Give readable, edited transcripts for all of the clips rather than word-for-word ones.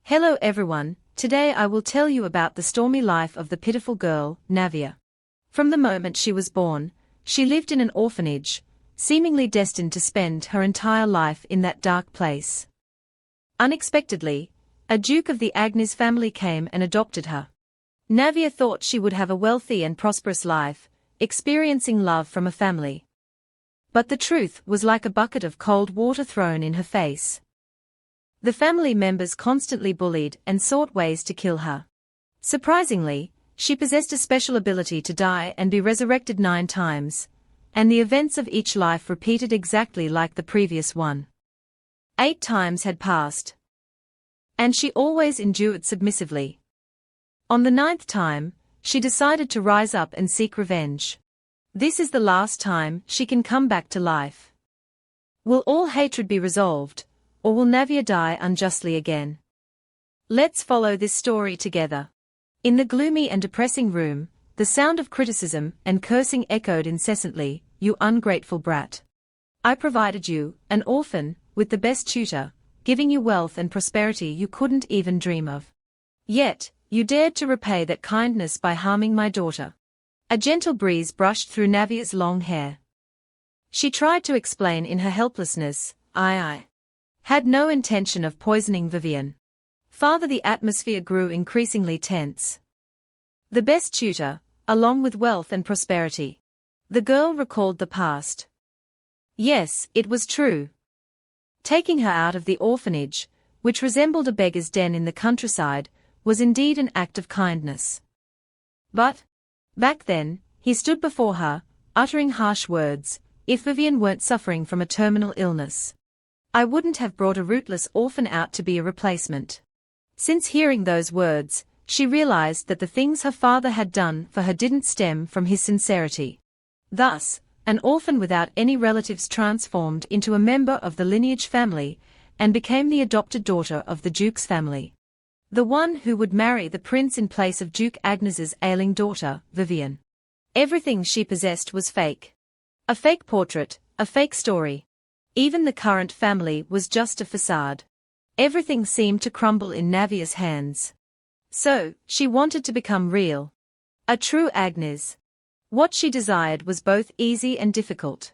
Hello everyone, today I will tell you about the stormy life of the pitiful girl, Navia. From the moment she was born, she lived in an orphanage, seemingly destined to spend her entire life in that dark place. Unexpectedly, a duke of the Agnes family came and adopted her. Navia thought she would have a wealthy and prosperous life, experiencing love from a family. But the truth was like a bucket of cold water thrown in her face. The family members constantly bullied and sought ways to kill her. Surprisingly, she possessed a special ability to die and be resurrected 9 times, and the events of each life repeated exactly like the previous one. 8 times had passed, and she always endured submissively. On the 9th time, she decided to rise up and seek revenge. This is the last time she can come back to life. Will all hatred be resolved, or will Navia die unjustly again? Let's follow this story together. In the gloomy and depressing room, the sound of criticism and cursing echoed incessantly. "You ungrateful brat. I provided you, an orphan, with the best tutor, giving you wealth and prosperity you couldn't even dream of. Yet, you dared to repay that kindness by harming my daughter." A gentle breeze brushed through Navia's long hair. She tried to explain in her helplessness, I had no intention of poisoning Vivian. Father, the atmosphere grew increasingly tense. The best tutor, along with wealth and prosperity. The girl recalled the past. Yes, it was true. Taking her out of the orphanage, which resembled a beggar's den in the countryside, was indeed an act of kindness. But, back then, he stood before her, uttering harsh words. If Vivian weren't suffering from a terminal illness, I wouldn't have brought a rootless orphan out to be a replacement. Since hearing those words, she realized that the things her father had done for her didn't stem from his sincerity. Thus, an orphan without any relatives transformed into a member of the lineage family, and became the adopted daughter of the Duke's family. The one who would marry the prince in place of Duke Agnes's ailing daughter, Vivian. Everything she possessed was fake. A fake portrait, a fake story. Even the current family was just a facade. Everything seemed to crumble in Navia's hands. So, she wanted to become real. A true Agnes. What she desired was both easy and difficult.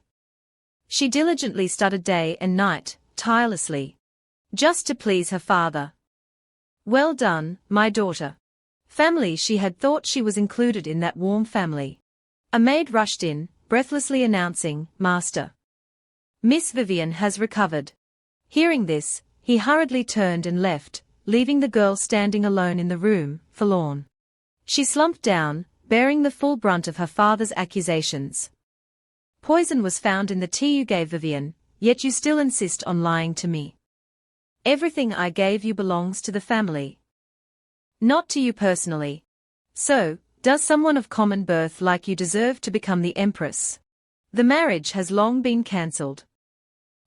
She diligently studied day and night, tirelessly. Just to please her father. Well done, my daughter. Family. She had thought she was included in that warm family. A maid rushed in, breathlessly announcing, "Master. Miss Vivian has recovered." Hearing this, he hurriedly turned and left, leaving the girl standing alone in the room, forlorn. She slumped down, bearing the full brunt of her father's accusations. "Poison was found in the tea you gave Vivian, yet you still insist on lying to me. Everything I gave you belongs to the family. Not to you personally. So, does someone of common birth like you deserve to become the empress? The marriage has long been cancelled."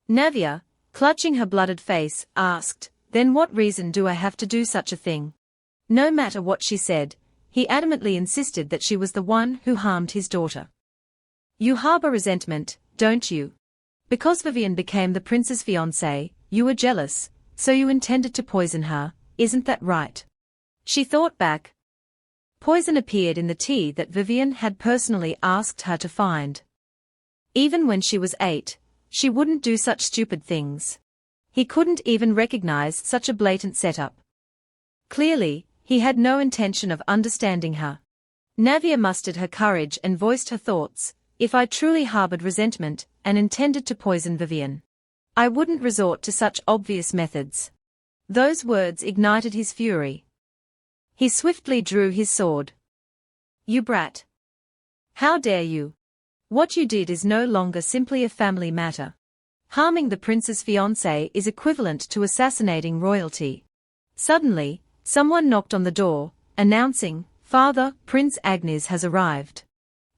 Navia, clutching her blooded face, asked, "Then what reason do I have to do such a thing?" No matter what she said, he adamantly insisted that she was the one who harmed his daughter. "You harbor resentment, don't you? Because Vivian became the prince's fiancée, you were jealous, so you intended to poison her, isn't that right?" She thought back. Poison appeared in the tea that Vivian had personally asked her to find. Even when she was 8, she wouldn't do such stupid things. He couldn't even recognize such a blatant setup. Clearly, he had no intention of understanding her. Navia mustered her courage and voiced her thoughts. "If I truly harbored resentment and intended to poison Vivian, I wouldn't resort to such obvious methods." Those words ignited his fury. He swiftly drew his sword. "You brat! How dare you? What you did is no longer simply a family matter. Harming the prince's fiancée is equivalent to assassinating royalty." Suddenly, someone knocked on the door, announcing, "Father, Prince Agnes has arrived."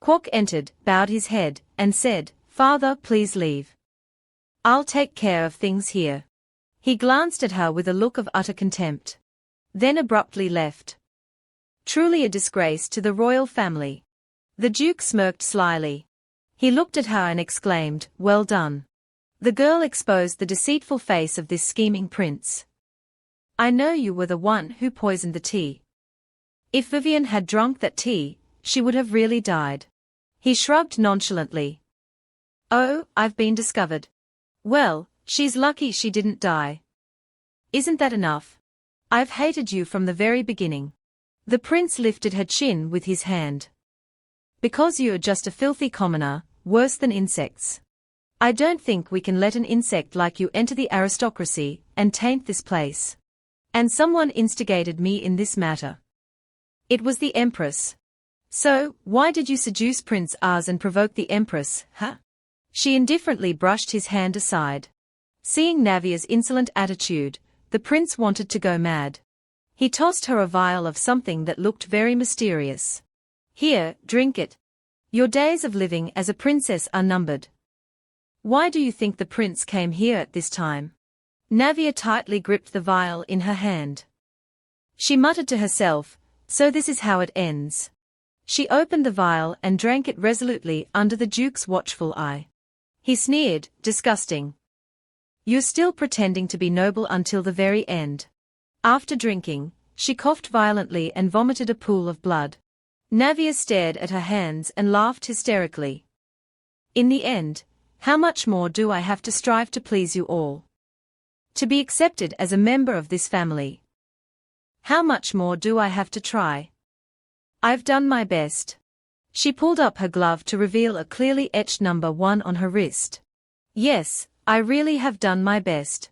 Kwok entered, bowed his head, and said, "Father, please leave. I'll take care of things here." He glanced at her with a look of utter contempt. Then abruptly left. Truly a disgrace to the royal family. The Duke smirked slyly. He looked at her and exclaimed, "Well done." The girl exposed the deceitful face of this scheming prince. I know you were the one who poisoned the tea. If Vivian had drunk that tea, she would have really died. He shrugged nonchalantly. Oh, I've been discovered. Well, she's lucky she didn't die. Isn't that enough? I've hated you from the very beginning. The prince lifted her chin with his hand. Because you're just a filthy commoner, worse than insects. I don't think we can let an insect like you enter the aristocracy and taint this place. And someone instigated me in this matter. It was the Empress. So, why did you seduce Prince Oz and provoke the Empress, huh? She indifferently brushed his hand aside. Seeing Navia's insolent attitude, the prince wanted to go mad. He tossed her a vial of something that looked very mysterious. Here, drink it. Your days of living as a princess are numbered. Why do you think the prince came here at this time? Navia tightly gripped the vial in her hand. She muttered to herself, so this is how it ends. She opened the vial and drank it resolutely under the Duke's watchful eye. He sneered, disgusting. You're still pretending to be noble until the very end. After drinking, she coughed violently and vomited a pool of blood. Navia stared at her hands and laughed hysterically. In the end, how much more do I have to strive to please you all? To be accepted as a member of this family. How much more do I have to try? I've done my best. She pulled up her glove to reveal a clearly etched number 1 on her wrist. Yes, I really have done my best.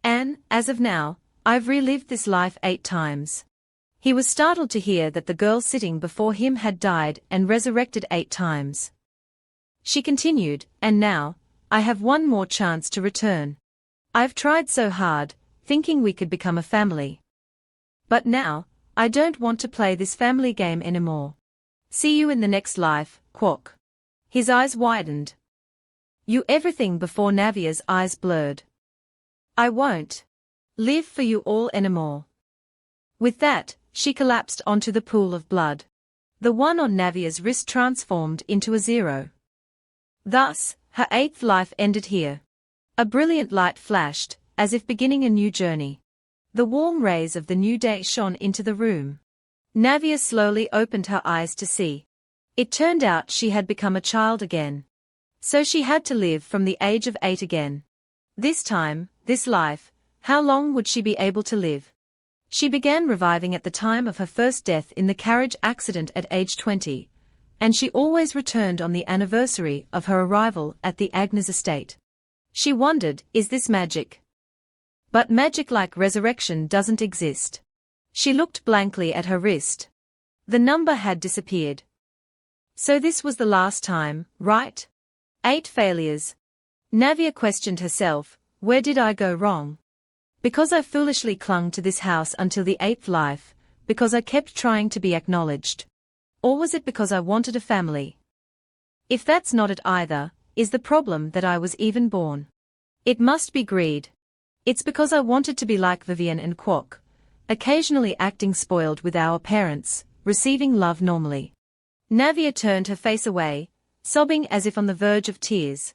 And, as of now, I've relived this life 8 times. He was startled to hear that the girl sitting before him had died and resurrected 8 times. She continued, and now, I have one more chance to return. I've tried so hard, thinking we could become a family. But now, I don't want to play this family game anymore. See you in the next life, Quack. His eyes widened. You everything before Navia's eyes blurred. I won't live for you all anymore. With that, she collapsed onto the pool of blood. The one on Navia's wrist transformed into a 0. Thus, her 8th life ended here. A brilliant light flashed, as if beginning a new journey. The warm rays of the new day shone into the room. Navia slowly opened her eyes to see. It turned out she had become a child again. So she had to live from the age of 8 again. This time, this life, how long would she be able to live? She began reviving at the time of her first death in the carriage accident at age 20, and she always returned on the anniversary of her arrival at the Agnes estate. She wondered, is this magic? But magic like resurrection doesn't exist. She looked blankly at her wrist. The number had disappeared. So this was the last time, right? 8 failures. Navia questioned herself, where did I go wrong? Because I foolishly clung to this house until the 8th life, because I kept trying to be acknowledged. Or was it because I wanted a family? If that's not it either, is the problem that I was even born? It must be greed. It's because I wanted to be like Vivian and Quack, occasionally acting spoiled with our parents, receiving love normally. Navia turned her face away, sobbing as if on the verge of tears.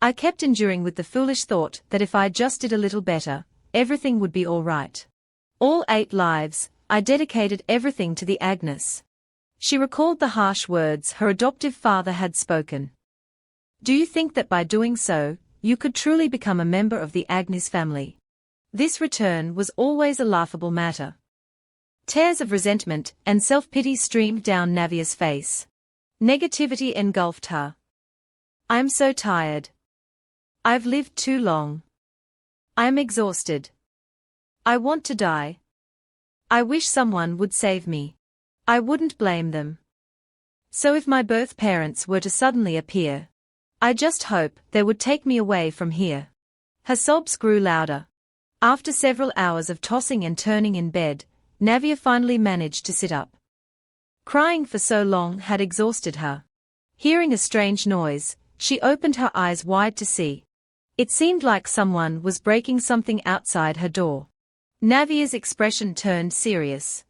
I kept enduring with the foolish thought that if I just did a little better, everything would be all right. All 8 lives, I dedicated everything to the Agnes. She recalled the harsh words her adoptive father had spoken. Do you think that by doing so, you could truly become a member of the Agnes family? This return was always a laughable matter. Tears of resentment and self-pity streamed down Navia's face. Negativity engulfed her. I'm so tired. I've lived too long. I'm exhausted. I want to die. I wish someone would save me. I wouldn't blame them. So if my birth parents were to suddenly appear, I just hope they would take me away from here. Her sobs grew louder. After several hours of tossing and turning in bed, Navia finally managed to sit up. Crying for so long had exhausted her. Hearing a strange noise, she opened her eyes wide to see. It seemed like someone was breaking something outside her door. Navia's expression turned serious.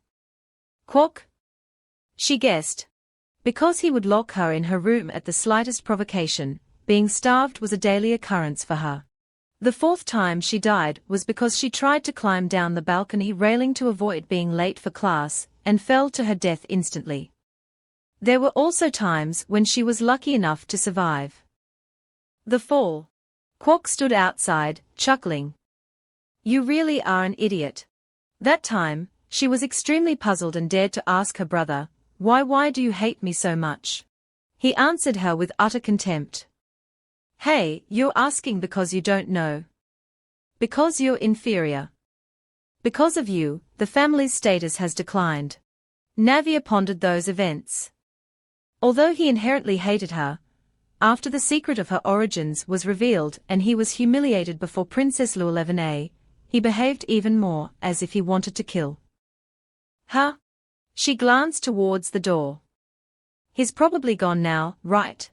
Quack? She guessed. Because he would lock her in her room at the slightest provocation, being starved was a daily occurrence for her. The fourth time she died was because she tried to climb down the balcony railing to avoid being late for class, and fell to her death instantly. There were also times when she was lucky enough to survive the fall. Quark stood outside, chuckling. You really are an idiot. That time, she was extremely puzzled and dared to ask her brother, why do you hate me so much? He answered her with utter contempt. Hey, you're asking because you don't know. Because you're inferior. Because of you, the family's status has declined. Navia pondered those events. Although he inherently hated her, after the secret of her origins was revealed and he was humiliated before Princess Lua11a, he behaved even more as if he wanted to kill her. She glanced towards the door. He's probably gone now, right?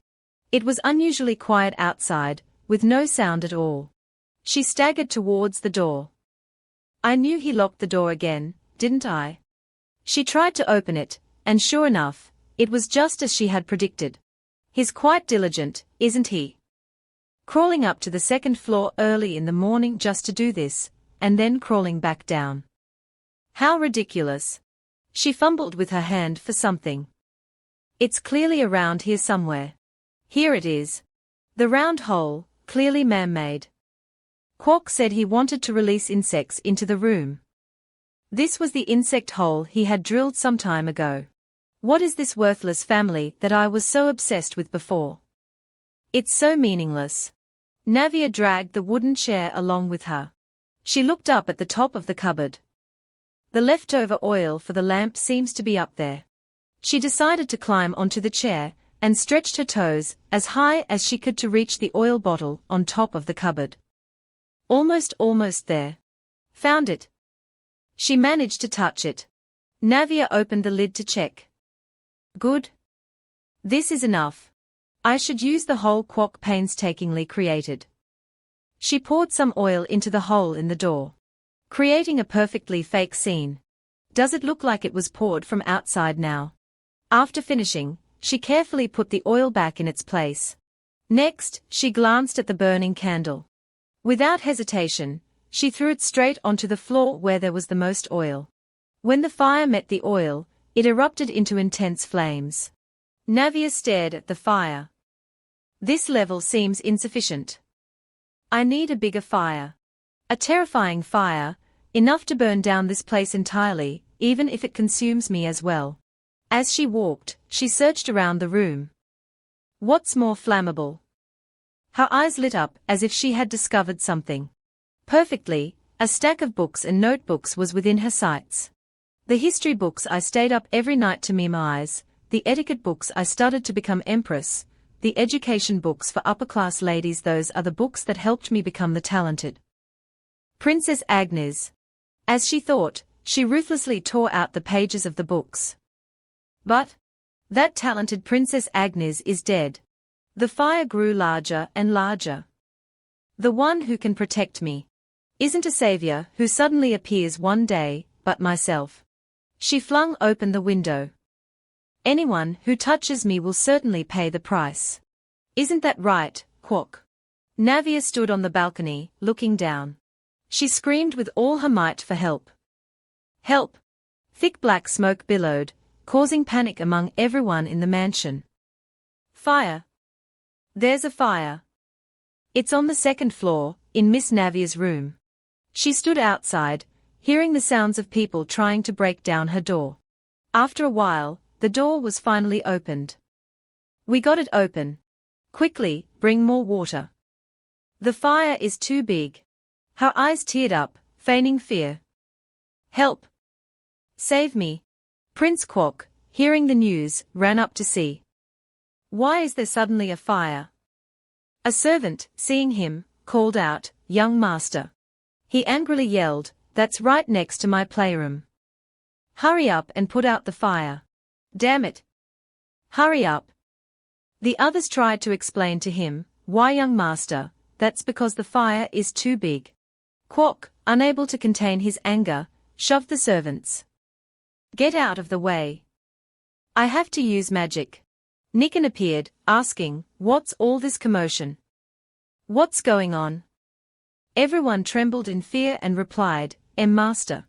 It was unusually quiet outside, with no sound at all. She staggered towards the door. I knew he locked the door again, didn't I? She tried to open it, and sure enough, it was just as she had predicted. He's quite diligent, isn't he? Crawling up to the second floor early in the morning just to do this, and then crawling back down. How ridiculous. She fumbled with her hand for something. It's clearly around here somewhere. Here it is. The round hole, clearly man-made. Quark said he wanted to release insects into the room. This was the insect hole he had drilled some time ago. What is this worthless family that I was so obsessed with before? It's so meaningless. Navia dragged the wooden chair along with her. She looked up at the top of the cupboard. The leftover oil for the lamp seems to be up there. She decided to climb onto the chair, and stretched her toes as high as she could to reach the oil bottle on top of the cupboard. Almost there. Found it. She managed to touch it. Navia opened the lid to check. Good. This is enough. I should use the hole Quark painstakingly created. She poured some oil into the hole in the door, creating a perfectly fake scene. Does it look like it was poured from outside now? After finishing, she carefully put the oil back in its place. Next, she glanced at the burning candle. Without hesitation, she threw it straight onto the floor where there was the most oil. When the fire met the oil, it erupted into intense flames. Navia stared at the fire. This level seems insufficient. I need a bigger fire. A terrifying fire, enough to burn down this place entirely, even if it consumes me as well. As she walked, she searched around the room. What's more flammable? Her eyes lit up as if she had discovered something. Perfectly, a stack of books and notebooks was within her sights. The history books I stayed up every night to memorize, the etiquette books I studied to become empress, the education books for upper-class ladies, those are the books that helped me become the talented Princess Agnes. As she thought, she ruthlessly tore out the pages of the books. But that talented Princess Agnes is dead. The fire grew larger and larger. The one who can protect me isn't a savior who suddenly appears one day, but myself. She flung open the window. Anyone who touches me will certainly pay the price. Isn't that right, Quark? Navia stood on the balcony, looking down. She screamed with all her might for help. Help! Thick black smoke billowed, causing panic among everyone in the mansion. Fire! There's a fire. It's on the second floor, in Miss Navia's room. She stood outside, hearing the sounds of people trying to break down her door. After a while, the door was finally opened. We got it open. Quickly, bring more water. The fire is too big. Her eyes teared up, feigning fear. Help! Save me! Prince Quark, hearing the news, ran up to see. Why is there suddenly a fire? A servant, seeing him, called out, Young master. He angrily yelled, That's right next to my playroom. Hurry up and put out the fire. Damn it! Hurry up! The others tried to explain to him, Why, young master, that's because the fire is too big. Quark, unable to contain his anger, shoved the servants. Get out of the way. I have to use magic. Nikan appeared, asking, What's all this commotion? What's going on? Everyone trembled in fear and replied, Master.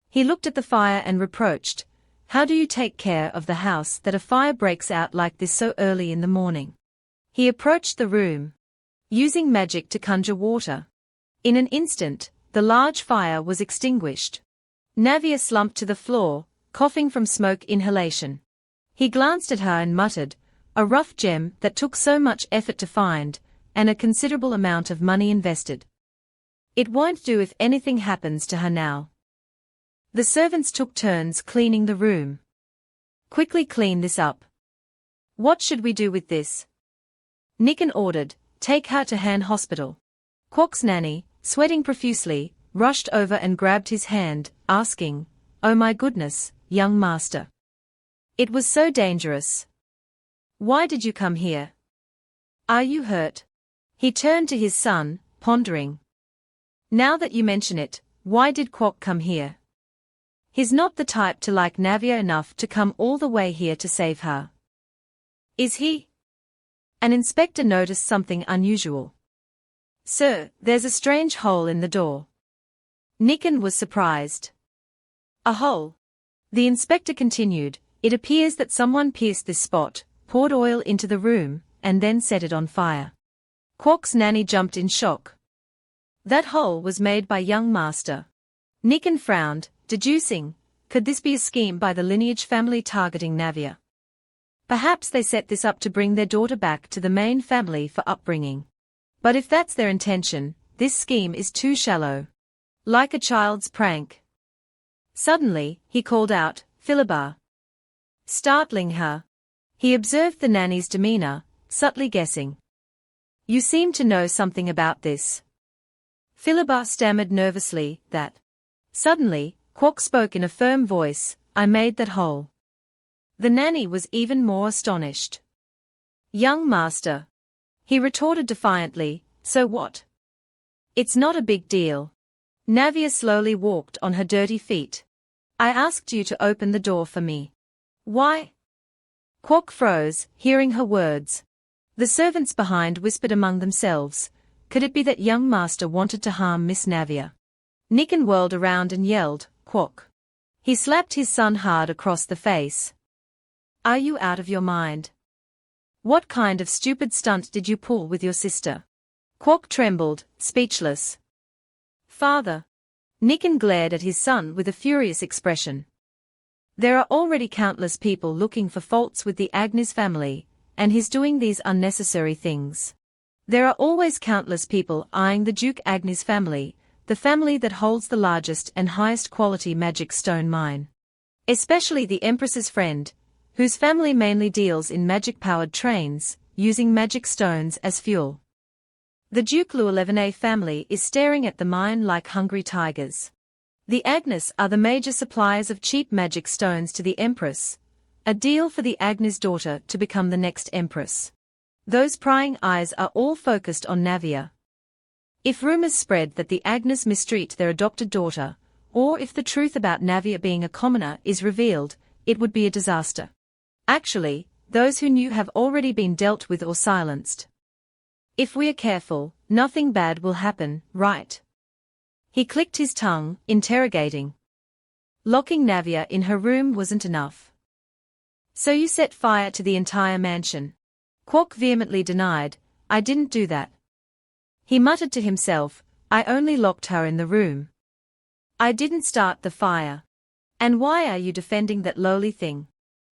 He looked at the fire and reproached, How do you take care of the house that a fire breaks out like this so early in the morning? He approached the room, using magic to conjure water. In an instant, the large fire was extinguished. Navia slumped to the floor, coughing from smoke inhalation. He glanced at her and muttered, A rough gem that took so much effort to find, and a considerable amount of money invested. It won't do if anything happens to her now. The servants took turns cleaning the room. Quickly clean this up. What should we do with this? Nikan ordered, Take her to Han Hospital. Kwok's nanny, sweating profusely, rushed over and grabbed his hand, asking, Oh my goodness, young master. It was so dangerous. Why did you come here? Are you hurt? He turned to his son, pondering. Now that you mention it, why did Kwok come here? He's not the type to like Navia enough to come all the way here to save her. Is he? An inspector noticed something unusual. Sir, there's a strange hole in the door. Nikan was surprised. A hole? The inspector continued, It appears that someone pierced this spot, poured oil into the room, and then set it on fire. Kwok's nanny jumped in shock. That hole was made by young master. Nikan frowned, deducing, could this be a scheme by the lineage family targeting Navia? Perhaps they set this up to bring their daughter back to the main family for upbringing. But if that's their intention, this scheme is too shallow. Like a child's prank. Suddenly, he called out, Philibert. Startling her. He observed the nanny's demeanor, subtly guessing. You seem to know something about this. Philibert stammered nervously, that. Suddenly, Kwok spoke in a firm voice, I made that hole. The nanny was even more astonished. Young master. He retorted defiantly, so what? It's not a big deal. Navia slowly walked on her dirty feet. I asked you to open the door for me. Why? Kwok froze, hearing her words. The servants behind whispered among themselves, could it be that young master wanted to harm Miss Navia? Nikan whirled around and yelled, Kwok. He slapped his son hard across the face. Are you out of your mind? What kind of stupid stunt did you pull with your sister? Kwok trembled, speechless. Father. Nikan glared at his son with a furious expression. There are already countless people looking for faults with the Agnes family, and he's doing these unnecessary things. There are always countless people eyeing the Duke Agnes family, the family that holds the largest and highest quality magic stone mine. Especially the Empress's friend, whose family mainly deals in magic-powered trains, using magic stones as fuel. The Duke Luelevene family is staring at the mine like hungry tigers. The Agnes are the major suppliers of cheap magic stones to the Empress, a deal for the Agnes daughter to become the next Empress. Those prying eyes are all focused on Navia. If rumors spread that the Agnes mistreat their adopted daughter, or if the truth about Navia being a commoner is revealed, it would be a disaster. Actually, those who knew have already been dealt with or silenced. If we are careful, nothing bad will happen, right? He clicked his tongue, interrogating. Locking Navia in her room wasn't enough. So you set fire to the entire mansion? Kwok vehemently denied, I didn't do that. He muttered to himself, I only locked her in the room. I didn't start the fire. And why are you defending that lowly thing?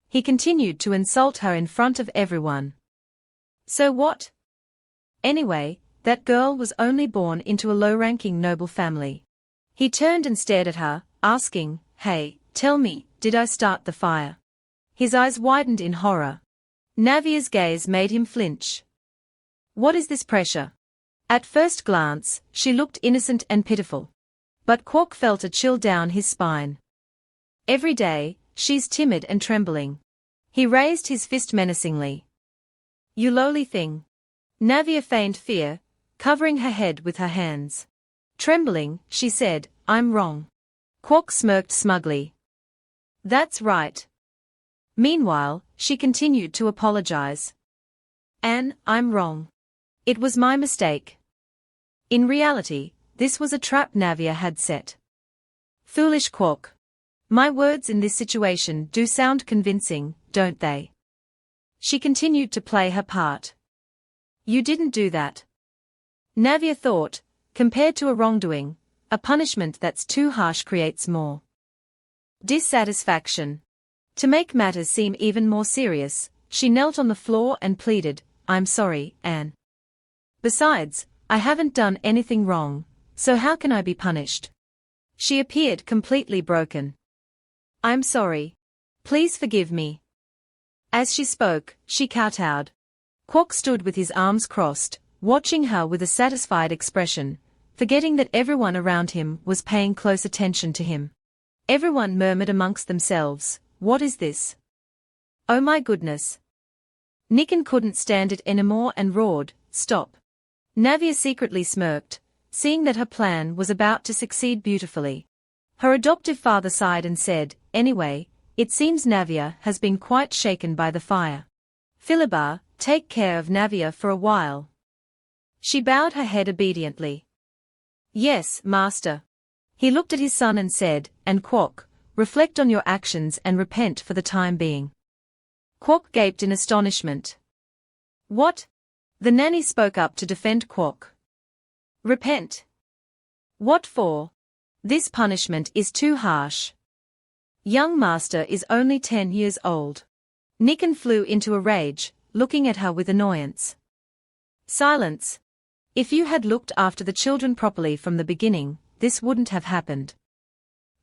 He continued to insult her in front of everyone. So what? Anyway, that girl was only born into a low-ranking noble family. He turned and stared at her, asking, Hey, tell me, did I start the fire? His eyes widened in horror. Navia's gaze made him flinch. What is this pressure? At first glance, she looked innocent and pitiful. But Kwok felt a chill down his spine. Every day, she's timid and trembling. He raised his fist menacingly. You lowly thing. Navia feigned fear, covering her head with her hands. Trembling, she said, I'm wrong. Kwok smirked smugly. That's right. Meanwhile, she continued to apologize. Anne, I'm wrong. It was my mistake. In reality, This was a trap Navia had set. Foolish Quark. My words in this situation do sound convincing, don't they? She continued to play her part. You didn't do that. Navia thought, compared to a wrongdoing, a punishment that's too harsh creates more dissatisfaction. To make matters seem even more serious, she knelt on the floor and pleaded, I'm sorry, Anne. Besides, I haven't done anything wrong, so how can I be punished? She appeared completely broken. I'm sorry. Please forgive me. As she spoke, she kowtowed. Quark stood with his arms crossed, watching her with a satisfied expression, forgetting that everyone around him was paying close attention to him. Everyone murmured amongst themselves, what is this? Oh my goodness. Nikan couldn't stand it anymore and roared, stop. Navia secretly smirked, seeing that her plan was about to succeed beautifully. Her adoptive father sighed and said, anyway, it seems Navia has been quite shaken by the fire. Philibert, take care of Navia for a while. She bowed her head obediently. Yes, master. He looked at his son and said, and Quark, reflect on your actions and repent for the time being. Quark gaped in astonishment. What? The nanny spoke up to defend Quark. Repent? What for? This punishment is too harsh. Young master is only 10 years old. Nikan flew into a rage, looking at her with annoyance. Silence. If you had looked after the children properly from the beginning, this wouldn't have happened.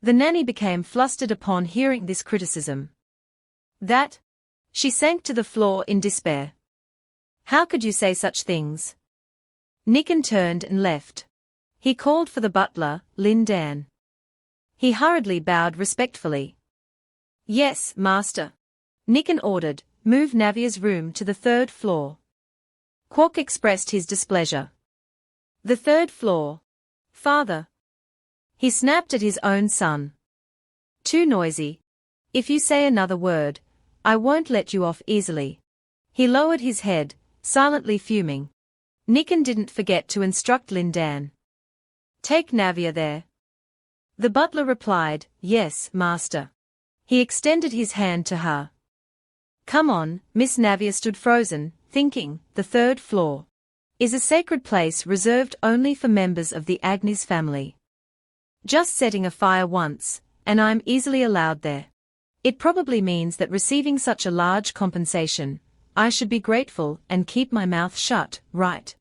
The nanny became flustered upon hearing this criticism. That? She sank to the floor in despair. How could you say such things? Nikan turned and left. He called for the butler, Lin Dan. He hurriedly bowed respectfully. Yes, master. Nikan ordered, move Navia's room to the 3rd floor. Quark expressed his displeasure. The 3rd floor. Father. He snapped at his own son. Too noisy. If you say another word, I won't let you off easily. He lowered his head, silently fuming. Nikan didn't forget to instruct Lin Dan. Take Navia there. The butler replied, yes, master. He extended his hand to her. Come on, Miss Navia stood frozen, thinking, the 3rd floor is a sacred place reserved only for members of the Agnes family. Just setting a fire once, and I'm easily allowed there. It probably means that receiving such a large compensation, I should be grateful and keep my mouth shut, right?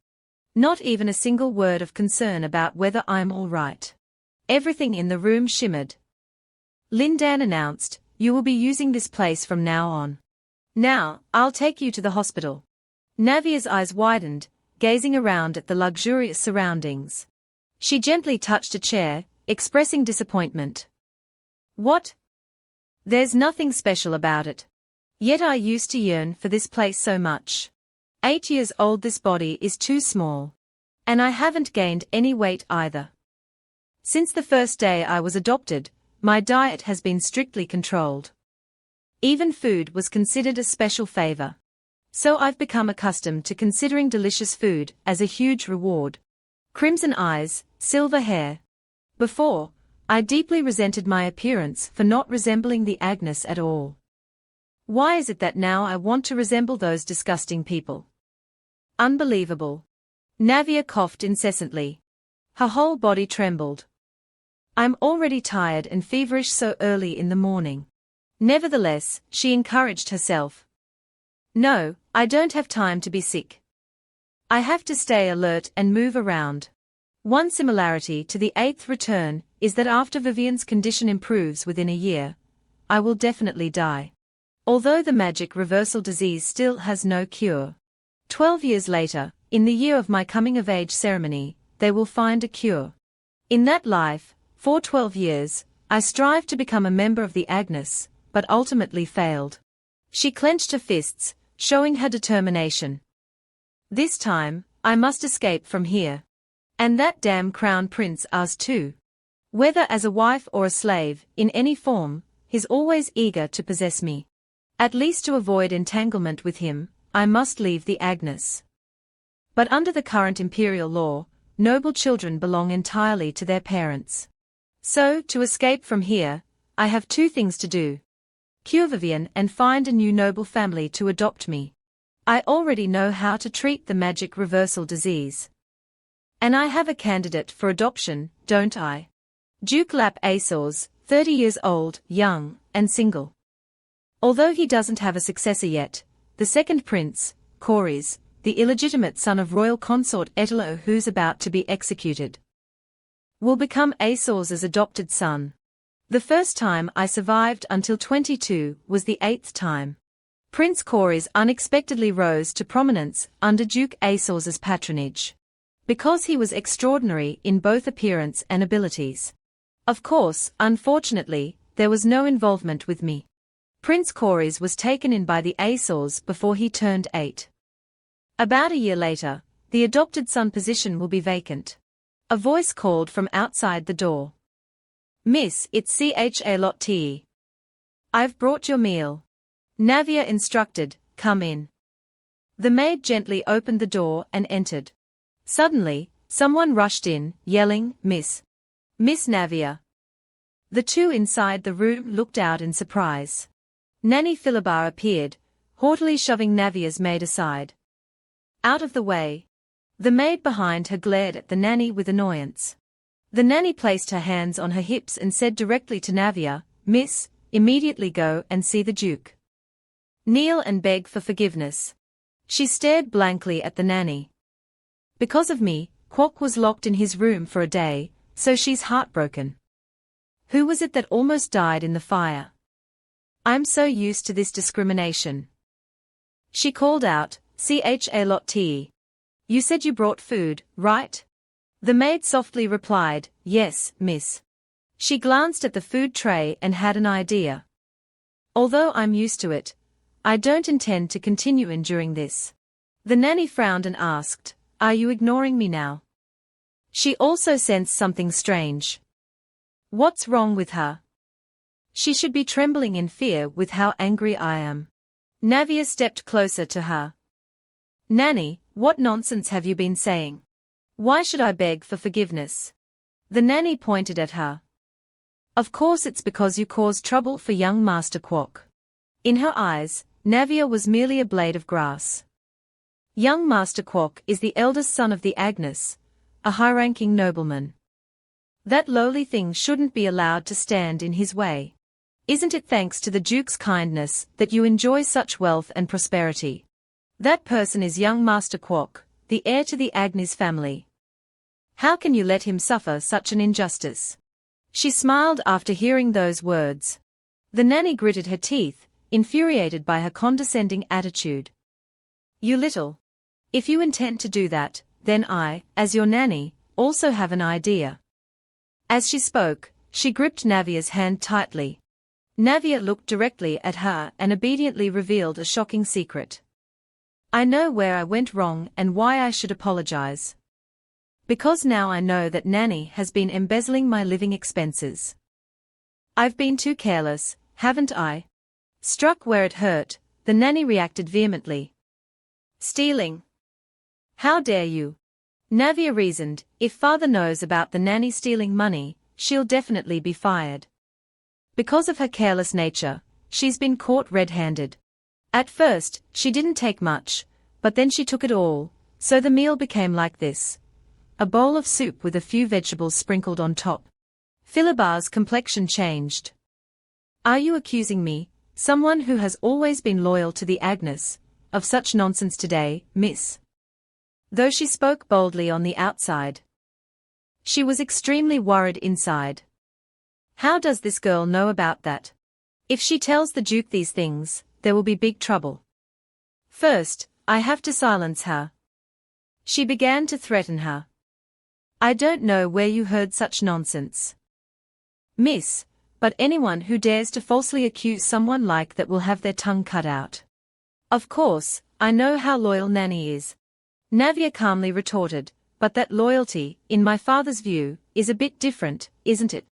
Not even a single word of concern about whether I'm all right. Everything in the room shimmered. Lin Dan announced, you will be using this place from now on. Now, I'll take you to the hospital. Navia's eyes widened, gazing around at the luxurious surroundings. She gently touched a chair, expressing disappointment. What? There's nothing special about it. Yet I used to yearn for this place so much. 8 years old, this body is too small. And I haven't gained any weight either. Since the first day I was adopted, my diet has been strictly controlled. Even food was considered a special favor. So I've become accustomed to considering delicious food as a huge reward. Crimson eyes, silver hair. Before, I deeply resented my appearance for not resembling the Agnes at all. Why is it that now I want to resemble those disgusting people? Unbelievable. Navia coughed incessantly. Her whole body trembled. I'm already tired and feverish so early in the morning. Nevertheless, she encouraged herself. No, I don't have time to be sick. I have to stay alert and move around. One similarity to the 8th return is that after Vivian's condition improves within a year, I will definitely die. Although the magic reversal disease still has no cure. 12 years later, in the year of my coming-of-age ceremony, they will find a cure. In that life, for 12 years, I strived to become a member of the Agnes, but ultimately failed. She clenched her fists, showing her determination. This time, I must escape from here. And that damn crown prince ours too. Whether as a wife or a slave, in any form, he's always eager to possess me. At least to avoid entanglement with him, I must leave the Agnes. But under the current imperial law, noble children belong entirely to their parents. So, to escape from here, I have two things to do. Cure Vivian and find a new noble family to adopt me. I already know how to treat the magic reversal disease. And I have a candidate for adoption, don't I? Duke Lap Azores, 30 years old, young, and single. Although he doesn't have a successor yet, the second prince, Corys, the illegitimate son of royal consort Etelo who's about to be executed, will become Azores' adopted son. The first time I survived until 22 was the 8th time. Prince Corys unexpectedly rose to prominence under Duke Azores' patronage. Because he was extraordinary in both appearance and abilities. Of course, unfortunately, there was no involvement with me. Prince Corys was taken in by the Azores before he turned 8. About a year later, the adopted son position will be vacant. A voice called from outside the door. Miss, it's Charlotte. I've brought your meal. Navia instructed, come in. The maid gently opened the door and entered. Suddenly, someone rushed in, yelling, Miss Navia. The two inside the room looked out in surprise. Nanny Philibert appeared, haughtily shoving Navia's maid aside. Out of the way. The maid behind her glared at the nanny with annoyance. The nanny placed her hands on her hips and said directly to Navia, Miss, immediately go and see the Duke. Kneel and beg for forgiveness. She stared blankly at the nanny. Because of me, Quock was locked in his room for a day, so she's heartbroken. Who was it that almost died in the fire? I'm so used to this discrimination. She called out, Charlotte. You said you brought food, right? The maid softly replied, yes, miss. She glanced at the food tray and had an idea. Although I'm used to it, I don't intend to continue enduring this. The nanny frowned and asked, are you ignoring me now? She also sensed something strange. What's wrong with her? She should be trembling in fear with how angry I am. Navia stepped closer to her. Nanny, what nonsense have you been saying? Why should I beg for forgiveness? The nanny pointed at her. Of course it's because you caused trouble for young Master Quock. In her eyes, Navia was merely a blade of grass. Young Master Quock is the eldest son of the Agnes, a high-ranking nobleman. That lowly thing shouldn't be allowed to stand in his way. Isn't it thanks to the Duke's kindness that you enjoy such wealth and prosperity? That person is young Master Quock, the heir to the Agnes family. How can you let him suffer such an injustice? She smiled after hearing those words. The nanny gritted her teeth, infuriated by her condescending attitude. You little. If you intend to do that, then I, as your nanny, also have an idea. As she spoke, she gripped Navia's hand tightly. Navia looked directly at her and obediently revealed a shocking secret. I know where I went wrong and why I should apologize. Because now I know that Nanny has been embezzling my living expenses. I've been too careless, haven't I? Struck where it hurt, the nanny reacted vehemently. Stealing? How dare you? Navia reasoned, if father knows about the nanny stealing money, she'll definitely be fired. Because of her careless nature, she's been caught red-handed. At first, she didn't take much, but then she took it all, so the meal became like this. A bowl of soup with a few vegetables sprinkled on top. Philibert's complexion changed. Are you accusing me, someone who has always been loyal to the Agnes, of such nonsense today, miss? Though she spoke boldly on the outside, she was extremely worried inside. How does this girl know about that? If she tells the Duke these things, there will be big trouble. First, I have to silence her. She began to threaten her. I don't know where you heard such nonsense, miss, but anyone who dares to falsely accuse someone like that will have their tongue cut out. Of course, I know how loyal Nanny is. Navia calmly retorted, but that loyalty, in my father's view, is a bit different, isn't it?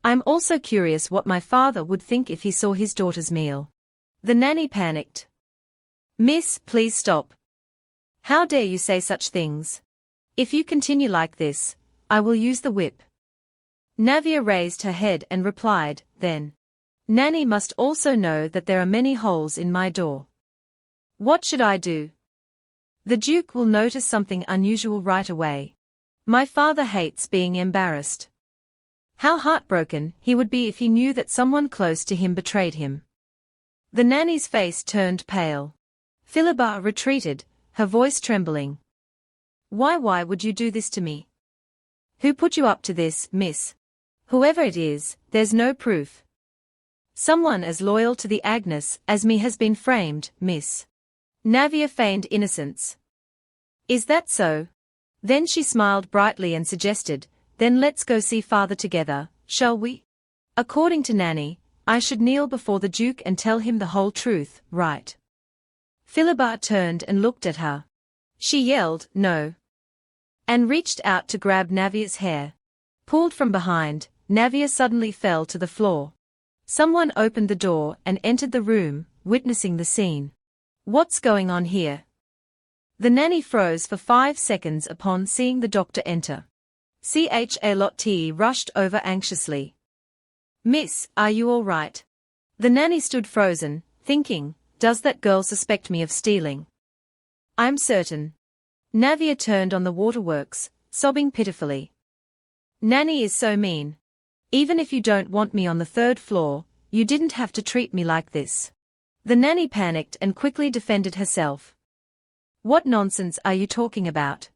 I'm also curious what my father would think if he saw his daughter's meal. The nanny panicked. Miss, please stop. How dare you say such things? If you continue like this, I will use the whip. Navia raised her head and replied, then. Nanny must also know that there are many holes in my door. What should I do? The Duke will notice something unusual right away. My father hates being embarrassed. How heartbroken he would be if he knew that someone close to him betrayed him. The nanny's face turned pale. Philippa retreated, her voice trembling. Why would you do this to me? Who put you up to this, miss? Whoever it is, there's no proof. Someone as loyal to the Agnes as me has been framed, miss. Navia feigned innocence. Is that so? Then she smiled brightly and suggested, then let's go see father together, shall we? According to Nanny, I should kneel before the Duke and tell him the whole truth, right? Philippa turned and looked at her. She yelled, no. And reached out to grab Navia's hair. Pulled from behind, Navia suddenly fell to the floor. Someone opened the door and entered the room, witnessing the scene. What's going on here? The nanny froze for 5 seconds upon seeing the doctor enter. Charlotte rushed over anxiously. Miss, are you all right? The nanny stood frozen, thinking, does that girl suspect me of stealing? I'm certain. Navia turned on the waterworks, sobbing pitifully. Nanny is so mean. Even if you don't want me on the 3rd floor, you didn't have to treat me like this. The nanny panicked and quickly defended herself. What nonsense are you talking about?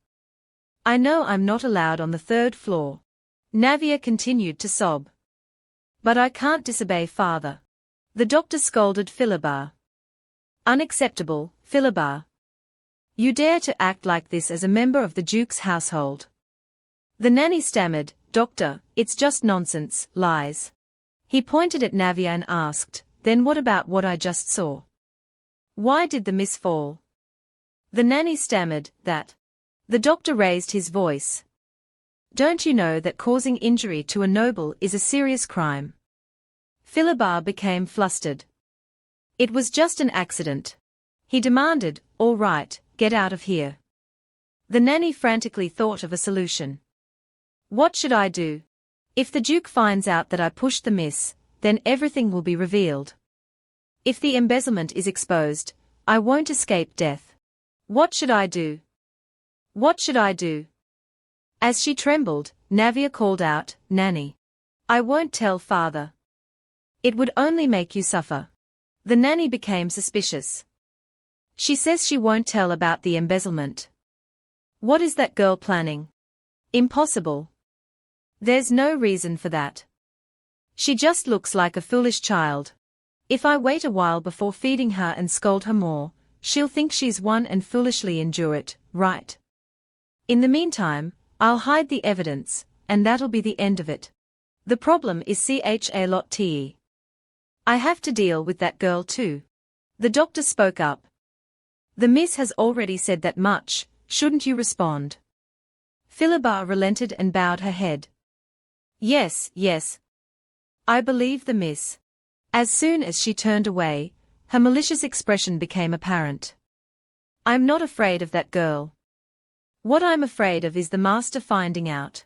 I know I'm not allowed on the 3rd floor. Navia continued to sob. But I can't disobey father. The doctor scolded Philippa. Unacceptable, Philippa. You dare to act like this as a member of the Duke's household. The nanny stammered, Doctor, it's just nonsense, lies. He pointed at Navia and asked, then what about what I just saw? Why did the miss fall? The nanny stammered, that. The doctor raised his voice. Don't you know that causing injury to a noble is a serious crime? Philippa became flustered. It was just an accident. He demanded, all right, get out of here. The nanny frantically thought of a solution. What should I do? If the Duke finds out that I pushed the miss, then everything will be revealed. If the embezzlement is exposed, I won't escape death. What should I do? What should I do? As she trembled, Navia called out, Nanny. I won't tell father. It would only make you suffer. The nanny became suspicious. She says she won't tell about the embezzlement. What is that girl planning? Impossible. There's no reason for that. She just looks like a foolish child. If I wait a while before feeding her and scold her more, she'll think she's won and foolishly endure it, right? In the meantime, I'll hide the evidence, and that'll be the end of it. The problem is Charlotte. I have to deal with that girl too. The doctor spoke up. The miss has already said that much, shouldn't you respond? Philippa relented and bowed her head. Yes. I believe the miss. As soon as she turned away, her malicious expression became apparent. I'm not afraid of that girl. What I'm afraid of is the master finding out.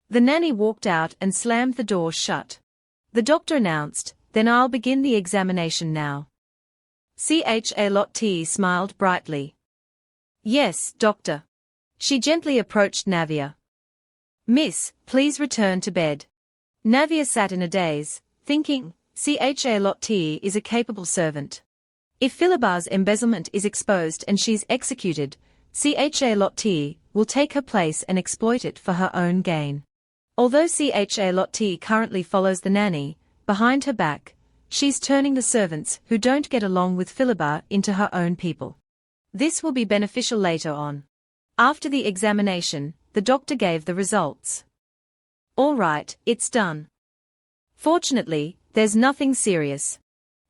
The nanny walked out and slammed the door shut. The doctor announced, then I'll begin the examination now. Charlotte smiled brightly. Yes, doctor. She gently approached Navia. Miss, please return to bed. Navia sat in a daze, thinking, Charlotte is a capable servant. If Philippa's embezzlement is exposed and she's executed, Charlotte will take her place and exploit it for her own gain. Although Charlotte currently follows the nanny, behind her back, she's turning the servants who don't get along with Philippa into her own people. This will be beneficial later on. After the examination, the doctor gave the results. All right, it's done. Fortunately, there's nothing serious.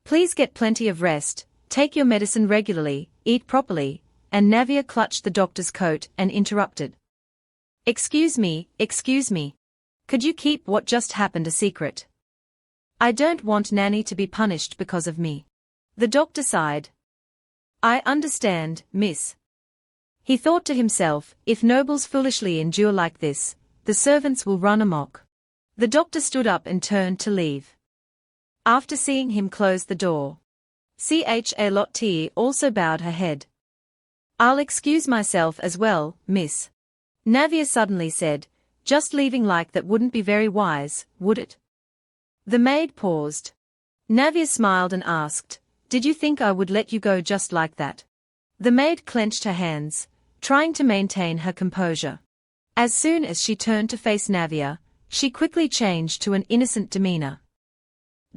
Please get plenty of rest, take your medicine regularly, eat properly, and Navia clutched the doctor's coat and interrupted. Excuse me. Could you keep what just happened a secret? I don't want Nanny to be punished because of me. The doctor sighed. I understand, miss. He thought to himself, if nobles foolishly endure like this, the servants will run amok. The doctor stood up and turned to leave. After seeing him close the door, Charlotte also bowed her head. I'll excuse myself as well, miss. Navia suddenly said, just leaving like that wouldn't be very wise, would it? The maid paused. Navia smiled and asked, did you think I would let you go just like that? The maid clenched her hands, trying to maintain her composure. As soon as she turned to face Navia, she quickly changed to an innocent demeanor.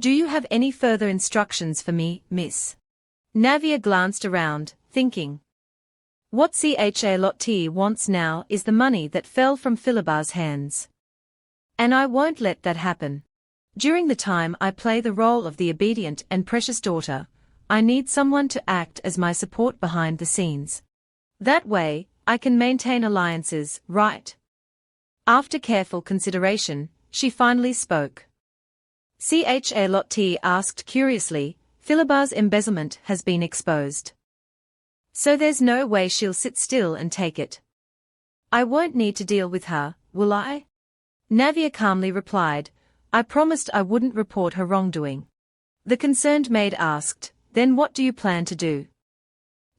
Do you have any further instructions for me, miss? Navia glanced around, thinking. What Charlotte wants now is the money that fell from Philibbar's hands. And I won't let that happen. During the time I play the role of the obedient and precious daughter, I need someone to act as my support behind the scenes. That way, I can maintain alliances, right? After careful consideration, she finally spoke. Charlotte asked curiously, Philibbar's embezzlement has been exposed. So there's no way she'll sit still and take it. I won't need to deal with her, will I? Navia calmly replied, I promised I wouldn't report her wrongdoing. The concerned maid asked, then what do you plan to do?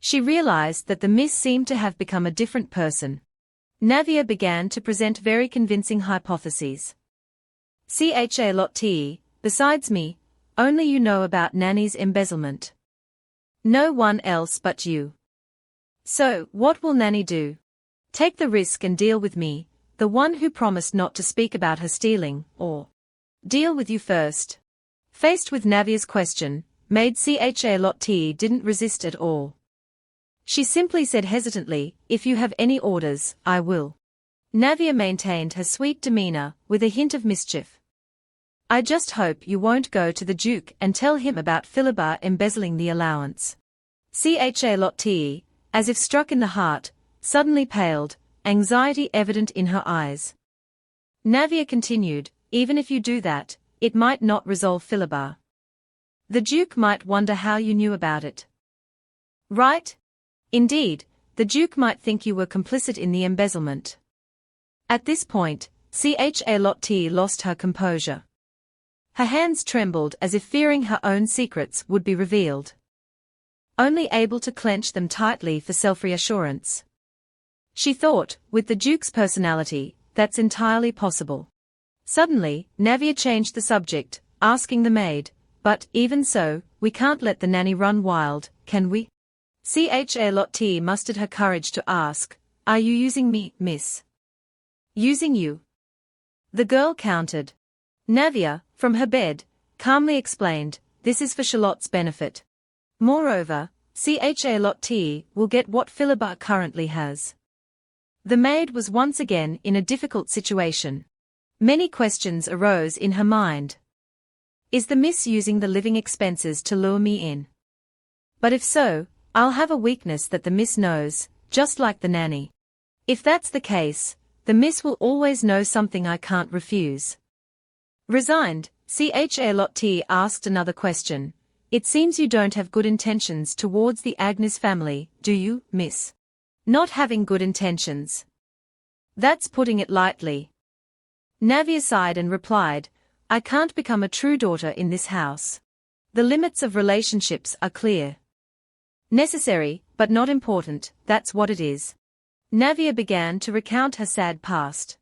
She realized that the miss seemed to have become a different person. Navia began to present very convincing hypotheses. Charlotte, besides me, only you know about Nanny's embezzlement. No one else but you. So, what will Nanny do? Take the risk and deal with me, the one who promised not to speak about her stealing, or deal with you first? Faced with Navia's question, maid Charlotte didn't resist at all. She simply said hesitantly, if you have any orders, I will. Navia maintained her sweet demeanor, with a hint of mischief. I just hope you won't go to the Duke and tell him about Philibbar embezzling the allowance. Charlotte, as if struck in the heart, suddenly paled, anxiety evident in her eyes. Navia continued, even if you do that, it might not resolve Philibbar. The Duke might wonder how you knew about it. Right? Indeed, the Duke might think you were complicit in the embezzlement. At this point, Charlotte lost her composure. Her hands trembled as if fearing her own secrets would be revealed. Only able to clench them tightly for self-reassurance. She thought, with the Duke's personality, that's entirely possible. Suddenly, Navia changed the subject, asking the maid, but, even so, we can't let the nanny run wild, can we? Charlotte mustered her courage to ask, are you using me, miss? Using you? The girl countered. Navia, from her bed, calmly explained, this is for Charlotte's benefit. Moreover, Charlotte will get what Philibbar currently has. The maid was once again in a difficult situation. Many questions arose in her mind. Is the miss using the living expenses to lure me in? But if so, I'll have a weakness that the miss knows, just like the nanny. If that's the case, the miss will always know something I can't refuse. Resigned, Charlotte asked another question. It seems you don't have good intentions towards the Agnes family, do you, miss? Not having good intentions. That's putting it lightly. Navia sighed and replied, I can't become a true daughter in this house. The limits of relationships are clear. Necessary, but not important, that's what it is. Navia began to recount her sad past.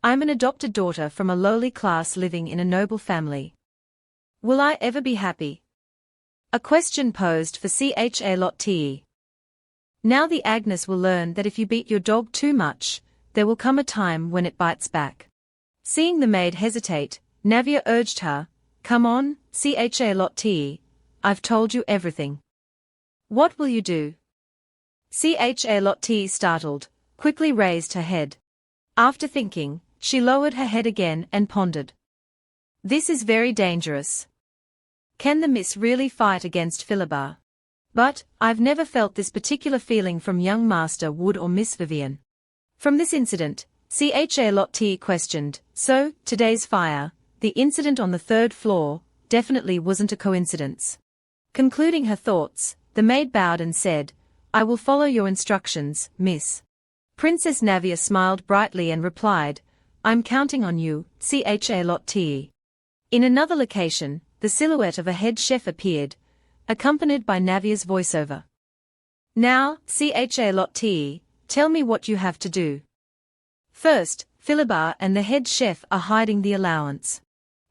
I'm an adopted daughter from a lowly class living in a noble family. Will I ever be happy? A question posed for Charlotte. Now the Agnes will learn that if you beat your dog too much, there will come a time when it bites back. Seeing the maid hesitate, Navia urged her, come on, Charlotte, I've told you everything. What will you do? Charlotte, startled, quickly raised her head. After thinking, she lowered her head again and pondered. This is very dangerous. Can the miss really fight against Philibbar? But, I've never felt this particular feeling from young Master Wood or Miss Vivian. From this incident, Charlotte questioned, so, today's fire, the incident on the third floor, definitely wasn't a coincidence. Concluding her thoughts, the maid bowed and said, I will follow your instructions, miss. Princess Navia smiled brightly and replied, I'm counting on you, Chalotte. In another location, the silhouette of a head chef appeared, accompanied by Navia's voiceover. Now, Chalotte, tell me what you have to do. First, Philibert and the head chef are hiding the allowance.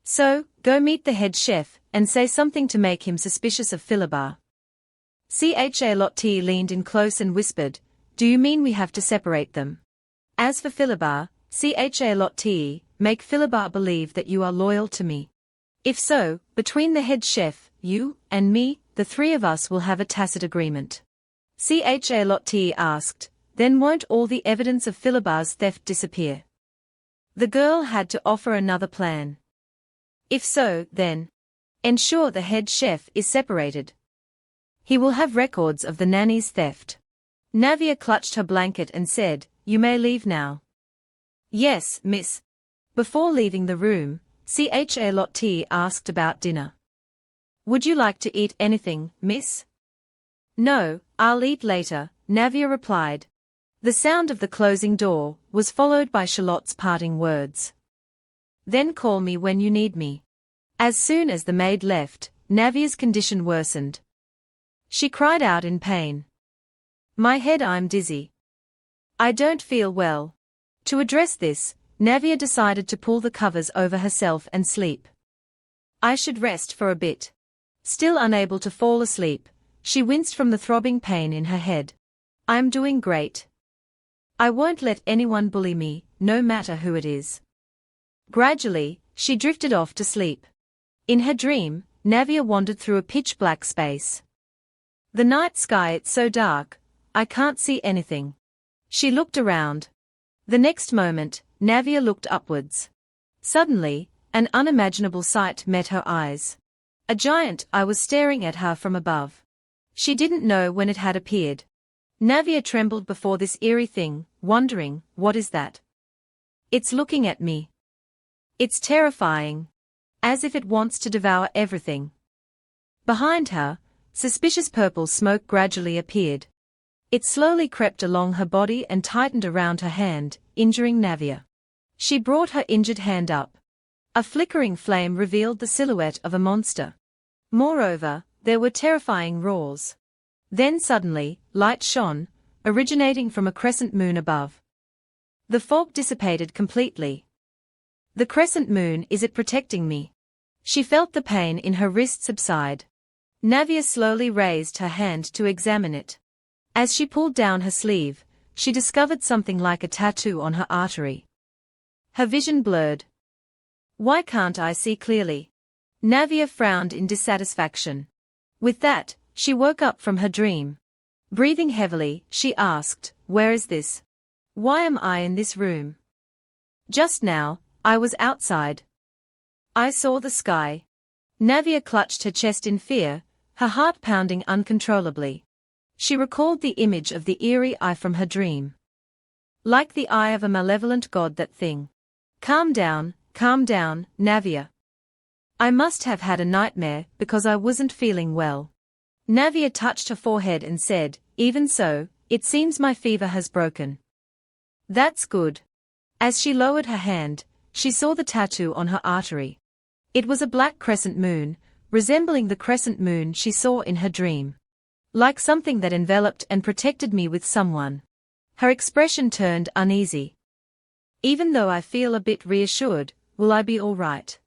So, go meet the head chef, and say something to make him suspicious of Philibert. Chalotte leaned in close and whispered, Do you mean we have to separate them? As for Philibert, Chalotte, make Philibert believe that you are loyal to me. If so, between the head chef, you, and me, the three of us will have a tacit agreement. Chalotte asked, Then won't all the evidence of Philibert's theft disappear? The girl had to offer another plan. If so, then ensure the head chef is separated. He will have records of the nanny's theft. Navia clutched her blanket and said, You may leave now. Yes, miss. Before leaving the room, Chalotte asked about dinner. Would you like to eat anything, miss? No, I'll eat later, Navia replied. The sound of the closing door was followed by Charlotte's parting words. Then call me when you need me. As soon as the maid left, Navia's condition worsened. She cried out in pain. My head, I'm dizzy. I don't feel well. To address this, Navia decided to pull the covers over herself and sleep. I should rest for a bit. Still unable to fall asleep, she winced from the throbbing pain in her head. I'm doing great. I won't let anyone bully me, no matter who it is. Gradually, she drifted off to sleep. In her dream, Navia wandered through a pitch-black space. The night sky, it's so dark, I can't see anything. She looked around. The next moment, Navia looked upwards. Suddenly, an unimaginable sight met her eyes. A giant eye was staring at her from above. She didn't know when it had appeared. Navia trembled before this eerie thing, wondering, what is that? It's looking at me. It's terrifying. As if it wants to devour everything. Behind her, suspicious purple smoke gradually appeared. It slowly crept along her body and tightened around her hand, injuring Navia. She brought her injured hand up. A flickering flame revealed the silhouette of a monster. Moreover, there were terrifying roars. Then suddenly, light shone, originating from a crescent moon above. The fog dissipated completely. The crescent moon, is it protecting me? She felt the pain in her wrist subside. Navia slowly raised her hand to examine it. As she pulled down her sleeve, she discovered something like a tattoo on her artery. Her vision blurred. Why can't I see clearly? Navia frowned in dissatisfaction. With that, she woke up from her dream. Breathing heavily, she asked, Where is this? Why am I in this room? Just now, I was outside. I saw the sky. Navia clutched her chest in fear, her heart pounding uncontrollably. She recalled the image of the eerie eye from her dream. Like the eye of a malevolent god, that thing. Calm down, Navia. I must have had a nightmare because I wasn't feeling well. Navia touched her forehead and said, Even so, it seems my fever has broken. That's good. As she lowered her hand, she saw the tattoo on her artery. It was a black crescent moon, resembling the crescent moon she saw in her dream. Like something that enveloped and protected me with someone. Her expression turned uneasy. Even though I feel a bit reassured, will I be all right?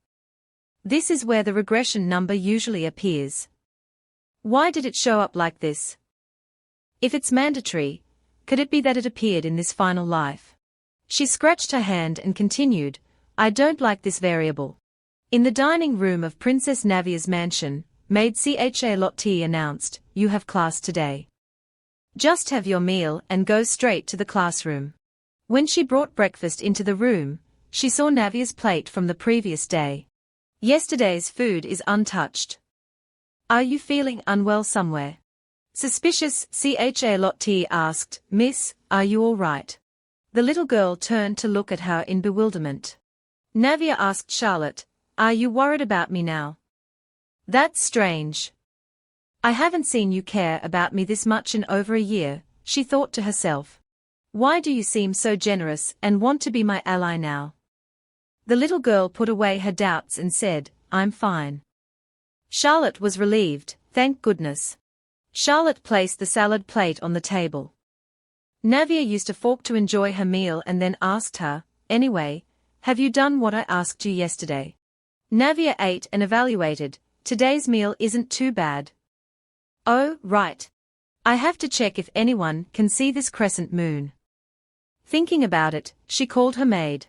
This is where the regression number usually appears. Why did it show up like this? If it's mandatory, could it be that it appeared in this final life? She scratched her hand and continued, I don't like this variable. In the dining room of Princess Navia's mansion, maid Chalotte announced, You have class today. Just have your meal and go straight to the classroom. When she brought breakfast into the room, she saw Navia's plate from the previous day. Yesterday's food is untouched. Are you feeling unwell somewhere? Suspicious, Chalotte asked, Miss, are you all right? The little girl turned to look at her in bewilderment. Navia asked Charlotte, Are you worried about me now? That's strange. I haven't seen you care about me this much in over a year, she thought to herself. Why do you seem so generous and want to be my ally now? The little girl put away her doubts and said, I'm fine. Charlotte was relieved, thank goodness. Charlotte placed the salad plate on the table. Navia used a fork to enjoy her meal and then asked her, anyway, have you done what I asked you yesterday? Navia ate and evaluated, today's meal isn't too bad. Oh, right. I have to check if anyone can see this crescent moon. Thinking about it, she called her maid.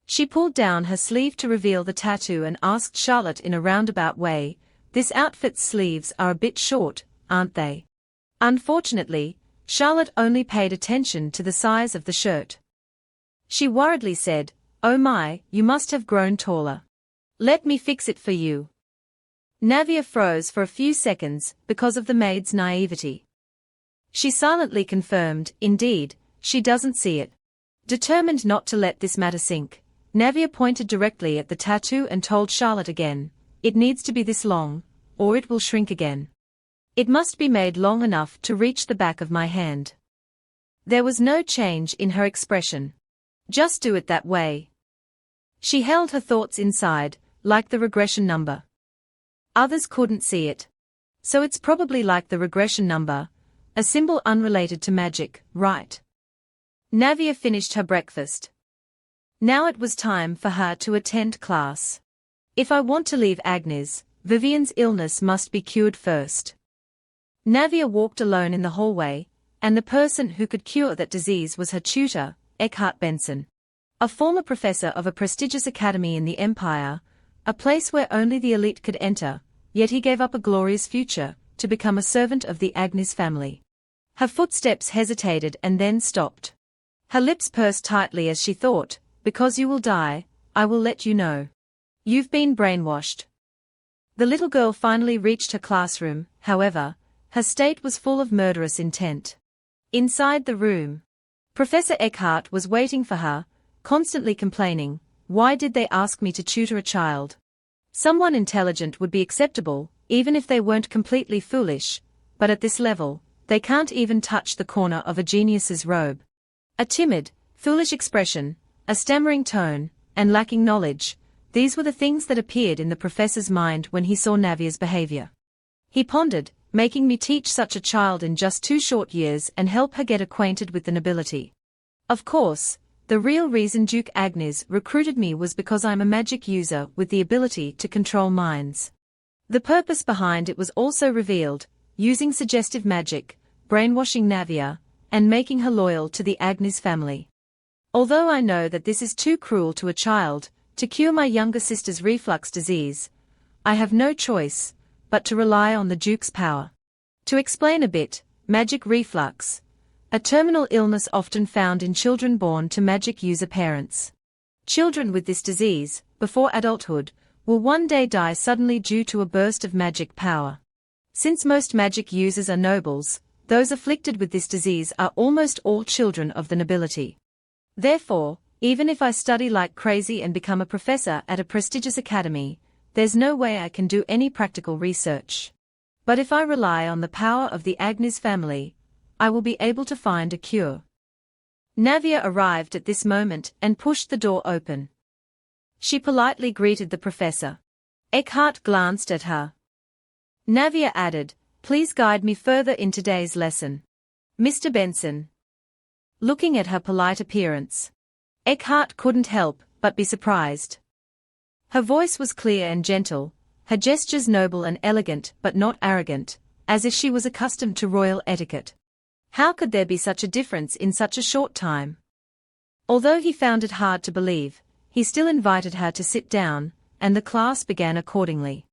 She pulled down her sleeve to reveal the tattoo and asked Charlotte in a roundabout way, this outfit's sleeves are a bit short, aren't they? Unfortunately, Charlotte only paid attention to the size of the shirt. She worriedly said, oh my, you must have grown taller. Let me fix it for you. Navia froze for a few seconds because of the maid's naivety. She silently confirmed, indeed, she doesn't see it. Determined not to let this matter sink, Navia pointed directly at the tattoo and told Charlotte again, it needs to be this long, or it will shrink again. It must be made long enough to reach the back of my hand. There was no change in her expression. Just do it that way. She held her thoughts inside, like the regression number. Others couldn't see it. So it's probably like the regression number, a symbol unrelated to magic, right? Navia finished her breakfast. Now it was time for her to attend class. If I want to leave Agnes, Vivian's illness must be cured first. Navia walked alone in the hallway, and the person who could cure that disease was her tutor, Eckhart Benson. A former professor of a prestigious academy in the Empire, a place where only the elite could enter, yet he gave up a glorious future, to become a servant of the Agnes family. Her footsteps hesitated and then stopped. Her lips pursed tightly as she thought, because you will die, I will let you know. You've been brainwashed. The little girl finally reached her classroom, however, her state was full of murderous intent. Inside the room, Professor Eckhart was waiting for her, constantly complaining, why did they ask me to tutor a child? Someone intelligent would be acceptable, even if they weren't completely foolish, but at this level, they can't even touch the corner of a genius's robe. A timid, foolish expression, a stammering tone, and lacking knowledge, these were the things that appeared in the professor's mind when he saw Navia's behavior. He pondered, making me teach such a child in just 2 short years and help her get acquainted with the nobility. Of course, the real reason Duke Agnes recruited me was because I'm a magic user with the ability to control minds. The purpose behind it was also revealed, using suggestive magic, brainwashing Navia, and making her loyal to the Agnes family. Although I know that this is too cruel to a child, to cure my younger sister's reflux disease, I have no choice but to rely on the Duke's power. To explain a bit, magic reflux, a terminal illness often found in children born to magic user parents. Children with this disease, before adulthood, will one day die suddenly due to a burst of magic power. Since most magic users are nobles, those afflicted with this disease are almost all children of the nobility. Therefore, even if I study like crazy and become a professor at a prestigious academy, there's no way I can do any practical research. But if I rely on the power of the Agnes family, I will be able to find a cure. Navia arrived at this moment and pushed the door open. She politely greeted the professor. Eckhart glanced at her. Navia added, please guide me further in today's lesson. Mr. Benson. Looking at her polite appearance, Eckhart couldn't help but be surprised. Her voice was clear and gentle, her gestures noble and elegant but not arrogant, as if she was accustomed to royal etiquette. How could there be such a difference in such a short time? Although he found it hard to believe, he still invited her to sit down, and the class began accordingly.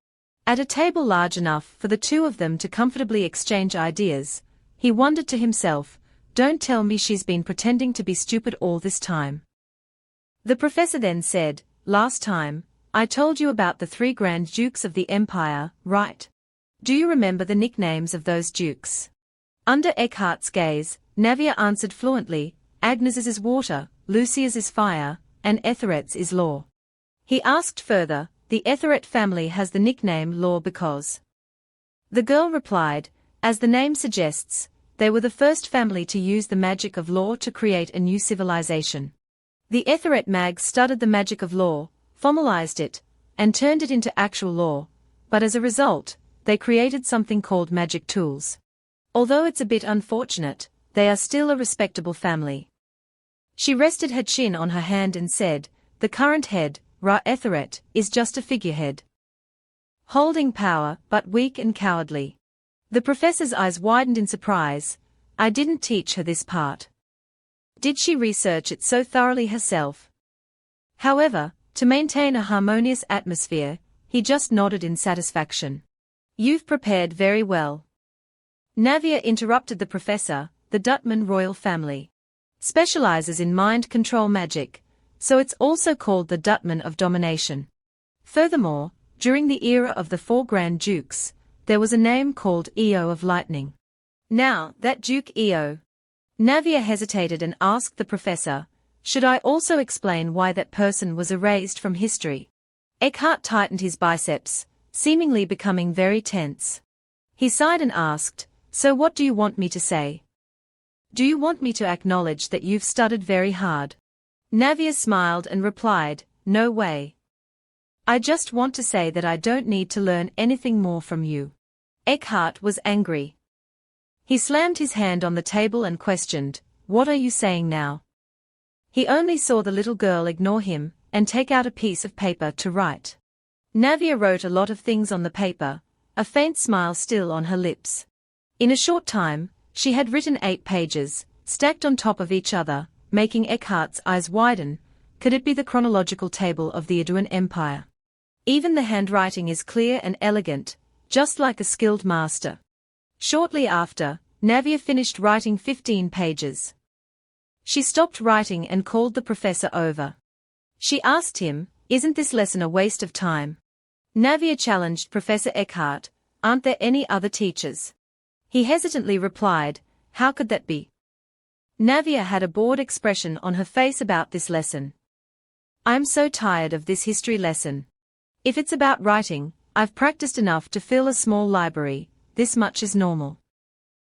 At a table large enough for the two of them to comfortably exchange ideas, he wondered to himself, don't tell me she's been pretending to be stupid all this time. The professor then said, last time, I told you about the 3 Grand Dukes of the Empire, right? Do you remember the nicknames of those dukes? Under Eckhart's gaze, Navia answered fluently, Agnes's is water, Lucia's is fire, and Etheret's is law. He asked further, the Etheret family has the nickname law because. The girl replied, as the name suggests, they were the first family to use the magic of law to create a new civilization. The Etheret Mag studied the magic of law, formalized it, and turned it into actual law, but as a result, they created something called magic tools. Although it's a bit unfortunate, they are still a respectable family. She rested her chin on her hand and said, the current head, Ra Etheret, is just a figurehead. Holding power, but weak and cowardly. The professor's eyes widened in surprise. I didn't teach her this part. Did she research it so thoroughly herself? However, to maintain a harmonious atmosphere, he just nodded in satisfaction. You've prepared very well. Navia interrupted the professor. The Dutman royal family specializes in mind control magic, so it's also called the Dutman of domination. Furthermore, during the era of the four Grand Dukes, there was a name called Eo of Lightning. Now, that Duke Eo. Navia hesitated and asked the professor, should I also explain why that person was erased from history? Eckhart tightened his biceps, seemingly becoming very tense. He sighed and asked, so what do you want me to say? Do you want me to acknowledge that you've studied very hard? Navia smiled and replied, no way. I just want to say that I don't need to learn anything more from you. Eckhart was angry. He slammed his hand on the table and questioned, what are you saying now? He only saw the little girl ignore him and take out a piece of paper to write. Navia wrote a lot of things on the paper, a faint smile still on her lips. In a short time, she had written 8 pages, stacked on top of each other, making Eckhart's eyes widen. Could it be the chronological table of the Aduan Empire? Even the handwriting is clear and elegant, just like a skilled master. Shortly after, Navia finished writing 15 pages. She stopped writing and called the professor over. She asked him, isn't this lesson a waste of time? Navia challenged Professor Eckhart, aren't there any other teachers? He hesitantly replied, how could that be? Navia had a bored expression on her face about this lesson. I'm so tired of this history lesson. If it's about writing, I've practiced enough to fill a small library, this much is normal.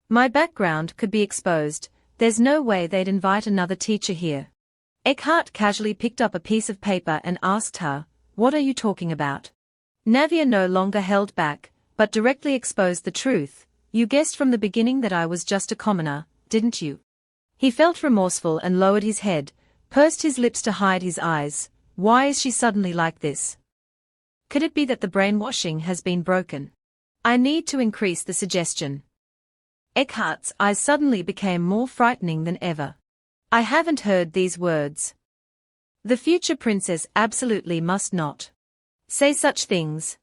My background could be exposed, there's no way they'd invite another teacher here. Eckhart casually picked up a piece of paper and asked her, what are you talking about? Navia no longer held back, but directly exposed the truth. You guessed from the beginning that I was just a commoner, didn't you? He felt remorseful and lowered his head, pursed his lips to hide his eyes. Why is she suddenly like this? Could it be that the brainwashing has been broken? I need to increase the suggestion. Eckhart's eyes suddenly became more frightening than ever. I haven't heard these words. The future princess absolutely must not say such things.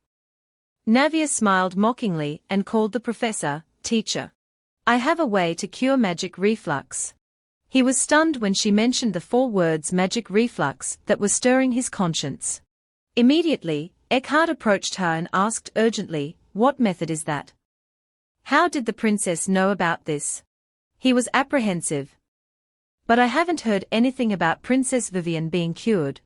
Navia smiled mockingly and called the professor, teacher. I have a way to cure magic reflux. He was stunned when she mentioned the 4 words magic reflux that was stirring his conscience. Immediately, Eckhart approached her and asked urgently, what method is that? How did the princess know about this? He was apprehensive. But I haven't heard anything about Princess Vivian being cured.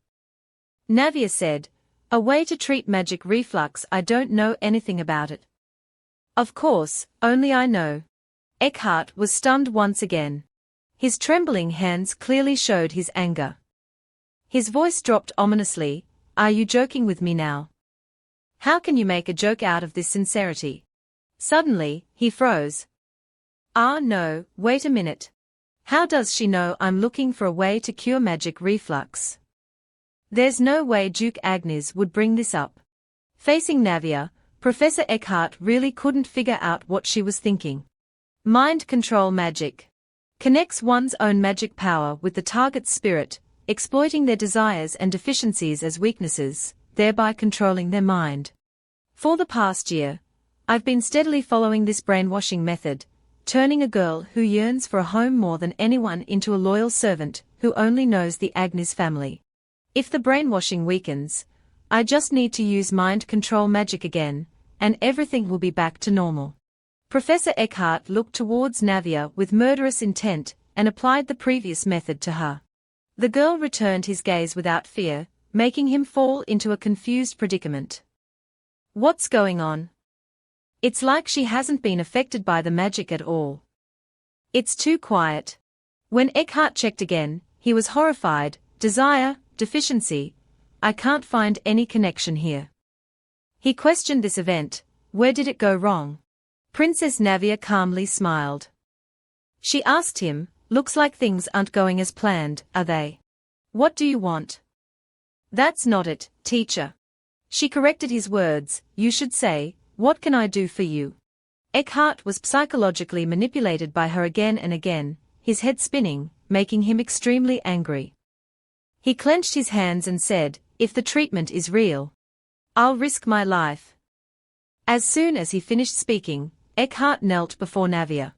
Navia said, a way to treat magic reflux. I don't know anything about it. Of course, only I know. Eckhart was stunned once again. His trembling hands clearly showed his anger. His voice dropped ominously, are you joking with me now? How can you make a joke out of this sincerity? Suddenly, he froze. Ah no, wait a minute. How does she know I'm looking for a way to cure magic reflux? There's no way Duke Agnes would bring this up. Facing Navia, Professor Eckhart really couldn't figure out what she was thinking. Mind control magic connects one's own magic power with the target's spirit, exploiting their desires and deficiencies as weaknesses, thereby controlling their mind. For the past year, I've been steadily following this brainwashing method, turning a girl who yearns for a home more than anyone into a loyal servant who only knows the Agnes family. If the brainwashing weakens, I just need to use mind control magic again, and everything will be back to normal. Professor Eckhart looked towards Navia with murderous intent and applied the previous method to her. The girl returned his gaze without fear, making him fall into a confused predicament. What's going on? It's like she hasn't been affected by the magic at all. It's too quiet. When Eckhart checked again, he was horrified. Desire, deficiency. I can't find any connection here. He questioned this event. Where did it go wrong? Princess Navia calmly smiled. She asked him, looks like things aren't going as planned, are they? What do you want? That's not it, teacher. She corrected his words. You should say, what can I do for you? Eckhart was psychologically manipulated by her again and again, his head spinning, making him extremely angry. He clenched his hands and said, if the treatment is real, I'll risk my life. As soon as he finished speaking, Eckhart knelt before Navia.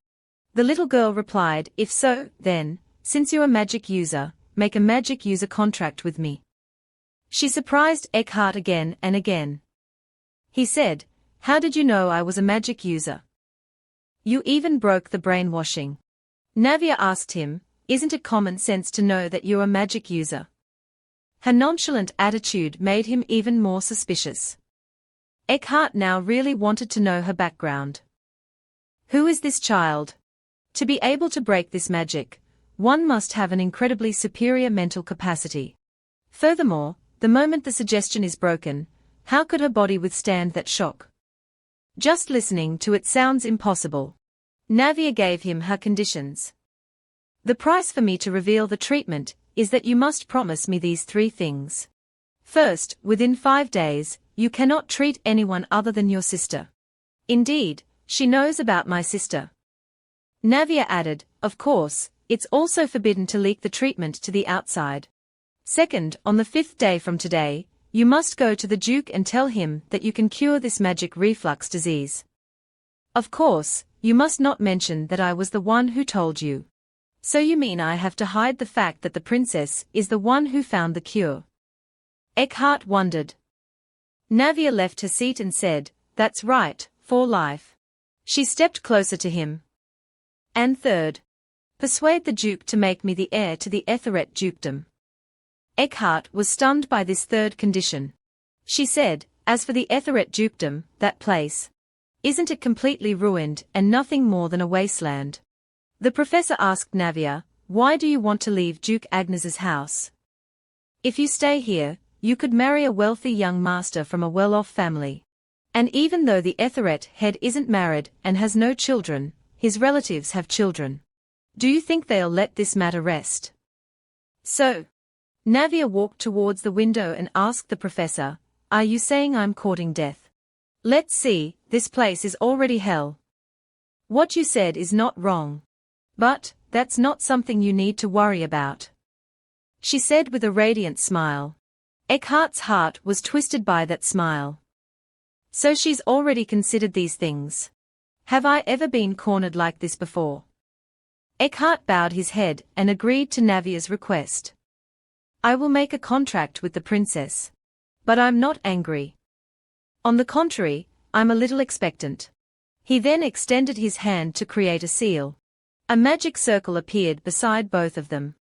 The little girl replied, if so, then, since you're a magic user, make a magic user contract with me. She surprised Eckhart again and again. He said, how did you know I was a magic user? You even broke the brainwashing. Navia asked him, isn't it common sense to know that you're a magic user? Her nonchalant attitude made him even more suspicious. Eckhart now really wanted to know her background. Who is this child? To be able to break this magic, one must have an incredibly superior mental capacity. Furthermore, the moment the suggestion is broken, how could her body withstand that shock? Just listening to it sounds impossible. Navia gave him her conditions. The price for me to reveal the treatment is that you must promise me these 3 things. First, within 5 days, you cannot treat anyone other than your sister. Indeed, she knows about my sister. Navia added, of course, it's also forbidden to leak the treatment to the outside. Second, on the 5th day from today, you must go to the Duke and tell him that you can cure this magic reflux disease. Of course, you must not mention that I was the one who told you. So you mean I have to hide the fact that the princess is the one who found the cure? Eckhart wondered. Navia left her seat and said, that's right, for life. She stepped closer to him. And third, persuade the Duke to make me the heir to the Etheret dukedom. Eckhart was stunned by this third condition. She said, as for the Etheret dukedom, that place, isn't it completely ruined and nothing more than a wasteland? The professor asked Navia, why do you want to leave Duke Agnes's house? If you stay here, you could marry a wealthy young master from a well-off family. And even though the Etheret head isn't married and has no children, his relatives have children. Do you think they'll let this matter rest? So, Navia walked towards the window and asked the professor, are you saying I'm courting death? Let's see, this place is already hell. What you said is not wrong. But, that's not something you need to worry about. She said with a radiant smile. Eckhart's heart was twisted by that smile. So she's already considered these things. Have I ever been cornered like this before? Eckhart bowed his head and agreed to Navia's request. I will make a contract with the princess. But I'm not angry. On the contrary, I'm a little expectant. He then extended his hand to create a seal. A magic circle appeared beside both of them.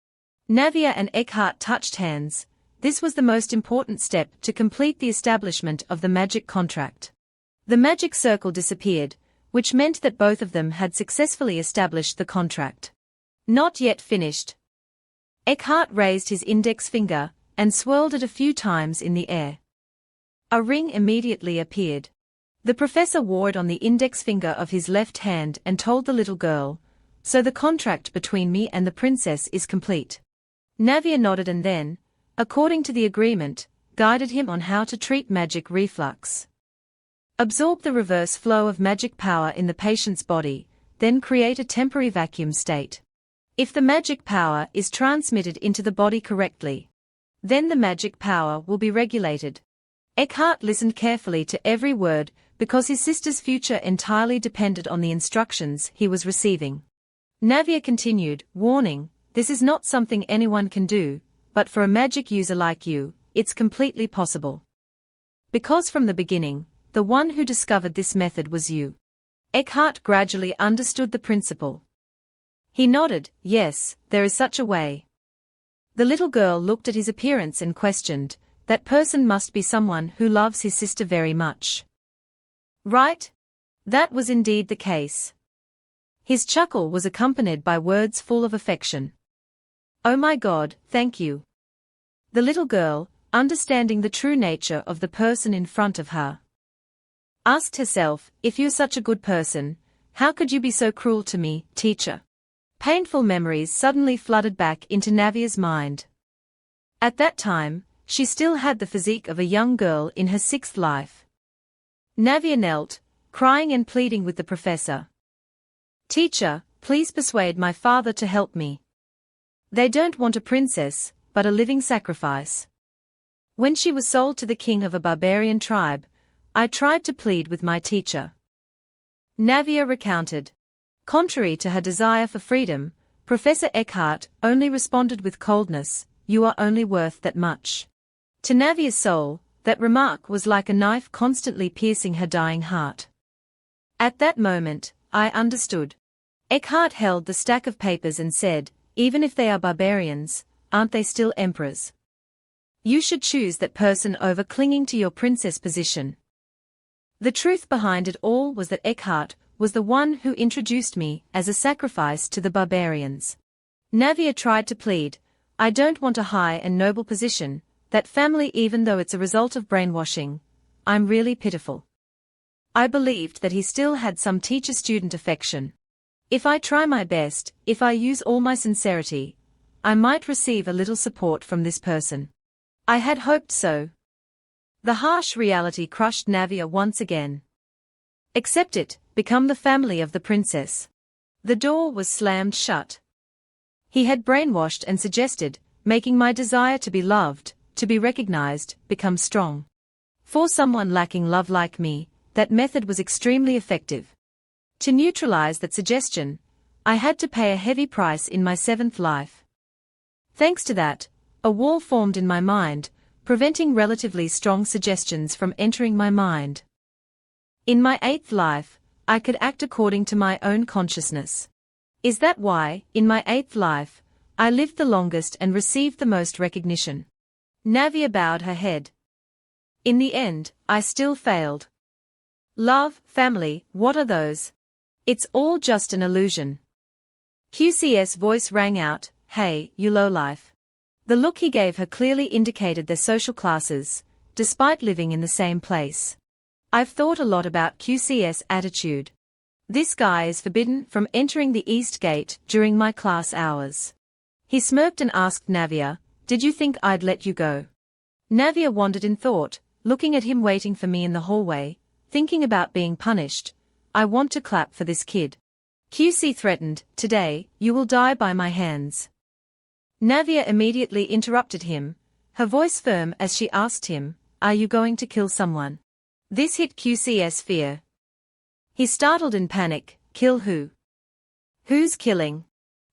Navia and Eckhart touched hands. This was the most important step to complete the establishment of the magic contract. The magic circle disappeared, which meant that both of them had successfully established the contract. Not yet finished. Eckhart raised his index finger and swirled it a few times in the air. A ring immediately appeared. The professor wore it on the index finger of his left hand and told the little girl, so the contract between me and the princess is complete. Navia nodded and then, according to the agreement, guided him on how to treat magic reflux. Absorb the reverse flow of magic power in the patient's body, then create a temporary vacuum state. If the magic power is transmitted into the body correctly, then the magic power will be regulated. Eckhart listened carefully to every word because his sister's future entirely depended on the instructions he was receiving. Navia continued, warning, this is not something anyone can do, but for a magic user like you, it's completely possible. Because from the beginning, the one who discovered this method was you. Eckhart gradually understood the principle. He nodded, yes, there is such a way. The little girl looked at his appearance and questioned, that person must be someone who loves his sister very much. Right? That was indeed the case. His chuckle was accompanied by words full of affection. "Oh my God, thank you." The little girl, understanding the true nature of the person in front of her, asked herself, "If you're such a good person, how could you be so cruel to me, teacher?" Painful memories suddenly flooded back into Navia's mind. At that time, she still had the physique of a young girl in her sixth life. Navia knelt, crying and pleading with the professor. "Teacher, please persuade my father to help me. They don't want a princess, but a living sacrifice." When she was sold to the king of a barbarian tribe, I tried to plead with my teacher. Navia recounted. Contrary to her desire for freedom, Professor Eckhart only responded with coldness, "You are only worth that much." To Navia's soul, that remark was like a knife constantly piercing her dying heart. At that moment, I understood. Eckhart held the stack of papers and said, "Even if they are barbarians, aren't they still emperors? You should choose that person over clinging to your princess position." The truth behind it all was that Eckhart was the one who introduced me as a sacrifice to the barbarians. Navia tried to plead, "I don't want a high and noble position, that family even though it's a result of brainwashing. I'm really pitiful." I believed that he still had some teacher-student affection. If I try my best, if I use all my sincerity, I might receive a little support from this person. I had hoped so. The harsh reality crushed Navia once again. Accept it, become the family of the princess. The door was slammed shut. He had brainwashed and suggested, making my desire to be loved, to be recognized, become strong. For someone lacking love like me, that method was extremely effective. To neutralize that suggestion, I had to pay a heavy price in my seventh life. Thanks to that, a wall formed in my mind, preventing relatively strong suggestions from entering my mind. In my eighth life, I could act according to my own consciousness. Is that why, in my eighth life, I lived the longest and received the most recognition? Navia bowed her head. In the end, I still failed. Love, family, what are those? It's all just an illusion. QC's voice rang out, "Hey, you lowlife." The look he gave her clearly indicated their social classes, despite living in the same place. I've thought a lot about QC's attitude. This guy is forbidden from entering the East Gate during my class hours. He smirked and asked Navia, "Did you think I'd let you go?" Navia wandered in thought, looking at him waiting for me in the hallway, thinking about being punished. I want to clap for this kid. QC threatened, "Today, you will die by my hands." Navia immediately interrupted him, her voice firm as she asked him, "Are you going to kill someone?" This hit QC's fear. He startled in panic, "Kill who? Who's killing?"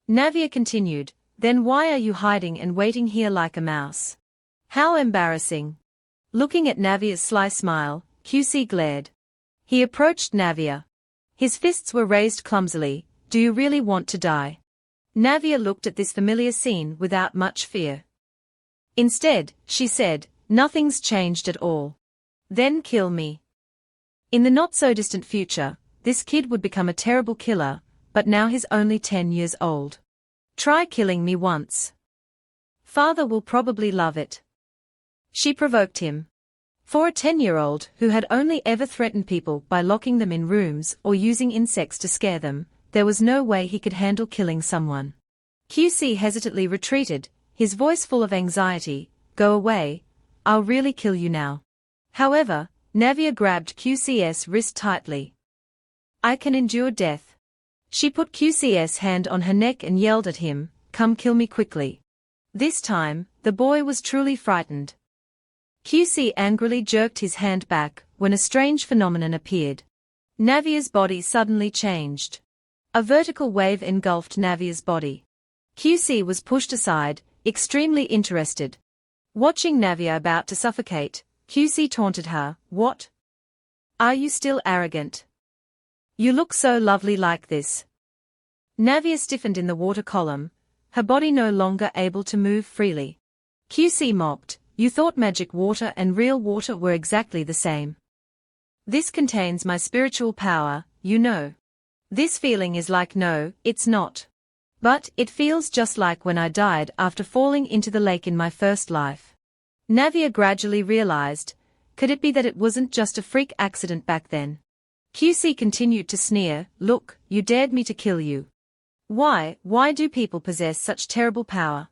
Navia continued, "Then why are you hiding and waiting here like a mouse? How embarrassing." Looking at Navia's sly smile, QC glared. He approached Navia. His fists were raised clumsily. "Do you really want to die?" Navia looked at this familiar scene without much fear. Instead, she said, "Nothing's changed at all." "Then kill me." In the not-so-distant future, this kid would become a terrible killer, but now he's only 10 years old. "Try killing me once. Father will probably love it." She provoked him. For a 10-year-old who had only ever threatened people by locking them in rooms or using insects to scare them, there was no way he could handle killing someone. QC hesitantly retreated, his voice full of anxiety, "Go away, I'll really kill you now." However, Navia grabbed QC's wrist tightly. "I can endure death." She put QC's hand on her neck and yelled at him, "Come kill me quickly." This time, the boy was truly frightened. QC angrily jerked his hand back when a strange phenomenon appeared. Navia's body suddenly changed. A vertical wave engulfed Navia's body. QC was pushed aside, extremely interested. Watching Navia about to suffocate, QC taunted her, "What? Are you still arrogant? You look so lovely like this." Navia stiffened in the water column, her body no longer able to move freely. QC mocked, "You thought magic water and real water were exactly the same. This contains my spiritual power, you know. This feeling is like no, it's not. But it feels just like when I died after falling into the lake in my first life. Navia gradually realized, could it be that it wasn't just a freak accident back then? QC continued to sneer, look, you dared me to kill you. Why do people possess such terrible power?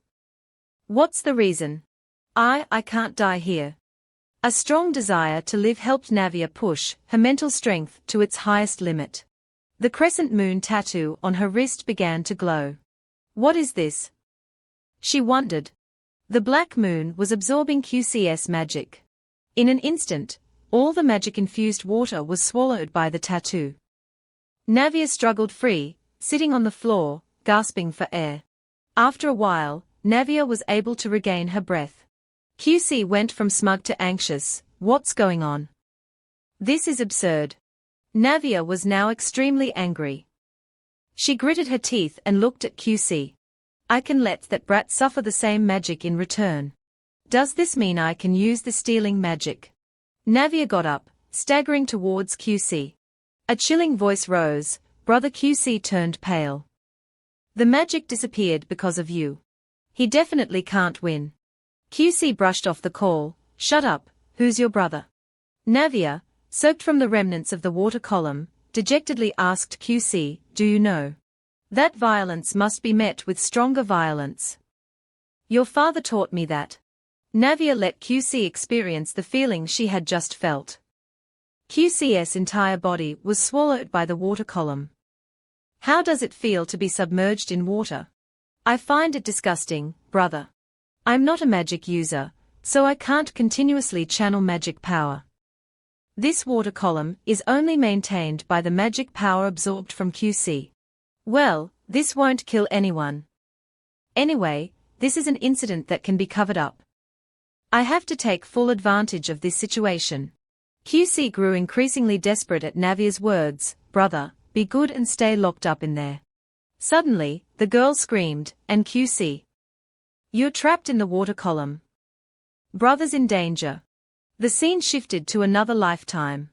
What's the reason? I can't die here. A strong desire to live helped Navia push her mental strength to its highest limit. The crescent moon tattoo on her wrist began to glow. What is this? She wondered. The black moon was absorbing QC's magic. In an instant, all the magic-infused water was swallowed by the tattoo. Navia struggled free, sitting on the floor, gasping for air. After a while, Navia was able to regain her breath. QC went from smug to anxious. What's going on? This is absurd. Navia was now extremely angry. She gritted her teeth and looked at QC. I can let that brat suffer the same magic in return. Does this mean I can use the stealing magic? Navia got up, staggering towards QC. A chilling voice rose. Brother QC turned pale. The magic disappeared because of you. He definitely can't win. QC brushed off the call. Shut up, who's your brother? Navia, soaked from the remnants of the water column, dejectedly asked QC, do you know? That violence must be met with stronger violence. Your father taught me that. Navia let QC experience the feeling she had just felt. QC's entire body was swallowed by the water column. How does it feel to be submerged in water? I find it disgusting, brother. I'm not a magic user, so I can't continuously channel magic power. This water column is only maintained by the magic power absorbed from QC. Well, this won't kill anyone. Anyway, this is an incident that can be covered up. I have to take full advantage of this situation. QC grew increasingly desperate at Navia's words. Brother, be good and stay locked up in there. Suddenly, the girl screamed, and QC. You're trapped in the water column. Brother's in danger. The scene shifted to another lifetime.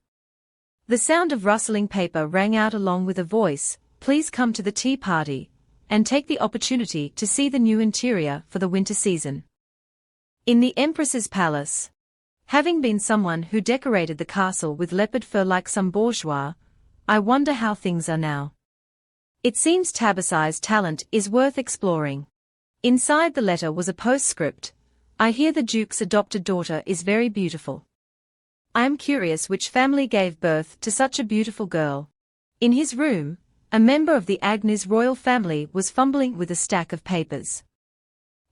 The sound of rustling paper rang out along with a voice, please come to the tea party, and take the opportunity to see the new interior for the winter season. In the Empress's palace. Having been someone who decorated the castle with leopard fur like some bourgeois, I wonder how things are now. It seems Tabasai's talent is worth exploring. Inside the letter was a postscript. I hear the Duke's adopted daughter is very beautiful. I am curious which family gave birth to such a beautiful girl. In his room, a member of the Agnes royal family was fumbling with a stack of papers.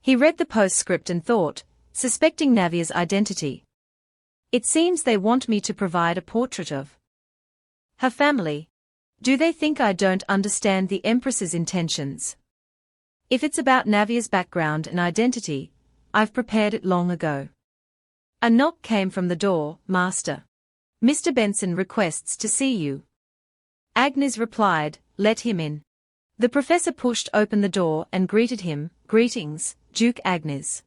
He read the postscript and thought, suspecting Navia's identity. It seems they want me to provide a portrait of her family. Do they think I don't understand the Empress's intentions? If it's about Navia's background and identity, I've prepared it long ago. A knock came from the door. Master. Mr. Benson requests to see you. Agnes replied, let him in. The professor pushed open the door and greeted him. Greetings, Duke Agnes.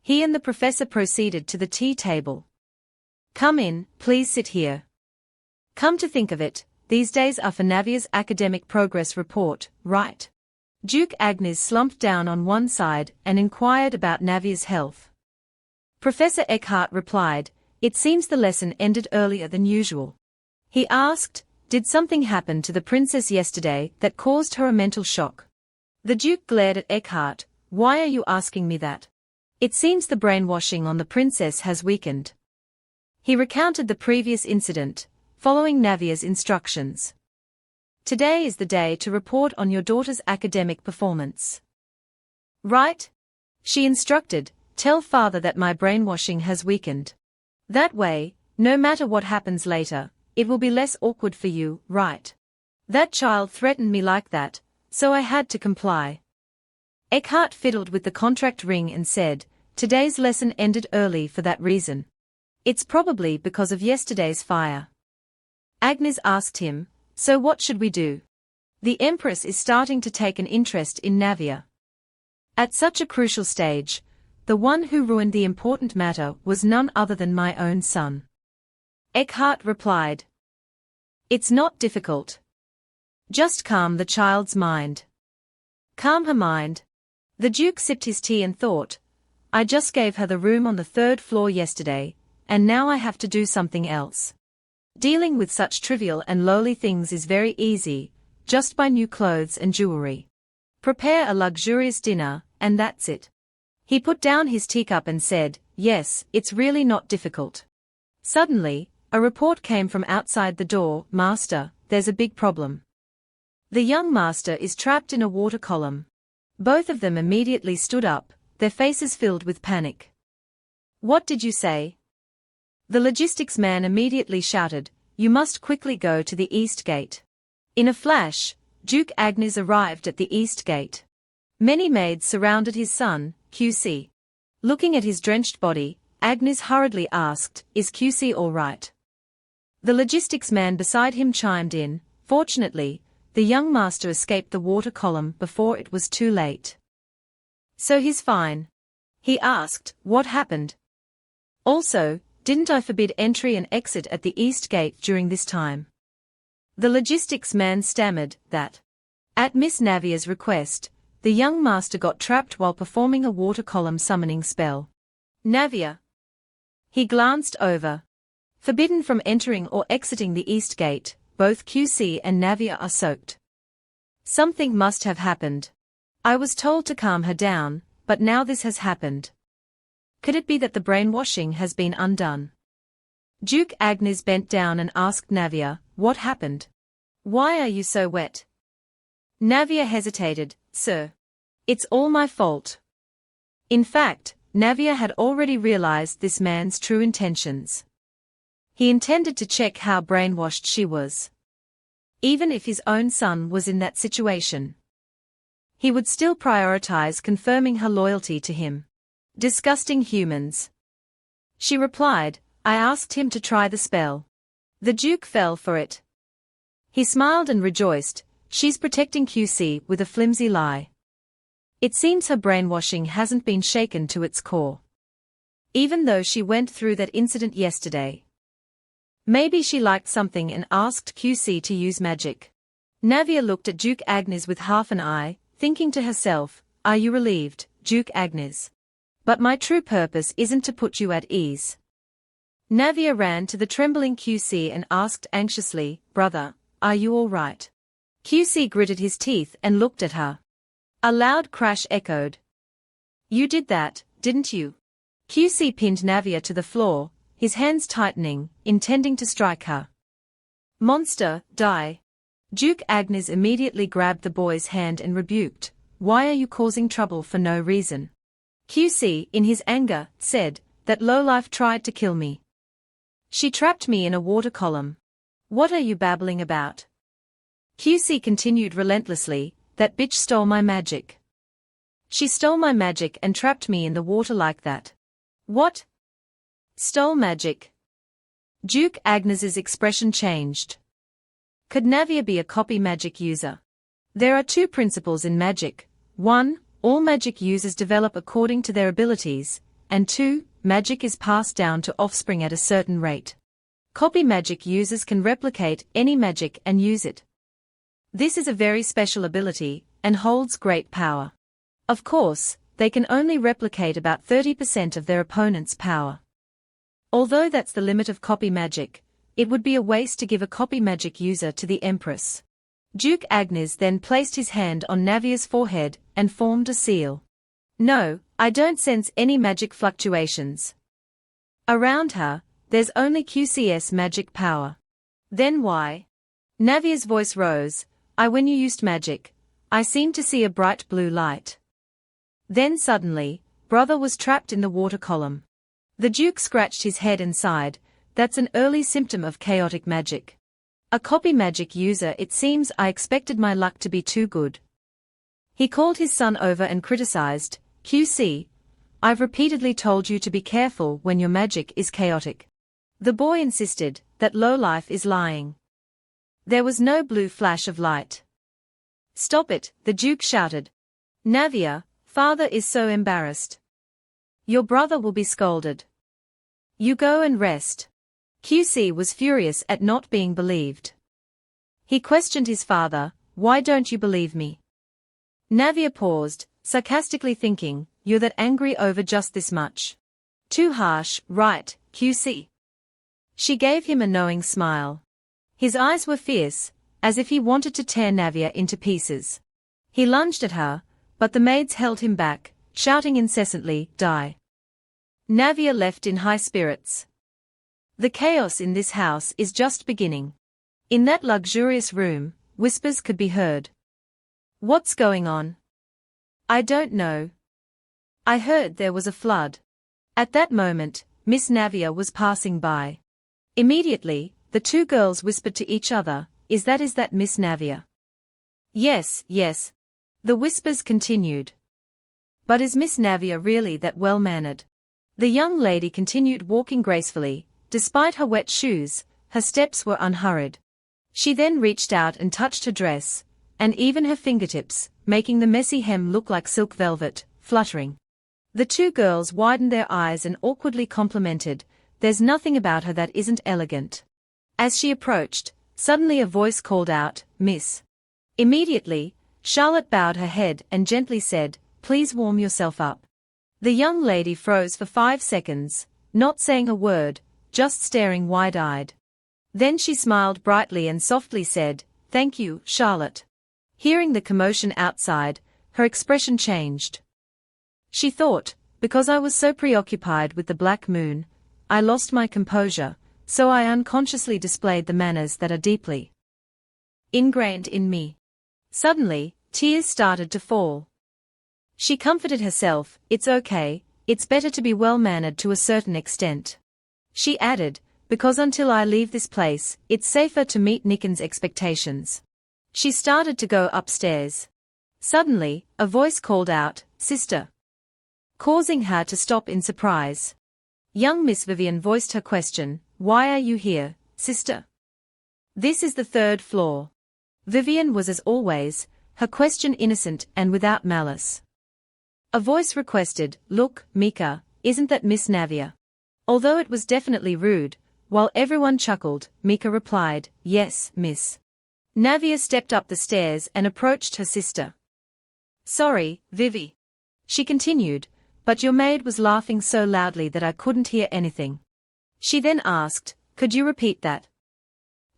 He and the professor proceeded to the tea table. Come in, please sit here. Come to think of it, these days are for Navia's academic progress report, right? Duke Agnes slumped down on one side and inquired about Navia's health. Professor Eckhart replied, it seems the lesson ended earlier than usual. He asked, did something happen to the princess yesterday that caused her a mental shock? The Duke glared at Eckhart, why are you asking me that? It seems the brainwashing on the princess has weakened. He recounted the previous incident, following Navia's instructions. Today is the day to report on your daughter's academic performance. Right? She instructed, tell father that my brainwashing has weakened. That way, no matter what happens later, it will be less awkward for you, right? That child threatened me like that, so I had to comply. Eckhart fiddled with the contract ring and said, today's lesson ended early for that reason. It's probably because of yesterday's fire. Agnes asked him, so what should we do? The Empress is starting to take an interest in Navia. At such a crucial stage, the one who ruined the important matter was none other than my own son. Eckhart replied. It's not difficult. Just calm the child's mind. Calm her mind. The Duke sipped his tea and thought, I just gave her the room on the 3rd floor yesterday, and now I have to do something else. Dealing with such trivial and lowly things is very easy, just buy new clothes and jewelry. Prepare a luxurious dinner, and that's it. He put down his teacup and said, yes, it's really not difficult. Suddenly, a report came from outside the door, Master, there's a big problem. The young master is trapped in a water column. Both of them immediately stood up, their faces filled with panic. What did you say? The logistics man immediately shouted, you must quickly go to the east gate. In a flash, Duke Agnes arrived at the east gate. Many maids surrounded his son, QC. Looking at his drenched body, Agnes hurriedly asked, is QC all right? The logistics man beside him chimed in, fortunately, the young master escaped the water column before it was too late. So he's fine? He asked, what happened? Also, didn't I forbid entry and exit at the east gate during this time? The logistics man stammered that, at Miss Navia's request, the young master got trapped while performing a water column summoning spell. Navia. He glanced over. Forbidden from entering or exiting the east gate, both QC and Navia are soaked. Something must have happened. I was told to calm her down, but now this has happened. Could it be that the brainwashing has been undone? Duke Agnes bent down and asked Navia, what happened? Why are you so wet? Navia hesitated, sir. It's all my fault. In fact, Navia had already realized this man's true intentions. He intended to check how brainwashed she was. Even if his own son was in that situation, he would still prioritize confirming her loyalty to him. Disgusting humans. She replied, I asked him to try the spell. The Duke fell for it. He smiled and rejoiced, she's protecting QC with a flimsy lie. It seems her brainwashing hasn't been shaken to its core. Even though she went through that incident yesterday. Maybe she liked something and asked QC to use magic. Navia looked at Duke Agnes with half an eye, thinking to herself, are you relieved, Duke Agnes? But my true purpose isn't to put you at ease. Navia ran to the trembling QC and asked anxiously, brother, are you all right? QC gritted his teeth and looked at her. A loud crash echoed. You did that, didn't you? QC pinned Navia to the floor, his hands tightening, intending to strike her. Monster, die. Duke Agnes immediately grabbed the boy's hand and rebuked, why are you causing trouble for no reason? QC, in his anger, said, that lowlife tried to kill me. She trapped me in a water column. What are you babbling about? QC continued relentlessly, that bitch stole my magic. She stole my magic and trapped me in the water like that. What? Stole magic? Duke Agnes's expression changed. Could Navia be a copy magic user? There are two principles in magic. 1. All magic users develop according to their abilities, and 2. Magic is passed down to offspring at a certain rate. Copy magic users can replicate any magic and use it. This is a very special ability, and holds great power. Of course, they can only replicate about 30% of their opponent's power. Although that's the limit of copy magic, it would be a waste to give a copy magic user to the Empress. Duke Agnes then placed his hand on Navia's forehead and formed a seal. No, I don't sense any magic fluctuations. Around her, there's only QCS magic power. Then why? Navia's voice rose, when you used magic, I seemed to see a bright blue light. Then suddenly, brother was trapped in the water column. The Duke scratched his head and sighed, that's an early symptom of chaotic magic. A copy magic user, it seems I expected my luck to be too good. He called his son over and criticized, QC, I've repeatedly told you to be careful when your magic is chaotic. The boy insisted, that lowlife is lying. There was no blue flash of light. Stop it, the Duke shouted. Navia, father is so embarrassed. Your brother will be scolded. You go and rest. QC was furious at not being believed. He questioned his father, "Why don't you believe me?" Navia paused, sarcastically thinking, "You're that angry over just this much? Too harsh, right, QC?" She gave him a knowing smile. His eyes were fierce, as if he wanted to tear Navia into pieces. He lunged at her, but the maids held him back, shouting incessantly, "Die." Navia left in high spirits. The chaos in this house is just beginning. In that luxurious room, whispers could be heard. "What's going on?" "I don't know. I heard there was a flood." At that moment, Miss Navia was passing by. Immediately, the two girls whispered to each other, Is that Miss Navia?" "Yes, yes." The whispers continued. "But is Miss Navia really that well-mannered?" The young lady continued walking gracefully. Despite her wet shoes, her steps were unhurried. She then reached out and touched her dress, and even her fingertips, making the messy hem look like silk velvet, fluttering. The two girls widened their eyes and awkwardly complimented, "There's nothing about her that isn't elegant." As she approached, suddenly a voice called out, "Miss." Immediately, Charlotte bowed her head and gently said, "Please warm yourself up." The young lady froze for 5 seconds, not saying a word, just staring wide-eyed. Then she smiled brightly and softly said, "Thank you, Charlotte." Hearing the commotion outside, her expression changed. She thought, "Because I was so preoccupied with the black moon, I lost my composure, so I unconsciously displayed the manners that are deeply ingrained in me." Suddenly, tears started to fall. She comforted herself, "It's okay, it's better to be well-mannered to a certain extent." She added, "Because until I leave this place, it's safer to meet Nickens' expectations." She started to go upstairs. Suddenly, a voice called out, "Sister," causing her to stop in surprise. Young Miss Vivian voiced her question, "Why are you here, sister?" "This is the 3rd floor." Vivian was as always, her question innocent and without malice. A voice requested, "Look, Mika, isn't that Miss Navia?" Although it was definitely rude, while everyone chuckled, Mika replied, "Yes, miss." Navia stepped up the stairs and approached her sister. "Sorry, Vivi," she continued, "but your maid was laughing so loudly that I couldn't hear anything." She then asked, "Could you repeat that?"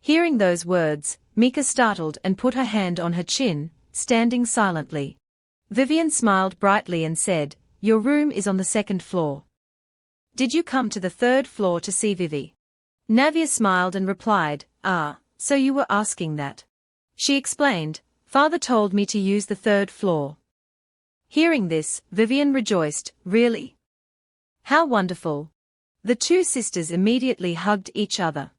Hearing those words, Mika startled and put her hand on her chin, standing silently. Vivian smiled brightly and said, "Your room is on the 2nd floor. Did you come to the 3rd floor to see Vivi?" Navia smiled and replied, "Ah, so you were asking that." She explained, "Father told me to use the 3rd floor." Hearing this, Vivian rejoiced, "Really? How wonderful." The two sisters immediately hugged each other.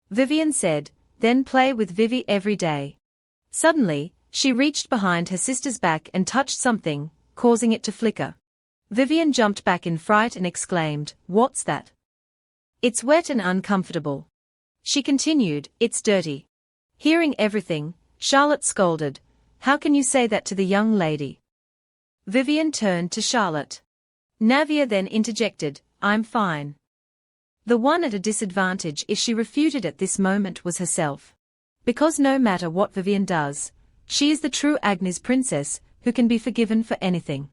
Vivian said, "Then play with Vivi every day." Suddenly, she reached behind her sister's back and touched something, causing it to flicker. Vivian jumped back in fright and exclaimed, "What's that?" "It's wet and uncomfortable." She continued, "It's dirty." Hearing everything, Charlotte scolded, "How can you say that to the young lady?" Vivian turned to Charlotte. Navia then interjected, "I'm fine." The one at a disadvantage if she refuted at this moment was herself. Because no matter what Vivian does, she is the true Agnes princess, who can be forgiven for anything.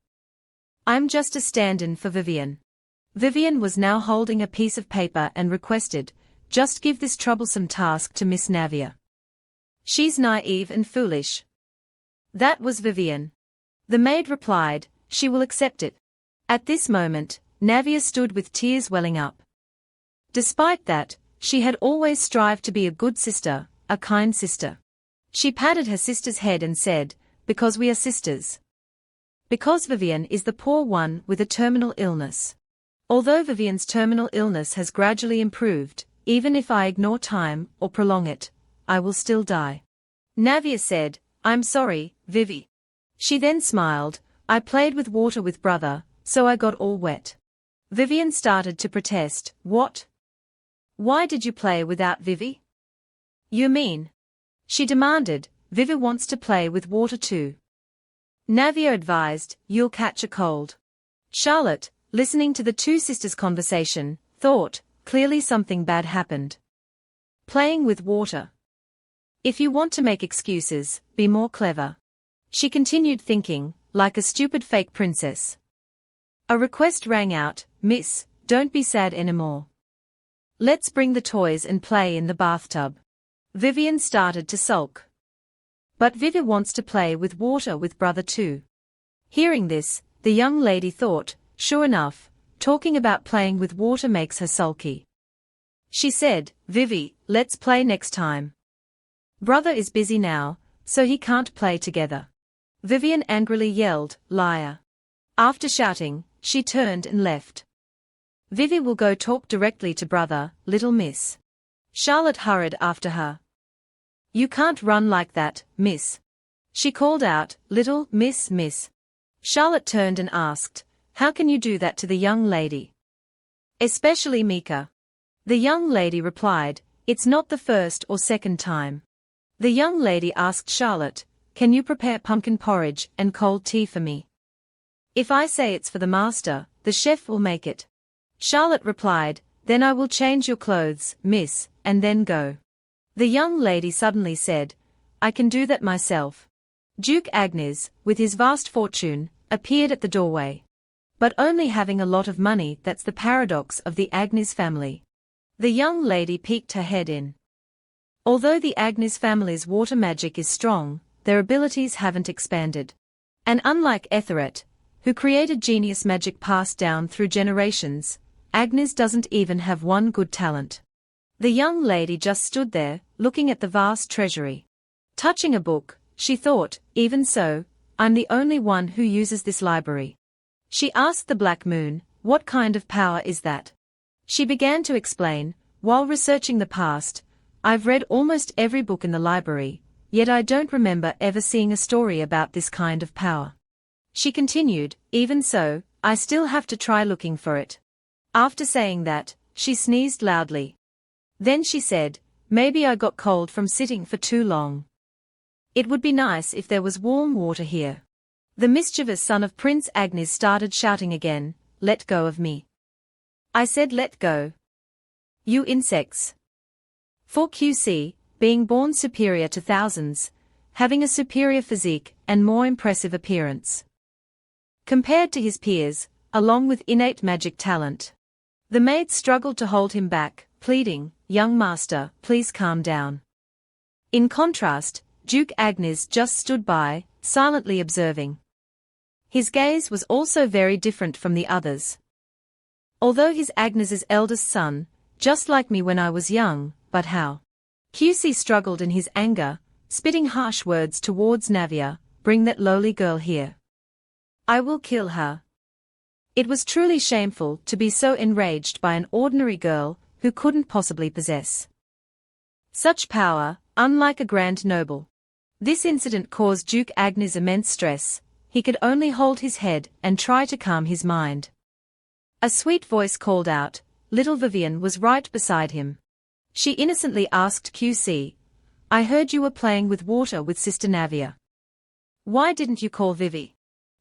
"I'm just a stand-in for Vivian." Vivian was now holding a piece of paper and requested, "Just give this troublesome task to Miss Navia. She's naive and foolish." That was Vivian. The maid replied, "She will accept it." At this moment, Navia stood with tears welling up. Despite that, she had always strived to be a good sister, a kind sister. She patted her sister's head and said, "Because we are sisters." Because Vivian is the poor one with a terminal illness. Although Vivian's terminal illness has gradually improved, even if I ignore time or prolong it, I will still die. Navia said, "I'm sorry, Vivi." She then smiled, "I played with water with brother, so I got all wet." Vivian started to protest, "What? Why did you play without Vivi?" "You mean?" she demanded, "Vivi wants to play with water too." Navia advised, "You'll catch a cold." Charlotte, listening to the two sisters' conversation, thought, clearly something bad happened. Playing with water. If you want to make excuses, be more clever. She continued thinking, like a stupid fake princess. A request rang out, Miss, don't be sad anymore. Let's bring the toys and play in the bathtub. Vivian started to sulk. But Vivi wants to play with water with brother too. Hearing this, the young lady thought, sure enough, talking about playing with water makes her sulky. She said, Vivi, let's play next time. Brother is busy now, so he can't play together. Vivian angrily yelled, liar. After shouting, she turned and left. Vivi will go talk directly to brother, little miss. Charlotte hurried after her. You can't run like that, miss. She called out, little miss. Charlotte turned and asked, how can you do that to the young lady? Especially Mika. The young lady replied, it's not the first or second time. The young lady asked Charlotte, can you prepare pumpkin porridge and cold tea for me? If I say it's for the master, the chef will make it. Charlotte replied, then I will change your clothes, miss, and then go. The young lady suddenly said, I can do that myself. Duke Agnes, with his vast fortune, appeared at the doorway. But only having a lot of money, that's the paradox of the Agnes family. The young lady peeked her head in. Although the Agnes family's water magic is strong, their abilities haven't expanded. And unlike Etheret, who created genius magic passed down through generations, Agnes doesn't even have one good talent. The young lady just stood there, looking at the vast treasury. Touching a book, she thought, even so, I'm the only one who uses this library. She asked the Black Moon, what kind of power is that? She began to explain, while researching the past, I've read almost every book in the library, yet I don't remember ever seeing a story about this kind of power. She continued, even so, I still have to try looking for it. After saying that, she sneezed loudly. Then she said, maybe I got cold from sitting for too long. It would be nice if there was warm water here. The mischievous son of Prince Agnes started shouting again, let go of me. I said let go. You insects. For QC, being born superior to thousands, having a superior physique and more impressive appearance compared to his peers, along with innate magic talent. The maid struggled to hold him back, pleading, young master, please calm down. In contrast, Duke Agnes just stood by, silently observing. His gaze was also very different from the others. Although he's Agnes's eldest son, just like me when I was young, but how? QC struggled in his anger, spitting harsh words towards Navia, bring that lowly girl here. I will kill her. It was truly shameful to be so enraged by an ordinary girl who couldn't possibly possess such power, unlike a grand noble. This incident caused Duke Agnes immense stress. He could only hold his head and try to calm his mind. A sweet voice called out, little Vivian was right beside him. She innocently asked QC, I heard you were playing with water with Sister Navia. Why didn't you call Vivi?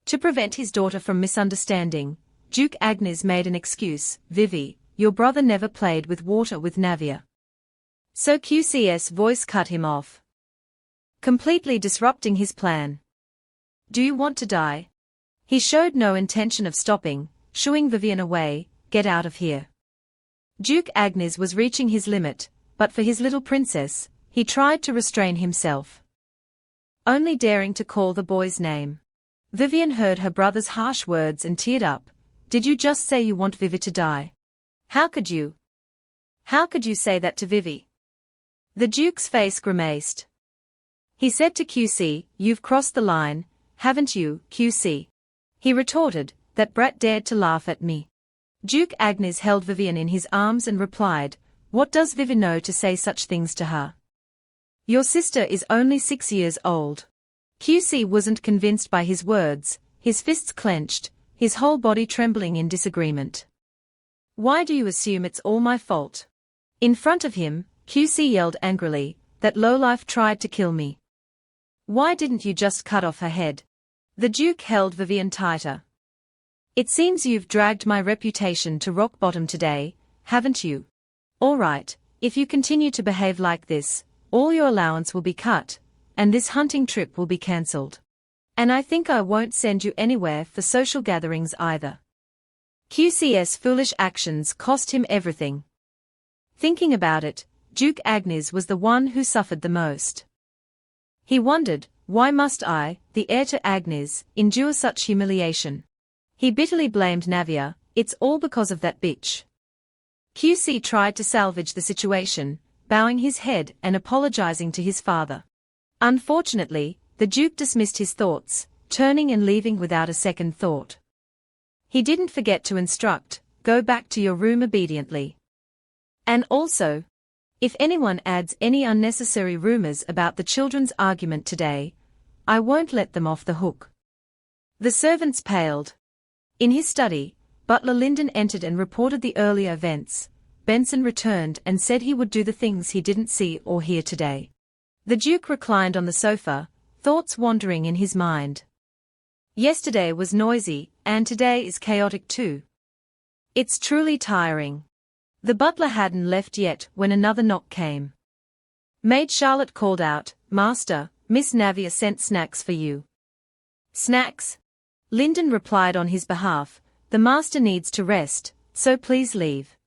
To prevent his daughter from misunderstanding, Duke Agnes made an excuse, Vivi, your brother never played with water with Navia. So QC's voice cut him off, completely disrupting his plan. Do you want to die? He showed no intention of stopping, shooing Vivian away, get out of here. Duke Agnes was reaching his limit, but for his little princess, he tried to restrain himself, only daring to call the boy's name. Vivian heard her brother's harsh words and teared up. Did you just say you want Vivi to die? How could you? How could you say that to Vivi? The Duke's face grimaced. He said to QC, you've crossed the line, haven't you, QC? He retorted, that brat dared to laugh at me. Duke Agnes held Vivian in his arms and replied, what does Vivi know to say such things to her? Your sister is only 6 years old. QC wasn't convinced by his words, his fists clenched, his whole body trembling in disagreement. Why do you assume it's all my fault? In front of him, QC yelled angrily, that lowlife tried to kill me. Why didn't you just cut off her head? The Duke held Vivian tighter. It seems you've dragged my reputation to rock bottom today, haven't you? All right, if you continue to behave like this, all your allowance will be cut, and this hunting trip will be cancelled. And I think I won't send you anywhere for social gatherings either. QC's foolish actions cost him everything. Thinking about it, Duke Agnes was the one who suffered the most. He wondered, why must I, the heir to Agnes, endure such humiliation? He bitterly blamed Navia, it's all because of that bitch. QC tried to salvage the situation, bowing his head and apologizing to his father. Unfortunately, the Duke dismissed his thoughts, turning and leaving without a second thought. He didn't forget to instruct, go back to your room obediently. And also, if anyone adds any unnecessary rumors about the children's argument today, I won't let them off the hook. The servants paled. In his study, Butler Lyndon entered and reported the earlier events. Benson returned and said he would do the things he didn't see or hear today. The Duke reclined on the sofa, thoughts wandering in his mind. Yesterday was noisy, and today is chaotic too. It's truly tiring. The butler hadn't left yet when another knock came. Maid Charlotte called out, Master, Miss Navia sent snacks for you. Snacks? Lyndon replied on his behalf, the master needs to rest, so please leave.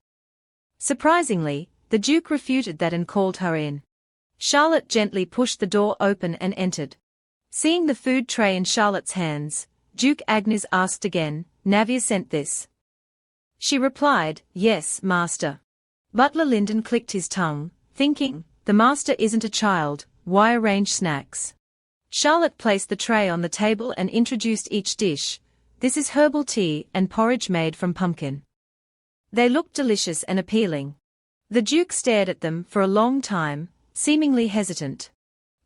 Surprisingly, the Duke refuted that and called her in. Charlotte gently pushed the door open and entered. Seeing the food tray in Charlotte's hands, Duke Agnes asked again, Navia sent this? She replied, yes, master. Butler Lyndon clicked his tongue, thinking, the master isn't a child, why arrange snacks? Charlotte placed the tray on the table and introduced each dish. This is herbal tea and porridge made from pumpkin. They looked delicious and appealing. The Duke stared at them for a long time, seemingly hesitant.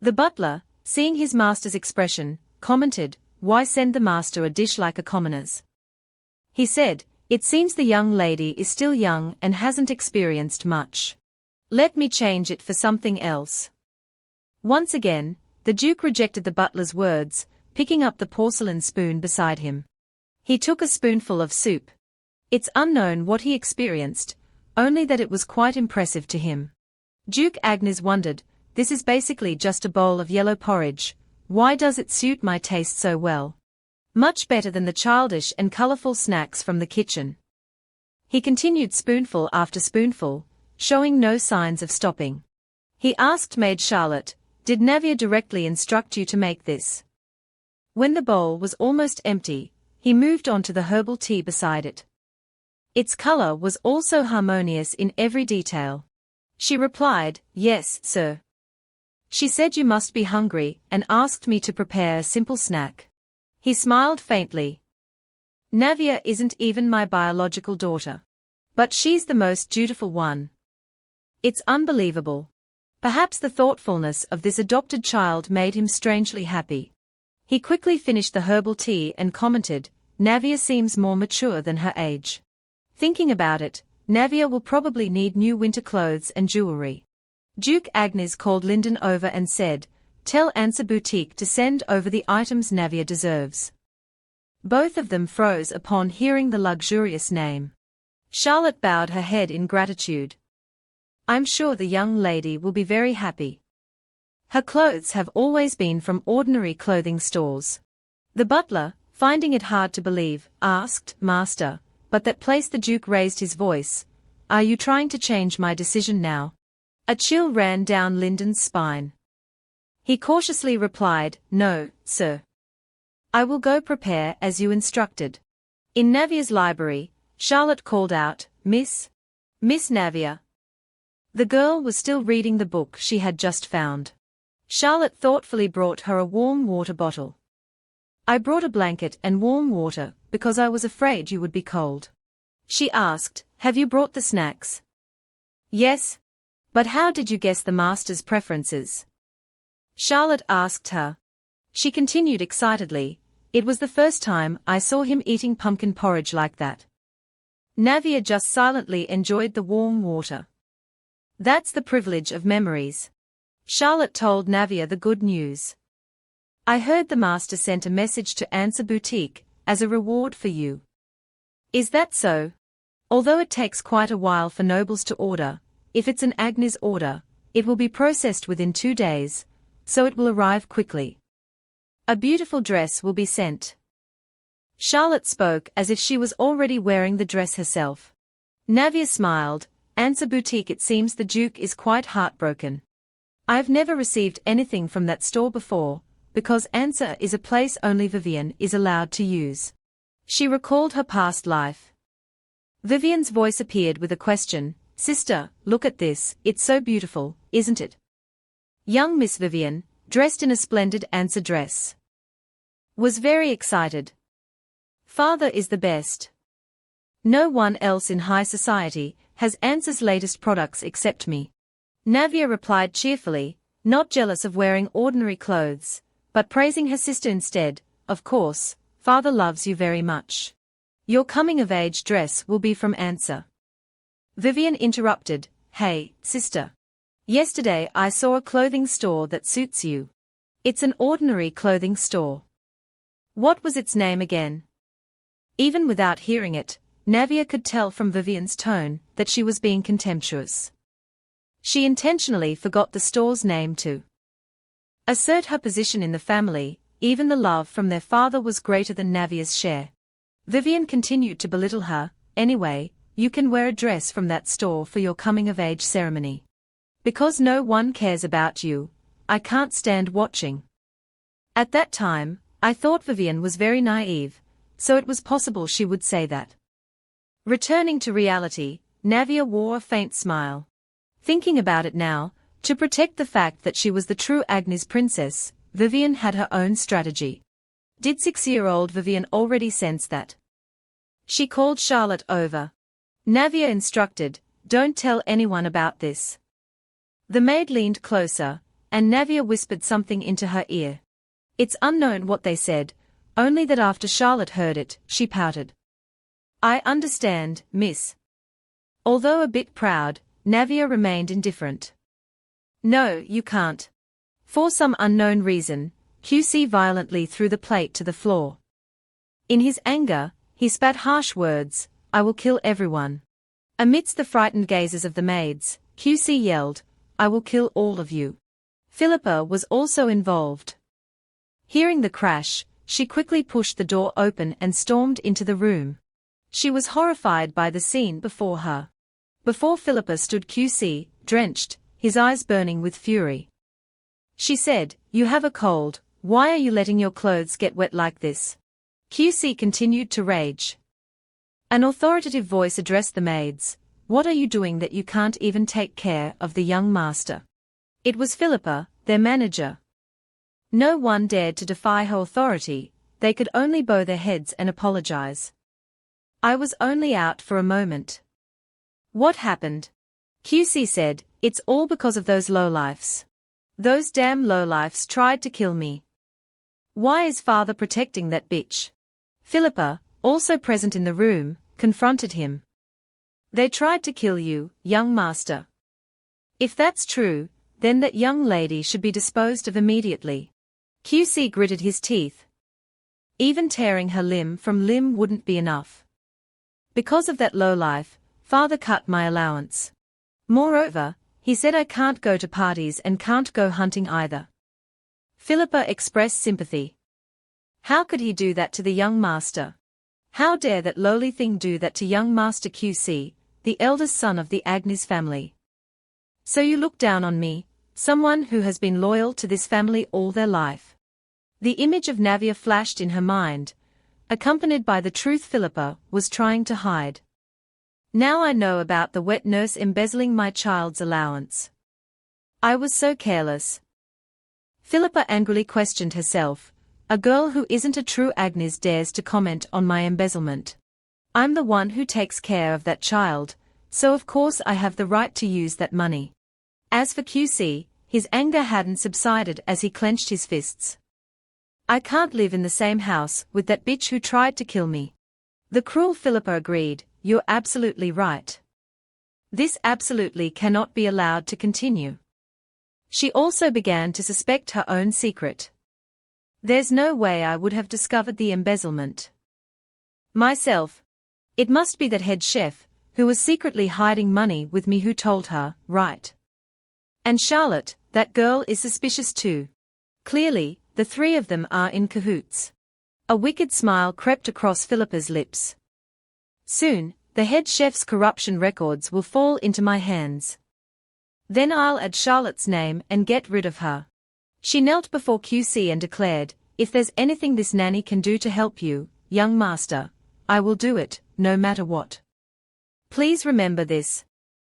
The butler, seeing his master's expression, commented, why send the master a dish like a commoner's? He said, it seems the young lady is still young and hasn't experienced much. Let me change it for something else. Once again, the Duke rejected the butler's words, picking up the porcelain spoon beside him. He took a spoonful of soup. It's unknown what he experienced, only that it was quite impressive to him. Duke Agnes wondered, this is basically just a bowl of yellow porridge, why does it suit my taste so well? Much better than the childish and colorful snacks from the kitchen. He continued spoonful after spoonful, showing no signs of stopping. He asked Maid Charlotte, did Navia directly instruct you to make this? When the bowl was almost empty, he moved on to the herbal tea beside it. Its color was also harmonious in every detail. She replied, yes, sir. She said you must be hungry and asked me to prepare a simple snack. He smiled faintly. Navia isn't even my biological daughter. But she's the most dutiful one. It's unbelievable. Perhaps the thoughtfulness of this adopted child made him strangely happy. He quickly finished the herbal tea and commented, Navia seems more mature than her age. Thinking about it, Navia will probably need new winter clothes and jewelry. Duke Agnes called Lyndon over and said, tell Ansa Boutique to send over the items Navia deserves. Both of them froze upon hearing the luxurious name. Charlotte bowed her head in gratitude. I'm sure the young lady will be very happy. Her clothes have always been from ordinary clothing stores. The butler, finding it hard to believe, asked, Master, but that place the Duke raised his voice. Are you trying to change my decision now? A chill ran down Lyndon's spine. He cautiously replied, no, sir. I will go prepare as you instructed. In Navia's library, Charlotte called out, Miss Navia. The girl was still reading the book she had just found. Charlotte thoughtfully brought her a warm water bottle. I brought a blanket and warm water because I was afraid you would be cold. She asked, have you brought the snacks? Yes. But how did you guess the master's preferences? Charlotte asked her. She continued excitedly, it was the first time I saw him eating pumpkin porridge like that. Navia just silently enjoyed the warm water. That's the privilege of memories. Charlotte told Navia the good news. I heard the master sent a message to Ansa Boutique, as a reward for you. Is that so? Although it takes quite a while for nobles to order, if it's an Agnes order, It will be processed within 2 days, so it will arrive quickly. A beautiful dress will be sent. Charlotte spoke as if she was already wearing the dress herself. Navia smiled. Answer boutique. It seems the Duke is quite heartbroken. I have never received anything from that store before, because Answer is a place only Vivian is allowed to use. She recalled her past life. Vivian's voice appeared with a question. Sister, look at this, it's so beautiful, isn't it? Young Miss Vivian, dressed in a splendid Answer dress, was very excited. Father is the best. No one else in high society has Answer's latest products except me. Navia replied cheerfully, not jealous of wearing ordinary clothes, but praising her sister instead. Of course, Father loves you very much. Your coming-of-age dress will be from Answer. Vivian interrupted, Hey, sister. Yesterday I saw a clothing store that suits you. It's an ordinary clothing store. What was its name again? Even without hearing it, Navia could tell from Vivian's tone that she was being contemptuous. She intentionally forgot the store's name to assert her position in the family. Even the love from their father was greater than Navia's share. Vivian continued to belittle her. Anyway, you can wear a dress from that store for your coming-of-age ceremony. Because no one cares about you, I can't stand watching. At that time, I thought Vivian was very naive, so it was possible she would say that. Returning to reality, Navia wore a faint smile. Thinking about it now, to protect the fact that she was the true Agnes princess, Vivian had her own strategy. Did 6-year-old Vivian already sense that? She called Charlotte over. Navia instructed, Don't tell anyone about this. The maid leaned closer, and Navia whispered something into her ear. It's unknown what they said, only that after Charlotte heard it, she pouted. I understand, miss. Although a bit proud, Navia remained indifferent. No, you can't. For some unknown reason, QC violently threw the plate to the floor. In his anger, he spat harsh words, I will kill everyone. Amidst the frightened gazes of the maids, QC yelled, I will kill all of you. Philippa was also involved. Hearing the crash, she quickly pushed the door open and stormed into the room. She was horrified by the scene before her. Before Philippa stood QC, drenched, his eyes burning with fury. She said, You have a cold, why are you letting your clothes get wet like this? QC continued to rage. An authoritative voice addressed the maids, What are you doing that you can't even take care of the young master? It was Philippa, their manager. No one dared to defy her authority, they could only bow their heads and apologize. I was only out for a moment. What happened? QC said, It's all because of those lowlifes. Those damn lowlifes tried to kill me. Why is father protecting that bitch? Philippa, also present in the room, confronted him. They tried to kill you, young master. If that's true, then that young lady should be disposed of immediately. QC gritted his teeth. Even tearing her limb from limb wouldn't be enough. Because of that lowlife, father cut my allowance. Moreover, he said I can't go to parties and can't go hunting either. Philippa expressed sympathy. How could he do that to the young master? How dare that lowly thing do that to young Master QC, the eldest son of the Agnes family? So you look down on me, someone who has been loyal to this family all their life. The image of Navia flashed in her mind, accompanied by the truth Philippa was trying to hide. Now I know about the wet nurse embezzling my child's allowance. I was so careless. Philippa angrily questioned herself. A girl who isn't a true Agnes dares to comment on my embezzlement. I'm the one who takes care of that child, so of course I have the right to use that money. As for QC, his anger hadn't subsided as he clenched his fists. I can't live in the same house with that bitch who tried to kill me. The cruel Philippa agreed, You're absolutely right. This absolutely cannot be allowed to continue. She also began to suspect her own secret. There's no way I would have discovered the embezzlement myself. It must be that head chef, who was secretly hiding money with me who told her, right? And Charlotte, that girl is suspicious too. Clearly, the three of them are in cahoots. A wicked smile crept across Philippa's lips. Soon, the head chef's corruption records will fall into my hands. Then I'll add Charlotte's name and get rid of her. She knelt before QC and declared, if there's anything this nanny can do to help you, young master, I will do it, no matter what. Please remember this.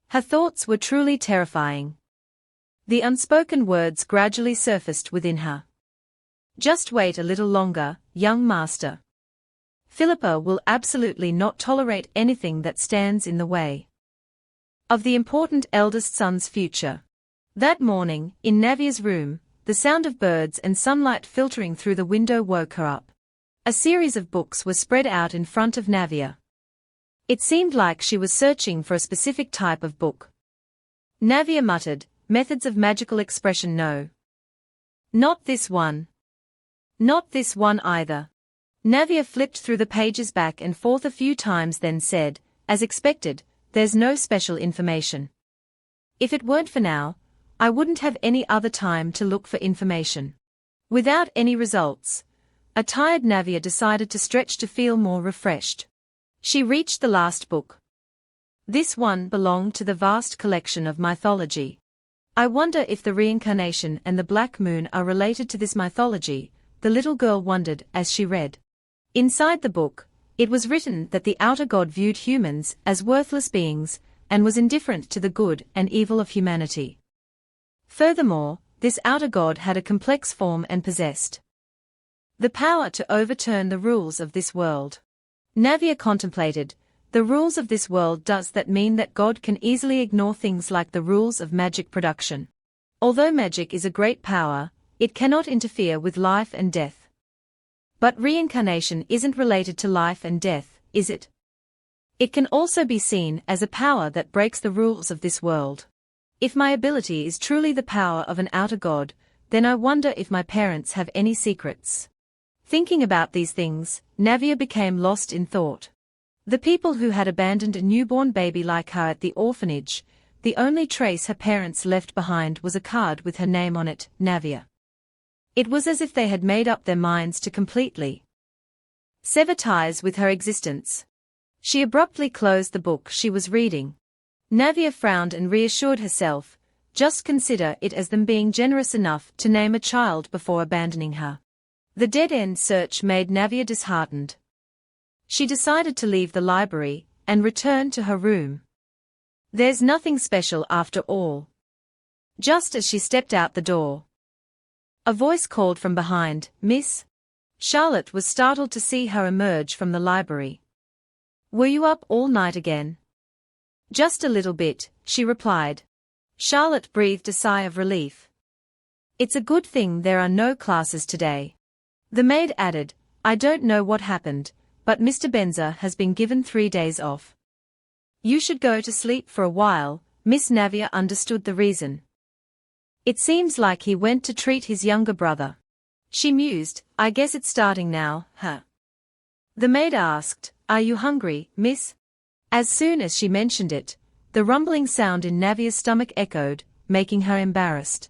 Her thoughts were truly terrifying. The unspoken words gradually surfaced within her. Just wait a little longer, young master. Philippa will absolutely not tolerate anything that stands in the way of the important eldest son's future. That morning, in Navia's room, the sound of birds and sunlight filtering through the window woke her up. A series of books were spread out in front of Navia. It seemed like she was searching for a specific type of book. Navia muttered, methods of magical expression no. Not this one. Not this one either. Navia flipped through the pages back and forth a few times then said, as expected, there's no special information. If it weren't for now, I wouldn't have any other time to look for information. Without any results, a tired Navia decided to stretch to feel more refreshed. She reached the last book. This one belonged to the vast collection of mythology. I wonder if the reincarnation and the black moon are related to this mythology, the little girl wondered as she read. Inside the book, it was written that the outer god viewed humans as worthless beings, and was indifferent to the good and evil of humanity. Furthermore, this outer god had a complex form and possessed the power to overturn the rules of this world. Navia contemplated, the rules of this world, does that mean that God can easily ignore things like the rules of magic production? Although magic is a great power, it cannot interfere with life and death. But reincarnation isn't related to life and death, is it? It can also be seen as a power that breaks the rules of this world. If my ability is truly the power of an outer god, then I wonder if my parents have any secrets. Thinking about these things, Navia became lost in thought. The people who had abandoned a newborn baby like her at the orphanage, the only trace her parents left behind was a card with her name on it, Navia. It was as if they had made up their minds to completely sever ties with her existence. She abruptly closed the book she was reading. Navia frowned and reassured herself, just consider it as them being generous enough to name a child before abandoning her. The dead-end search made Navia disheartened. She decided to leave the library and return to her room. There's nothing special after all. Just as she stepped out the door, a voice called from behind, Miss? Charlotte was startled to see her emerge from the library. Were you up all night again? Just a little bit, she replied. Charlotte breathed a sigh of relief. It's a good thing there are no classes today. The maid added, I don't know what happened, but Mr. Benzer has been given 3 days off. You should go to sleep for a while. Miss Navia understood the reason. It seems like he went to treat his younger brother. She mused, I guess it's starting now, huh? The maid asked, Are you hungry, miss? As soon as she mentioned it, the rumbling sound in Navia's stomach echoed, making her embarrassed.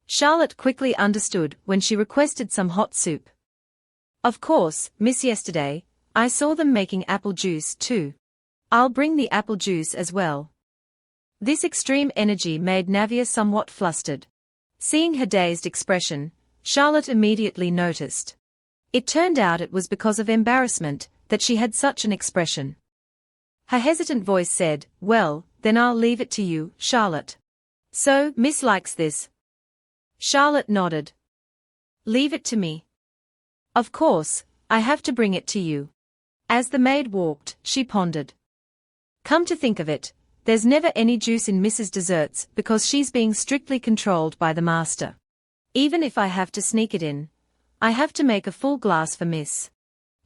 Charlotte quickly understood when she requested some hot soup. Of course, miss, yesterday, I saw them making apple juice too. I'll bring the apple juice as well. This extreme energy made Navia somewhat flustered. Seeing her dazed expression, Charlotte immediately noticed. It turned out it was because of embarrassment that she had such an expression. Her hesitant voice said, Well, then I'll leave it to you, Charlotte. So, Miss likes this? Charlotte nodded. Leave it to me. Of course, I have to bring it to you. As the maid walked, she pondered. Come to think of it, there's never any juice in Mrs. Dessert's because she's being strictly controlled by the master. Even if I have to sneak it in, I have to make a full glass for Miss.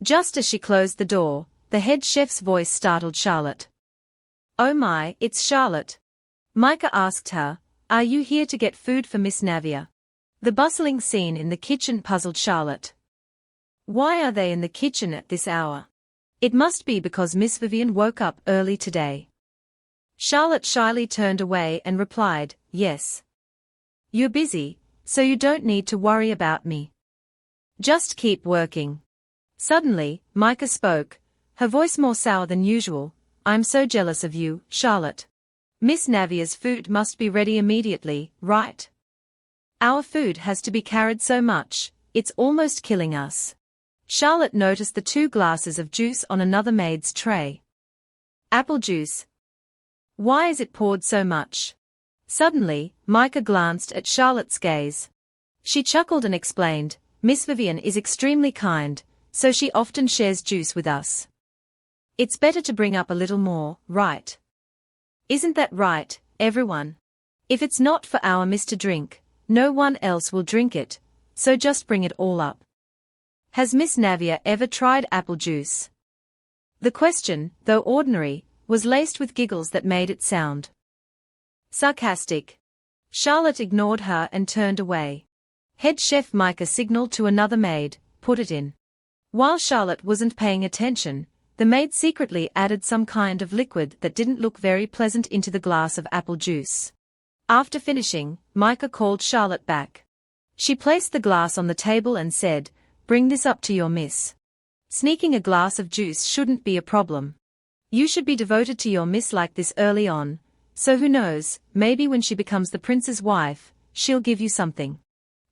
Just as she closed the door, the head chef's voice startled Charlotte. Oh my, it's Charlotte. Micah asked her, Are you here to get food for Miss Navia? The bustling scene in the kitchen puzzled Charlotte. Why are they in the kitchen at this hour? It must be because Miss Vivian woke up early today. Charlotte shyly turned away and replied, Yes. You're busy, so you don't need to worry about me. Just keep working. Suddenly, Micah spoke, her voice more sour than usual. I'm so jealous of you, Charlotte. Miss Navia's food must be ready immediately, right? Our food has to be carried so much, it's almost killing us. Charlotte noticed the 2 glasses of juice on another maid's tray. Apple juice. Why is it poured so much? Suddenly, Micah glanced at Charlotte's gaze. She chuckled and explained, Miss Vivian is extremely kind, so she often shares juice with us. It's better to bring up a little more, right? Isn't that right, everyone? If it's not for our miss to drink, no one else will drink it, so just bring it all up. Has Miss Navia ever tried apple juice? The question, though ordinary, was laced with giggles that made it sound sarcastic. Charlotte ignored her and turned away. Head chef Micah signaled to another maid, put it in. While Charlotte wasn't paying attention, the maid secretly added some kind of liquid that didn't look very pleasant into the glass of apple juice. After finishing, Micah called Charlotte back. She placed the glass on the table and said, bring this up to your miss. Sneaking a glass of juice shouldn't be a problem. You should be devoted to your miss like this early on, so who knows, maybe when she becomes the prince's wife, she'll give you something.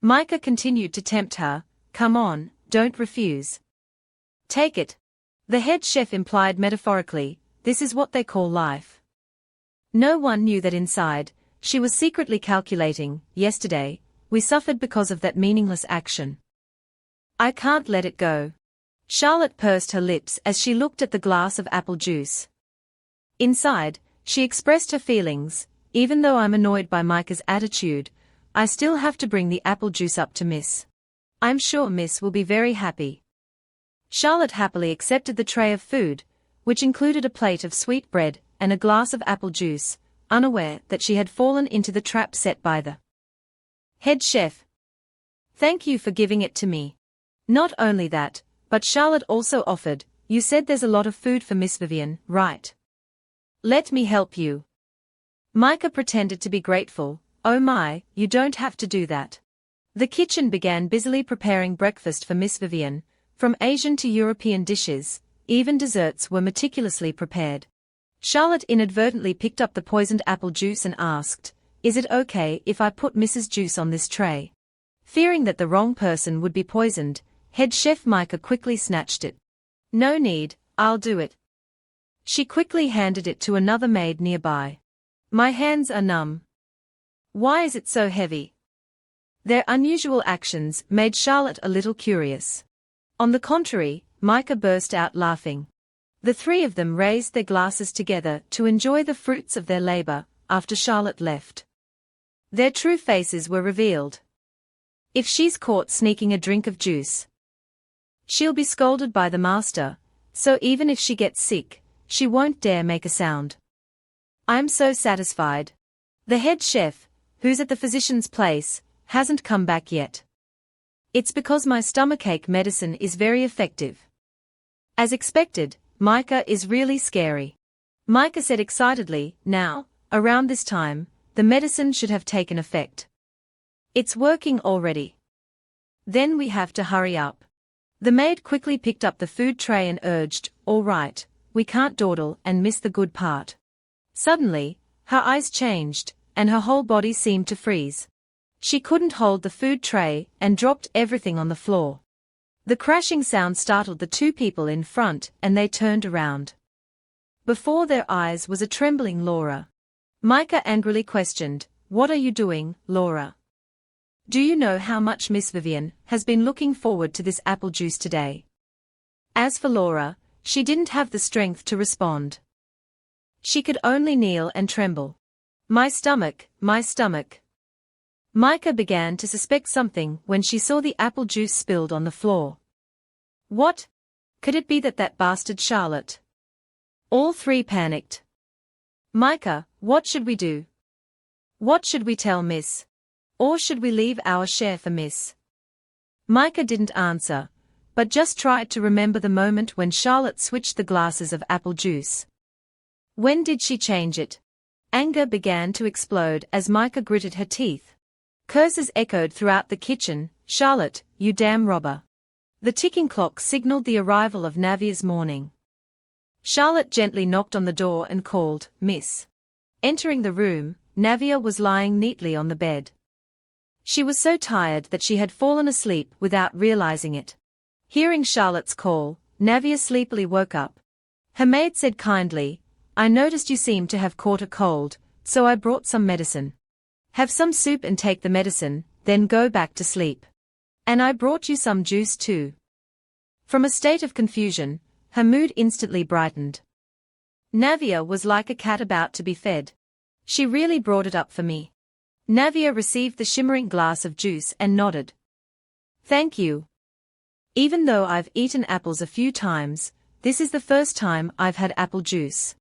Micah continued to tempt her, come on, don't refuse. Take it. The head chef implied metaphorically, this is what they call life. No one knew that inside, she was secretly calculating, yesterday, we suffered because of that meaningless action. I can't let it go. Charlotte pursed her lips as she looked at the glass of apple juice. Inside, she expressed her feelings, even though I'm annoyed by Micah's attitude, I still have to bring the apple juice up to Miss. I'm sure Miss will be very happy. Charlotte happily accepted the tray of food, which included a plate of sweet bread and a glass of apple juice, unaware that she had fallen into the trap set by the head chef. Thank you for giving it to me. Not only that, but Charlotte also offered, you said there's a lot of food for Miss Vivian, right? Let me help you. Micah pretended to be grateful, oh my, you don't have to do that. The kitchen began busily preparing breakfast for Miss Vivian, from Asian to European dishes, even desserts were meticulously prepared. Charlotte inadvertently picked up the poisoned apple juice and asked, is it okay if I put Mrs. Juice on this tray? Fearing that the wrong person would be poisoned, head chef Micah quickly snatched it. No need, I'll do it. She quickly handed it to another maid nearby. My hands are numb. Why is it so heavy? Their unusual actions made Charlotte a little curious. On the contrary, Micah burst out laughing. The 3 of them raised their glasses together to enjoy the fruits of their labor, after Charlotte left. Their true faces were revealed. If she's caught sneaking a drink of juice, she'll be scolded by the master, so even if she gets sick, she won't dare make a sound. I'm so satisfied. The head chef, who's at the physician's place, hasn't come back yet. It's because my stomachache medicine is very effective. As expected, Micah is really scary. Micah said excitedly, now, around this time, the medicine should have taken effect. It's working already. Then we have to hurry up. The maid quickly picked up the food tray and urged, all right, we can't dawdle and miss the good part. Suddenly, her eyes changed, and her whole body seemed to freeze. She couldn't hold the food tray and dropped everything on the floor. The crashing sound startled the 2 people in front and they turned around. Before their eyes was a trembling Laura. Micah angrily questioned, what are you doing, Laura? Do you know how much Miss Vivian has been looking forward to this apple juice today? As for Laura, she didn't have the strength to respond. She could only kneel and tremble. My stomach, my stomach. Micah began to suspect something when she saw the apple juice spilled on the floor. What? Could it be that bastard Charlotte? All 3 panicked. Micah, what should we do? What should we tell Miss? Or should we leave our share for Miss? Micah didn't answer, but just tried to remember the moment when Charlotte switched the glasses of apple juice. When did she change it? Anger began to explode as Micah gritted her teeth. Curses echoed throughout the kitchen. "Charlotte, you damn robber." The ticking clock signaled the arrival of Navia's morning. Charlotte gently knocked on the door and called, "Miss." Entering the room, Navia was lying neatly on the bed. She was so tired that she had fallen asleep without realizing it. Hearing Charlotte's call, Navia sleepily woke up. Her maid said kindly, "I noticed you seemed to have caught a cold, so I brought some medicine. Have some soup and take the medicine, then go back to sleep. And I brought you some juice too." From a state of confusion, her mood instantly brightened. Navia was like a cat about to be fed. She really brought it up for me. Navia received the shimmering glass of juice and nodded. "Thank you. Even though I've eaten apples a few times, this is the first time I've had apple juice."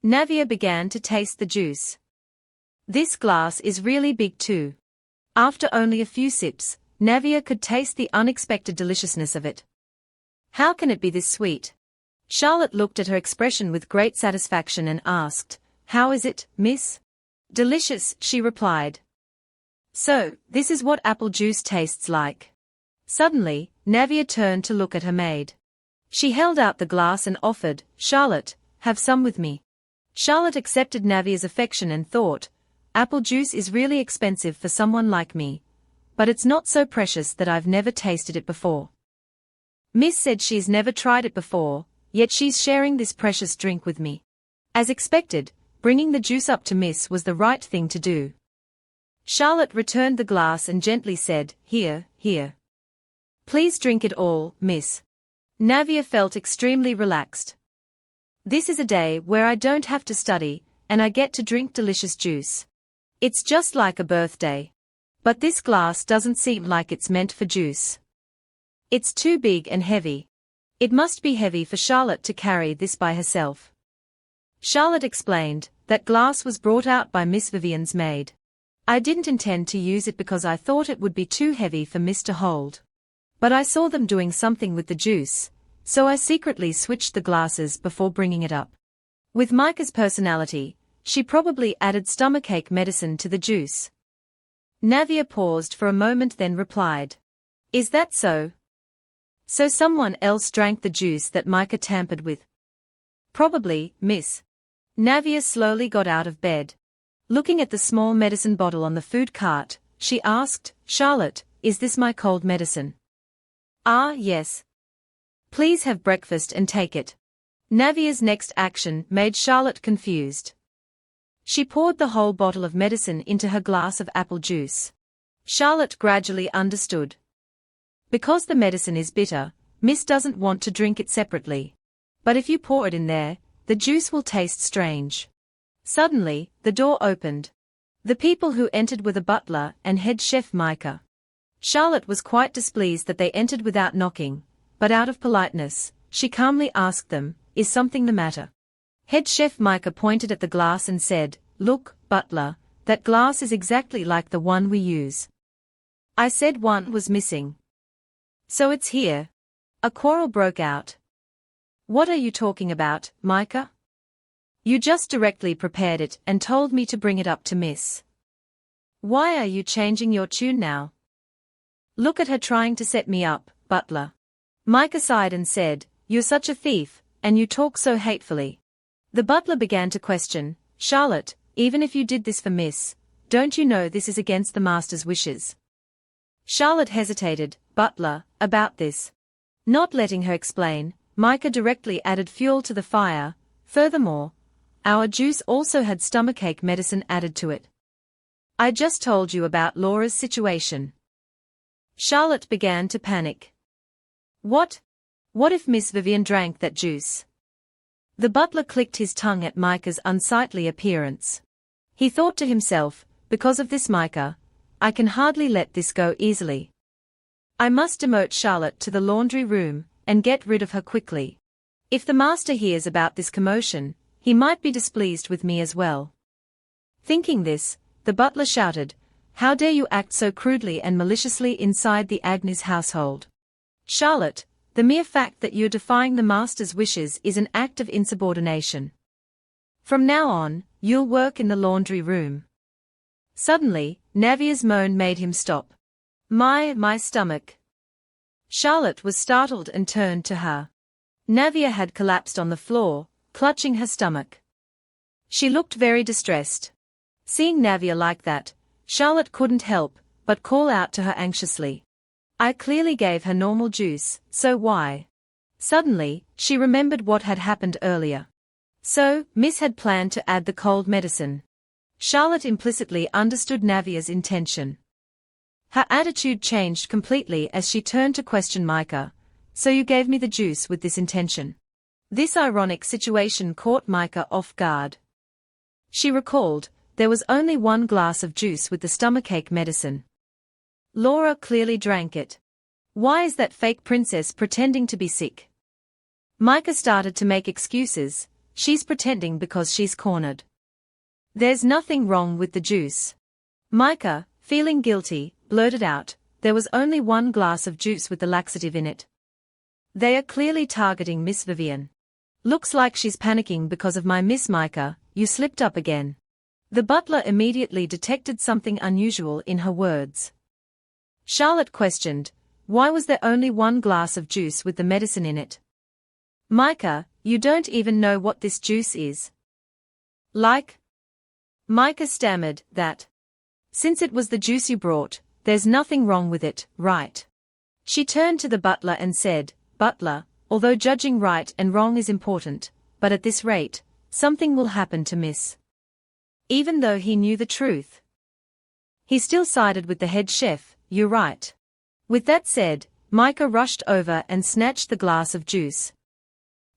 Navia began to taste the juice. "This glass is really big too." After only a few sips, Navia could taste the unexpected deliciousness of it. "How can it be this sweet?" Charlotte looked at her expression with great satisfaction and asked, "How is it, miss?" "Delicious," she replied. "So, this is what apple juice tastes like." Suddenly, Navia turned to look at her maid. She held out the glass and offered, "Charlotte, have some with me." Charlotte accepted Navia's affection and thought, "Apple juice is really expensive for someone like me. But it's not so precious that I've never tasted it before." Miss said she's never tried it before, yet she's sharing this precious drink with me. As expected, bringing the juice up to Miss was the right thing to do. Charlotte returned the glass and gently said, "Here, here. Please drink it all, miss." Navia felt extremely relaxed. "This is a day where I don't have to study, and I get to drink delicious juice. It's just like a birthday. But this glass doesn't seem like it's meant for juice. It's too big and heavy. It must be heavy for Charlotte to carry this by herself." Charlotte explained, "That glass was brought out by Miss Vivian's maid. I didn't intend to use it because I thought it would be too heavy for Miss to hold. But I saw them doing something with the juice, so I secretly switched the glasses before bringing it up." With Micah's personality, she probably added stomachache medicine to the juice. Navia paused for a moment then replied, "Is that so? So someone else drank the juice that Micah tampered with?" "Probably, miss." Navia slowly got out of bed. Looking at the small medicine bottle on the food cart, she asked, "Charlotte, is this my cold medicine?" "Ah, yes. Please have breakfast and take it." Navia's next action made Charlotte confused. She poured the whole bottle of medicine into her glass of apple juice. Charlotte gradually understood. Because the medicine is bitter, Miss doesn't want to drink it separately. But if you pour it in there, the juice will taste strange. Suddenly, the door opened. The people who entered were the butler and head chef Micah. Charlotte was quite displeased that they entered without knocking, but out of politeness, she calmly asked them, "Is something the matter?" Head chef Micah pointed at the glass and said, "Look, butler, that glass is exactly like the one we use. I said one was missing. So it's here." A quarrel broke out. "What are you talking about, Micah? You just directly prepared it and told me to bring it up to Miss. Why are you changing your tune now? Look at her trying to set me up, butler." Micah sighed and said, "You're such a thief, and you talk so hatefully." The butler began to question, "Charlotte, even if you did this for Miss, don't you know this is against the master's wishes?" Charlotte hesitated, "Butler, about this." Not letting her explain, Micah directly added fuel to the fire. "Furthermore, our juice also had stomachache medicine added to it. I just told you about Laura's situation." Charlotte began to panic. What? What if Miss Vivian drank that juice? The butler clicked his tongue at Micah's unsightly appearance. He thought to himself, "Because of this Micah, I can hardly let this go easily. I must demote Charlotte to the laundry room, and get rid of her quickly. If the master hears about this commotion, he might be displeased with me as well." Thinking this, the butler shouted, "How dare you act so crudely and maliciously inside the Agnes household? Charlotte, the mere fact that you're defying the master's wishes is an act of insubordination. From now on, you'll work in the laundry room." Suddenly, Navia's moan made him stop. My stomach. Charlotte was startled and turned to her. Navia had collapsed on the floor, clutching her stomach. She looked very distressed. Seeing Navia like that, Charlotte couldn't help but call out to her anxiously. I clearly gave her normal juice, so why? Suddenly, she remembered what had happened earlier. So, Miss had planned to add the cold medicine. Charlotte implicitly understood Navia's intention. Her attitude changed completely as she turned to question Micah. So you gave me the juice with this intention? This ironic situation caught Micah off guard. She recalled, there was only one glass of juice with the stomachache medicine. Laura clearly drank it. Why is that fake princess pretending to be sick? Micah started to make excuses. She's pretending because she's cornered. There's nothing wrong with the juice. Micah, feeling guilty, blurted out, there was only one glass of juice with the laxative in it. They are clearly targeting Miss Vivian. Looks like she's panicking because of my Miss Micah, you slipped up again. The butler immediately detected something unusual in her words. Charlotte questioned, why was there only one glass of juice with the medicine in it? Micah, you don't even know what this juice is. Like? Micah stammered, that. Since it was the juice you brought, there's nothing wrong with it, right? She turned to the butler and said, Butler, although judging right and wrong is important, but at this rate, something will happen to Miss. Even though he knew the truth. He still sided with the head chef, you're right. With that said, Micah rushed over and snatched the glass of juice.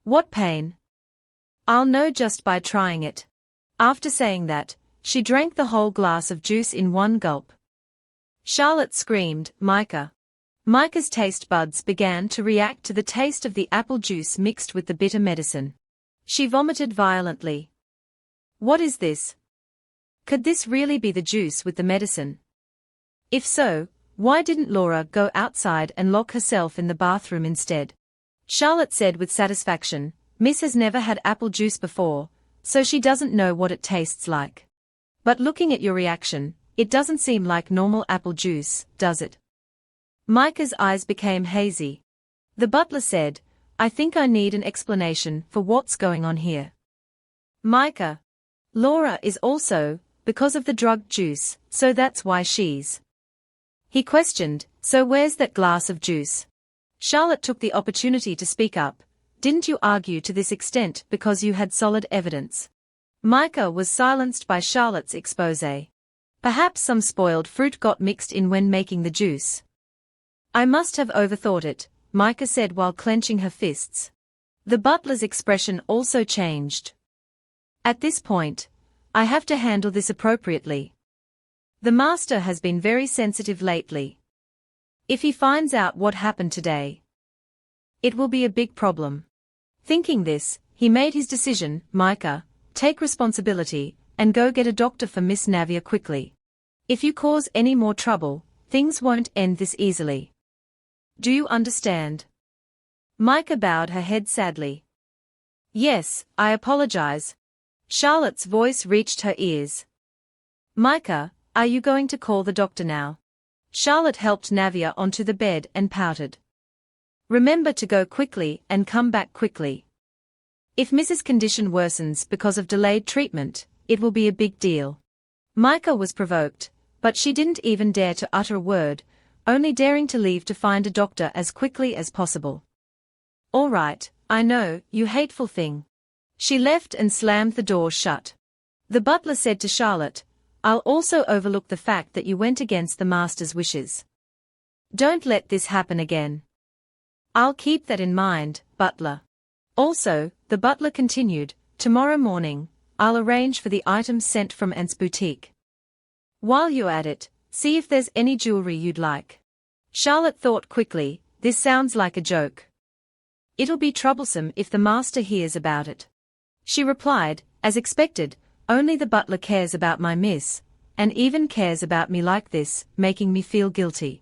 What pain? I'll know just by trying it. After saying that, she drank the whole glass of juice in one gulp. Charlotte screamed, Micah. Micah's taste buds began to react to the taste of the apple juice mixed with the bitter medicine. She vomited violently. What is this? Could this really be the juice with the medicine? If so, why didn't Laura go outside and lock herself in the bathroom instead? Charlotte said with satisfaction, Miss has never had apple juice before, so she doesn't know what it tastes like. But looking at your reaction, it doesn't seem like normal apple juice, does it? Micah's eyes became hazy. The butler said, I think I need an explanation for what's going on here. Micah. Laura is also, because of the drug juice, so that's why she's. He questioned, so where's that glass of juice? Charlotte took the opportunity to speak up. Didn't you argue to this extent because you had solid evidence? Micah was silenced by Charlotte's exposé. Perhaps some spoiled fruit got mixed in when making the juice. I must have overthought it, Micah said while clenching her fists. The butler's expression also changed. At this point, I have to handle this appropriately. The master has been very sensitive lately. If he finds out what happened today, it will be a big problem. Thinking this, he made his decision, Micah, take responsibility, and go get a doctor for Miss Navia quickly. If you cause any more trouble, things won't end this easily. Do you understand? Micah bowed her head sadly. Yes, I apologize. Charlotte's voice reached her ears. Micah, are you going to call the doctor now? Charlotte helped Navia onto the bed and pouted. Remember to go quickly and come back quickly. If Mrs. condition worsens because of delayed treatment, it will be a big deal. Micah was provoked, but she didn't even dare to utter a word, only daring to leave to find a doctor as quickly as possible. All right, I know, you hateful thing. She left and slammed the door shut. The butler said to Charlotte, I'll also overlook the fact that you went against the master's wishes. Don't let this happen again. I'll keep that in mind, butler. Also, the butler continued, tomorrow morning, I'll arrange for the items sent from Aunt's boutique. While you're at it, see if there's any jewelry you'd like. Charlotte thought quickly, this sounds like a joke. It'll be troublesome if the master hears about it. She replied, as expected, only the butler cares about my miss, and even cares about me like this, making me feel guilty.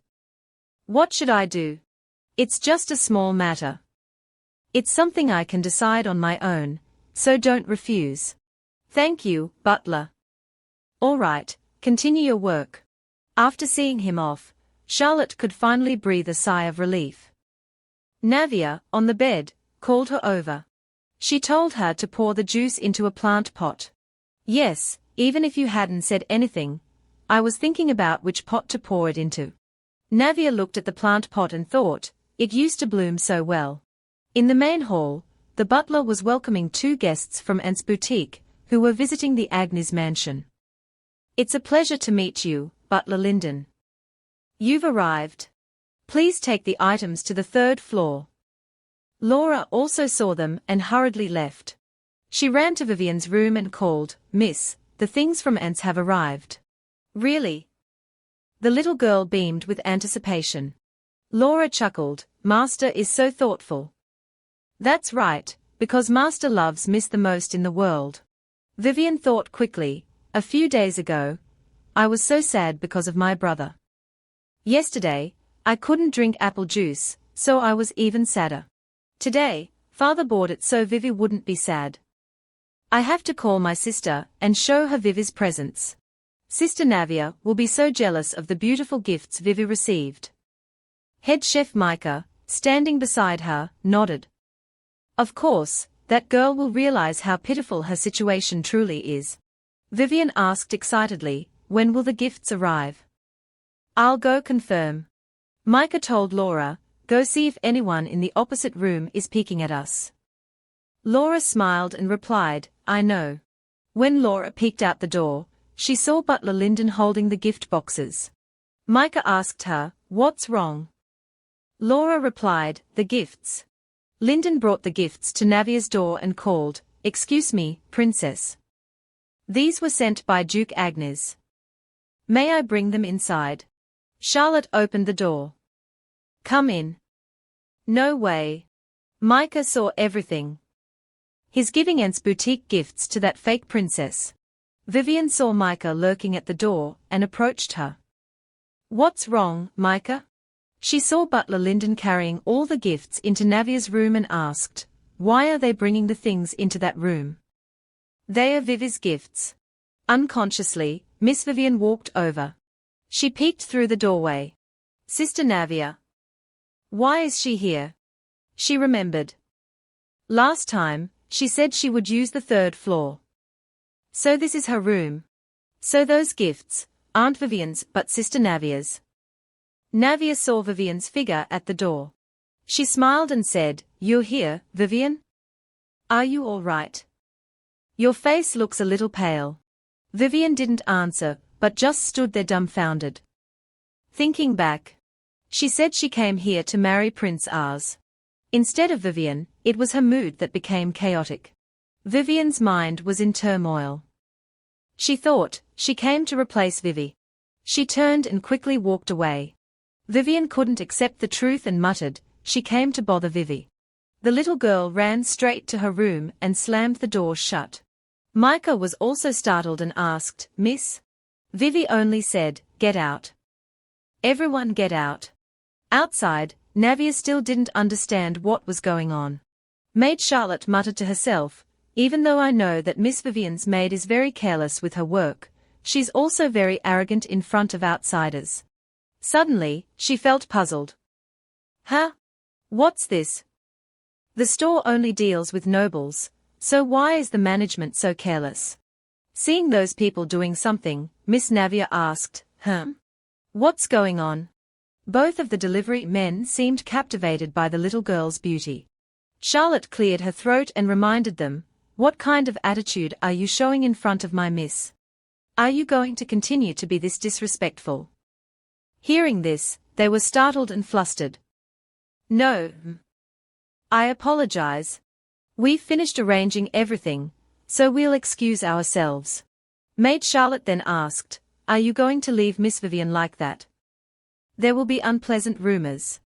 What should I do? It's just a small matter. It's something I can decide on my own, so don't refuse. Thank you, butler. All right, Continue your work. After seeing him off, Charlotte could finally breathe a sigh of relief. Navia, on the bed, called her over. She told her to pour the juice into a plant pot. Yes, even if you hadn't said anything, I was thinking about which pot to pour it into. Navia looked at the plant pot and thought, it used to bloom so well. In the main hall, the butler was welcoming two guests from Aunt's boutique, who were visiting the Agnes mansion. It's a pleasure to meet you, Butler Linden. You've arrived. Please take the items to the third floor. Laura also saw them and hurriedly left. She ran to Vivian's room and called, Miss, the things from Aunt's have arrived. Really? The little girl beamed with anticipation. Laura chuckled, Master is so thoughtful. That's right, because Master loves Miss the most in the world. Vivian thought quickly, a few days ago, I was so sad because of my brother. Yesterday, I couldn't drink apple juice, so I was even sadder. Today, Father bought it so Vivi wouldn't be sad. I have to call my sister and show her Vivi's presents. Sister Navia will be so jealous of the beautiful gifts Vivi received. Head chef Micah, standing beside her, nodded. Of course, that girl will realize how pitiful her situation truly is. Vivian asked excitedly, when will the gifts arrive? I'll go confirm. Micah told Laura, go see if anyone in the opposite room is peeking at us. Laura smiled and replied, I know. When Laura peeked out the door, she saw Butler Linden holding the gift boxes. Micah asked her, what's wrong? Laura replied, the gifts. Linden brought the gifts to Navia's door and called, excuse me, princess. These were sent by Duke Agnes. May I bring them inside? Charlotte opened the door. Come in. No way. Micah saw everything. He's giving Aunt's boutique gifts to that fake princess. Vivian saw Micah lurking at the door and approached her. What's wrong, Micah? She saw Butler Linden carrying all the gifts into Navia's room and asked, why are they bringing the things into that room? They are Vivi's gifts. Unconsciously, Miss Vivian walked over. She peeked through the doorway. Sister Navia. Why is she here? She remembered. Last time, she said she would use the third floor. So this is her room. So those gifts aren't Vivian's but Sister Navia's. Navia saw Vivian's figure at the door. She smiled and said, you're here, Vivian? Are you all right? Your face looks a little pale. Vivian didn't answer, but just stood there dumbfounded. Thinking back, she said she came here to marry Prince Ars. Instead of Vivian, it was her mood that became chaotic. Vivian's mind was in turmoil. She thought she came to replace Vivi. She turned and quickly walked away. Vivian couldn't accept the truth and muttered, she came to bother Vivi. The little girl ran straight to her room and slammed the door shut. Micah was also startled and asked, Miss? Vivi only said, get out. Everyone get out. Outside, Navia still didn't understand what was going on. Maid Charlotte muttered to herself, even though I know that Miss Vivian's maid is very careless with her work, she's also very arrogant in front of outsiders. Suddenly, she felt puzzled. Huh? What's this? The store only deals with nobles, so why is the management so careless? Seeing those people doing something, Miss Navia asked, What's going on? Both of the delivery men seemed captivated by the little girl's beauty. Charlotte cleared her throat and reminded them, what kind of attitude are you showing in front of my miss? Are you going to continue to be this disrespectful? Hearing this, they were startled and flustered. No. I apologize. We've finished arranging everything, so we'll excuse ourselves. Maid Charlotte then asked, are you going to leave Miss Vivian like that? There will be unpleasant rumors.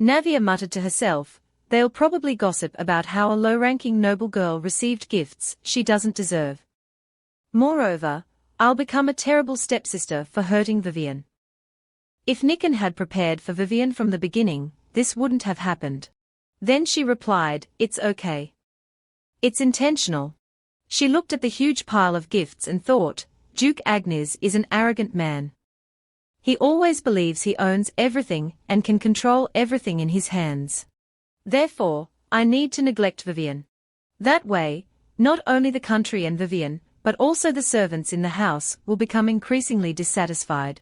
Navia muttered to herself, they'll probably gossip about how a low-ranking noble girl received gifts she doesn't deserve. Moreover, I'll become a terrible stepsister for hurting Vivian. If Nicken had prepared for Vivian from the beginning, this wouldn't have happened. Then she replied, it's okay. It's intentional. She looked at the huge pile of gifts and thought, Duke Agnes is an arrogant man. He always believes he owns everything and can control everything in his hands. Therefore, I need to neglect Vivian. That way, not only the country and Vivian, but also the servants in the house will become increasingly dissatisfied.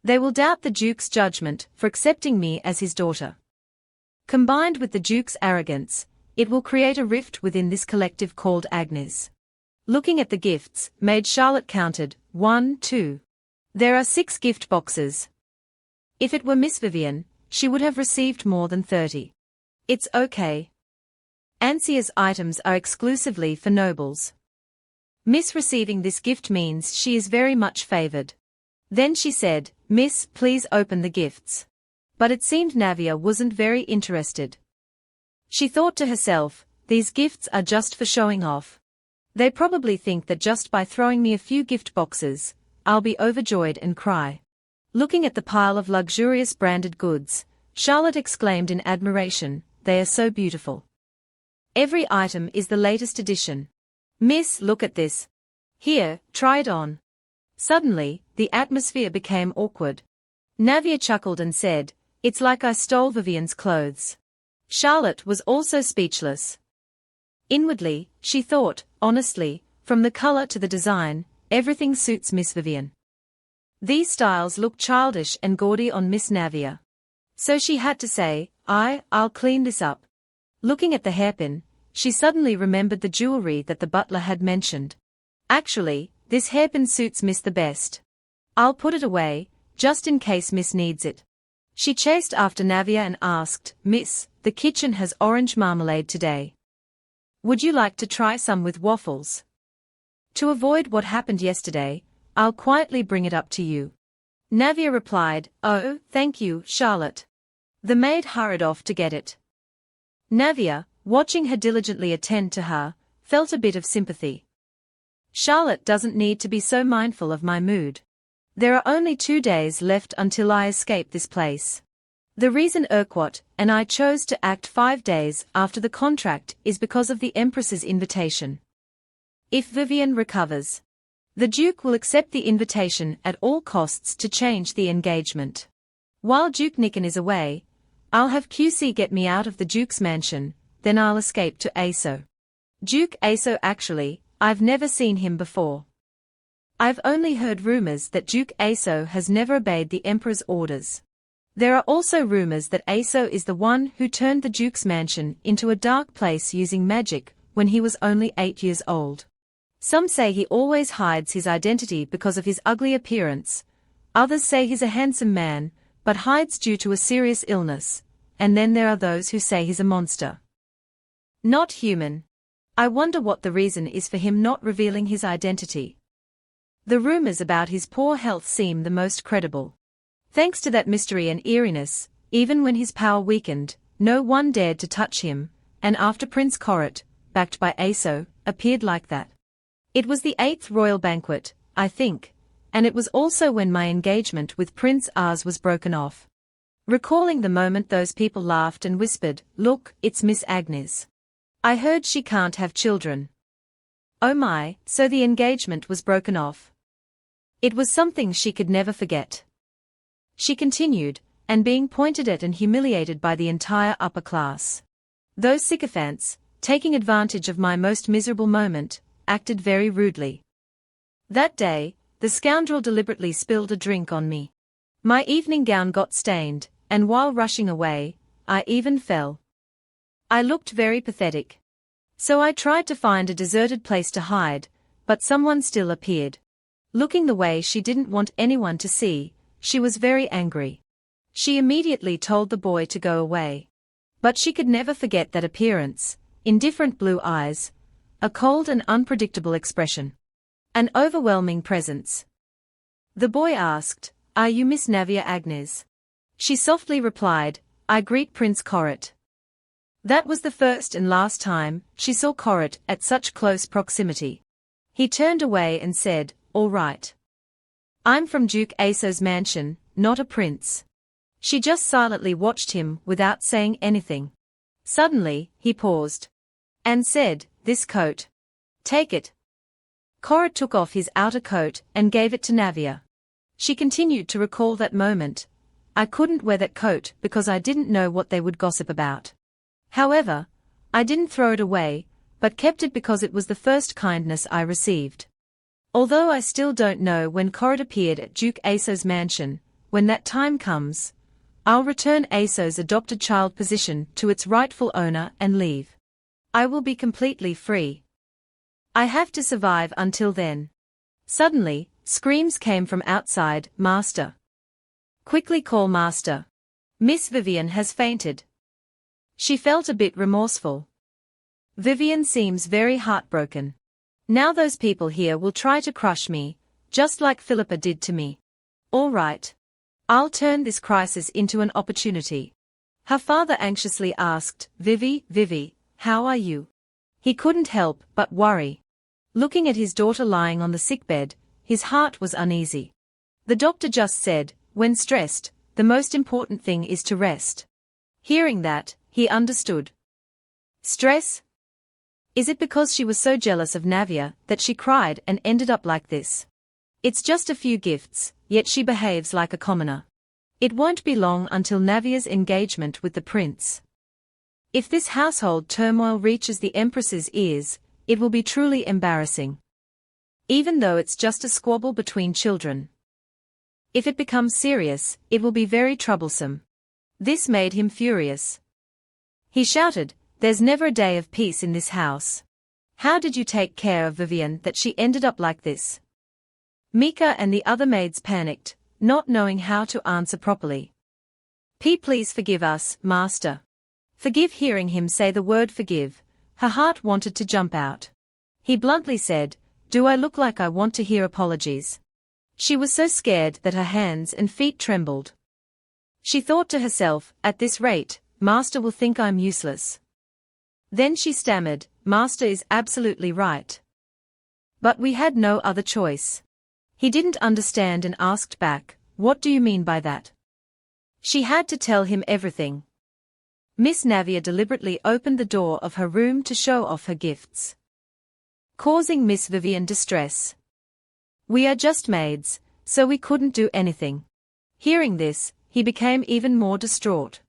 They will doubt the Duke's judgment for accepting me as his daughter. Combined with the Duke's arrogance, it will create a rift within this collective called Agnes. Looking at the gifts, Maid Charlotte counted, 1, 2. There are 6 gift boxes. If it were Miss Vivian, she would have received more than 30. It's okay. Ansia's items are exclusively for nobles. Miss receiving this gift means she is very much favored. Then she said, Miss, please open the gifts. But it seemed Navia wasn't very interested. She thought to herself, these gifts are just for showing off. They probably think that just by throwing me a few gift boxes, I'll be overjoyed and cry. Looking at the pile of luxurious branded goods, Charlotte exclaimed in admiration, they are so beautiful. Every item is the latest edition. Miss, look at this. Here, try it on. Suddenly, the atmosphere became awkward. Navia chuckled and said, it's like I stole Vivian's clothes. Charlotte was also speechless. Inwardly, she thought, honestly, from the color to the design, everything suits Miss Vivian. These styles look childish and gaudy on Miss Navia. So she had to say, I'll clean this up. Looking at the hairpin, she suddenly remembered the jewelry that the butler had mentioned. Actually, this hairpin suits Miss the best. I'll put it away, just in case Miss needs it. She chased after Navia and asked, Miss, the kitchen has orange marmalade today. Would you like to try some with waffles? To avoid what happened yesterday, I'll quietly bring it up to you. Navia replied, oh, thank you, Charlotte. The maid hurried off to get it. Navia, watching her diligently attend to her, felt a bit of sympathy. Charlotte doesn't need to be so mindful of my mood. There are only 2 days left until I escape this place. The reason Urquhart and I chose to act 5 days after the contract is because of the Empress's invitation. If Vivian recovers, the Duke will accept the invitation at all costs to change the engagement. While Duke Nikan is away, I'll have QC get me out of the Duke's mansion, then I'll escape to Aso. Duke Aso actually, I've never seen him before. I've only heard rumors that Duke Aso has never obeyed the Emperor's orders. There are also rumors that Aso is the one who turned the Duke's mansion into a dark place using magic when he was only 8 years old. Some say he always hides his identity because of his ugly appearance. Others say he's a handsome man, but hides due to a serious illness. And then there are those who say he's a monster. Not human. I wonder what the reason is for him not revealing his identity. The rumors about his poor health seem the most credible. Thanks to that mystery and eeriness, even when his power weakened, no one dared to touch him, and after Prince Corot, backed by Aso, appeared like that. It was the 8th royal banquet, I think, and it was also when my engagement with Prince Ars was broken off. Recalling the moment those people laughed and whispered, look, it's Miss Agnes. I heard she can't have children. Oh my, so the engagement was broken off. It was something she could never forget. She continued, and being pointed at and humiliated by the entire upper class. Those sycophants, taking advantage of my most miserable moment, acted very rudely. That day, the scoundrel deliberately spilled a drink on me. My evening gown got stained, and while rushing away, I even fell. I looked very pathetic. So I tried to find a deserted place to hide, but someone still appeared. Looking the way she didn't want anyone to see, she was very angry. She immediately told the boy to go away. But she could never forget that appearance, indifferent blue eyes, a cold and unpredictable expression. An overwhelming presence. The boy asked, are you Miss Navia Agnes? She softly replied, I greet Prince Corot. That was the first and last time she saw Corot at such close proximity. He turned away and said, all right. I'm from Duke Aso's mansion, not a prince. She just silently watched him without saying anything. Suddenly, he paused. And said, this coat. Take it. Cora took off his outer coat and gave it to Navia. She continued to recall that moment. I couldn't wear that coat because I didn't know what they would gossip about. However, I didn't throw it away, but kept it because it was the first kindness I received. Although I still don't know when Cora appeared at Duke Aso's mansion, when that time comes, I'll return Aso's adopted child position to its rightful owner and leave. I will be completely free. I have to survive until then. Suddenly, screams came from outside. Master. Quickly call Master. Miss Vivian has fainted. She felt a bit remorseful. Vivian seems very heartbroken. Now those people here will try to crush me, just like Philippa did to me. All right. I'll turn this crisis into an opportunity. Her father anxiously asked, Vivi, how are you? He couldn't help but worry. Looking at his daughter lying on the sickbed, his heart was uneasy. The doctor just said, when stressed, the most important thing is to rest. Hearing that, he understood. Stress? Is it because she was so jealous of Navia that she cried and ended up like this? It's just a few gifts, yet she behaves like a commoner. It won't be long until Navia's engagement with the prince. If this household turmoil reaches the Empress's ears, it will be truly embarrassing. Even though it's just a squabble between children. If it becomes serious, it will be very troublesome. This made him furious. He shouted, there's never a day of peace in this house. How did you take care of Vivian that she ended up like this? Mika and the other maids panicked, not knowing how to answer properly. Please forgive us, Master. Forgive. Hearing him say the word forgive, her heart wanted to jump out. He bluntly said, do I look like I want to hear apologies? She was so scared that her hands and feet trembled. She thought to herself, at this rate, Master will think I'm useless. Then she stammered, Master is absolutely right. But we had no other choice. He didn't understand and asked back, what do you mean by that? She had to tell him everything. Miss Navia deliberately opened the door of her room to show off her gifts, causing Miss Vivian distress. We are just maids, so we couldn't do anything. Hearing this, he became even more distraught.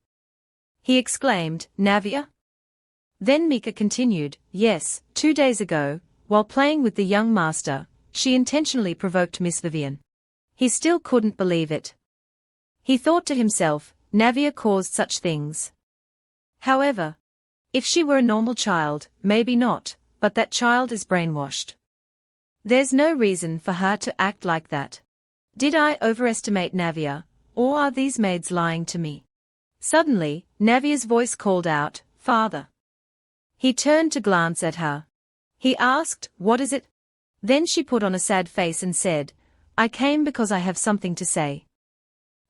He exclaimed, Navia? Then Mika continued, yes, 2 days ago, while playing with the young master, she intentionally provoked Miss Vivian. He still couldn't believe it. He thought to himself, Navia caused such things. However, if she were a normal child, maybe not, but that child is brainwashed. There's no reason for her to act like that. Did I overestimate Navia, or are these maids lying to me? Suddenly, Navia's voice called out, Father. He turned to glance at her. He asked, what is it? Then she put on a sad face and said, I came because I have something to say.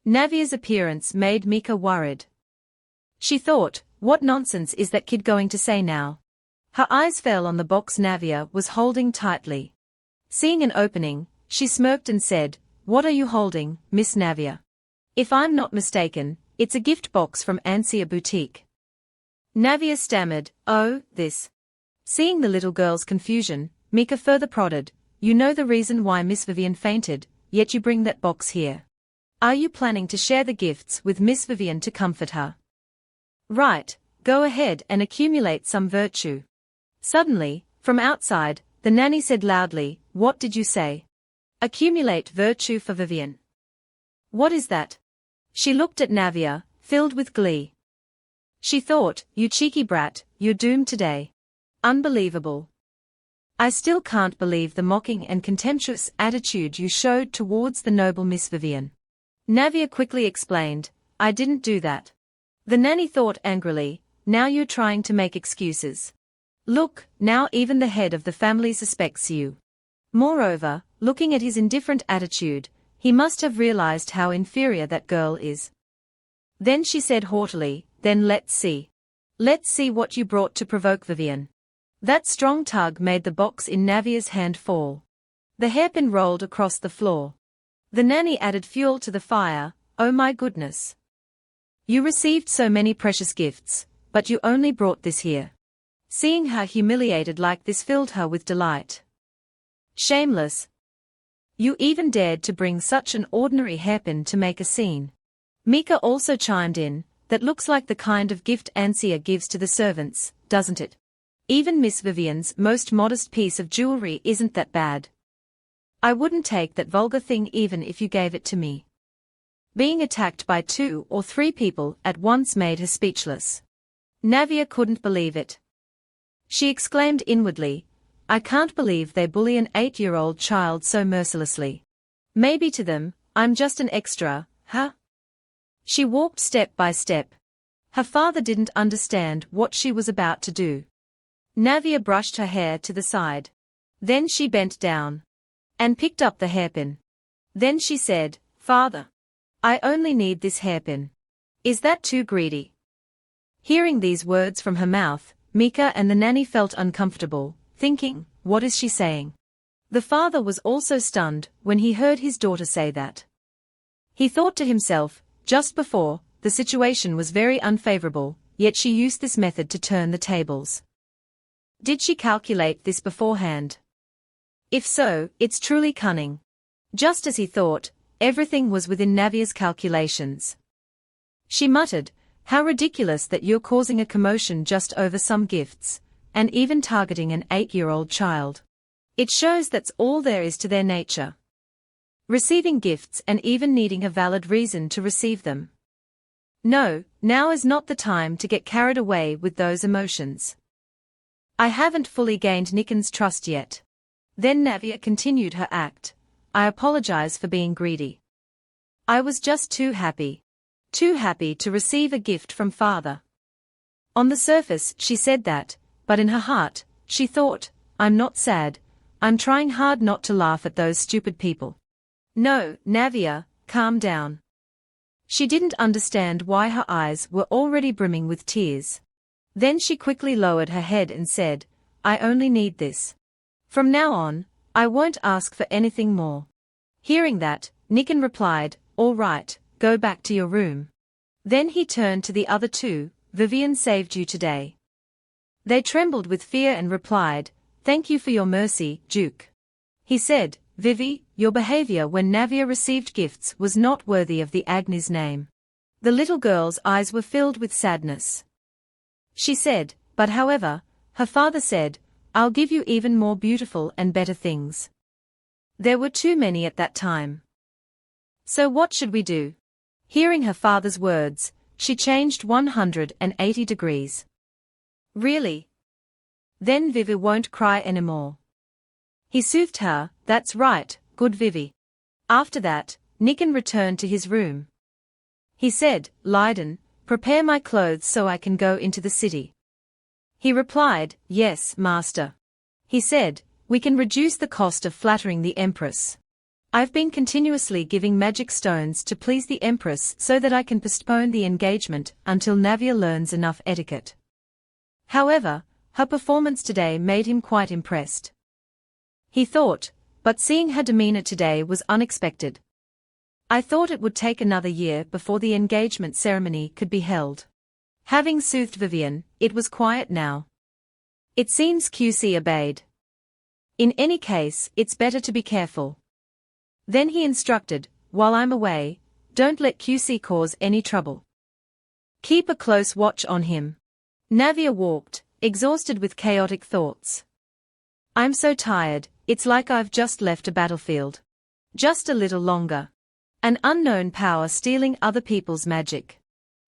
Navia's appearance made Mika worried. She thought, what nonsense is that kid going to say now? Her eyes fell on the box Navia was holding tightly. Seeing an opening, she smirked and said, what are you holding, Miss Navia? If I'm not mistaken, it's a gift box from Ansia Boutique. Navia stammered, oh, this. Seeing the little girl's confusion, Mika further prodded, you know the reason why Miss Vivian fainted, yet you bring that box here. Are you planning to share the gifts with Miss Vivian to comfort her? Right, go ahead and accumulate some virtue. Suddenly, from outside, the nanny said loudly, what did you say? Accumulate virtue for Vivian. What is that? She looked at Navia, filled with glee. She thought, you cheeky brat, you're doomed today. Unbelievable. I still can't believe the mocking and contemptuous attitude you showed towards the noble Miss Vivian. Navia quickly explained, I didn't do that. The nanny thought angrily, now you're trying to make excuses. Look, now even the head of the family suspects you. Moreover, looking at his indifferent attitude, he must have realized how inferior that girl is. Then she said haughtily, then let's see. Let's see what you brought to provoke Vivian. That strong tug made the box in Navia's hand fall. The hairpin rolled across the floor. The nanny added fuel to the fire, oh my goodness. You received so many precious gifts, but you only brought this here. Seeing her humiliated like this filled her with delight. Shameless. You even dared to bring such an ordinary hairpin to make a scene. Mika also chimed in, that looks like the kind of gift Ansia gives to the servants, doesn't it? Even Miss Vivian's most modest piece of jewelry isn't that bad. I wouldn't take that vulgar thing even if you gave it to me. Being attacked by 2 or 3 people at once made her speechless. Navia couldn't believe it. She exclaimed inwardly, I can't believe they bully an 8-year-old child so mercilessly. Maybe to them, I'm just an extra, huh? She walked step by step. Her father didn't understand what she was about to do. Navia brushed her hair to the side. Then she bent down and picked up the hairpin. Then she said, Father, I only need this hairpin. Is that too greedy? Hearing these words from her mouth, Mika and the nanny felt uncomfortable, thinking, what is she saying? The father was also stunned when he heard his daughter say that. He thought to himself, just before, the situation was very unfavorable, yet she used this method to turn the tables. Did she calculate this beforehand? If so, it's truly cunning. Just as he thought, everything was within Navia's calculations. She muttered, how ridiculous that you're causing a commotion just over some gifts, and even targeting an 8-year-old child. It shows that's all there is to their nature. Receiving gifts and even needing a valid reason to receive them. No, now is not the time to get carried away with those emotions. I haven't fully gained Niken's trust yet. Then Navia continued her act. I apologize for being greedy. I was just too happy. Too happy to receive a gift from father. On the surface she said that, but in her heart, she thought, I'm not sad, I'm trying hard not to laugh at those stupid people. No, Navia, calm down. She didn't understand why her eyes were already brimming with tears. Then she quickly lowered her head and said, I only need this. From now on, I won't ask for anything more. Hearing that, Niken replied, all right, go back to your room. Then he turned to the other 2, Vivian saved you today. They trembled with fear and replied, thank you for your mercy, Duke. He said, Vivi, your behavior when Navia received gifts was not worthy of the Agni's name. The little girl's eyes were filled with sadness. She said, but however, her father said, I'll give you even more beautiful and better things. There were too many at that time. So what should we do? Hearing her father's words, she changed 180 degrees. Really? Then Vivi won't cry anymore. He soothed her, that's right, good Vivi. After that, Niken returned to his room. He said, Leiden, prepare my clothes so I can go into the city. He replied, yes, master. He said, we can reduce the cost of flattering the Empress. I've been continuously giving magic stones to please the Empress so that I can postpone the engagement until Navia learns enough etiquette. However, her performance today made him quite impressed. He thought, but seeing her demeanor today was unexpected. I thought it would take another year before the engagement ceremony could be held. Having soothed Vivian, it was quiet now. It seems QC obeyed. In any case, it's better to be careful. Then he instructed, while I'm away, don't let QC cause any trouble. Keep a close watch on him. Navia walked, exhausted with chaotic thoughts. I'm so tired, it's like I've just left a battlefield. Just a little longer. An unknown power stealing other people's magic.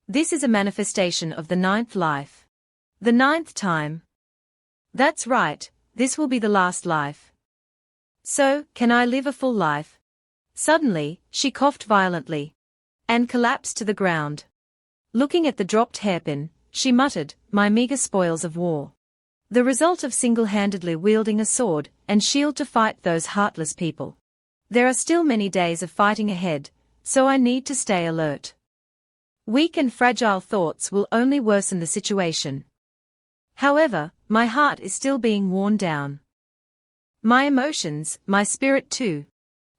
This is a manifestation of the 9th life. The 9th time. That's right, this will be the last life. So, can I live a full life? Suddenly, she coughed violently. And collapsed to the ground. Looking at the dropped hairpin, she muttered, my meager spoils of war. The result of single-handedly wielding a sword and shield to fight those heartless people. There are still many days of fighting ahead, so I need to stay alert. Weak and fragile thoughts will only worsen the situation. However, my heart is still being worn down. My emotions, my spirit too.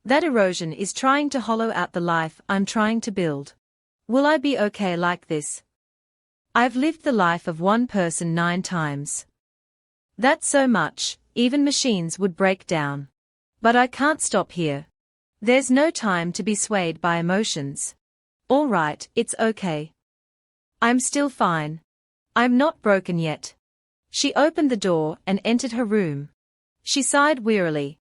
That erosion is trying to hollow out the life I'm trying to build. Will I be okay like this? I've lived the life of one person 9 times. That's so much, even machines would break down. But I can't stop here. There's no time to be swayed by emotions. All right, it's okay. I'm still fine. I'm not broken yet. She opened the door and entered her room. She sighed wearily.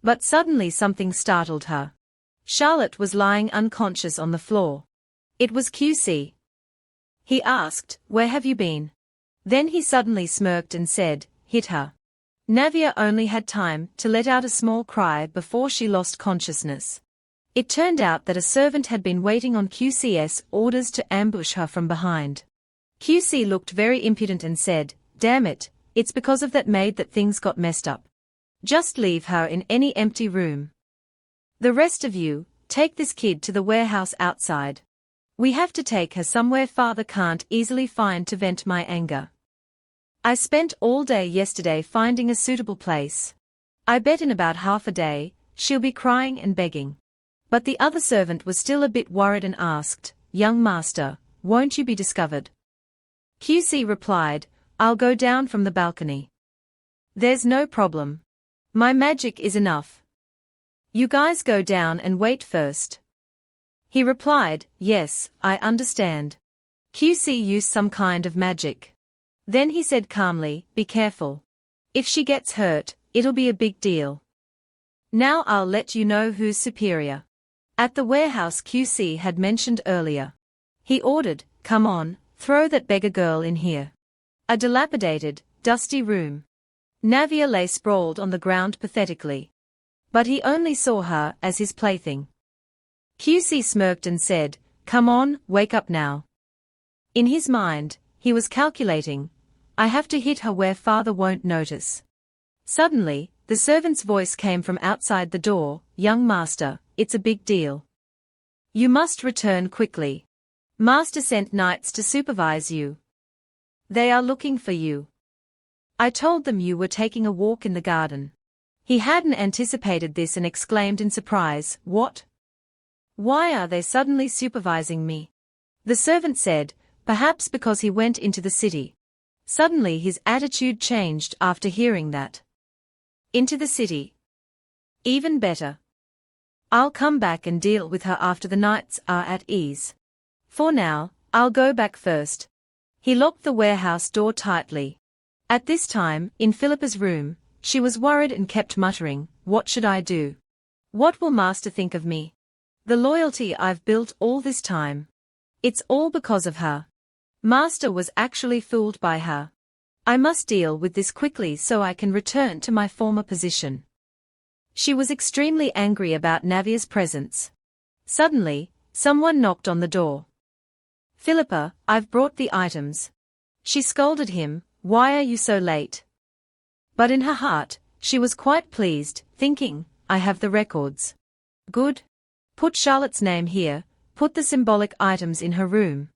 But suddenly something startled her. Charlotte was lying unconscious on the floor. It was QC. He asked, "Where have you been?" Then he suddenly smirked and said, "Hit her." Navia only had time to let out a small cry before she lost consciousness. It turned out that a servant had been waiting on QC's orders to ambush her from behind. QC looked very impudent and said, "Damn it, it's because of that maid that things got messed up. Just leave her in any empty room. The rest of you, take this kid to the warehouse outside. We have to take her somewhere father can't easily find to vent my anger. I spent all day yesterday finding a suitable place. I bet in about half a day, she'll be crying and begging." But the other servant was still a bit worried and asked, "Young master, won't you be discovered?" QC replied, "I'll go down from the balcony. There's no problem. My magic is enough. You guys go down and wait first." He replied, "Yes, I understand." QC used some kind of magic. Then he said calmly, "Be careful. If she gets hurt, it'll be a big deal. Now I'll let you know who's superior." At the warehouse QC had mentioned earlier. He ordered, "Come on, throw that beggar girl in here." A dilapidated, dusty room. Navia lay sprawled on the ground pathetically. But he only saw her as his plaything. QC smirked and said, "Come on, wake up now." In his mind, he was calculating, "I have to hit her where father won't notice." Suddenly, the servant's voice came from outside the door, "Young master, it's a big deal. You must return quickly. Master sent knights to supervise you. They are looking for you. I told them you were taking a walk in the garden." He hadn't anticipated this and exclaimed in surprise, "What? Why are they suddenly supervising me?" The servant said, "Perhaps because he went into the city." Suddenly his attitude changed after hearing that. "Into the city? Even better. I'll come back and deal with her after the knights are at ease. For now, I'll go back first." He locked the warehouse door tightly. At this time, in Philippa's room, she was worried and kept muttering, "What should I do? What will master think of me? The loyalty I've built all this time. It's all because of her. Master was actually fooled by her. I must deal with this quickly so I can return to my former position." She was extremely angry about Navia's presence. Suddenly, someone knocked on the door. "Philippa, I've brought the items." She scolded him, "Why are you so late?" But in her heart, she was quite pleased, thinking, "I have the records. Good. Put Charlotte's name here, put the symbolic items in her room.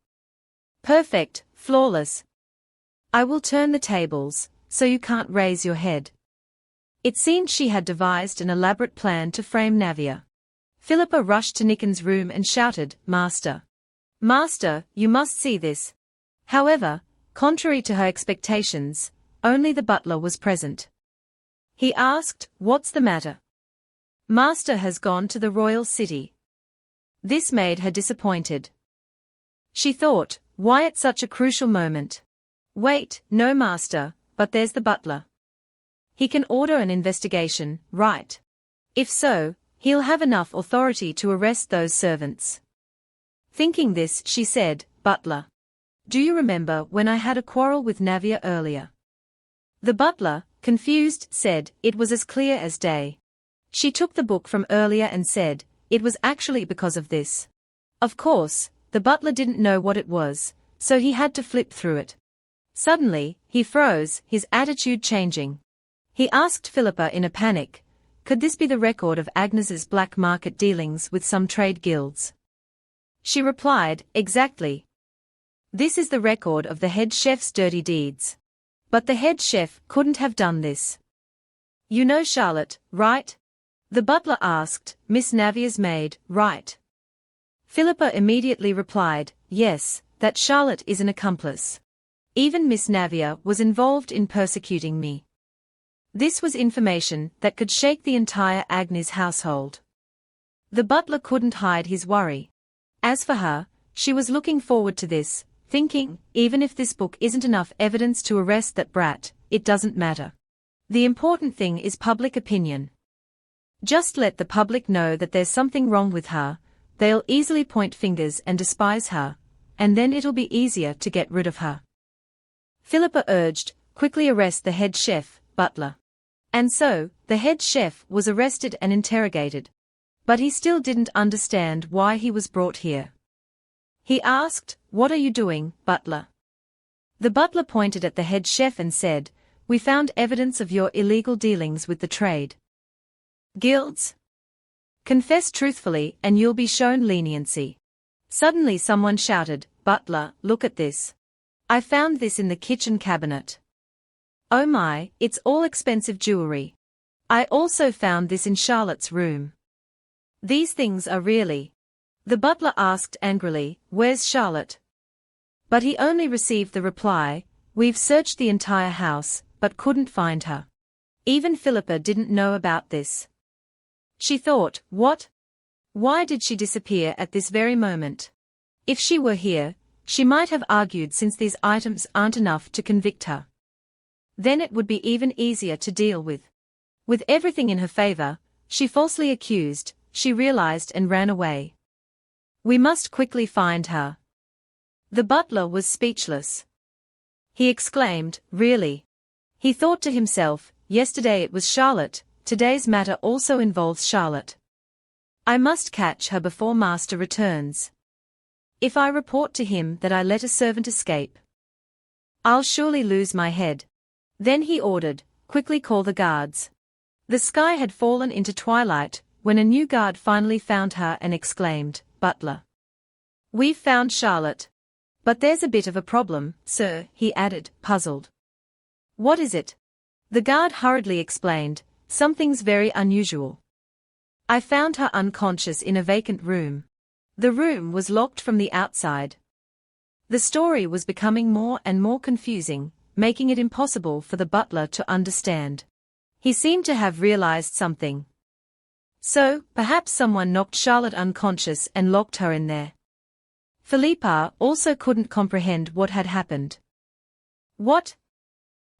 Perfect, flawless. I will turn the tables, so you can't raise your head." It seemed she had devised an elaborate plan to frame Navia. Philippa rushed to Nikon's room and shouted, "Master! Master, you must see this." However, contrary to her expectations, only the butler was present. He asked, "What's the matter?" "Master has gone to the royal city." This made her disappointed. She thought, why at such a crucial moment? Wait, no master, but there's the butler. He can order an investigation, right? If so, he'll have enough authority to arrest those servants. Thinking this, she said, "Butler, do you remember when I had a quarrel with Navia earlier?" The butler, confused, said, "It was as clear as day." She took the book from earlier and said, "It was actually because of this." Of course, the butler didn't know what it was, so he had to flip through it. Suddenly, he froze, his attitude changing. He asked Philippa in a panic, could this be the record of Agnes's black market dealings with some trade guilds? She replied, "Exactly. This is the record of the head chef's dirty deeds. But the head chef couldn't have done this. You know Charlotte, right?" The butler asked, "Miss Navia's maid, right?" Philippa immediately replied, "Yes, that Charlotte is an accomplice. Even Miss Navia was involved in persecuting me." This was information that could shake the entire Agnes household. The butler couldn't hide his worry. As for her, she was looking forward to this, thinking, even if this book isn't enough evidence to arrest that brat, it doesn't matter. The important thing is public opinion. Just let the public know that there's something wrong with her, they'll easily point fingers and despise her, and then it'll be easier to get rid of her. Philippa urged, quickly arrest the head chef, butler. And so, the head chef was arrested and interrogated. But he still didn't understand why he was brought here. He asked, "What are you doing, butler?" The butler pointed at the head chef and said, "We found evidence of your illegal dealings with the trade guilds. Confess truthfully and you'll be shown leniency." Suddenly someone shouted, "Butler, look at this. I found this in the kitchen cabinet. Oh my, it's all expensive jewelry. I also found this in Charlotte's room. These things are really..." The butler asked angrily, "Where's Charlotte?" But he only received the reply, "We've searched the entire house, but couldn't find her." Even Philippa didn't know about this. She thought, what? Why did she disappear at this very moment? If she were here, she might have argued since these items aren't enough to convict her. Then it would be even easier to deal with. With everything in her favor, she falsely accused, she realized and ran away. "We must quickly find her." The butler was speechless. He exclaimed, "Really?" He thought to himself, yesterday it was Charlotte, today's matter also involves Charlotte. I must catch her before master returns. If I report to him that I let a servant escape, I'll surely lose my head. Then he ordered, "Quickly call the guards." The sky had fallen into twilight, when a new guard finally found her and exclaimed, "Butler, we've found Charlotte. But there's a bit of a problem, sir," he added, puzzled. "What is it?" The guard hurriedly explained, "Something's very unusual. I found her unconscious in a vacant room. The room was locked from the outside." The story was becoming more and more confusing, making it impossible for the butler to understand. He seemed to have realized something. So, perhaps someone knocked Charlotte unconscious and locked her in there. Philippa also couldn't comprehend what had happened. What?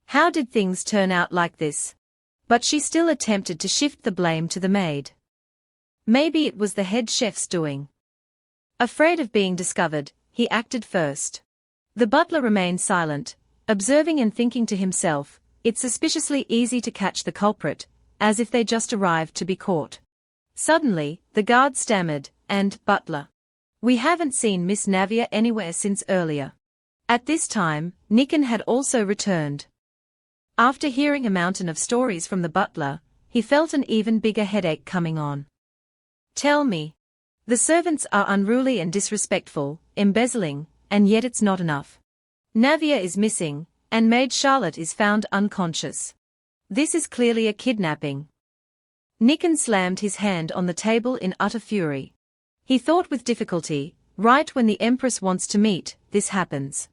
How did things turn out like this? But she still attempted to shift the blame to the maid. Maybe it was the head chef's doing. Afraid of being discovered, he acted first. The butler remained silent, observing and thinking to himself, it's suspiciously easy to catch the culprit, as if they just arrived to be caught. Suddenly, the guard stammered, "And, butler, we haven't seen Miss Navia anywhere since earlier." At this time, Nicken had also returned. After hearing a mountain of stories from the butler, he felt an even bigger headache coming on. "Tell me. The servants are unruly and disrespectful, embezzling, and yet it's not enough. Navia is missing, and maid Charlotte is found unconscious. This is clearly a kidnapping." Nicken slammed his hand on the table in utter fury. He thought with difficulty, right when the Empress wants to meet, this happens.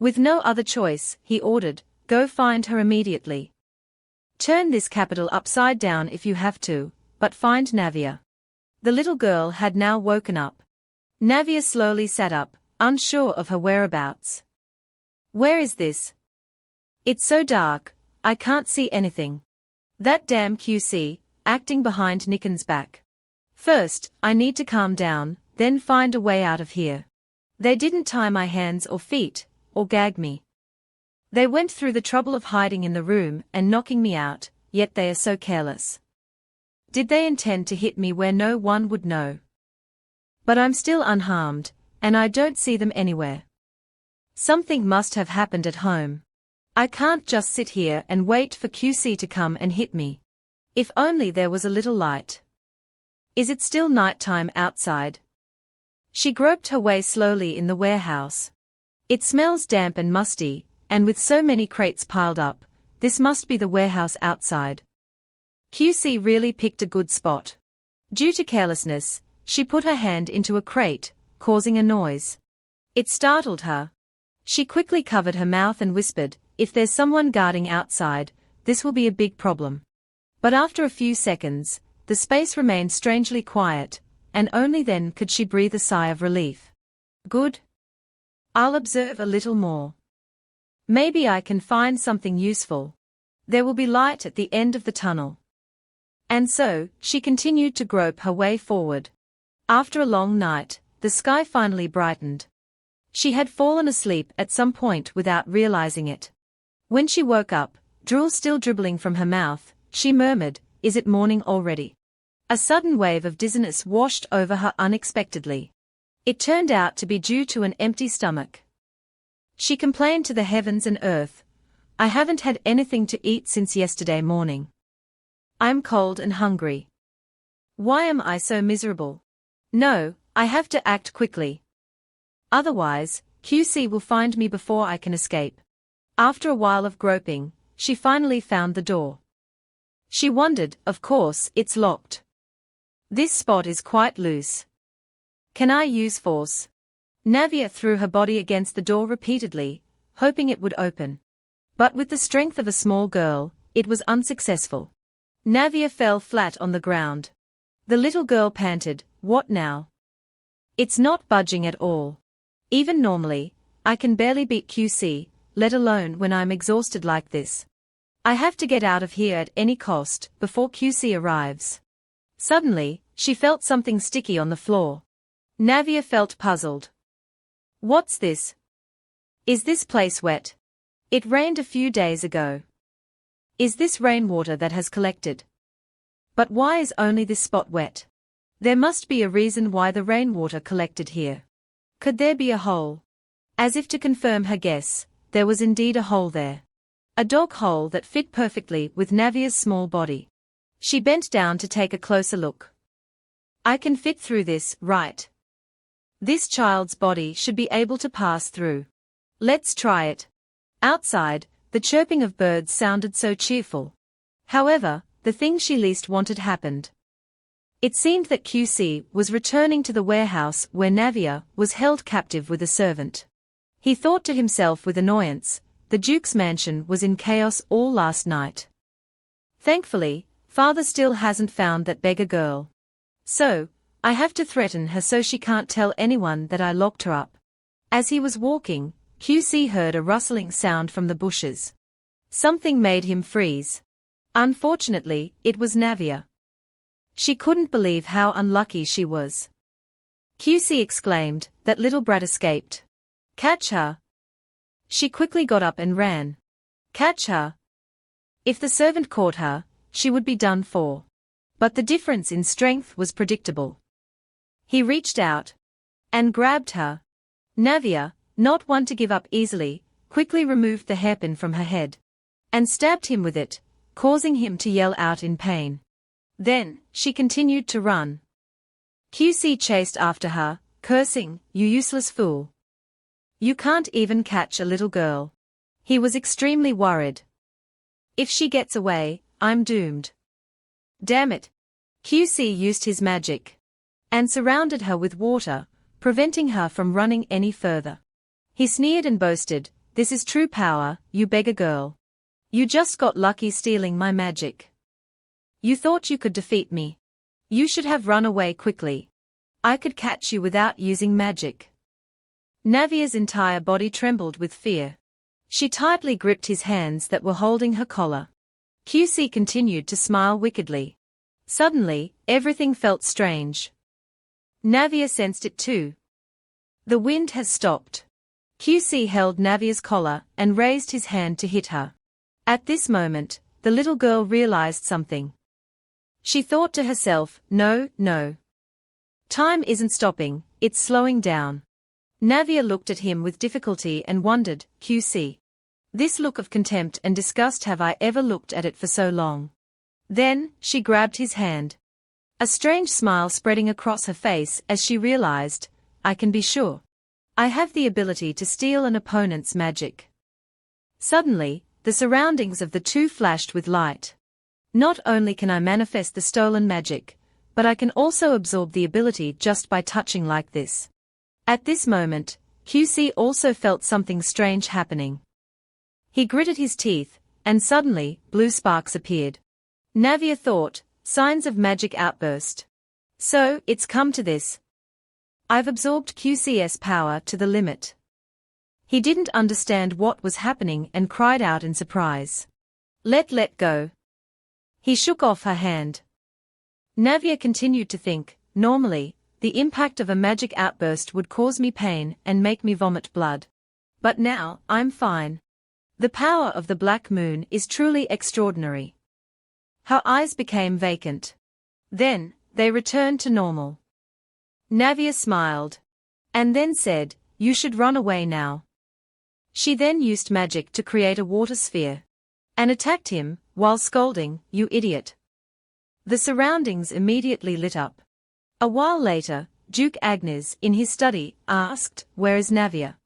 With no other choice, he ordered, "Go find her immediately. Turn this capital upside down if you have to, but find Navia." The little girl had now woken up. Navia slowly sat up, unsure of her whereabouts. "Where is this? It's so dark, I can't see anything." "That damn QC, acting behind Nicken's back. First, I need to calm down, then find a way out of here. They didn't tie my hands or feet, or gag me. They went through the trouble of hiding in the room and knocking me out, yet they are so careless. Did they intend to hit me where no one would know? But I'm still unharmed, and I don't see them anywhere. Something must have happened at home. I can't just sit here and wait for QC to come and hit me. If only there was a little light. Is it still nighttime outside?" She groped her way slowly in the warehouse. "It smells damp and musty, and with so many crates piled up, this must be the warehouse outside. QC really picked a good spot." Due to carelessness, she put her hand into a crate, causing a noise. It startled her. She quickly covered her mouth and whispered, "If there's someone guarding outside, this will be a big problem. But after a few seconds, the space remained strangely quiet, and only then could she breathe a sigh of relief. Good. I'll observe a little more. Maybe I can find something useful. There will be light at the end of the tunnel. And so, she continued to grope her way forward. After a long night, the sky finally brightened. She had fallen asleep at some point without realizing it. When she woke up, drool still dribbling from her mouth, she murmured, "Is it morning already?" A sudden wave of dizziness washed over her unexpectedly. It turned out to be due to an empty stomach. She complained to the heavens and earth, "I haven't had anything to eat since yesterday morning. I'm cold and hungry. Why am I so miserable? No, I have to act quickly. Otherwise, QC will find me before I can escape." After a while of groping, she finally found the door. She wondered, of course, it's locked. This spot is quite loose. Can I use force? Navia threw her body against the door repeatedly, hoping it would open. But with the strength of a small girl, it was unsuccessful. Navia fell flat on the ground. The little girl panted, "What now?" "It's not budging at all. Even normally, I can barely beat QC, let alone when I'm exhausted like this. I have to get out of here at any cost, before QC arrives." Suddenly, she felt something sticky on the floor. Navia felt puzzled. "What's this? Is this place wet? It rained a few days ago. Is this rainwater that has collected? But why is only this spot wet? There must be a reason why the rainwater collected here. Could there be a hole?" As if to confirm her guess, there was indeed a hole there. A dog hole that fit perfectly with Navia's small body. She bent down to take a closer look. "I can fit through this, right? This child's body should be able to pass through. Let's try it." Outside, the chirping of birds sounded so cheerful. However, the thing she least wanted happened. It seemed that QC was returning to the warehouse where Navia was held captive with a servant. He thought to himself with annoyance, the Duke's mansion was in chaos all last night. Thankfully, Father still hasn't found that beggar girl. So, I have to threaten her so she can't tell anyone that I locked her up. As he was walking, QC heard a rustling sound from the bushes. Something made him freeze. Unfortunately, it was Navia. She couldn't believe how unlucky she was. QC exclaimed, "That little brat escaped. Catch her." She quickly got up and ran. Catch her? If the servant caught her, she would be done for. But the difference in strength was predictable. He reached out and grabbed her. Navia, not one to give up easily, quickly removed the hairpin from her head and stabbed him with it, causing him to yell out in pain. Then, she continued to run. QC chased after her, cursing, "You useless fool. You can't even catch a little girl." He was extremely worried. "If she gets away, I'm doomed." Damn it. QC used his magic and surrounded her with water, preventing her from running any further. He sneered and boasted, "This is true power, you beggar girl. You just got lucky stealing my magic. You thought you could defeat me. You should have run away quickly. I could catch you without using magic." Navia's entire body trembled with fear. She tightly gripped his hands that were holding her collar. QC continued to smile wickedly. Suddenly, everything felt strange. Navia sensed it too. The wind has stopped. QC held Navia's collar and raised his hand to hit her. At this moment, the little girl realized something. She thought to herself, "No, no. Time isn't stopping, it's slowing down." Navia looked at him with difficulty and wondered, QC. This look of contempt and disgust, have I ever looked at it for so long? Then, she grabbed his hand. A strange smile spreading across her face as she realized, "I can be sure. I have the ability to steal an opponent's magic." Suddenly, the surroundings of the two flashed with light. "Not only can I manifest the stolen magic, but I can also absorb the ability just by touching like this." At this moment, QC also felt something strange happening. He gritted his teeth, and suddenly, blue sparks appeared. Navia thought, signs of magic outburst. So, it's come to this. I've absorbed QCS power to the limit. He didn't understand what was happening and cried out in surprise. Let go. He shook off her hand. Navia continued to think, normally, the impact of a magic outburst would cause me pain and make me vomit blood. But now, I'm fine. The power of the black moon is truly extraordinary. Her eyes became vacant. Then, they returned to normal. Navia smiled. And then said, you should run away now. She then used magic to create a water sphere. And attacked him, while scolding, you idiot. The surroundings immediately lit up. A while later, Duke Agnes, in his study, asked, where is Navia?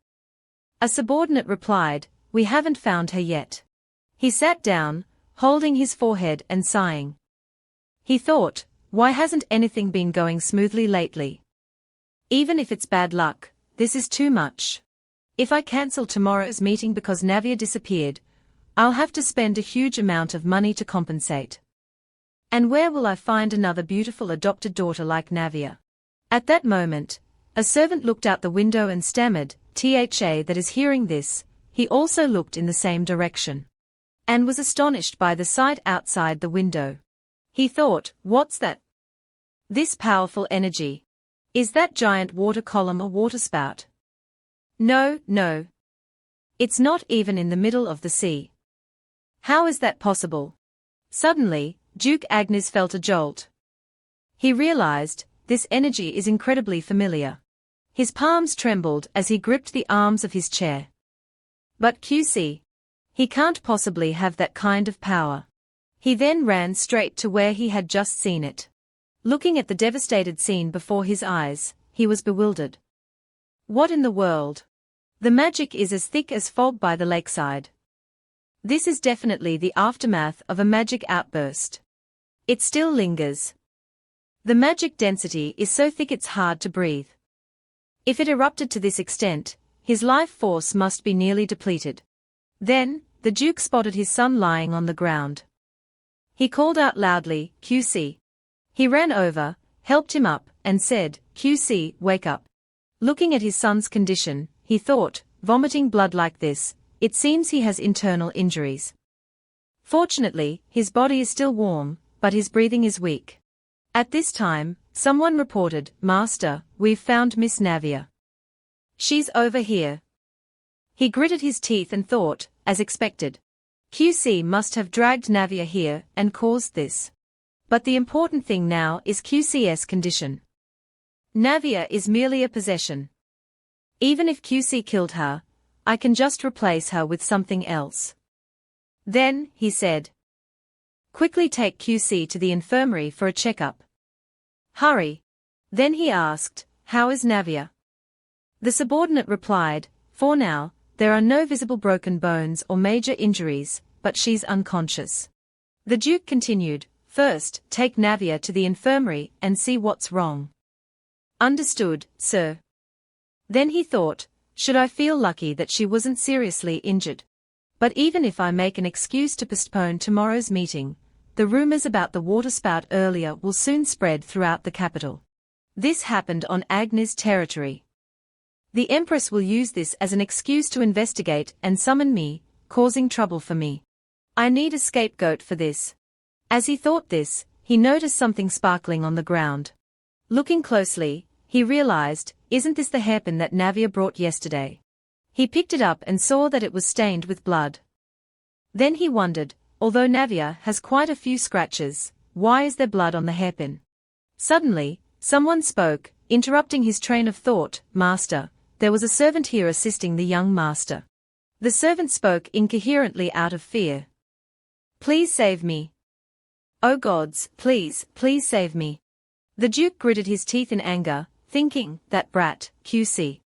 A subordinate replied, we haven't found her yet. He sat down, holding his forehead and sighing. He thought, why hasn't anything been going smoothly lately? Even if it's bad luck, this is too much. If I cancel tomorrow's meeting because Navia disappeared, I'll have to spend a huge amount of money to compensate. And where will I find another beautiful adopted daughter like Navia? At that moment, a servant looked out the window and stammered, "Tha that is hearing this." He also looked in the same direction. And was astonished by the sight outside the window. He thought, what's that? This powerful energy. Is that giant water column a waterspout? No. It's not even in the middle of the sea. How is that possible? Suddenly, Duke Agnes felt a jolt. He realized, this energy is incredibly familiar. His palms trembled as he gripped the arms of his chair. But QC. He can't possibly have that kind of power. He then ran straight to where he had just seen it. Looking at the devastated scene before his eyes, he was bewildered. What in the world? The magic is as thick as fog by the lakeside. This is definitely the aftermath of a magic outburst. It still lingers. The magic density is so thick it's hard to breathe. If it erupted to this extent, his life force must be nearly depleted. Then, the Duke spotted his son lying on the ground. He called out loudly, QC. He ran over, helped him up, and said, QC, wake up. Looking at his son's condition, he thought, vomiting blood like this, it seems he has internal injuries. Fortunately, his body is still warm, but his breathing is weak. At this time, someone reported, Master, we've found Miss Navia. She's over here. He gritted his teeth and thought, as expected. QC must have dragged Navia here and caused this. But the important thing now is QC's condition. Navia is merely a possession. Even if QC killed her, I can just replace her with something else. Then, he said. Quickly take QC to the infirmary for a checkup. Hurry. Then he asked, how is Navia? The subordinate replied, for now, there are no visible broken bones or major injuries, but she's unconscious. The Duke continued, first, take Navia to the infirmary and see what's wrong. Understood, sir. Then he thought, should I feel lucky that she wasn't seriously injured? But even if I make an excuse to postpone tomorrow's meeting, the rumors about the waterspout earlier will soon spread throughout the capital. This happened on Agnes' territory. The Empress will use this as an excuse to investigate and summon me, causing trouble for me. I need a scapegoat for this. As he thought this, he noticed something sparkling on the ground. Looking closely, he realized, isn't this the hairpin that Navia brought yesterday? He picked it up and saw that it was stained with blood. Then he wondered, although Navia has quite a few scratches, why is there blood on the hairpin? Suddenly, someone spoke, interrupting his train of thought, Master, there was a servant here assisting the young master. The servant spoke incoherently out of fear. Please save me. Oh gods, please save me. The Duke gritted his teeth in anger, thinking, that brat, QC.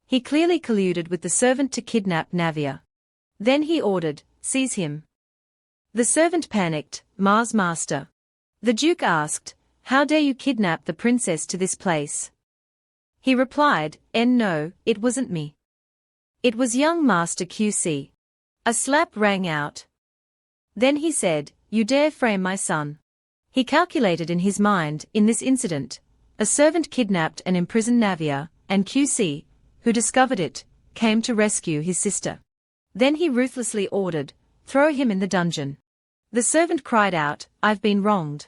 He clearly colluded with the servant to kidnap Navia. Then he ordered, seize him. The servant panicked, Mars Master. The Duke asked, how dare you kidnap the princess to this place? He replied, no, it wasn't me. It was young Master QC. A slap rang out. Then he said, "You dare frame my son." He calculated in his mind, in this incident, a servant kidnapped and imprisoned Navia, and QC, who discovered it, came to rescue his sister. Then he ruthlessly ordered, "Throw him in the dungeon." The servant cried out, "I've been wronged.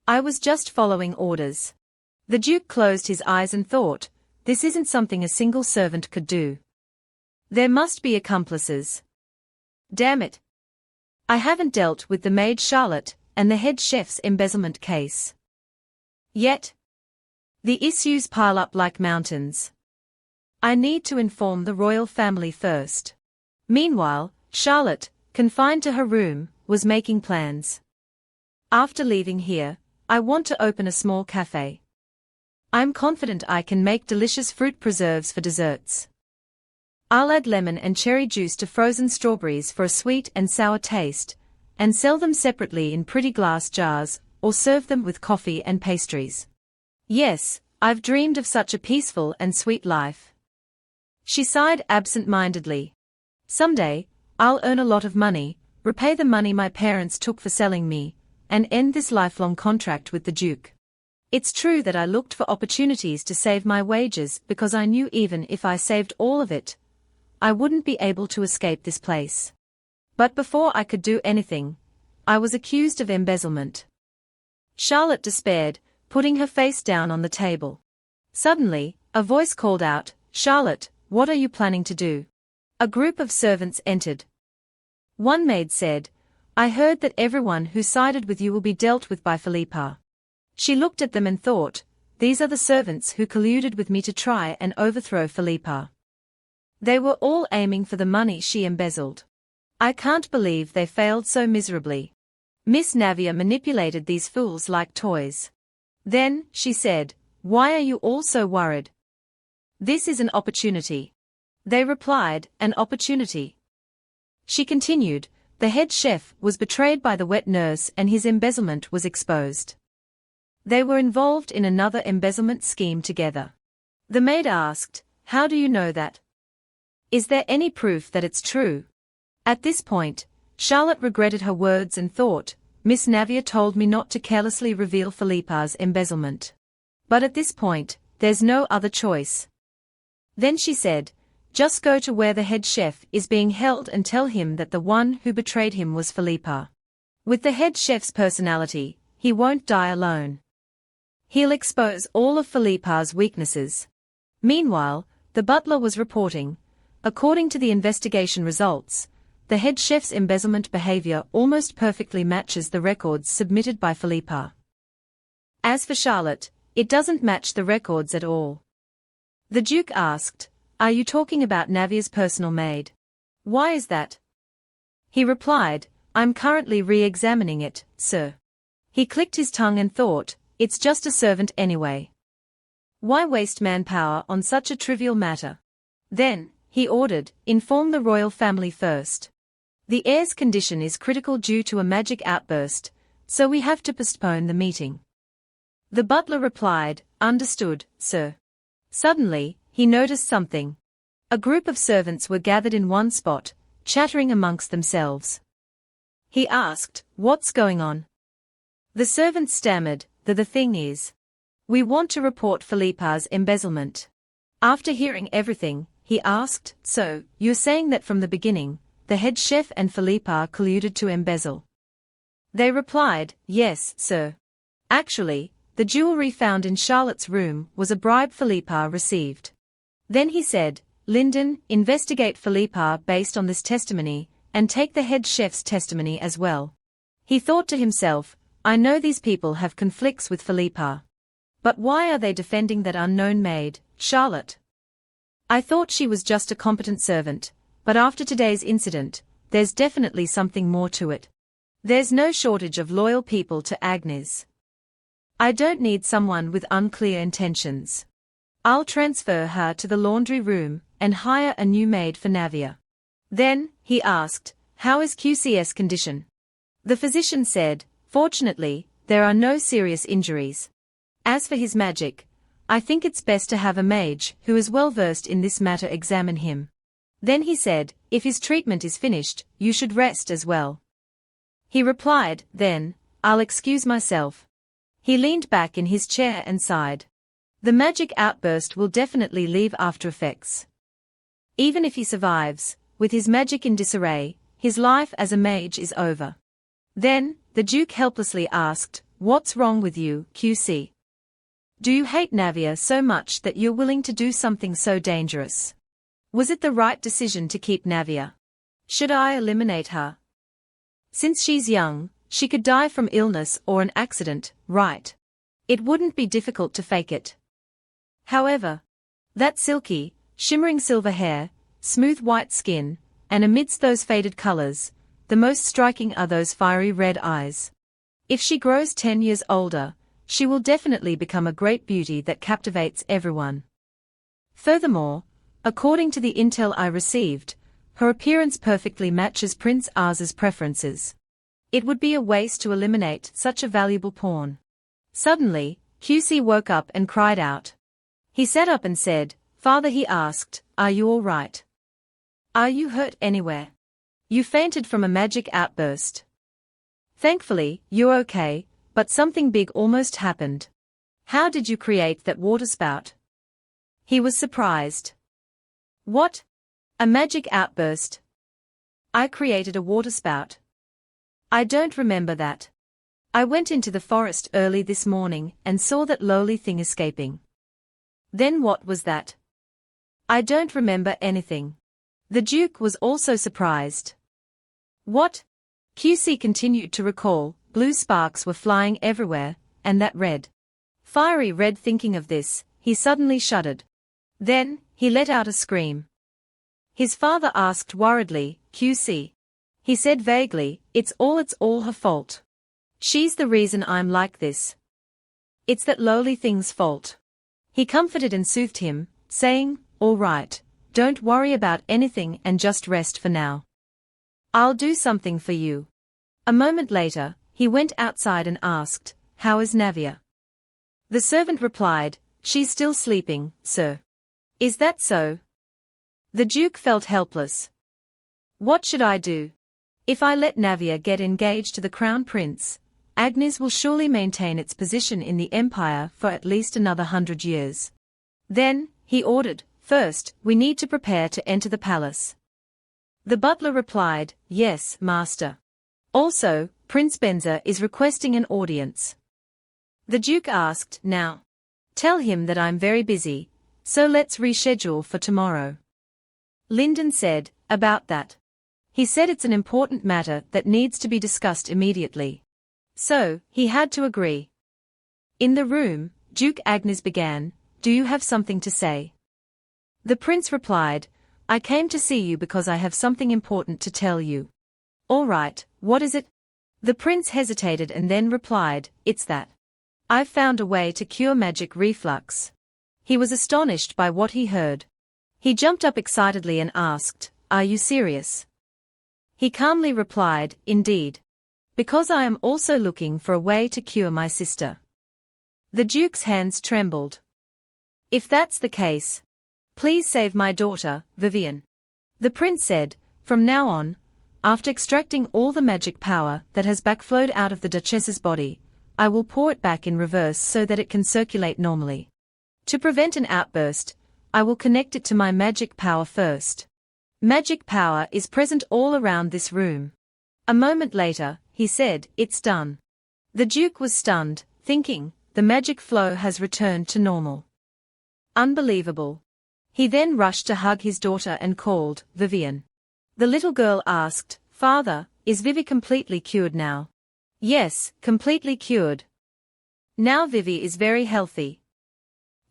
I was just following orders." The Duke closed his eyes and thought, this isn't something a single servant could do. There must be accomplices. Damn it. I haven't dealt with the maid Charlotte and the head chef's embezzlement case yet. The issues pile up like mountains. I need to inform the royal family first. Meanwhile, Charlotte, confined to her room, was making plans. After leaving here, I want to open a small cafe. I'm confident I can make delicious fruit preserves for desserts. I'll add lemon and cherry juice to frozen strawberries for a sweet and sour taste, and sell them separately in pretty glass jars, or serve them with coffee and pastries. Yes, I've dreamed of such a peaceful and sweet life. She sighed absent-mindedly. Someday, I'll earn a lot of money, repay the money my parents took for selling me, and end this lifelong contract with the Duke. It's true that I looked for opportunities to save my wages because I knew even if I saved all of it, I wouldn't be able to escape this place. But before I could do anything, I was accused of embezzlement. Charlotte despaired, putting her face down on the table. Suddenly, a voice called out, "Charlotte, what are you planning to do?" A group of servants entered. One maid said, "I heard that everyone who sided with you will be dealt with by Philippa." She looked at them and thought, these are the servants who colluded with me to try and overthrow Philippa. They were all aiming for the money she embezzled. I can't believe they failed so miserably. Miss Navia manipulated these fools like toys. Then, she said, "Why are you all so worried?" "This is an opportunity." They replied, "An opportunity." She continued, "The head chef was betrayed by the wet nurse and his embezzlement was exposed. They were involved in another embezzlement scheme together." The maid asked, "How do you know that? Is there any proof that it's true?" At this point, Charlotte regretted her words and thought, Miss Navia told me not to carelessly reveal Philippa's embezzlement. But at this point, there's no other choice. Then she said, "Just go to where the head chef is being held and tell him that the one who betrayed him was Philippa. With the head chef's personality, he won't die alone. He'll expose all of Philippa's weaknesses." Meanwhile, the butler was reporting, according to the investigation results, the head chef's embezzlement behavior almost perfectly matches the records submitted by Philippa. As for Charlotte, it doesn't match the records at all. The Duke asked, "Are you talking about Navia's personal maid? Why is that?" He replied, "I'm currently re-examining it, sir." He clicked his tongue and thought, it's just a servant anyway. Why waste manpower on such a trivial matter? Then, he ordered, "Inform the royal family first. The heir's condition is critical due to a magic outburst, so we have to postpone the meeting." The butler replied, "Understood, sir." Suddenly, he noticed something. A group of servants were gathered in one spot, chattering amongst themselves. He asked, "What's going on?" The servants stammered, the thing is, we want to report Philippa's embezzlement." After hearing everything, he asked, "So, you're saying that from the beginning, the head chef and Philippa colluded to embezzle?" They replied, "Yes, sir. Actually, the jewelry found in Charlotte's room was a bribe Philippa received." Then he said, "Lyndon, investigate Philippa based on this testimony, and take the head chef's testimony as well." He thought to himself, I know these people have conflicts with Philippa. But why are they defending that unknown maid, Charlotte? I thought she was just a competent servant, but after today's incident, there's definitely something more to it. There's no shortage of loyal people to Agnes. I don't need someone with unclear intentions. I'll transfer her to the laundry room and hire a new maid for Navia. Then, he asked, "How is QC's condition?" The physician said, "Fortunately, there are no serious injuries. As for his magic, I think it's best to have a mage who is well versed in this matter examine him." Then he said, "If his treatment is finished, you should rest as well." He replied, then, I'll excuse myself. He leaned back in his chair and sighed. The magic outburst will definitely leave after effects. Even if he survives, with his magic in disarray, his life as a mage is over. Then, the Duke helplessly asked, what's wrong with you, QC? Do you hate Navia so much that you're willing to do something so dangerous? Was it the right decision to keep Navia? Should I eliminate her? Since she's young, she could die from illness or an accident, right? It wouldn't be difficult to fake it. However, that silky, shimmering silver hair, smooth white skin, and amidst those faded colors, the most striking are those fiery red eyes. If she grows 10 years older, she will definitely become a great beauty that captivates everyone. Furthermore, according to the intel I received, her appearance perfectly matches Prince Arz's preferences. It would be a waste to eliminate such a valuable pawn. Suddenly, QC woke up and cried out. He sat up and said, Father, he asked, are you all right? Are you hurt anywhere? You fainted from a magic outburst. Thankfully, you're okay, but something big almost happened. How did you create that waterspout? He was surprised. What? A magic outburst? I created a waterspout. I don't remember that. I went into the forest early this morning and saw that lowly thing escaping. Then what was that? I don't remember anything. The Duke was also surprised. What? QC continued to recall, blue sparks were flying everywhere, and that red. Fiery red. Thinking of this, he suddenly shuddered. Then, he let out a scream. His father asked worriedly, QC. He said vaguely, it's all her fault. She's the reason I'm like this. It's that lowly thing's fault. He comforted and soothed him, saying, all right, don't worry about anything and just rest for now. I'll do something for you. A moment later, he went outside and asked, how is Navia? The servant replied, she's still sleeping, sir. Is that so? The Duke felt helpless. What should I do? If I let Navia get engaged to the Crown Prince, Agnes will surely maintain its position in the Empire for at least another 100 years. Then, he ordered, first, we need to prepare to enter the palace. The butler replied, yes, master. Also, Prince Benza is requesting an audience. The Duke asked, now. Tell him that I'm very busy, so let's reschedule for tomorrow. Lyndon said, about that. He said it's an important matter that needs to be discussed immediately. So, he had to agree. In the room, Duke Agnes began, do you have something to say? The prince replied, I came to see you because I have something important to tell you. All right, what is it? The prince hesitated and then replied, it's that. I've found a way to cure magic reflux. He was astonished by what he heard. He jumped up excitedly and asked, are you serious? He calmly replied, indeed. Because I am also looking for a way to cure my sister. The Duke's hands trembled. If that's the case, please save my daughter, Vivian. The prince said, from now on, after extracting all the magic power that has backflowed out of the Duchess's body, I will pour it back in reverse so that it can circulate normally. To prevent an outburst, I will connect it to my magic power first. Magic power is present all around this room. A moment later, he said, it's done. The Duke was stunned, thinking, the magic flow has returned to normal. Unbelievable. He then rushed to hug his daughter and called, Vivian. The little girl asked, Father, is Vivi completely cured now? Yes, completely cured. Now Vivi is very healthy.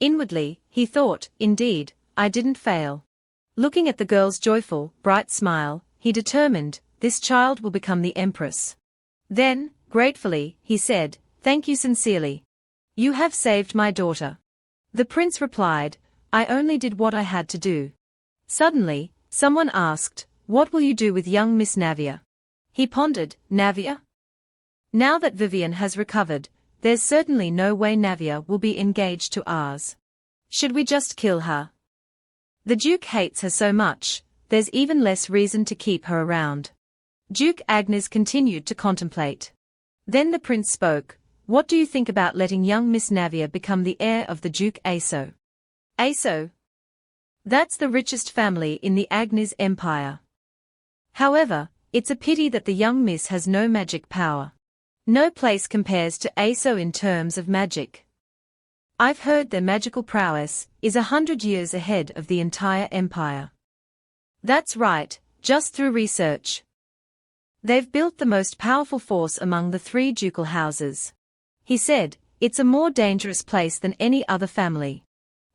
Inwardly, he thought, indeed, I didn't fail. Looking at the girl's joyful, bright smile, he determined, this child will become the Empress. Then, gratefully, he said, thank you sincerely. You have saved my daughter. The prince replied, I only did what I had to do. Suddenly, someone asked, what will you do with young Miss Navia? He pondered, Navia? Now that Vivian has recovered, there's certainly no way Navia will be engaged to ours. Should we just kill her? The Duke hates her so much, there's even less reason to keep her around. Duke Agnes continued to contemplate. Then the prince spoke. What do you think about letting young Miss Navia become the heir of the Duke Aso? Aso? That's the richest family in the Agnes Empire. However, it's a pity that the young miss has no magic power. No place compares to Aso in terms of magic. I've heard their magical prowess is 100 years ahead of the entire empire. That's right, just through research. They've built the most powerful force among the three ducal houses. He said, it's a more dangerous place than any other family.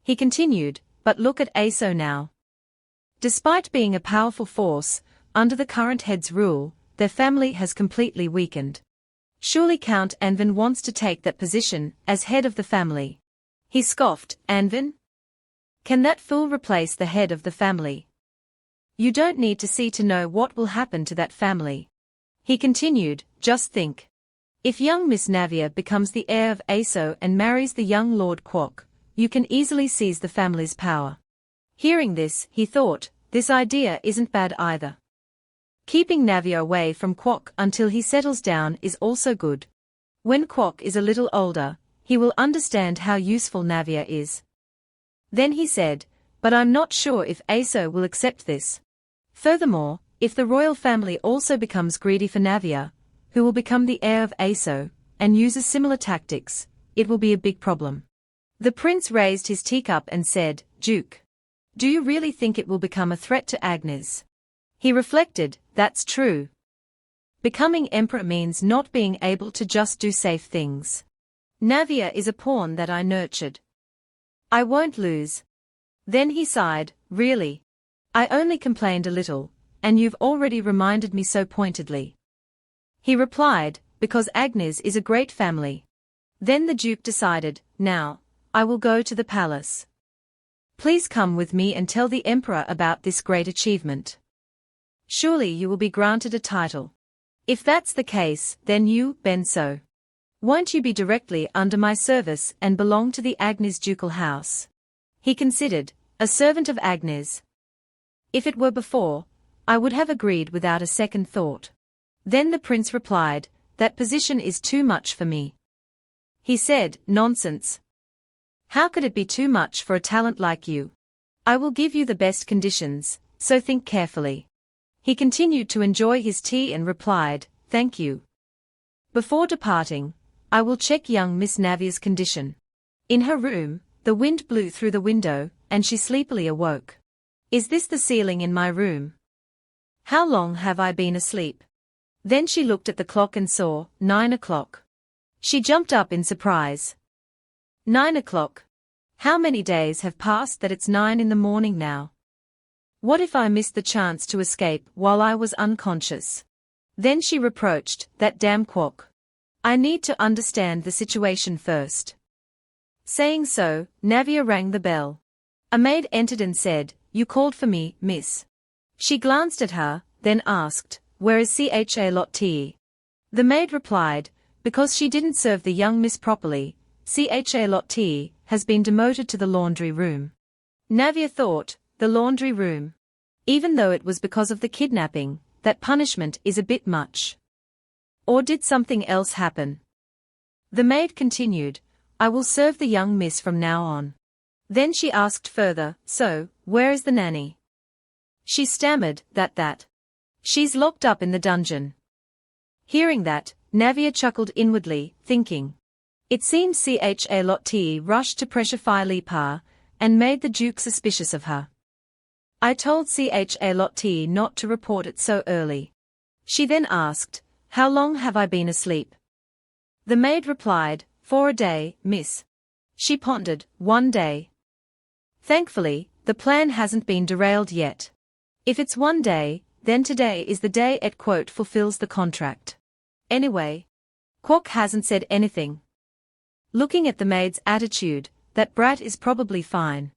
He continued, but look at Aso now. Despite being a powerful force, under the current head's rule, their family has completely weakened. Surely Count Anvin wants to take that position as head of the family. He scoffed, Anvin? Can that fool replace the head of the family? You don't need to see to know what will happen to that family. He continued, just think. If young Miss Navia becomes the heir of Aso and marries the young Lord Kwok, you can easily seize the family's power. Hearing this, he thought, this idea isn't bad either. Keeping Navia away from Kwok until he settles down is also good. When Kwok is a little older, he will understand how useful Navia is. Then he said, but I'm not sure if Aso will accept this. Furthermore, if the royal family also becomes greedy for Navia, who will become the heir of Aso, and uses similar tactics, it will be a big problem. The prince raised his teacup and said, Duke, do you really think it will become a threat to Agnes? He reflected, that's true. Becoming emperor means not being able to just do safe things. Navia is a pawn that I nurtured. I won't lose. Then he sighed, really? I only complained a little, and you've already reminded me so pointedly. He replied, because Agnes is a great family. Then the Duke decided, now, I will go to the palace. Please come with me and tell the Emperor about this great achievement. Surely you will be granted a title. If that's the case, then you, Benso. Won't you be directly under my service and belong to the Agnes ducal house? He considered, a servant of Agnes. If it were before, I would have agreed without a second thought. Then the prince replied, that position is too much for me. He said, nonsense. How could it be too much for a talent like you? I will give you the best conditions, so think carefully. He continued to enjoy his tea and replied, thank you. Before departing, I will check young Miss Navia's condition. In her room, the wind blew through the window, and she sleepily awoke. Is this the ceiling in my room? How long have I been asleep? Then she looked at the clock and saw, 9 o'clock. She jumped up in surprise. 9 o'clock. How many days have passed that it's 9 in the morning now? What if I missed the chance to escape while I was unconscious? Then she reproached, that damn Kwok. I need to understand the situation first. Saying so, Navia rang the bell. A maid entered and said, you called for me, miss. She glanced at her, then asked, where is Cha Lot Te? The maid replied, because she didn't serve the young miss properly, Cha Lot Te has been demoted to the laundry room. Navia thought, the laundry room. Even though it was because of the kidnapping, that punishment is a bit much. Or did something else happen? The maid continued, I will serve the young miss from now on. Then she asked further, so, where is the nanny? She stammered, that. She's locked up in the dungeon. Hearing that, Navia chuckled inwardly, thinking. It seems Cha Lot Te rushed to pressure Phi Li Pa, and made the Duke suspicious of her. I told Cha Lot Te not to report it so early. She then asked, how long have I been asleep? The maid replied, for a day, miss. She pondered, 1 day. Thankfully, the plan hasn't been derailed yet. If it's 1 day, then today is the day it quote fulfills the contract. Anyway, Kwok hasn't said anything. Looking at the maid's attitude, that brat is probably fine.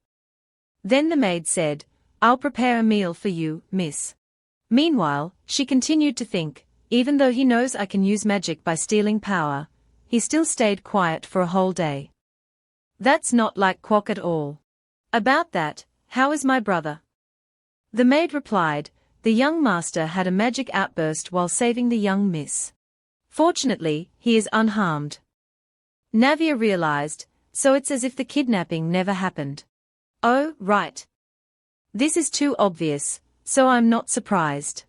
Then the maid said, I'll prepare a meal for you, miss. Meanwhile, she continued to think, even though he knows I can use magic by stealing power, he still stayed quiet for a whole day. That's not like Kwok at all. About that, how is my brother? The maid replied, The young master had a magic outburst while saving the young miss. Fortunately, he is unharmed. Navia realized, so it's as if the kidnapping never happened. Oh, right. This is too obvious, so I'm not surprised.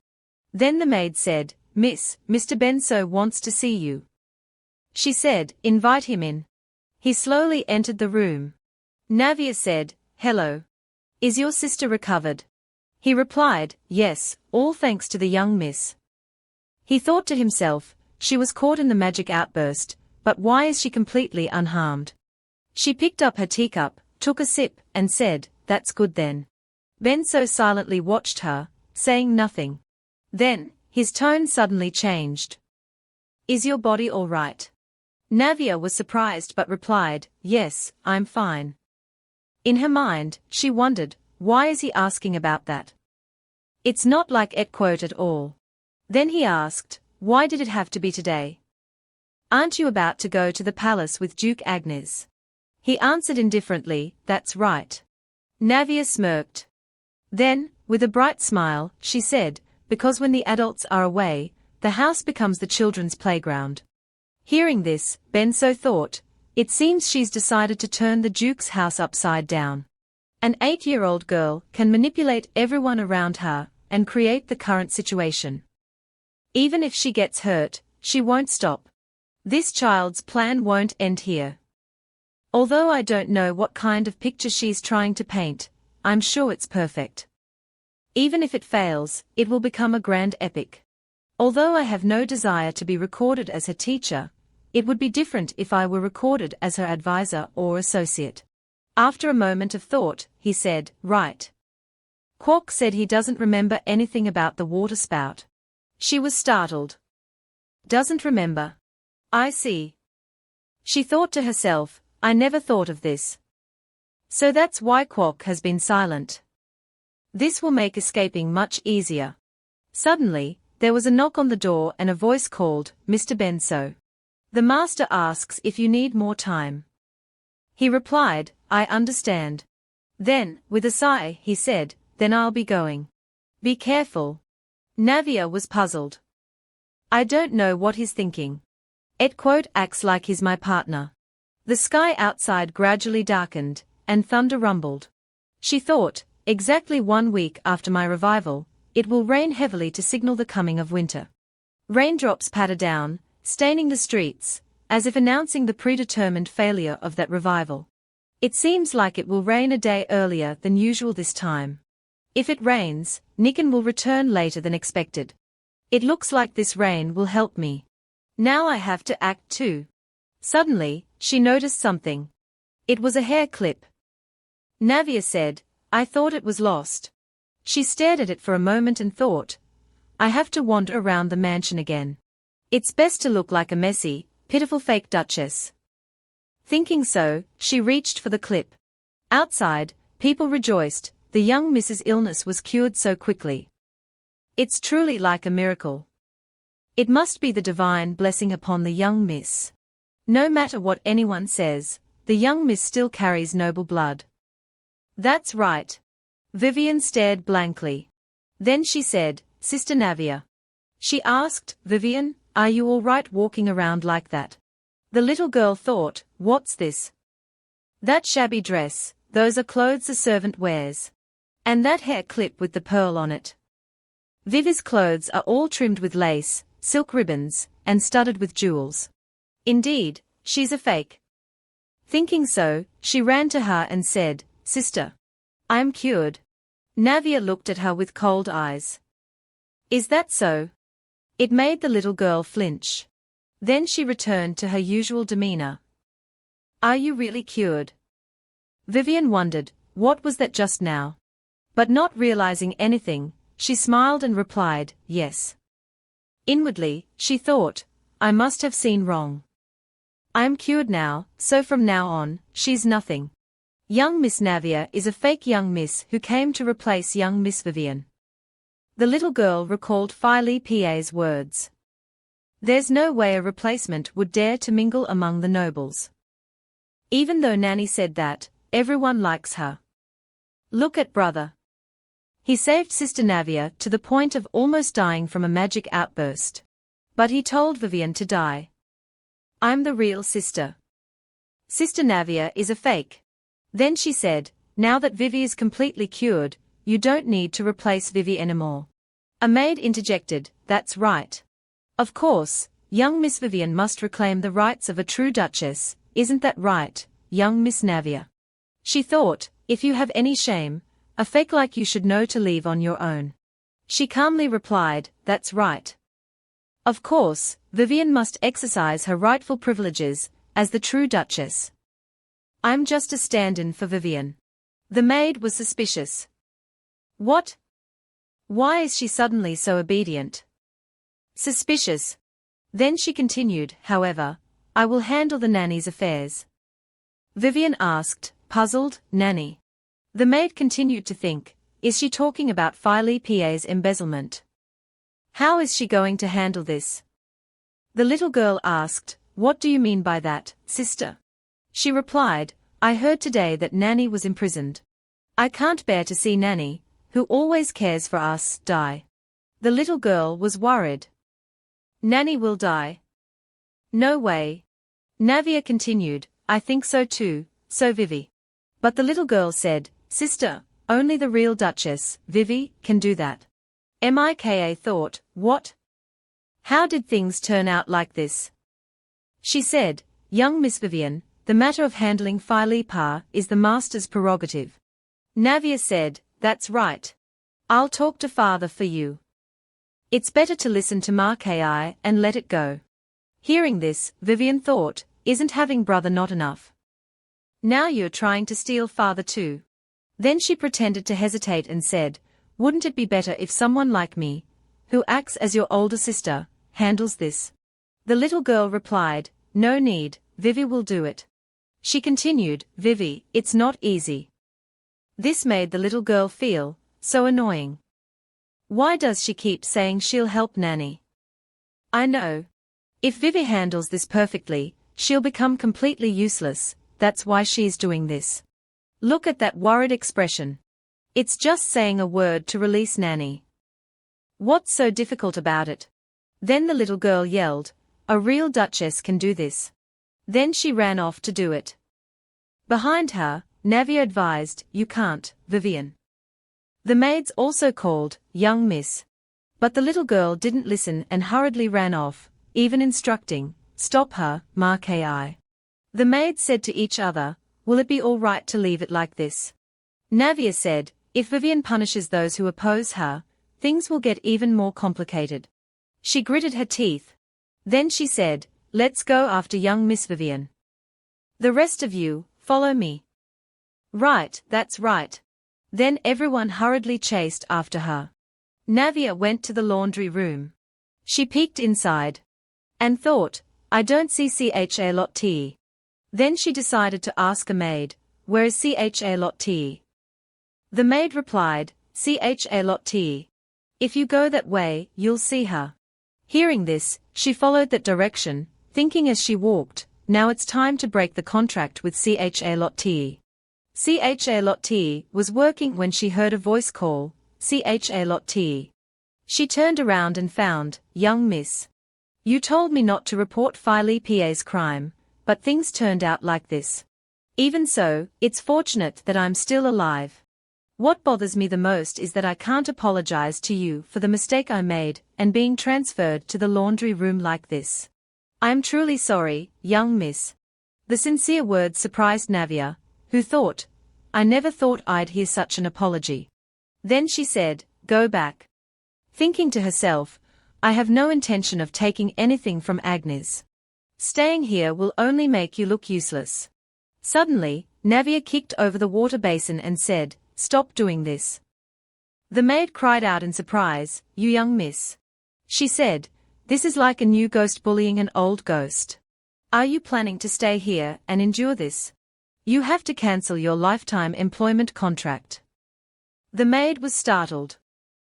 Then the maid said, Miss, Mr. Benso wants to see you. She said, invite him in. He slowly entered the room. Navia said, hello. Is your sister recovered? He replied, yes, all thanks to the young miss. He thought to himself, she was caught in the magic outburst, but why is she completely unharmed? She picked up her teacup, took a sip, and said, that's good then. Benso silently watched her, saying nothing. Then, his tone suddenly changed. Is your body all right? Navia was surprised but replied, yes, I'm fine. In her mind, she wondered, why is he asking about that? It's not like quote at all. Then he asked, why did it have to be today? Aren't you about to go to the palace with Duke Agnes? He answered indifferently, that's right. Navia smirked. Then, with a bright smile, she said, because when the adults are away, the house becomes the children's playground. Hearing this, Benso thought, it seems she's decided to turn the Duke's house upside down. An 8-year-old girl can manipulate everyone around her and create the current situation. Even if she gets hurt, she won't stop. This child's plan won't end here. Although I don't know what kind of picture she's trying to paint, I'm sure it's perfect. Even if it fails, it will become a grand epic. Although I have no desire to be recorded as her teacher, it would be different if I were recorded as her advisor or associate. After a moment of thought, he said, right. Quark said he doesn't remember anything about the water spout. She was startled. Doesn't remember. I see. She thought to herself, I never thought of this. So that's why Quark has been silent. This will make escaping much easier. Suddenly, there was a knock on the door and a voice called, Mr. Benso. The master asks if you need more time. He replied, I understand. Then, with a sigh, he said, then I'll be going. Be careful. Navia was puzzled. I don't know what he's thinking. Quote acts like he's my partner. The sky outside gradually darkened, and thunder rumbled. She thought, exactly 1 week after my revival, it will rain heavily to signal the coming of winter. Raindrops patter down, staining the streets, as if announcing the predetermined failure of that revival. It seems like it will rain a day earlier than usual this time. If it rains, Nikan will return later than expected. It looks like this rain will help me. Now I have to act too. Suddenly, she noticed something. It was a hair clip. Navia said, I thought it was lost. She stared at it for a moment and thought, I have to wander around the mansion again. It's best to look like a messy, pitiful fake duchess. Thinking so, she reached for the clip. Outside, people rejoiced, the young Mrs. illness was cured so quickly. It's truly like a miracle. It must be the divine blessing upon the young miss. No matter what anyone says, the young miss still carries noble blood. That's right. Vivian stared blankly. Then she said, Sister Navia. She asked, Vivian, are you all right walking around like that? The little girl thought, what's this? That shabby dress, those are clothes a servant wears. And that hair clip with the pearl on it. Vivi's clothes are all trimmed with lace, silk ribbons, and studded with jewels. Indeed, she's a fake. Thinking so, she ran to her and said, Sister. I am cured. Navia looked at her with cold eyes. Is that so? It made the little girl flinch. Then she returned to her usual demeanor. Are you really cured? Vivian wondered, what was that just now? But not realizing anything, she smiled and replied, yes. Inwardly, she thought, I must have seen wrong. I'm cured now, so from now on, she's nothing. Young Miss Navia is a fake young miss who came to replace young Miss Vivian. The little girl recalled Filey PA's words. There's no way a replacement would dare to mingle among the nobles. Even though Nanny said that, everyone likes her. Look at brother. He saved Sister Navia to the point of almost dying from a magic outburst. But he told Vivian to die. I'm the real sister. Sister Navia is a fake. Then she said, now that Vivi is completely cured, you don't need to replace Vivi anymore. A maid interjected, that's right. Of course, young Miss Vivian must reclaim the rights of a true duchess, isn't that right, young Miss Navia? She thought, if you have any shame, a fake like you should know to leave on your own. She calmly replied, that's right. Of course, Vivian must exercise her rightful privileges, as the true duchess. I'm just a stand-in for Vivian. The maid was suspicious. What? Why is she suddenly so obedient? Suspicious. Then she continued, however, I will handle the nanny's affairs. Vivian asked, puzzled, nanny. The maid continued to think, is she talking about Filey PA's embezzlement? How is she going to handle this? The little girl asked, what do you mean by that, sister? She replied, I heard today that Nanny was imprisoned. I can't bear to see Nanny, who always cares for us, die. The little girl was worried. Nanny will die. No way. Navia continued, I think so too, so Vivi. But the little girl said, sister, only the real Duchess, Vivi, can do that. Mika thought, what? How did things turn out like this? She said, young Miss Vivian, the matter of handling Filey Pa is the master's prerogative. Navia said, that's right. I'll talk to father for you. It's better to listen to Mika and let it go. Hearing this, Vivian thought, isn't having brother not enough? Now you're trying to steal father too. Then she pretended to hesitate and said, wouldn't it be better if someone like me, who acts as your older sister, handles this? The little girl replied, no need, Vivi will do it. She continued, Vivi, it's not easy. This made the little girl feel so annoying. Why does she keep saying she'll help Nanny? I know. If Vivi handles this perfectly, she'll become completely useless, that's why she's doing this. Look at that worried expression. It's just saying a word to release Nanny. What's so difficult about it? Then the little girl yelled, a real duchess can do this. Then she ran off to do it. Behind her, Navia advised, you can't, Vivian. The maids also called, young miss. But the little girl didn't listen and hurriedly ran off, even instructing, stop her, Mika. The maids said to each other, will it be all right to leave it like this? Navia said, if Vivian punishes those who oppose her, things will get even more complicated. She gritted her teeth. Then she said, let's go after young Miss Vivian. The rest of you, follow me. Right, that's right. Then everyone hurriedly chased after her. Navia went to the laundry room. She peeked inside. And thought, I don't see Charlotte. Then she decided to ask a maid, where is Charlotte? The maid replied, Charlotte. If you go that way, you'll see her. Hearing this, she followed that direction, thinking as she walked, now it's time to break the contract with Charlotte. Charlotte was working when she heard a voice call, Charlotte. She turned around and found, young miss. You told me not to report Filey PA's crime, but things turned out like this. Even so, it's fortunate that I'm still alive. What bothers me the most is that I can't apologize to you for the mistake I made and being transferred to the laundry room like this. I am truly sorry, young miss. The sincere words surprised Navia, who thought, I never thought I'd hear such an apology. Then she said, go back. Thinking to herself, I have no intention of taking anything from Agnes. Staying here will only make you look useless. Suddenly, Navia kicked over the water basin and said, stop doing this. The maid cried out in surprise, you young miss. She said, this is like a new ghost bullying an old ghost. Are you planning to stay here and endure this? You have to cancel your lifetime employment contract. The maid was startled.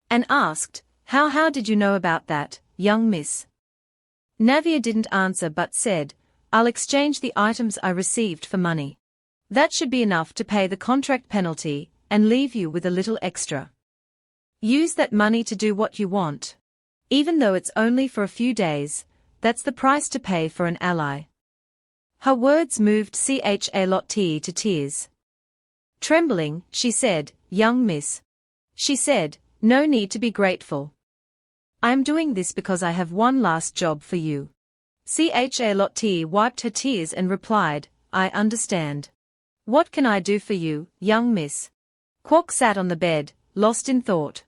And asked, how did you know about that, young miss? Navia didn't answer but said, I'll exchange the items I received for money. That should be enough to pay the contract penalty, and leave you with a little extra. Use that money to do what you want. Even though it's only for a few days, that's the price to pay for an ally. Her words moved Charlotte to tears. Trembling, she said, "Young miss." She said, "No need to be grateful. I am doing this because I have one last job for you." Charlotte wiped her tears and replied, "I understand. What can I do for you, young miss?" Quark sat on the bed, lost in thought.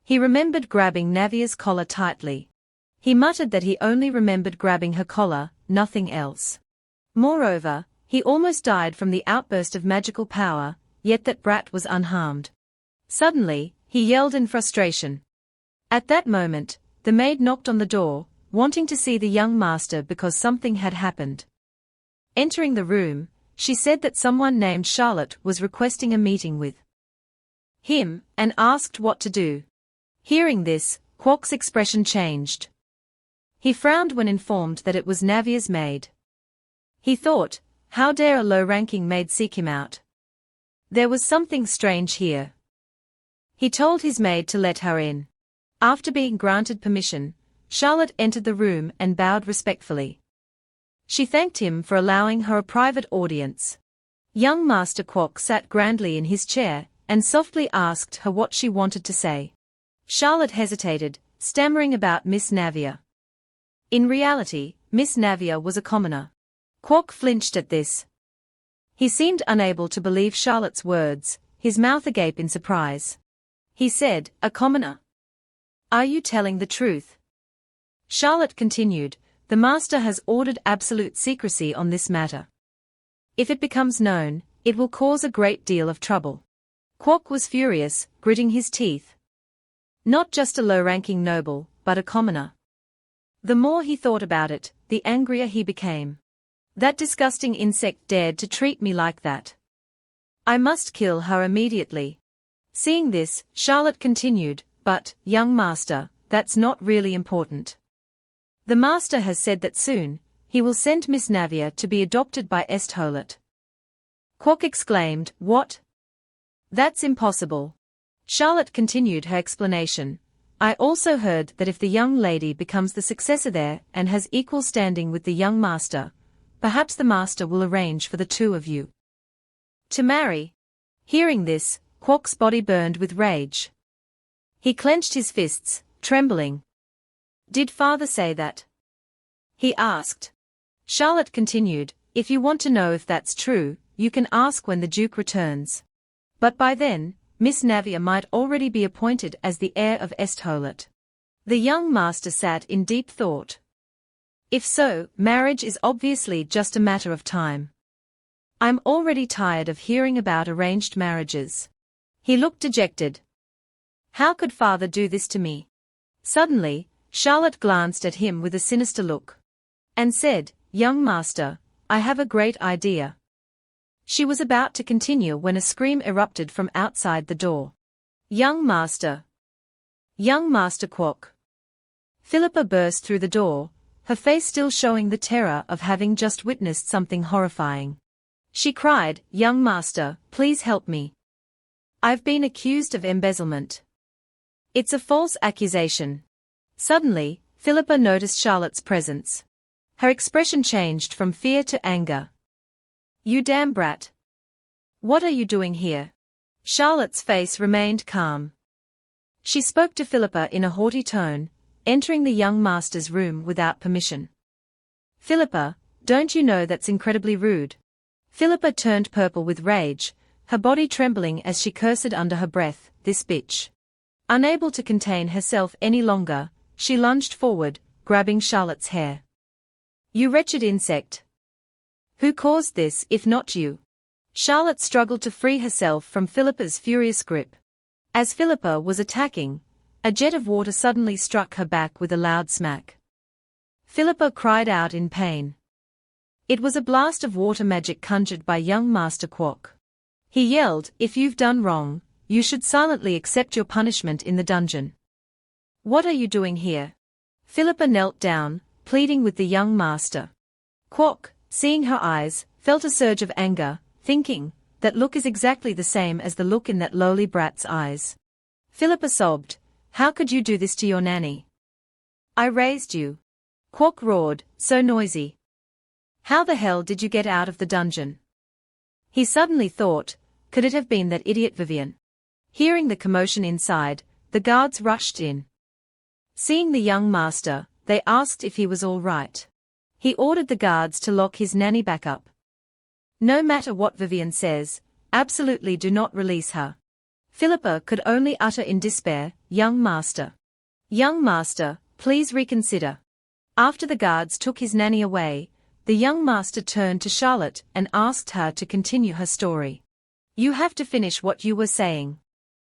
He remembered grabbing Navia's collar tightly. He muttered that he only remembered grabbing her collar, nothing else. Moreover, he almost died from the outburst of magical power, yet that brat was unharmed. Suddenly, he yelled in frustration. At that moment, the maid knocked on the door, wanting to see the young master because something had happened. Entering the room, she said that someone named Charlotte was requesting a meeting with him, and asked what to do. Hearing this, Quark's expression changed. He frowned when informed that it was Navia's maid. He thought, how dare a low-ranking maid seek him out? There was something strange here. He told his maid to let her in. After being granted permission, Charlotte entered the room and bowed respectfully. She thanked him for allowing her a private audience. Young Master Quark sat grandly in his chair, and softly asked her what she wanted to say. Charlotte hesitated, stammering about Miss Navia. In reality, Miss Navia was a commoner. Quark flinched at this. He seemed unable to believe Charlotte's words, his mouth agape in surprise. He said, "A commoner? Are you telling the truth?" Charlotte continued, "The Master has ordered absolute secrecy on this matter. If it becomes known, it will cause a great deal of trouble." Quark was furious, gritting his teeth. Not just a low-ranking noble, but a commoner. The more he thought about it, the angrier he became. That disgusting insect dared to treat me like that. I must kill her immediately. Seeing this, Charlotte continued, "But, young master, that's not really important. The master has said that soon, he will send Miss Navia to be adopted by Estholet." Quark exclaimed, "What? That's impossible." Charlotte continued her explanation. "I also heard that if the young lady becomes the successor there and has equal standing with the young master, perhaps the master will arrange for the two of you to marry." Hearing this, Quark's body burned with rage. He clenched his fists, trembling. "Did father say that?" he asked. Charlotte continued, "If you want to know if that's true, you can ask when the Duke returns. But by then, Miss Navia might already be appointed as the heir of Estholet." The young master sat in deep thought. If so, marriage is obviously just a matter of time. I'm already tired of hearing about arranged marriages. He looked dejected. How could father do this to me? Suddenly, Charlotte glanced at him with a sinister look. And said, "Young master, I have a great idea." She was about to continue when a scream erupted from outside the door. "Young master! Young Master Quark!" Philippa burst through the door, her face still showing the terror of having just witnessed something horrifying. She cried, "Young master, please help me. I've been accused of embezzlement. It's a false accusation." Suddenly, Philippa noticed Charlotte's presence. Her expression changed from fear to anger. "You damn brat! What are you doing here?" Charlotte's face remained calm. She spoke to Philippa in a haughty tone, entering the young master's room without permission. "Philippa, don't you know that's incredibly rude?" Philippa turned purple with rage, her body trembling as she cursed under her breath, "This bitch." Unable to contain herself any longer, she lunged forward, grabbing Charlotte's hair. "You wretched insect! Who caused this if not you?" Charlotte struggled to free herself from Philippa's furious grip. As Philippa was attacking, a jet of water suddenly struck her back with a loud smack. Philippa cried out in pain. It was a blast of water magic conjured by young Master Quark. He yelled, "If you've done wrong, you should silently accept your punishment in the dungeon." "What are you doing here?" Philippa knelt down, pleading with the young master. Quark, seeing her eyes, felt a surge of anger, thinking, that look is exactly the same as the look in that lowly brat's eyes. Philippa sobbed. How could you do this to your nanny? I raised you. Quark roared, so noisy. How the hell did you get out of the dungeon? He suddenly thought, could it have been that idiot Vivian? Hearing the commotion inside, the guards rushed in. Seeing the young master, they asked if he was all right. He ordered the guards to lock his nanny back up. No matter what Vivian says, absolutely do not release her. Philippa could only utter in despair, young master. Young master, please reconsider. After the guards took his nanny away, the young master turned to Charlotte and asked her to continue her story. You have to finish what you were saying.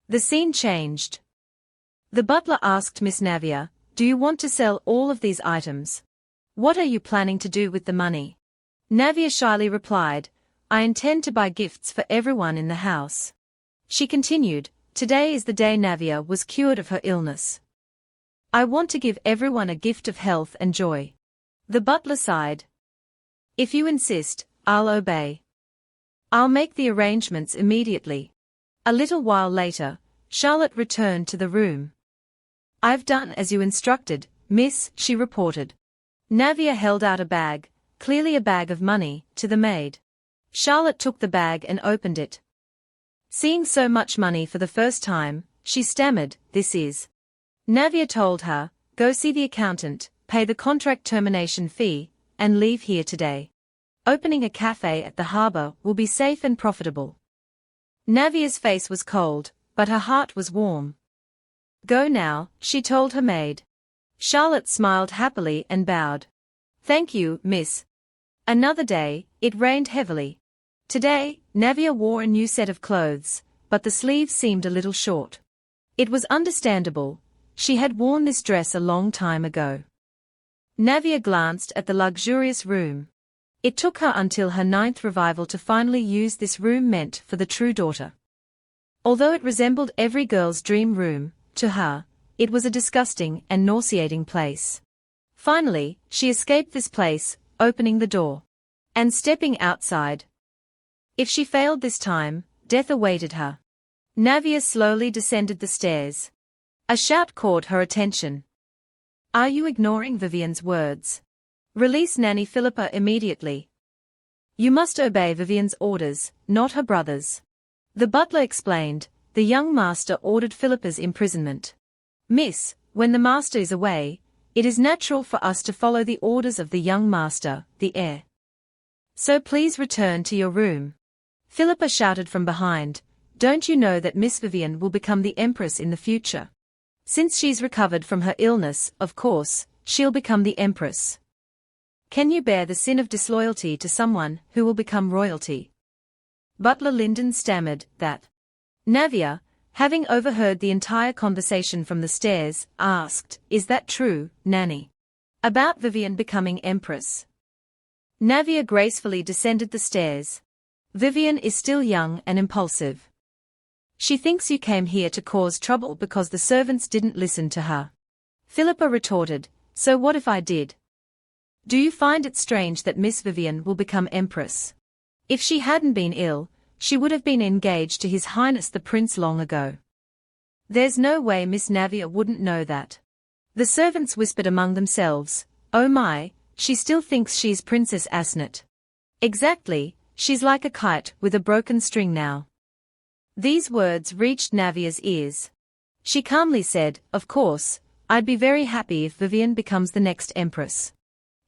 The scene changed. The butler asked Miss Navia, do you want to sell all of these items? What are you planning to do with the money? Navia shyly replied, I intend to buy gifts for everyone in the house. She continued, today is the day Navia was cured of her illness. I want to give everyone a gift of health and joy. The butler sighed. If you insist, I'll obey. I'll make the arrangements immediately. A little while later, Charlotte returned to the room. I've done as you instructed, miss, she reported. Navia held out a bag, clearly a bag of money, to the maid. Charlotte took the bag and opened it. Seeing so much money for the first time, she stammered, this is. Navia told her, go see the accountant, pay the contract termination fee, and leave here today. Opening a cafe at the harbor will be safe and profitable. Navia's face was cold, but her heart was warm. Go now, she told her maid. Charlotte smiled happily and bowed. Thank you, miss. Another day, it rained heavily. Today, Navia wore a new set of clothes, but the sleeves seemed a little short. It was understandable. She had worn this dress a long time ago. Navia glanced at the luxurious room. It took her until her 9th revival to finally use this room meant for the true daughter. Although it resembled every girl's dream room, to her, it was a disgusting and nauseating place. Finally, she escaped this place, opening the door and stepping outside. If she failed this time, death awaited her. Navia slowly descended the stairs. A shout caught her attention. Are you ignoring Vivian's words? Release Nanny Philippa immediately. You must obey Vivian's orders, not her brother's. The butler explained, the young master ordered Philippa's imprisonment. Miss, when the master is away, it is natural for us to follow the orders of the young master, the heir. So please return to your room. Philippa shouted from behind, don't you know that Miss Vivian will become the empress in the future? Since she's recovered from her illness, of course, she'll become the empress. Can you bear the sin of disloyalty to someone who will become royalty? Butler Lyndon stammered, that. Navia, having overheard the entire conversation from the stairs, asked, is that true, Nanny? About Vivian becoming empress. Navia gracefully descended the stairs. Vivian is still young and impulsive. She thinks you came here to cause trouble because the servants didn't listen to her. Philippa retorted, so what if I did? Do you find it strange that Miss Vivian will become empress? If she hadn't been ill, she would have been engaged to His Highness the Prince long ago. There's no way Miss Navia wouldn't know that. The servants whispered among themselves, oh my, she still thinks she's Princess Asnat. Exactly, she's like a kite with a broken string now. These words reached Navia's ears. She calmly said, of course, I'd be very happy if Vivian becomes the next empress.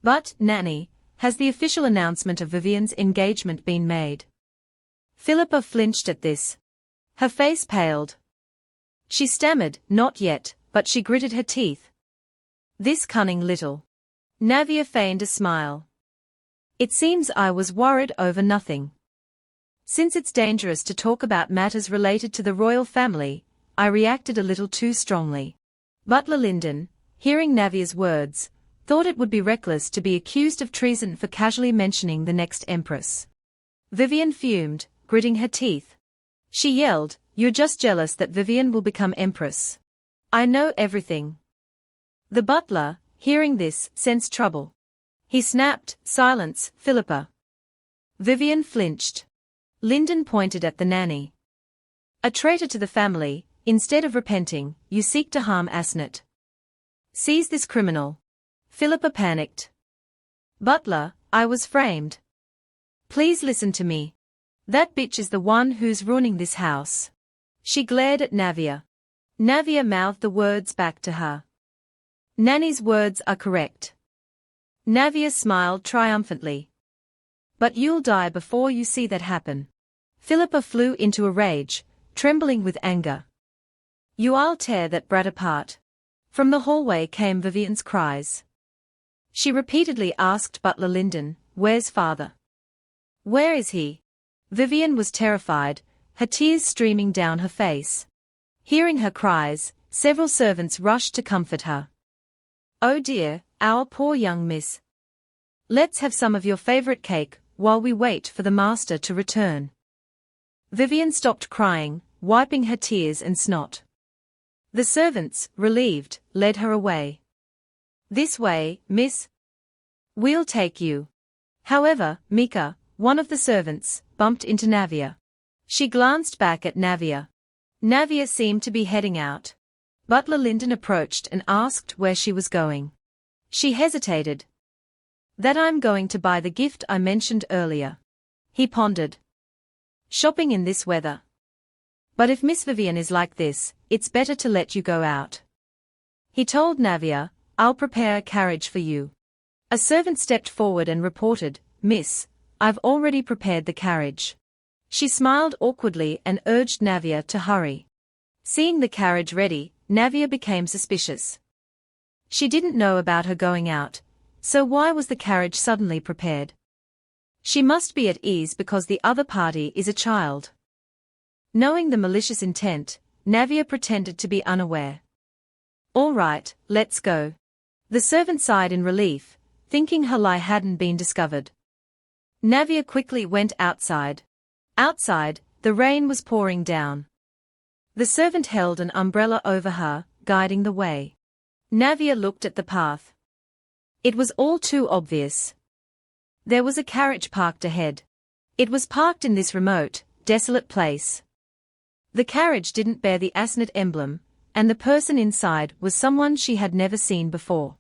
But, Nanny, has the official announcement of Vivian's engagement been made? Philippa flinched at this. Her face paled. She stammered, not yet, but she gritted her teeth. This cunning little. Navia feigned a smile. It seems I was worried over nothing. Since it's dangerous to talk about matters related to the royal family, I reacted a little too strongly. Butler Lyndon, hearing Navia's words, thought it would be reckless to be accused of treason for casually mentioning the next empress. Vivian fumed, gritting her teeth. She yelled, you're just jealous that Vivian will become empress. I know everything. The butler, hearing this, sensed trouble. He snapped, silence, Philippa. Vivian flinched. Lyndon pointed at the nanny. A traitor to the family, Instead of repenting, you seek to harm Asnet. Seize this criminal. Philippa panicked. Butler, I was framed. Please listen to me. That bitch is the one who's ruining this house. She glared at Navia. Navia mouthed the words back to her. Nanny's words are correct. Navia smiled triumphantly. But you'll die before you see that happen. Philippa flew into a rage, trembling with anger. I'll tear that brat apart. From the hallway came Vivian's cries. She repeatedly asked Butler Lyndon, where's father? Where is he? Vivian was terrified, her tears streaming down her face. Hearing her cries, several servants rushed to comfort her. Oh dear, our poor young miss. Let's have some of your favorite cake while we wait for the master to return. Vivian stopped crying, wiping her tears and snot. The servants, relieved, led her away. This way, miss. We'll take you. However, Mika, one of the servants, bumped into Navia. She glanced back at Navia. Navia seemed to be heading out. Butler Lyndon approached and asked where she was going. She hesitated. That I'm going to buy the gift I mentioned earlier. He pondered. Shopping in this weather. But if Miss Vivian is like this, it's better to let you go out. He told Navia, I'll prepare a carriage for you. A servant stepped forward and reported, Miss, I've already prepared the carriage. She smiled awkwardly and urged Navia to hurry. Seeing the carriage ready, Navia became suspicious. She didn't know about her going out, so why was the carriage suddenly prepared? She must be at ease because the other party is a child. Knowing the malicious intent, Navia pretended to be unaware. All right, let's go. The servant sighed in relief, thinking her lie hadn't been discovered. Navia quickly went outside. Outside, the rain was pouring down. The servant held an umbrella over her, guiding the way. Navia looked at the path. It was all too obvious. There was a carriage parked ahead. It was parked in this remote, desolate place. The carriage didn't bear the Asnet emblem, and the person inside was someone she had never seen before.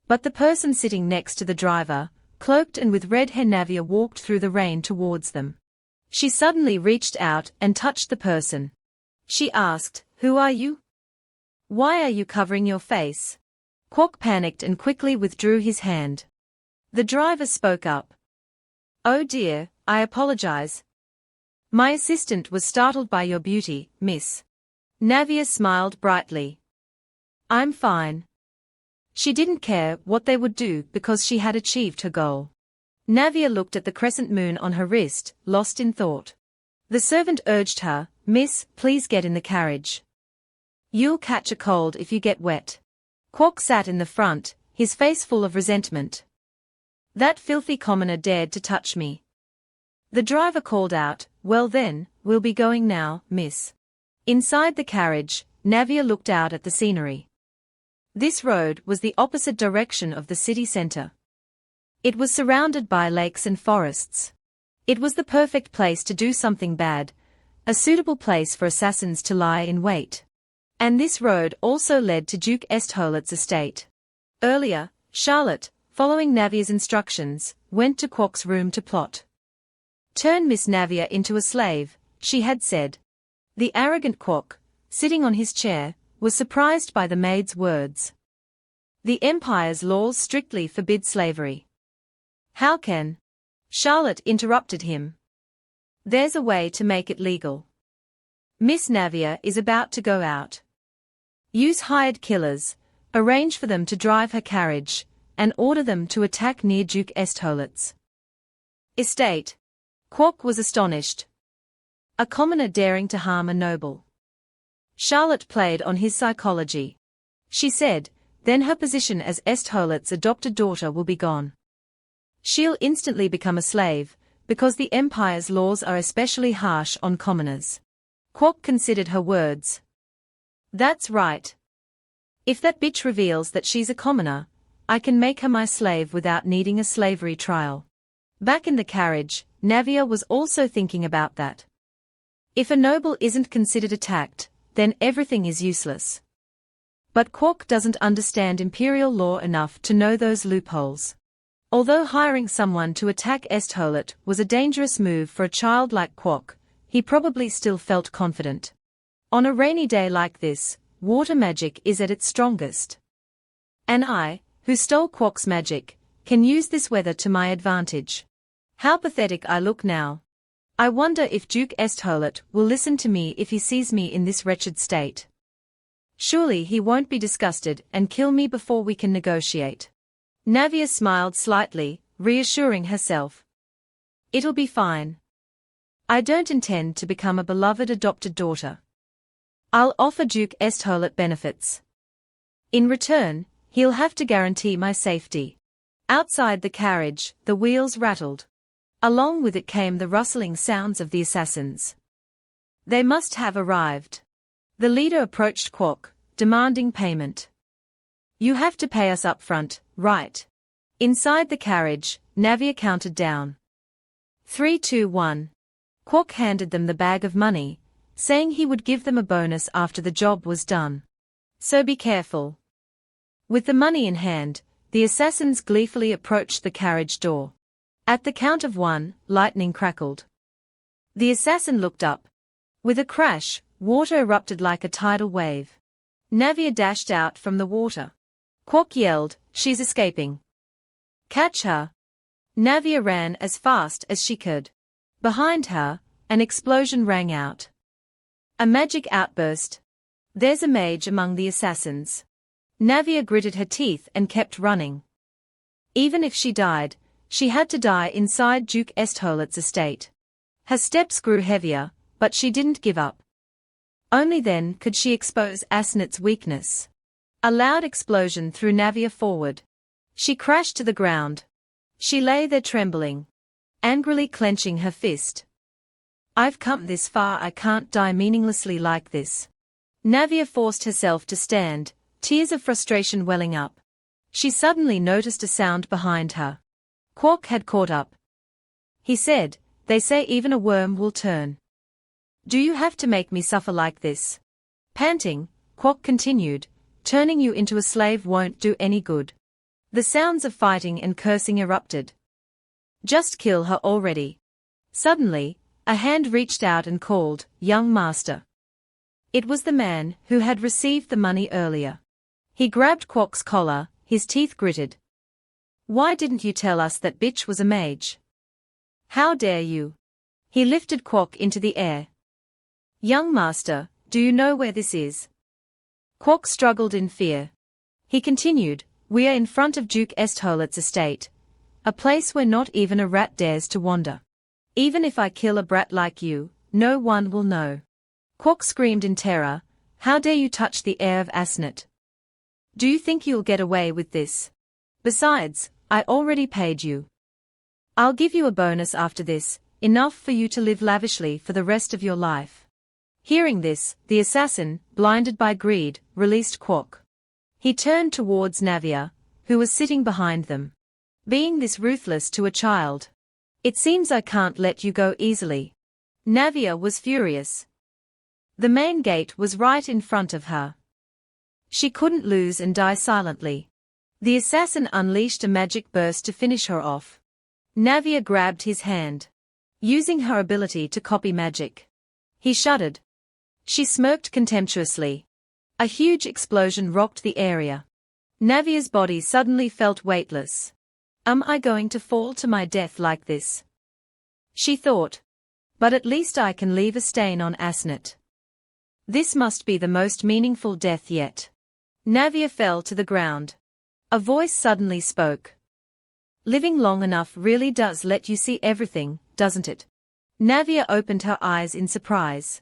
But the person sitting next to the driver, cloaked and with red hair, Navia walked through the rain towards them. She suddenly reached out and touched the person. She asked, Who are you? Why are you covering your face? Kwok panicked and quickly withdrew his hand. The driver spoke up. Oh dear, I apologize. My assistant was startled by your beauty, miss. Navia smiled brightly. I'm fine. She didn't care what they would do because she had achieved her goal. Navia looked at the crescent moon on her wrist, lost in thought. The servant urged her, Miss, please get in the carriage. You'll catch a cold if you get wet. Kwok sat in the front, his face full of resentment. That filthy commoner dared to touch me. The driver called out, Well then, we'll be going now, miss. Inside the carriage, Navia looked out at the scenery. This road was the opposite direction of the city center. It was surrounded by lakes and forests. It was the perfect place to do something bad, a suitable place for assassins to lie in wait. And this road also led to Duke Estholet's estate. Earlier, Charlotte, following Navia's instructions, went to Kwok's room to plot. Turn Miss Navia into a slave, she had said. The arrogant Kwok, sitting on his chair, was surprised by the maid's words. The Empire's laws strictly forbid slavery. How can? Charlotte interrupted him. There's a way to make it legal. Miss Navia is about to go out. Use hired killers, arrange for them to drive her carriage, and order them to attack near Duke Estholet's estate. Kwok was astonished. A commoner daring to harm a noble. Charlotte played on his psychology. She said, then her position as Estholet's adopted daughter will be gone. She'll instantly become a slave, because the Empire's laws are especially harsh on commoners. Kwok considered her words. That's right. If that bitch reveals that she's a commoner, I can make her my slave without needing a slavery trial. Back in the carriage, Navia was also thinking about that. If a noble isn't considered attacked, then everything is useless. But Quark doesn't understand Imperial law enough to know those loopholes. Although hiring someone to attack Estholet was a dangerous move for a child like Quark, he probably still felt confident. On a rainy day like this, water magic is at its strongest. And I, who stole Quark's magic, can use this weather to my advantage. How pathetic I look now. I wonder if Duke Estholet will listen to me if he sees me in this wretched state. Surely he won't be disgusted and kill me before we can negotiate. Navia smiled slightly, reassuring herself. It'll be fine. I don't intend to become a beloved adopted daughter. I'll offer Duke Estholet benefits. In return, he'll have to guarantee my safety. Outside the carriage, the wheels rattled. Along with it came the rustling sounds of the assassins. They must have arrived. The leader approached Quark, demanding payment. You have to pay us up front, right? Inside the carriage, Navia counted down. 3, 2, 1. Quark handed them the bag of money, saying he would give them a bonus after the job was done. So be careful. With the money in hand, the assassins gleefully approached the carriage door. At the count of 1, lightning crackled. The assassin looked up. With a crash, water erupted like a tidal wave. Navia dashed out from the water. Quark yelled, "She's escaping. Catch her!" Navia ran as fast as she could. Behind her, an explosion rang out. A magic outburst. There's a mage among the assassins. Navia gritted her teeth and kept running. Even if she died, she had to die inside Duke Estholet's estate. Her steps grew heavier, but she didn't give up. Only then could she expose Asnet's weakness. A loud explosion threw Navia forward. She crashed to the ground. She lay there trembling, angrily clenching her fist. I've come this far, I can't die meaninglessly like this. Navia forced herself to stand, tears of frustration welling up. She suddenly noticed a sound behind her. Quark had caught up. He said, "They say even a worm will turn. Do you have to make me suffer like this?" Panting, Quark continued, "Turning you into a slave won't do any good." The sounds of fighting and cursing erupted. "Just kill her already." Suddenly, a hand reached out and called, "Young master." It was the man who had received the money earlier. He grabbed Quark's collar, his teeth gritted. "Why didn't you tell us that bitch was a mage? How dare you?" He lifted Quark into the air. "Young master, do you know where this is?" Quark struggled in fear. He continued, "We are in front of Duke Estholet's estate, a place where not even a rat dares to wander. Even if I kill a brat like you, no one will know." Quark screamed in terror, "How dare you touch the heir of Asnet? Do you think you'll get away with this? Besides, I already paid you. I'll give you a bonus after this, enough for you to live lavishly for the rest of your life." Hearing this, the assassin, blinded by greed, released Quark. He turned towards Navia, who was sitting behind them. "Being this ruthless to a child. It seems I can't let you go easily." Navia was furious. The main gate was right in front of her. She couldn't lose and die silently. The assassin unleashed a magic burst to finish her off. Navia grabbed his hand, using her ability to copy magic. He shuddered. She smirked contemptuously. A huge explosion rocked the area. Navia's body suddenly felt weightless. Am I going to fall to my death like this? She thought. But at least I can leave a stain on Asnet. This must be the most meaningful death yet. Navia fell to the ground. A voice suddenly spoke. Living long enough really does let you see everything, doesn't it? Navia opened her eyes in surprise.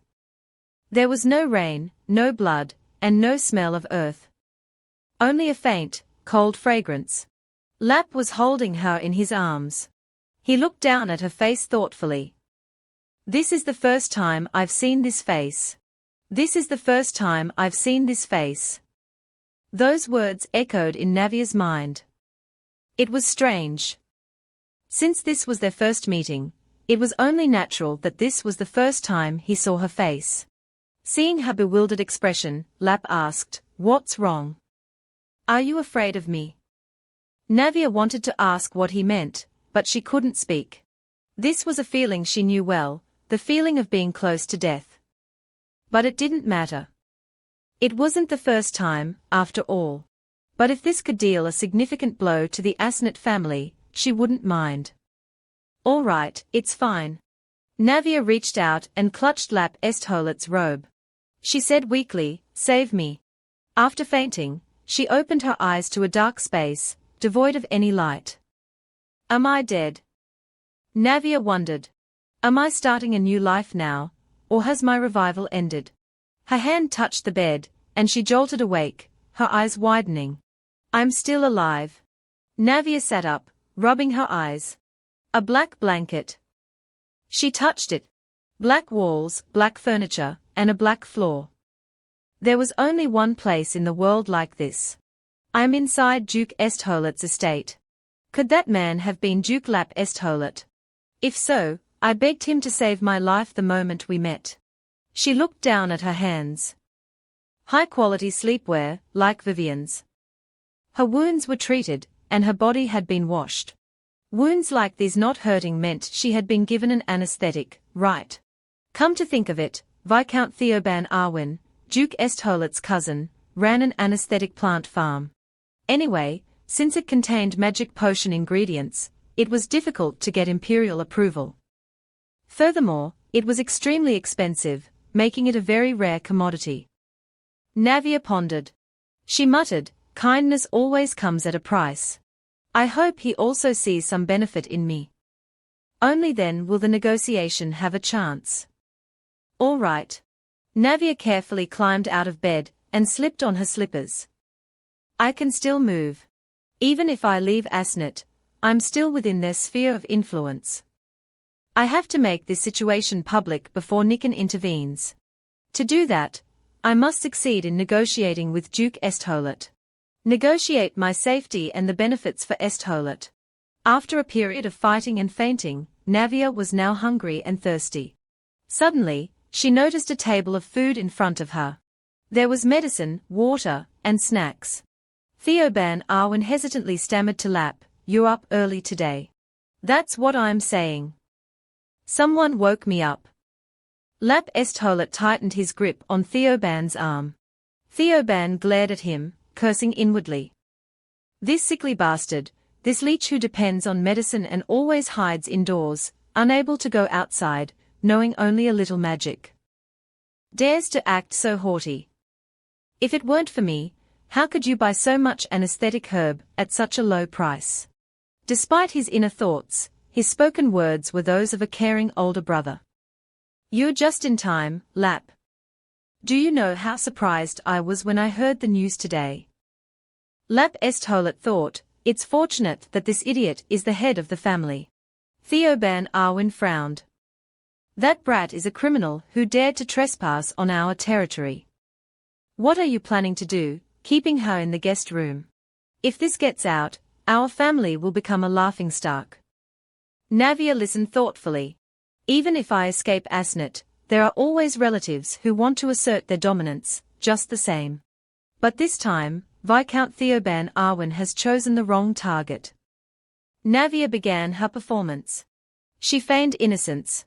There was no rain, no blood, and no smell of earth. Only a faint, cold fragrance. Lap was holding her in his arms. He looked down at her face thoughtfully. "This is the first time I've seen this face. This is the first time I've seen this face." Those words echoed in Navia's mind. It was strange. Since this was their first meeting, it was only natural that this was the first time he saw her face. Seeing her bewildered expression, Lap asked, "What's wrong? Are you afraid of me?" Navia wanted to ask what he meant, but she couldn't speak. This was a feeling she knew well, the feeling of being close to death. But it didn't matter. It wasn't the first time, after all. But if this could deal a significant blow to the Asnet family, she wouldn't mind. "All right, it's fine." Navia reached out and clutched Lap Estholet's robe. She said weakly, "Save me." After fainting, she opened her eyes to a dark space, devoid of any light. "Am I dead?" Navia wondered. "Am I starting a new life now, or has my revival ended?" Her hand touched the bed, and she jolted awake, her eyes widening. "I'm still alive." Navia sat up, rubbing her eyes. A black blanket. She touched it. Black walls, black furniture, and a black floor. There was only one place in the world like this. "I'm inside Duke Estholet's estate." Could that man have been Duke Lap Estholet? If so, I begged him to save my life the moment we met. She looked down at her hands. High-quality sleepwear, like Vivian's. Her wounds were treated, and her body had been washed. Wounds like these not hurting meant she had been given an anesthetic, right? Come to think of it, Viscount Theoban Arwen, Duke Estholet's cousin, ran an anesthetic plant farm. Anyway, since it contained magic potion ingredients, it was difficult to get imperial approval. Furthermore, it was extremely expensive, making it a very rare commodity. Navia pondered. She muttered, "Kindness always comes at a price. I hope he also sees some benefit in me. Only then will the negotiation have a chance." "All right." Navia carefully climbed out of bed and slipped on her slippers. "I can still move. Even if I leave Asnet, I'm still within their sphere of influence. I have to make this situation public before Nikan intervenes. To do that, I must succeed in negotiating with Duke Estholet. Negotiate my safety and the benefits for Estholet." After a period of fighting and fainting, Navia was now hungry and thirsty. Suddenly, she noticed a table of food in front of her. There was medicine, water, and snacks. Theoban Arwen hesitantly stammered to Lap, "You're up early today." "That's what I'm saying. Someone woke me up." Lap Estholet tightened his grip on Theoban's arm. Theoban glared at him, cursing inwardly. This sickly bastard, this leech who depends on medicine and always hides indoors, unable to go outside, knowing only a little magic. Dares to act so haughty. If it weren't for me, how could you buy so much anesthetic herb at such a low price? Despite his inner thoughts, his spoken words were those of a caring older brother. "You're just in time, Lap. Do you know how surprised I was when I heard the news today?" Lap Estholet thought, "It's fortunate that this idiot is the head of the family." Theoban Arwen frowned. "That brat is a criminal who dared to trespass on our territory. What are you planning to do, keeping her in the guest room? If this gets out, our family will become a laughingstock." Navia listened thoughtfully. "Even if I escape Asnet, there are always relatives who want to assert their dominance, just the same. But this time, Viscount Theoban Arwen has chosen the wrong target." Navia began her performance. She feigned innocence.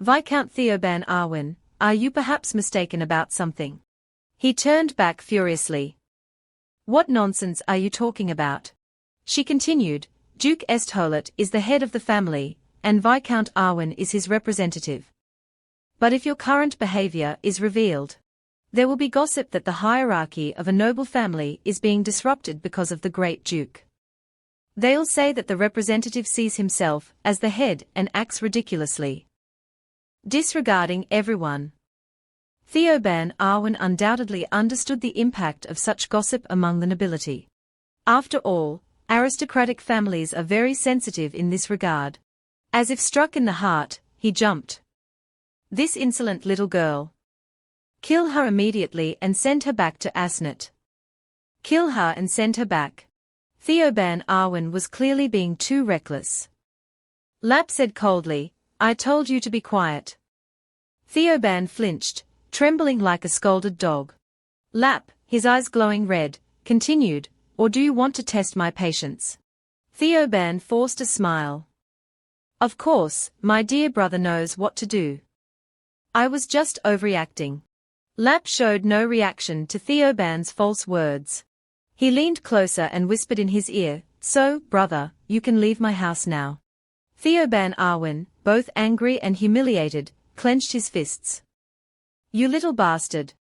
"Viscount Theoban Arwen, are you perhaps mistaken about something?" He turned back furiously. "What nonsense are you talking about?" She continued, "Duke Estholet is the head of the family, and Viscount Arwen is his representative. But if your current behavior is revealed, there will be gossip that the hierarchy of a noble family is being disrupted because of the great Duke. They'll say that the representative sees himself as the head and acts ridiculously, disregarding everyone." Theoban Arwen undoubtedly understood the impact of such gossip among the nobility. After all, aristocratic families are very sensitive in this regard. As if struck in the heart, he jumped. "This insolent little girl. Kill her immediately and send her back to Asnet. Kill her and send her back." Theoban Arwen was clearly being too reckless. Lap said coldly, "I told you to be quiet." Theoban flinched, trembling like a scolded dog. Lap, his eyes glowing red, continued, or do you want to test my patience? Theoban forced a smile. Of course, my dear brother knows what to do. I was just overreacting. Lap showed no reaction to Theoban's false words. He leaned closer and whispered in his ear, so, brother, you can leave my house now. Theoban Arwen, both angry and humiliated, clenched his fists. You little bastard.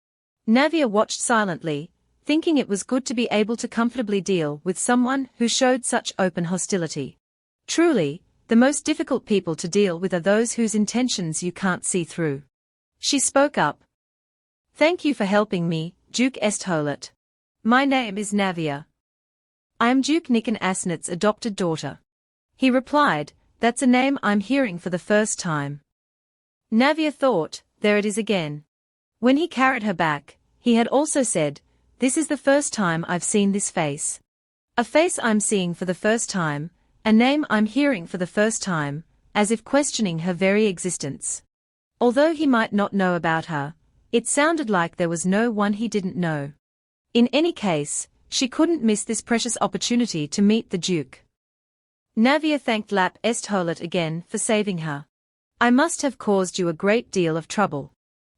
Navia watched silently, thinking it was good to be able to comfortably deal with someone who showed such open hostility. Truly, the most difficult people to deal with are those whose intentions you can't see through. She spoke up. Thank you for helping me, Duke Estholet. My name is Navia. I am Duke Nikan Asnet's adopted daughter. He replied, that's a name I'm hearing for the first time. Navia thought, there it is again. When he carried her back, he had also said, this is the first time I've seen this face. A face I'm seeing for the first time, a name I'm hearing for the first time, as if questioning her very existence. Although he might not know about her, it sounded like there was no one he didn't know. In any case, she couldn't miss this precious opportunity to meet the Duke. Navia thanked Lap Estholet again for saving her. I must have caused you a great deal of trouble.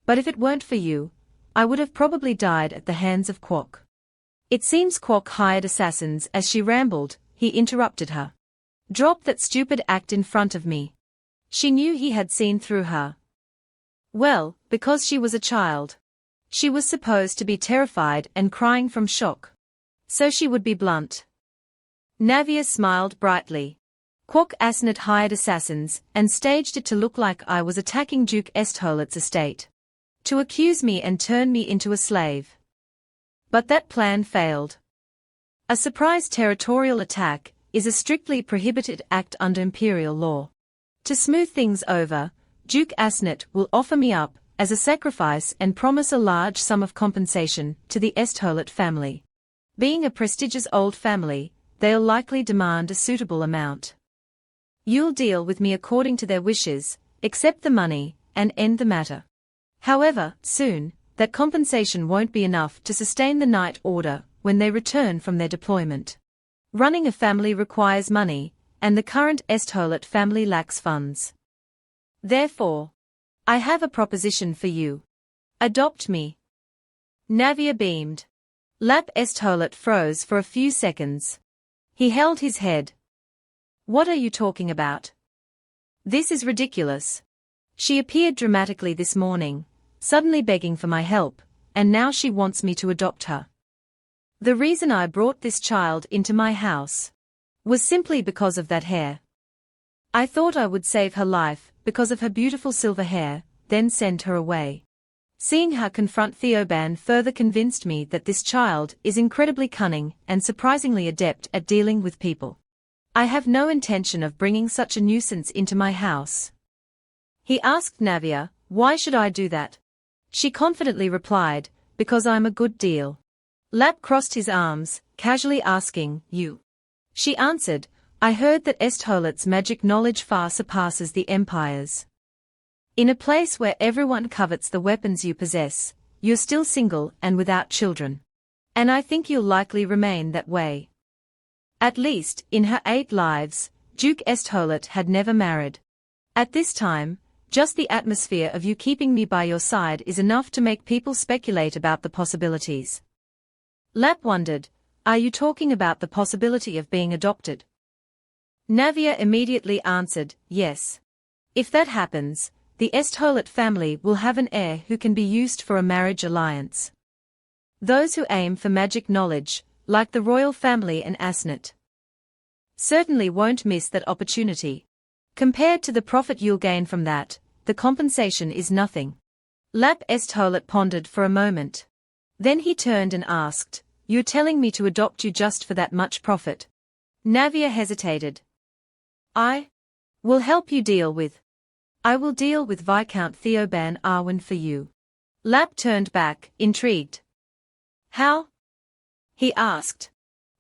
But if it weren't for you, I would have probably died at the hands of Quark. It seems Quark hired assassins. As she rambled, he interrupted her. Drop that stupid act in front of me. She knew he had seen through her. Well, because she was a child. She was supposed to be terrified and crying from shock. So she would be blunt. Navia smiled brightly. Quark Asnet hired assassins and staged it to look like I was attacking Duke Estholet's estate. To accuse me and turn me into a slave. But that plan failed. A surprise territorial attack is a strictly prohibited act under Imperial law. To smooth things over, Duke Asnet will offer me up as a sacrifice and promise a large sum of compensation to the Estholet family. Being a prestigious old family, they'll likely demand a suitable amount. You'll deal with me according to their wishes, accept the money, and end the matter. However, soon, that compensation won't be enough to sustain the Night Order when they return from their deployment. Running a family requires money, and the current Estholet family lacks funds. Therefore, I have a proposition for you. Adopt me. Navia beamed. Lap Estholet froze for a few seconds. He held his head. What are you talking about? This is ridiculous. She appeared dramatically this morning, suddenly begging for my help, and now she wants me to adopt her. The reason I brought this child into my house was simply because of that hair. I thought I would save her life because of her beautiful silver hair, then send her away. Seeing her confront Theoban further convinced me that this child is incredibly cunning and surprisingly adept at dealing with people. I have no intention of bringing such a nuisance into my house. He asked Navia, why should I do that? She confidently replied, because I'm a good deal. Lap crossed his arms, casually asking, you? She answered, I heard that Estholet's magic knowledge far surpasses the Empire's. In a place where everyone covets the weapons you possess, you're still single and without children. And I think you'll likely remain that way. At least, in her 8 lives, Duke Estholet had never married. At this time, just the atmosphere of you keeping me by your side is enough to make people speculate about the possibilities. Lap wondered, are you talking about the possibility of being adopted? Navia immediately answered, yes. If that happens, the Estholet family will have an heir who can be used for a marriage alliance. Those who aim for magic knowledge, like the royal family and Asnet, certainly won't miss that opportunity. Compared to the profit you'll gain from that, the compensation is nothing. Lap Estholet pondered for a moment. Then he turned and asked, you're telling me to adopt you just for that much profit? Navia hesitated. I will help you deal with. I will deal with Viscount Theoban Arwen for you. Lap turned back, intrigued. How? He asked.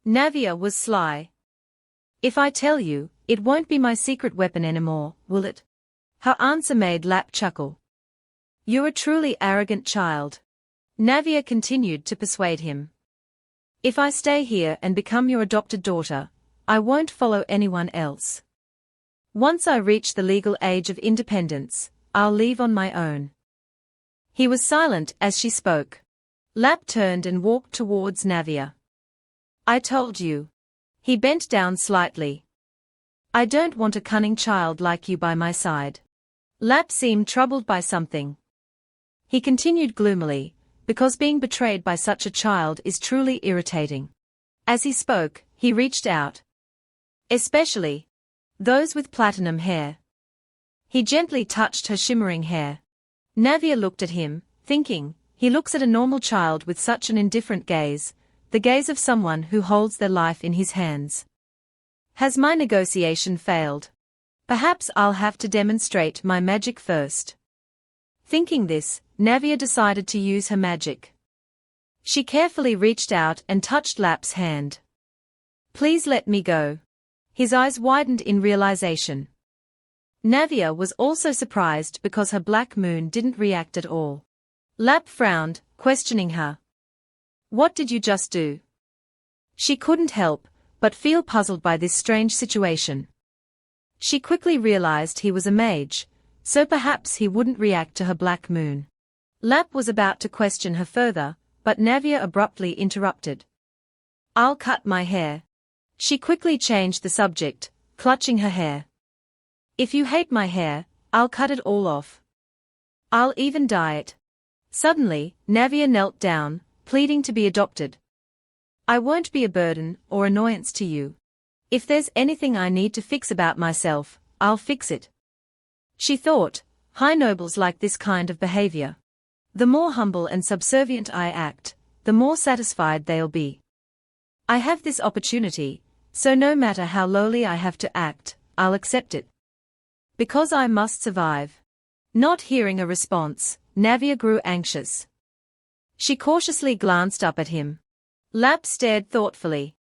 Navia was sly. If I tell you, it won't be my secret weapon anymore, will it? Her answer made Lap chuckle. You're a truly arrogant child. Navia continued to persuade him. If I stay here and become your adopted daughter, I won't follow anyone else. Once I reach the legal age of independence, I'll leave on my own. He was silent as she spoke. Lap turned and walked towards Navia. I told you. He bent down slightly. I don't want a cunning child like you by my side. Lap seemed troubled by something. He continued gloomily, because being betrayed by such a child is truly irritating. As he spoke, he reached out. Especially those with platinum hair. He gently touched her shimmering hair. Navia looked at him, thinking, he looks at a normal child with such an indifferent gaze, the gaze of someone who holds their life in his hands. Has my negotiation failed? Perhaps I'll have to demonstrate my magic first. Thinking this, Navia decided to use her magic. She carefully reached out and touched Lap's hand. Please let me go. His eyes widened in realization. Navia was also surprised because her black moon didn't react at all. Lap frowned, questioning her. What did you just do? She couldn't help but feel puzzled by this strange situation. She quickly realized he was a mage, so perhaps he wouldn't react to her black moon. Lap was about to question her further, but Navia abruptly interrupted. I'll cut my hair. She quickly changed the subject, clutching her hair. If you hate my hair, I'll cut it all off. I'll even dye it. Suddenly, Navia knelt down, pleading to be adopted. I won't be a burden or annoyance to you. If there's anything I need to fix about myself, I'll fix it. She thought, high nobles like this kind of behavior. The more humble and subservient I act, the more satisfied they'll be. I have this opportunity, so no matter how lowly I have to act, I'll accept it. Because I must survive. Not hearing a response, Navia grew anxious. She cautiously glanced up at him. Lap stared thoughtfully.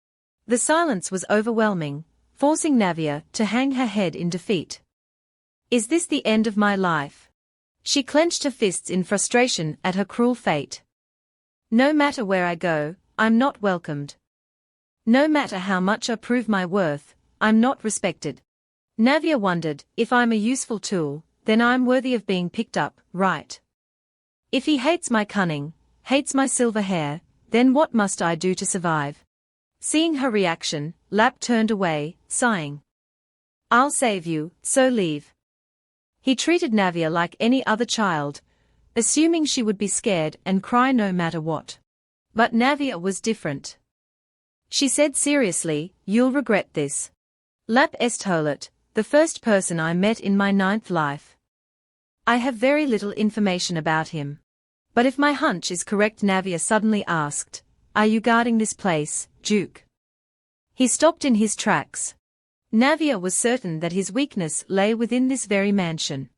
The silence was overwhelming, forcing Navia to hang her head in defeat. Is this the end of my life? She clenched her fists in frustration at her cruel fate. No matter where I go, I'm not welcomed. No matter how much I prove my worth, I'm not respected. Navia wondered, if I'm a useful tool, then I'm worthy of being picked up, right? If he hates my cunning, hates my silver hair, then what must I do to survive? Seeing her reaction, Lap turned away, sighing. I'll save you, so leave. He treated Navia like any other child, assuming she would be scared and cry no matter what. But Navia was different. She said seriously, you'll regret this. Lap Estholet, the first person I met in my 9th life. I have very little information about him. But if my hunch is correct, Navia suddenly asked, are you guarding this place, Duke? He stopped in his tracks. Navia was certain that his weakness lay within this very mansion.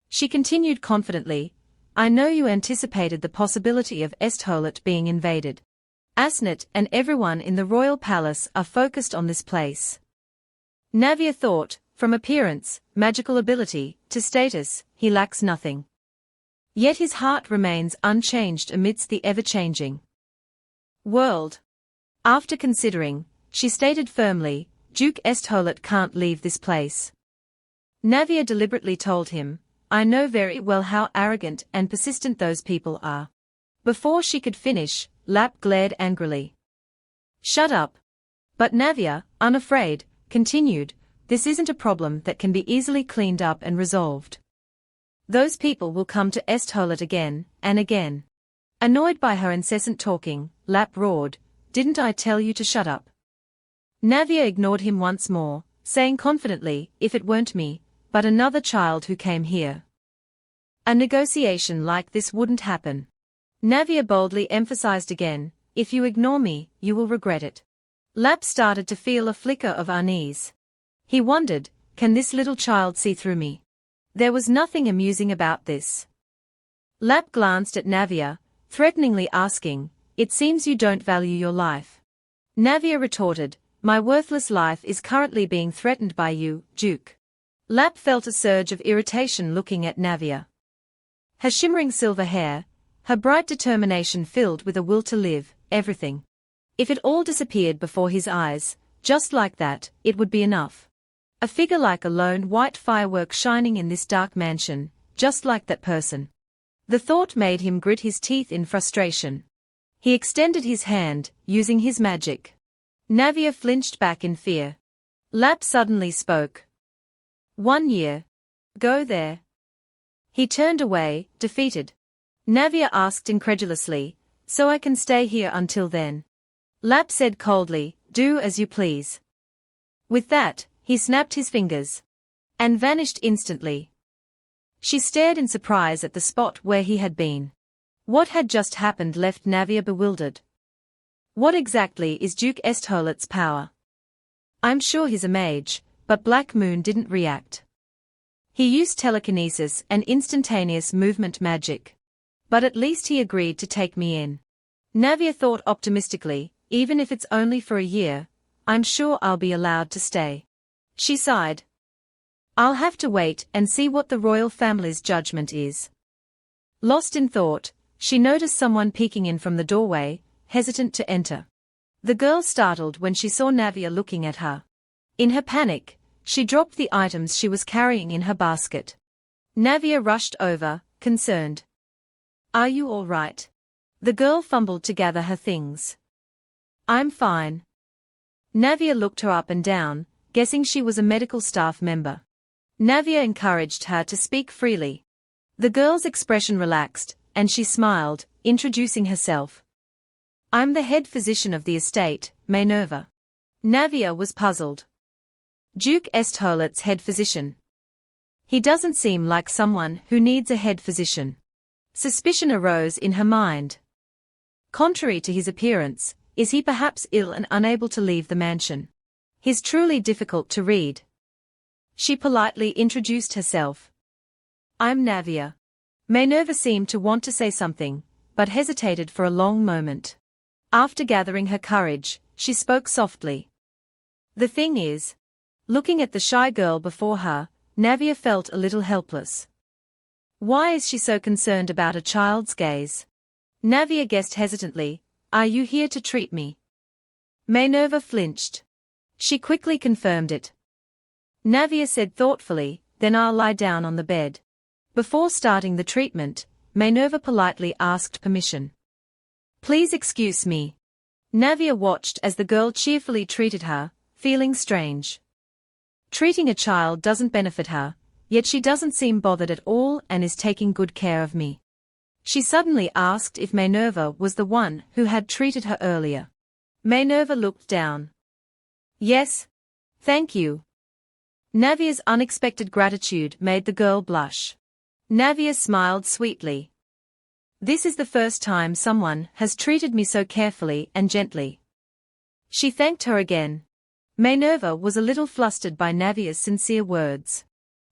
She continued confidently, I know you anticipated the possibility of Estholet being invaded. Asnet and everyone in the royal palace are focused on this place. Navia thought, from appearance, magical ability, to status, he lacks nothing. Yet his heart remains unchanged amidst the ever-changing world. After considering, she stated firmly, Duke Estholet can't leave this place. Navia deliberately told him, I know very well how arrogant and persistent those people are. Before she could finish, Lap glared angrily. Shut up. But Navia, unafraid, continued, this isn't a problem that can be easily cleaned up and resolved. Those people will come to Estholet again and again. Annoyed by her incessant talking, Lap roared, didn't I tell you to shut up? Navia ignored him once more, saying confidently, if it weren't me, but another child who came here, a negotiation like this wouldn't happen. Navia boldly emphasized again, if you ignore me, you will regret it. Lap started to feel a flicker of unease. He wondered, can this little child see through me? There was nothing amusing about this. Lap glanced at Navia, threateningly asking, it seems you don't value your life. Navia retorted, my worthless life is currently being threatened by you, Duke. Lap felt a surge of irritation looking at Navia. Her shimmering silver hair, her bright determination filled with a will to live, everything. If it all disappeared before his eyes, just like that, it would be enough. A figure like a lone white firework shining in this dark mansion, just like that person. The thought made him grit his teeth in frustration. He extended his hand, using his magic. Navia flinched back in fear. Lap suddenly spoke. 1 year. Go there. He turned away, defeated. Navia asked incredulously, so I can stay here until then? Lap said coldly, do as you please. With that, he snapped his fingers. And vanished instantly. She stared in surprise at the spot where he had been. What had just happened left Navia bewildered. What exactly is Duke Estholet's power? I'm sure he's a mage, but Black Moon didn't react. He used telekinesis and instantaneous movement magic. But at least he agreed to take me in. Navia thought optimistically, even if it's only for a year, I'm sure I'll be allowed to stay. She sighed. I'll have to wait and see what the royal family's judgment is. Lost in thought, she noticed someone peeking in from the doorway, hesitant to enter. The girl startled when she saw Navia looking at her. In her panic, she dropped the items she was carrying in her basket. Navia rushed over, concerned. Are you all right? The girl fumbled to gather her things. I'm fine. Navia looked her up and down, guessing she was a medical staff member. Navia encouraged her to speak freely. The girl's expression relaxed, and she smiled, introducing herself. I'm the head physician of the estate, Minerva. Navia was puzzled. Duke Estholet's head physician. He doesn't seem like someone who needs a head physician. Suspicion arose in her mind. Contrary to his appearance, is he perhaps ill and unable to leave the mansion? He's truly difficult to read. She politely introduced herself. I'm Navia. Minerva seemed to want to say something, but hesitated for a long moment. After gathering her courage, she spoke softly. The thing is, looking at the shy girl before her, Navia felt a little helpless. Why is she so concerned about a child's gaze? Navia guessed hesitantly, are you here to treat me? Minerva flinched. She quickly confirmed it. Navia said thoughtfully, then I'll lie down on the bed. Before starting the treatment, Minerva politely asked permission. Please excuse me. Navia watched as the girl cheerfully treated her, feeling strange. Treating a child doesn't benefit her, yet she doesn't seem bothered at all and is taking good care of me. She suddenly asked if Minerva was the one who had treated her earlier. Minerva looked down. Yes. Thank you. Navia's unexpected gratitude made the girl blush. Navia smiled sweetly. This is the first time someone has treated me so carefully and gently. She thanked her again. Minerva was a little flustered by Navia's sincere words.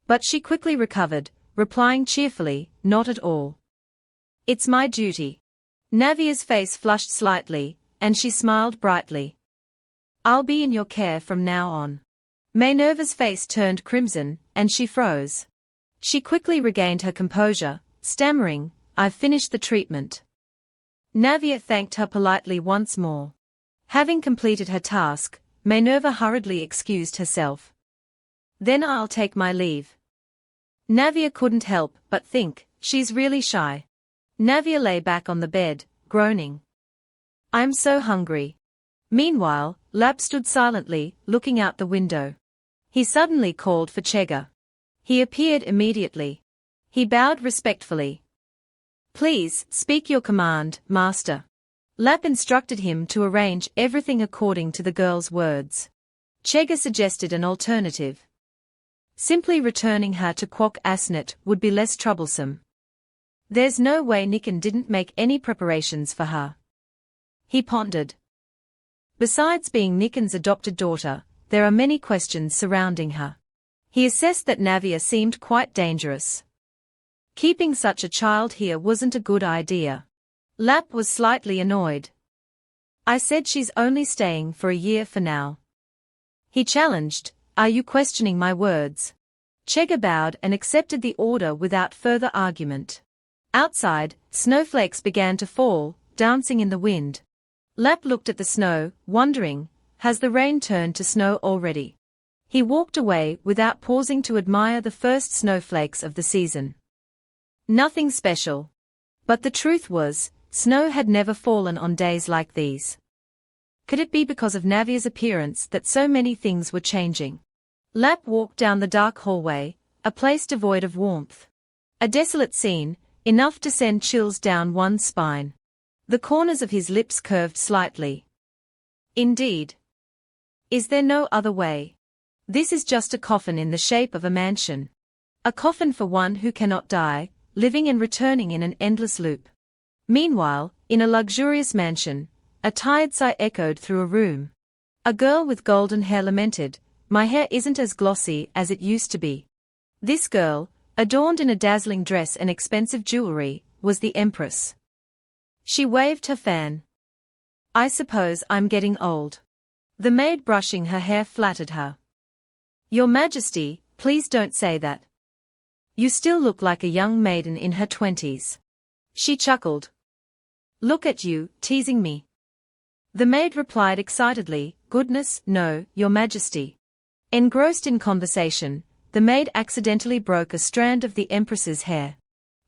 But she quickly recovered, replying cheerfully, not at all. It's my duty. Navia's face flushed slightly, and she smiled brightly. I'll be in your care from now on. Minerva's face turned crimson, and she froze. She quickly regained her composure, stammering, I've finished the treatment. Navia thanked her politely once more. Having completed her task, Minerva hurriedly excused herself. Then I'll take my leave. Navia couldn't help but think, she's really shy. Navia lay back on the bed, groaning. I'm so hungry. Meanwhile, Lab stood silently, looking out the window. He suddenly called for Chega. He appeared immediately. He bowed respectfully. Please, speak your command, master. Lap instructed him to arrange everything according to the girl's words. Chega suggested an alternative. Simply returning her to Quok Asnet would be less troublesome. There's no way Nikan didn't make any preparations for her. He pondered. Besides being Nikan's adopted daughter, there are many questions surrounding her. He assessed that Navia seemed quite dangerous. Keeping such a child here wasn't a good idea. Lap was slightly annoyed. I said she's only staying for a year for now. He challenged, are you questioning my words? Chega bowed and accepted the order without further argument. Outside, snowflakes began to fall, dancing in the wind. Lap looked at the snow, wondering, has the rain turned to snow already? He walked away without pausing to admire the first snowflakes of the season. Nothing special. But the truth was, snow had never fallen on days like these. Could it be because of Navia's appearance that so many things were changing? Lap walked down the dark hallway, a place devoid of warmth. A desolate scene, enough to send chills down one's spine. The corners of his lips curved slightly. Indeed. Is there no other way? This is just a coffin in the shape of a mansion. A coffin for one who cannot die, living and returning in an endless loop. Meanwhile, in a luxurious mansion, a tired sigh echoed through a room. A girl with golden hair lamented, "My hair isn't as glossy as it used to be." This girl, adorned in a dazzling dress and expensive jewelry, was the Empress. She waved her fan. "I suppose I'm getting old." The maid brushing her hair flattered her. "Your Majesty, please don't say that. You still look like a young maiden in her 20s. She chuckled. "Look at you, teasing me." The maid replied excitedly, "Goodness, no, Your Majesty." Engrossed in conversation, the maid accidentally broke a strand of the Empress's hair.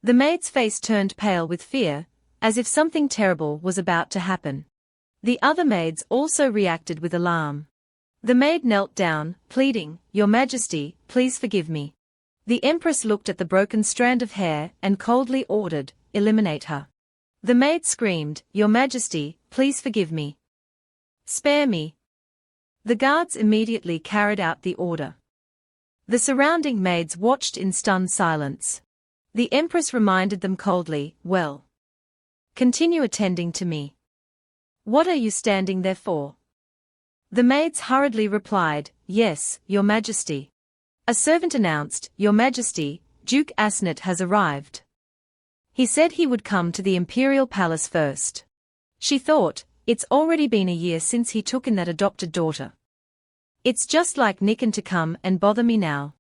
The maid's face turned pale with fear, as if something terrible was about to happen. The other maids also reacted with alarm. The maid knelt down, pleading, "Your Majesty, please forgive me." The Empress looked at the broken strand of hair and coldly ordered, "Eliminate her." The maid screamed, "Your Majesty, please forgive me. Spare me." The guards immediately carried out the order. The surrounding maids watched in stunned silence. The Empress reminded them coldly, "Well, continue attending to me. What are you standing there for?" The maids hurriedly replied, "Yes, Your Majesty." A servant announced, "Your Majesty, Duke Asnet has arrived. He said he would come to the imperial palace first." She thought, it's already been a year since he took in that adopted daughter. It's just like Nikan to come and bother me now.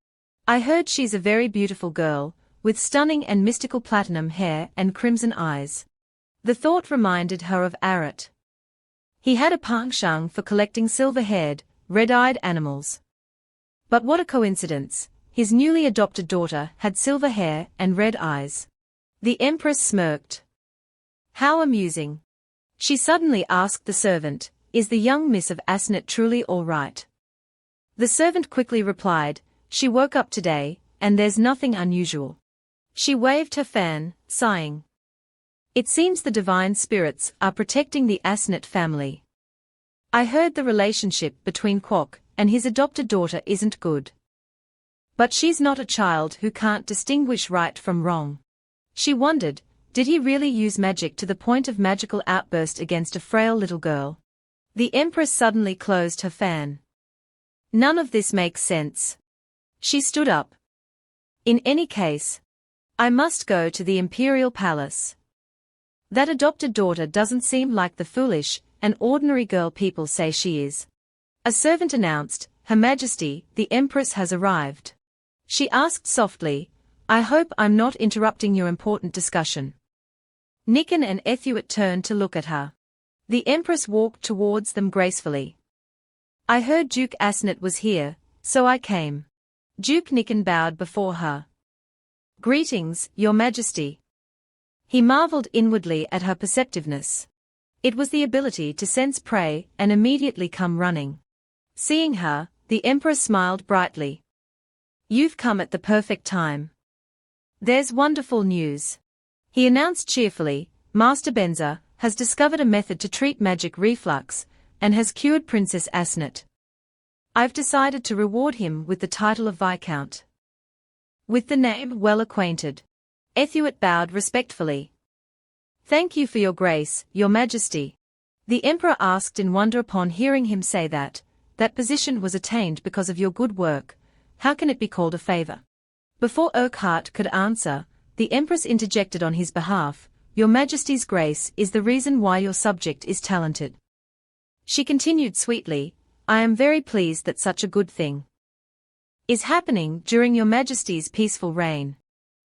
I heard she's a very beautiful girl, with stunning and mystical platinum hair and crimson eyes. The thought reminded her of Arat. He had a penchant for collecting silver-haired, red-eyed animals. But what a coincidence, his newly adopted daughter had silver hair and red eyes. The Empress smirked. How amusing. She suddenly asked the servant, "Is the young Miss of Asnet truly all right?" The servant quickly replied, "She woke up today, and there's nothing unusual." She waved her fan, sighing. It seems the divine spirits are protecting the Asnet family. I heard the relationship between Kwok and his adopted daughter isn't good. But she's not a child who can't distinguish right from wrong. She wondered, did he really use magic to the point of magical outburst against a frail little girl? The Empress suddenly closed her fan. None of this makes sense. She stood up. In any case, I must go to the imperial palace. That adopted daughter doesn't seem like the foolish and ordinary girl people say she is. A servant announced, "Her Majesty, the Empress has arrived." She asked softly, "I hope I'm not interrupting your important discussion." Nikan and Ethuit turned to look at her. The Empress walked towards them gracefully. "I heard Duke Asnet was here, so I came." Duke Nikan bowed before her. "Greetings, Your Majesty." He marveled inwardly at her perceptiveness. It was the ability to sense prey and immediately come running. Seeing her, the Emperor smiled brightly. "You've come at the perfect time. There's wonderful news." He announced cheerfully, "Master Benza has discovered a method to treat magic reflux, and has cured Princess Asnet. I've decided to reward him with the title of Viscount." With the name well acquainted, Ethuit bowed respectfully. "Thank you for your grace, Your Majesty." The Emperor asked in wonder upon hearing him say that position was attained because of your good work. How can it be called a favor? Before Urquhart could answer, the Empress interjected on his behalf, "Your Majesty's grace is the reason why your subject is talented." She continued sweetly, "I am very pleased that such a good thing is happening during your Majesty's peaceful reign."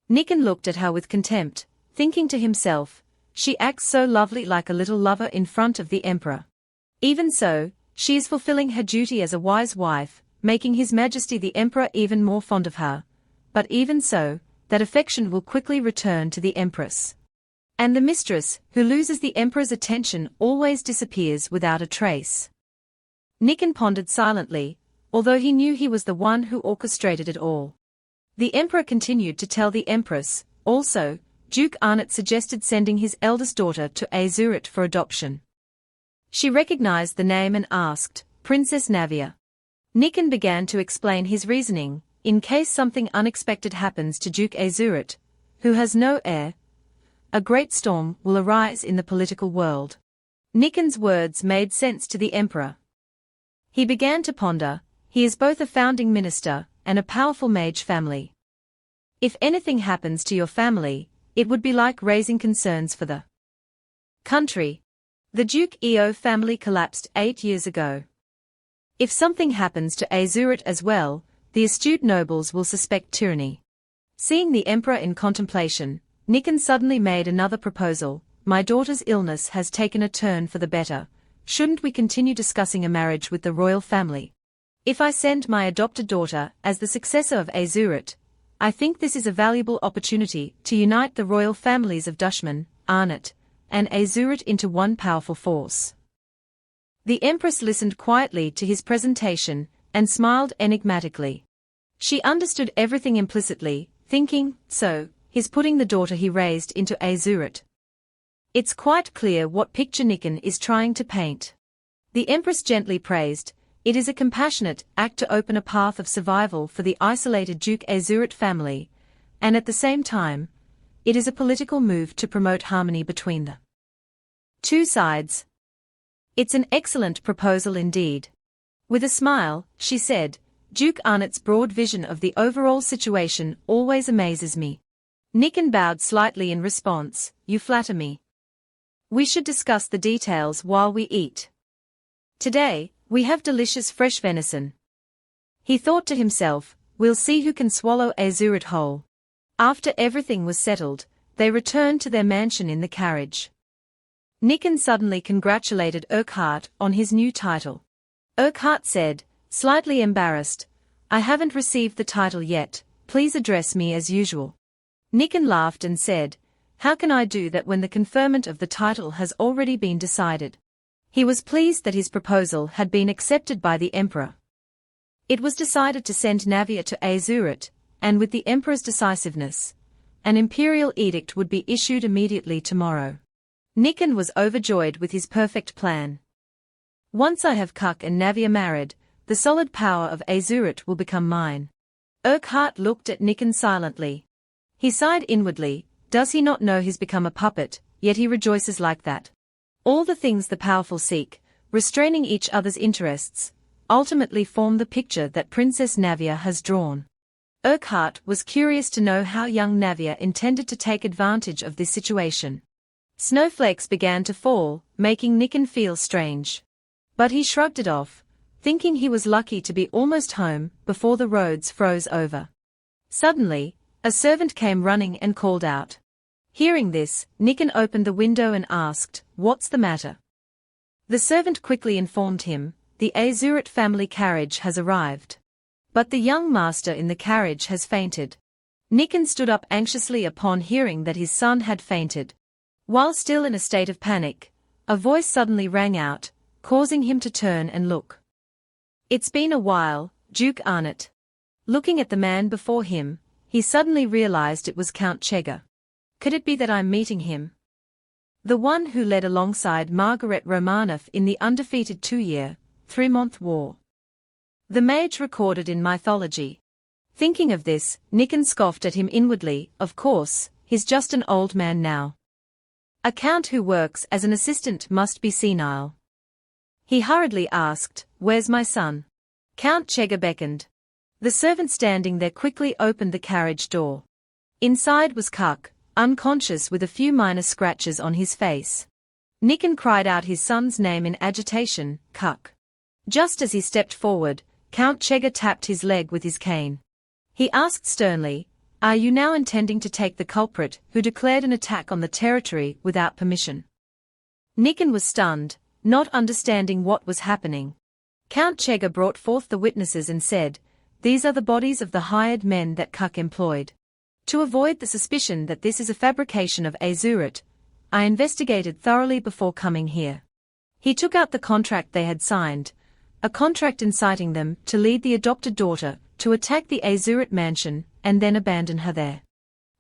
Nikan looked at her with contempt, thinking to himself, "She acts so lovely like a little lover in front of the emperor. Even so, she is fulfilling her duty as a wise wife, making His Majesty the Emperor even more fond of her. But even so, that affection will quickly return to the Empress. And the mistress, who loses the Emperor's attention, always disappears without a trace." Nikin pondered silently, although he knew he was the one who orchestrated it all. The Emperor continued to tell the Empress, also, Duke Arnott suggested sending his eldest daughter to Azurit for adoption. She recognized the name and asked, "Princess Navia?" Nikin began to explain his reasoning: in case something unexpected happens to Duke Azurit, who has no heir, a great storm will arise in the political world. Nikin's words made sense to the Emperor. He began to ponder: he is both a founding minister and a powerful mage family. If anything happens to your family, it would be like raising concerns for the country. The Duke Eo family collapsed 8 years ago. If something happens to Azurit as well, the astute nobles will suspect tyranny. Seeing the Emperor in contemplation, Nikin suddenly made another proposal: "My daughter's illness has taken a turn for the better. Shouldn't we continue discussing a marriage with the royal family? If I send my adopted daughter as the successor of Azurit, I think this is a valuable opportunity to unite the royal families of Dushman, Arnott, and Azurit into one powerful force." The Empress listened quietly to his presentation, and smiled enigmatically. She understood everything implicitly, thinking, "So, he's putting the daughter he raised into Azurit. It's quite clear what picture Nikin is trying to paint." The Empress gently praised, "It is a compassionate act to open a path of survival for the isolated Duke Azurit family, and at the same time, it is a political move to promote harmony between the two sides. It's an excellent proposal indeed." With a smile, she said, "Duke Arnott's broad vision of the overall situation always amazes me." Nikin bowed slightly in response, "You flatter me. We should discuss the details while we eat. Today, we have delicious fresh venison." He thought to himself, "We'll see who can swallow Azurit whole." After everything was settled, they returned to their mansion in the carriage. Nikin suddenly congratulated Urquhart on his new title. Urquhart said, slightly embarrassed, "I haven't received the title yet, please address me as usual." Nikin laughed and said, "How can I do that when the conferment of the title has already been decided?" He was pleased that his proposal had been accepted by the Emperor. It was decided to send Navia to Azurit, and with the Emperor's decisiveness, an imperial edict would be issued immediately tomorrow. Nikin was overjoyed with his perfect plan. "Once I have Kuk and Navia married, the solid power of Azurit will become mine." Urquhart looked at Nikin silently. He sighed inwardly. Does he not know he's become a puppet, yet he rejoices like that? All the things the powerful seek, restraining each other's interests, ultimately form the picture that Princess Navia has drawn. Urquhart was curious to know how young Navia intended to take advantage of this situation. Snowflakes began to fall, making Nikin feel strange. But he shrugged it off, thinking he was lucky to be almost home before the roads froze over. Suddenly, a servant came running and called out. Hearing this, Nikin opened the window and asked, "What's the matter?" The servant quickly informed him, "The Azurit family carriage has arrived. But the young master in the carriage has fainted." Nikin stood up anxiously upon hearing that his son had fainted. While still in a state of panic, a voice suddenly rang out, causing him to turn and look. "It's been a while, Duke Arnott." Looking at the man before him, he suddenly realized it was Count Chega. Could it be that I'm meeting him? The one who led alongside Margaret Romanov in the undefeated 2-year, 3-month war. The mage recorded in mythology. Thinking of this, Nikin scoffed at him inwardly. Of course, he's just an old man now. A count who works as an assistant must be senile. He hurriedly asked, "Where's my son?" Count Chega beckoned. The servant standing there quickly opened the carriage door. Inside was Kuk, unconscious with a few minor scratches on his face. Nikin cried out his son's name in agitation, "Kuk." Just as he stepped forward, Count Chega tapped his leg with his cane. He asked sternly, Are you now intending to take the culprit who declared an attack on the territory without permission? Nikan was stunned, not understanding what was happening. Count Chega brought forth the witnesses and said, "These are the bodies of the hired men that Kuk employed. To avoid the suspicion that this is a fabrication of Azurit, I investigated thoroughly before coming here." He took out the contract they had signed, a contract inciting them to lead the adopted daughter to attack the Azurit mansion and then abandon her there.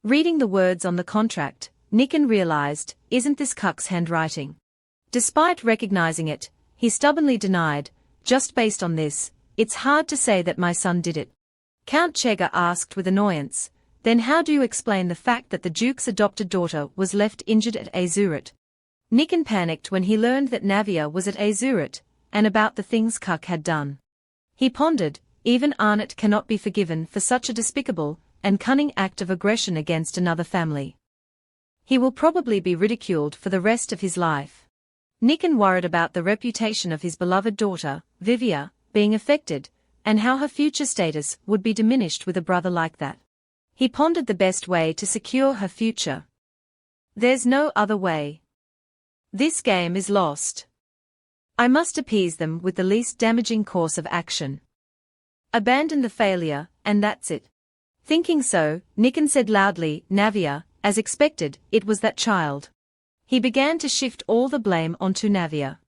Reading the words on the contract, Nikan realized, isn't this Kuk's handwriting? Despite recognizing it, he stubbornly denied, "Just based on this, it's hard to say that my son did it." Count Chega asked with annoyance, "Then how do you explain the fact that the Duke's adopted daughter was left injured at Azurit?" Nikan panicked when he learned that Navia was at Azurit, and about the things Kuk had done. He pondered, even Arnott cannot be forgiven for such a despicable and cunning act of aggression against another family. He will probably be ridiculed for the rest of his life. Nikan worried about the reputation of his beloved daughter, Vivia, being affected, and how her future status would be diminished with a brother like that. He pondered the best way to secure her future. There's no other way. This game is lost. I must appease them with the least damaging course of action. Abandon the failure, and that's it. Thinking so, Nikan said loudly, "Navia," as expected, it was that child. He began to shift all the blame onto Navia.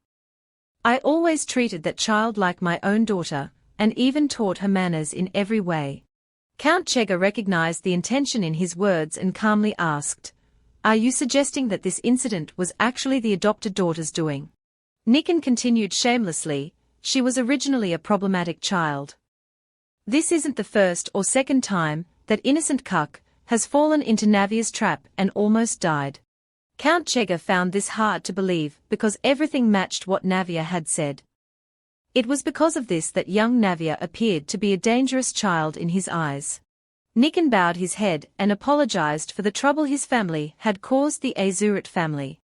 "I always treated that child like my own daughter, and even taught her manners in every way." Count Chega recognized the intention in his words and calmly asked, "Are you suggesting that this incident was actually the adopted daughter's doing?" Nikan continued shamelessly, "She was originally a problematic child. This isn't the first or second time that innocent Kuk has fallen into Navia's trap and almost died." Count Chega found this hard to believe because everything matched what Navia had said. It was because of this that young Navia appeared to be a dangerous child in his eyes. Nikan bowed his head and apologized for the trouble his family had caused the Azurit family.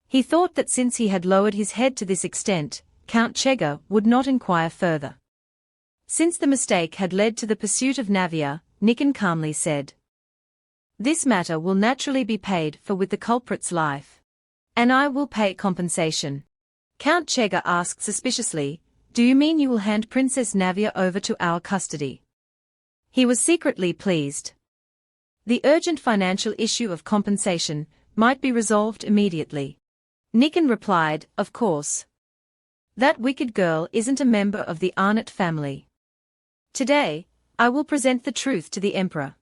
He thought that since he had lowered his head to this extent, Count Chega would not inquire further. Since the mistake had led to the pursuit of Navia, Nikan calmly said, "This matter will naturally be paid for with the culprit's life. And I will pay compensation." Count Chega asked suspiciously, "Do you mean you will hand Princess Navia over to our custody?" He was secretly pleased. The urgent financial issue of compensation might be resolved immediately. Nikan replied, "Of course. That wicked girl isn't a member of the Arnott family. Today, I will present the truth to the Emperor.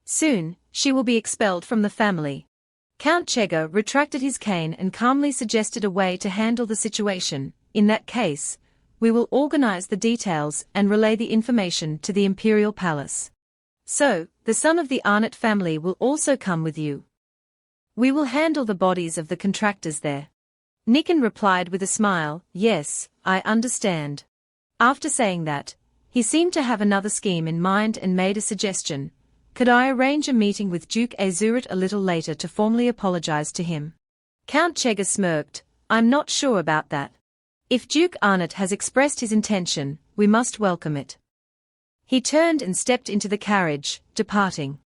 Soon, she will be expelled from the family." Count Chega retracted his cane and calmly suggested a way to handle the situation. "In that case, we will organize the details and relay the information to the Imperial Palace. So, the son of the Arnott family will also come with you. We will handle the bodies of the contractors there." Nikan replied with a smile, "Yes, I understand." After saying that, he seemed to have another scheme in mind and made a suggestion. "Could I arrange a meeting with Duke Azurit a little later to formally apologize to him?" Count Chega smirked, "I'm not sure about that. If Duke Arnott has expressed his intention, we must welcome it." He turned and stepped into the carriage, departing.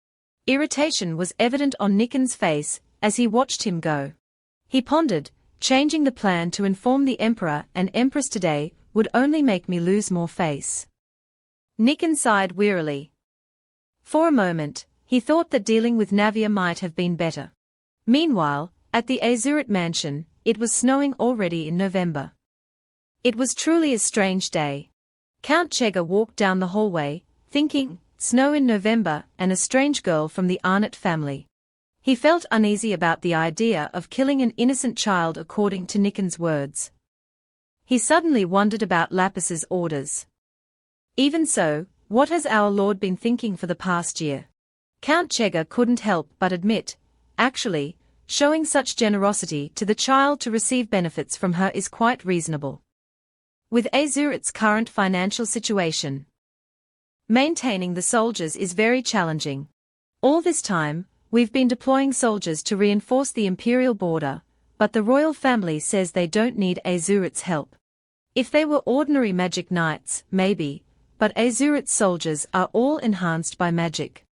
Irritation was evident on Nikan's face as he watched him go. He pondered, changing the plan to inform the Emperor and Empress today would only make me lose more face. Nikan sighed wearily. For a moment, he thought that dealing with Navia might have been better. Meanwhile, at the Azurit mansion, it was snowing already in November. It was truly a strange day. Count Chega walked down the hallway, thinking, snow in November and a strange girl from the Arnott family. He felt uneasy about the idea of killing an innocent child according to Nikan's words. He suddenly wondered about Lapis's orders. Even so, what has our Lord been thinking for the past year? Count Chega couldn't help but admit, actually, showing such generosity to the child to receive benefits from her is quite reasonable. With Azurit's current financial situation, maintaining the soldiers is very challenging. All this time, we've been deploying soldiers to reinforce the imperial border, but the royal family says they don't need Azurit's help. If they were ordinary magic knights, maybe, but Azurit's soldiers are all enhanced by magic.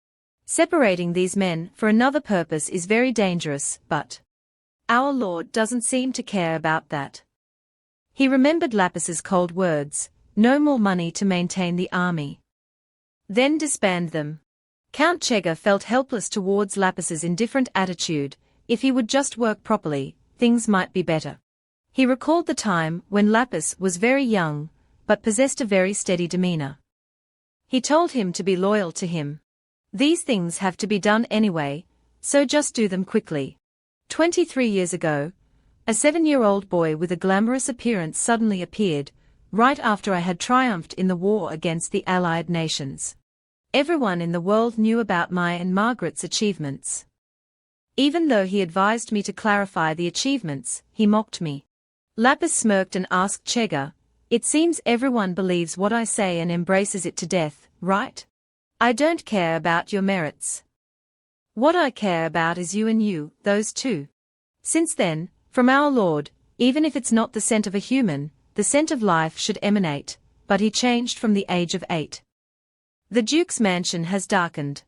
Separating these men for another purpose is very dangerous, but our Lord doesn't seem to care about that. He remembered Lapis's cold words, no more money to maintain the army. Then disband them. Count Chega felt helpless towards Lapis's indifferent attitude. If he would just work properly, things might be better. He recalled the time when Lapis was very young, but possessed a very steady demeanor. He told him to be loyal to him. These things have to be done anyway, so just do them quickly. 23 years ago, a 7-year-old boy with a glamorous appearance suddenly appeared, right after I had triumphed in the war against the Allied nations. Everyone in the world knew about my and Margaret's achievements. Even though he advised me to clarify the achievements, he mocked me. Lapis smirked and asked Chega, "It seems everyone believes what I say and embraces it to death, right? I don't care about your merits. What I care about is you and you, those two." Since then, from our Lord, even if it's not the scent of a human, the scent of life should emanate, but he changed from the age of 8. The Duke's mansion has darkened.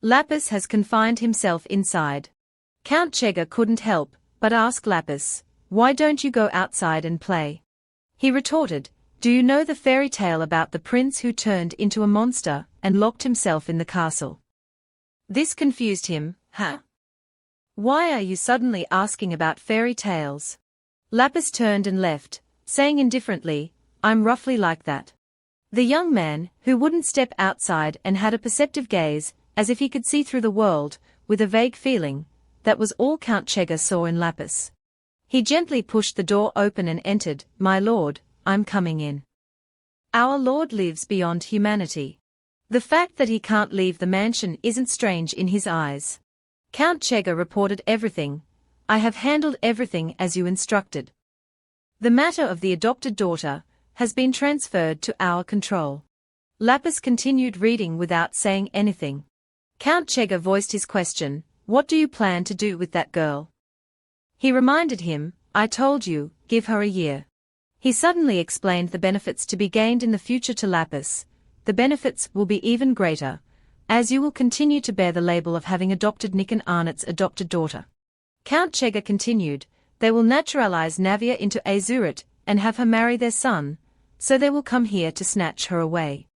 Lapis has confined himself inside. Count Chega couldn't help but ask Lapis, "Why don't you go outside and play?" He retorted, "Do you know the fairy tale about the prince who turned into a monster and locked himself in the castle?" This confused him. Huh? Why are you suddenly asking about fairy tales? Lapis turned and left, saying indifferently, "I'm roughly like that." The young man, who wouldn't step outside and had a perceptive gaze, as if he could see through the world, with a vague feeling, that was all Count Chega saw in Lapis. He gently pushed the door open and entered. "My lord, I'm coming in." Our Lord lives beyond humanity. The fact that he can't leave the mansion isn't strange in his eyes. Count Chega reported everything. "I have handled everything as you instructed. The matter of the adopted daughter has been transferred to our control." Lapis continued reading without saying anything. Count Chega voiced his question, "What do you plan to do with that girl?" He reminded him, "I told you, give her a year." He suddenly explained the benefits to be gained in the future to Lapis. "The benefits will be even greater, as you will continue to bear the label of having adopted Nick and Arnott's adopted daughter." Count Chega continued, "They will naturalize Navia into Azurit and have her marry their son, so they will come here to snatch her away."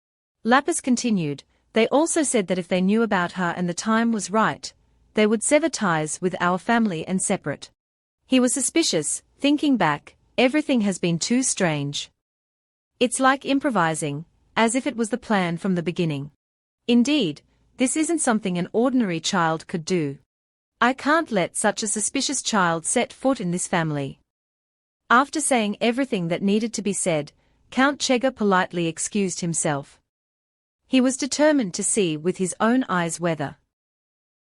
Lapis continued, "They also said that if they knew about her and the time was right, they would sever ties with our family and separate." He was suspicious, thinking back, everything has been too strange. It's like improvising, as if it was the plan from the beginning. Indeed, this isn't something an ordinary child could do. I can't let such a suspicious child set foot in this family. After saying everything that needed to be said, Count Chega politely excused himself. He was determined to see with his own eyes whether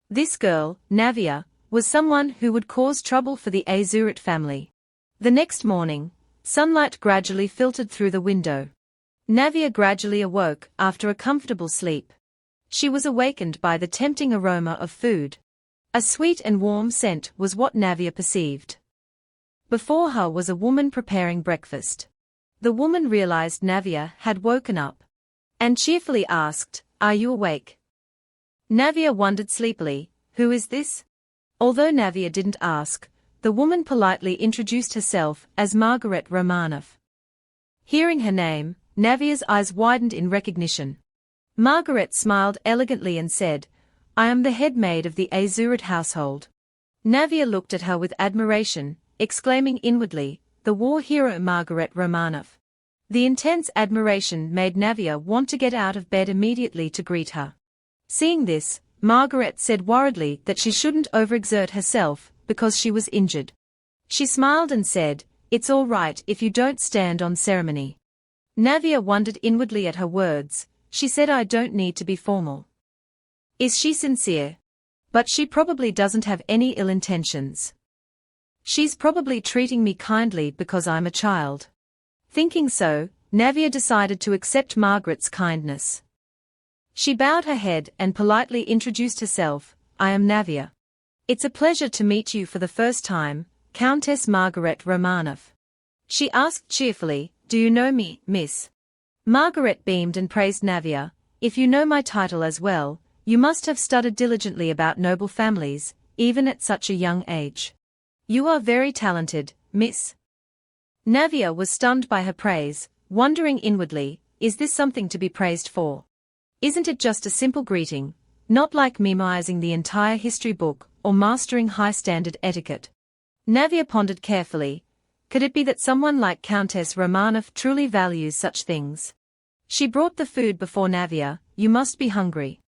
this girl, Navia, was someone who would cause trouble for the Azurit family. The next morning, sunlight gradually filtered through the window. Navia gradually awoke after a comfortable sleep. She was awakened by the tempting aroma of food. A sweet and warm scent was what Navia perceived. Before her was a woman preparing breakfast. The woman realized Navia had woken up and cheerfully asked, "Are you awake?" Navia wondered sleepily, "Who is this?" Although Navia didn't ask, the woman politely introduced herself as Margaret Romanov. Hearing her name, Navia's eyes widened in recognition. Margaret smiled elegantly and said, "I am the head maid of the Azurit household." Navia looked at her with admiration, exclaiming inwardly, "The war hero Margaret Romanov." The intense admiration made Navia want to get out of bed immediately to greet her. Seeing this, Margaret said worriedly that she shouldn't overexert herself, because she was injured. She smiled and said, "It's all right if you don't stand on ceremony." Navia wondered inwardly at her words. She said, "I don't need to be formal." Is she sincere? But she probably doesn't have any ill intentions. She's probably treating me kindly because I'm a child. Thinking so, Navia decided to accept Margaret's kindness. She bowed her head and politely introduced herself, "I am Navia. It's a pleasure to meet you for the first time, Countess Margaret Romanov." She asked cheerfully, "Do you know me, miss?" Margaret beamed and praised Navia. "If you know my title as well, You must have studied diligently about noble families, even at such a young age. You are very talented, miss. Navia was stunned by her praise, wondering inwardly, is this something to be praised for? Isn't it just a simple greeting, not like memorizing the entire history book or mastering high-standard etiquette? Navia pondered carefully. Could it be that someone like Countess Romanov truly values such things? She brought the food before Navia. You must be hungry.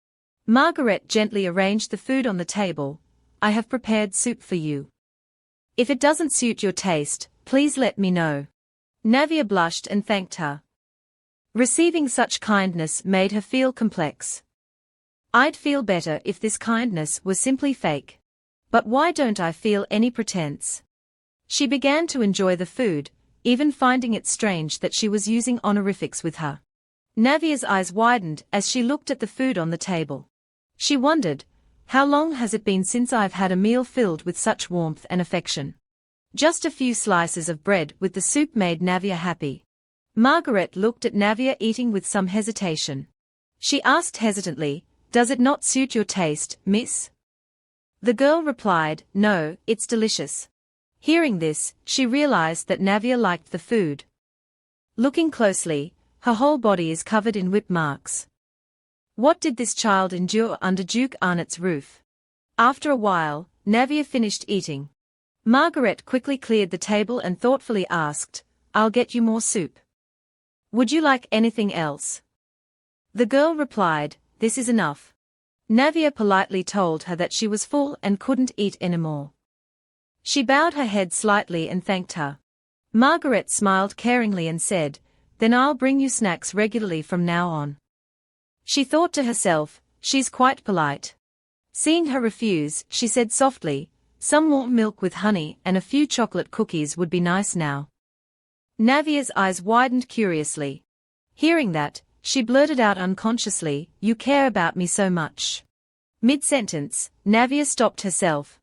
Margaret gently arranged the food on the table. I have prepared soup for you. If it doesn't suit your taste, please let me know. Navia blushed and thanked her. Receiving such kindness made her feel complex. I'd feel better if this kindness was simply fake. But why don't I feel any pretense? She began to enjoy the food, even finding it strange that she was using honorifics with her. Navia's eyes widened as she looked at the food on the table. She wondered, how long has it been since I've had a meal filled with such warmth and affection? Just a few slices of bread with the soup made Navia happy. Margaret looked at Navia eating with some hesitation. She asked hesitantly, does it not suit your taste, miss? The girl replied, no, it's delicious. Hearing this, she realized that Navia liked the food. Looking closely, her whole body is covered in whip marks. What did this child endure under Duke Arnot's roof? After a while, Navia finished eating. Margaret quickly cleared the table and thoughtfully asked, I'll get you more soup. Would you like anything else? The girl replied, this is enough. Navia politely told her that she was full and couldn't eat anymore. She bowed her head slightly and thanked her. Margaret smiled caringly and said, then I'll bring you snacks regularly from now on. She thought to herself, she's quite polite. Seeing her refuse, she said softly, some warm milk with honey and a few chocolate cookies would be nice now. Navia's eyes widened curiously. Hearing that, she blurted out unconsciously, you care about me so much. Mid-sentence, Navia stopped herself.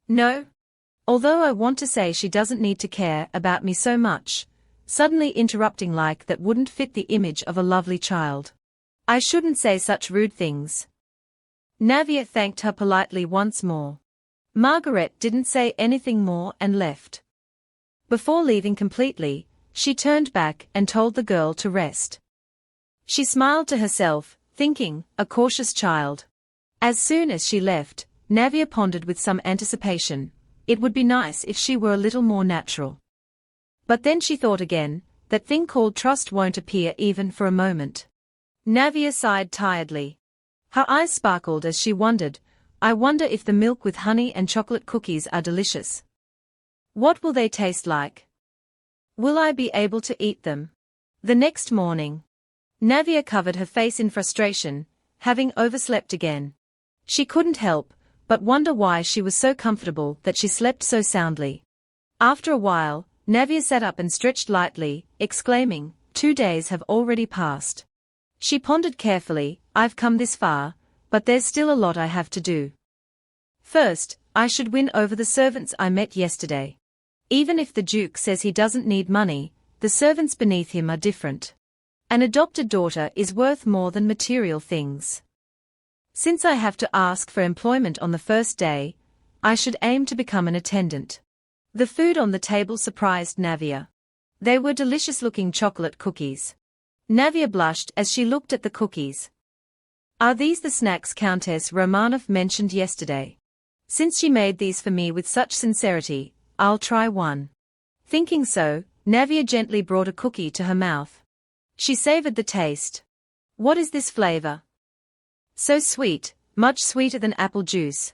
No. Although I want to say she doesn't need to care about me so much, suddenly interrupting like that wouldn't fit the image of a lovely child. I shouldn't say such rude things. Navia thanked her politely once more. Margaret didn't say anything more and left. Before leaving completely, she turned back and told the girl to rest. She smiled to herself, thinking, a cautious child. As soon as she left, Navia pondered with some anticipation. It would be nice if she were a little more natural. But then she thought again, that thing called trust won't appear even for a moment. Navia sighed tiredly. Her eyes sparkled as she wondered, I wonder if the milk with honey and chocolate cookies are delicious. What will they taste like? Will I be able to eat them? The next morning, Navia covered her face in frustration, having overslept again. She couldn't help but wonder why she was so comfortable that she slept so soundly. After a while, Navia sat up and stretched lightly, exclaiming, 2 days have already passed. She pondered carefully, I've come this far, but there's still a lot I have to do. First, I should win over the servants I met yesterday. Even if the Duke says he doesn't need money, the servants beneath him are different. An adopted daughter is worth more than material things. Since I have to ask for employment on the first day, I should aim to become an attendant. The food on the table surprised Navia. They were delicious-looking chocolate cookies. Navia blushed as she looked at the cookies. Are these the snacks Countess Romanov mentioned yesterday? Since she made these for me with such sincerity, I'll try one. Thinking so, Navia gently brought a cookie to her mouth. She savored the taste. What is this flavor? So sweet, much sweeter than apple juice.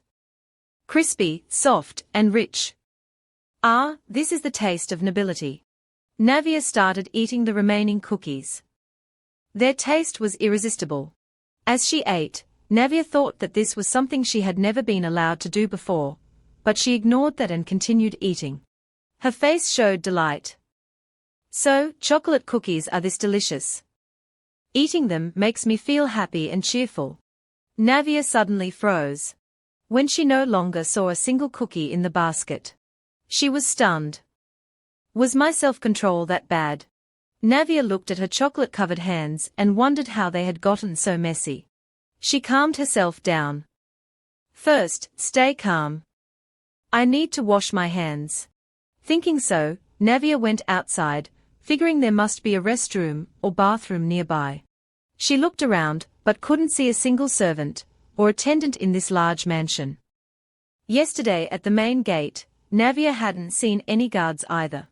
Crispy, soft, and rich. Ah, this is the taste of nobility. Navia started eating the remaining cookies. Their taste was irresistible. As she ate, Navia thought that this was something she had never been allowed to do before, but she ignored that and continued eating. Her face showed delight. So, chocolate cookies are this delicious. Eating them makes me feel happy and cheerful. Navia suddenly froze. When she no longer saw a single cookie in the basket, she was stunned. Was my self-control that bad? Navia looked at her chocolate-covered hands and wondered how they had gotten so messy. She calmed herself down. First, stay calm. I need to wash my hands. Thinking so, Navia went outside, figuring there must be a restroom or bathroom nearby. She looked around, but couldn't see a single servant or attendant in this large mansion. Yesterday at the main gate, Navia hadn't seen any guards either.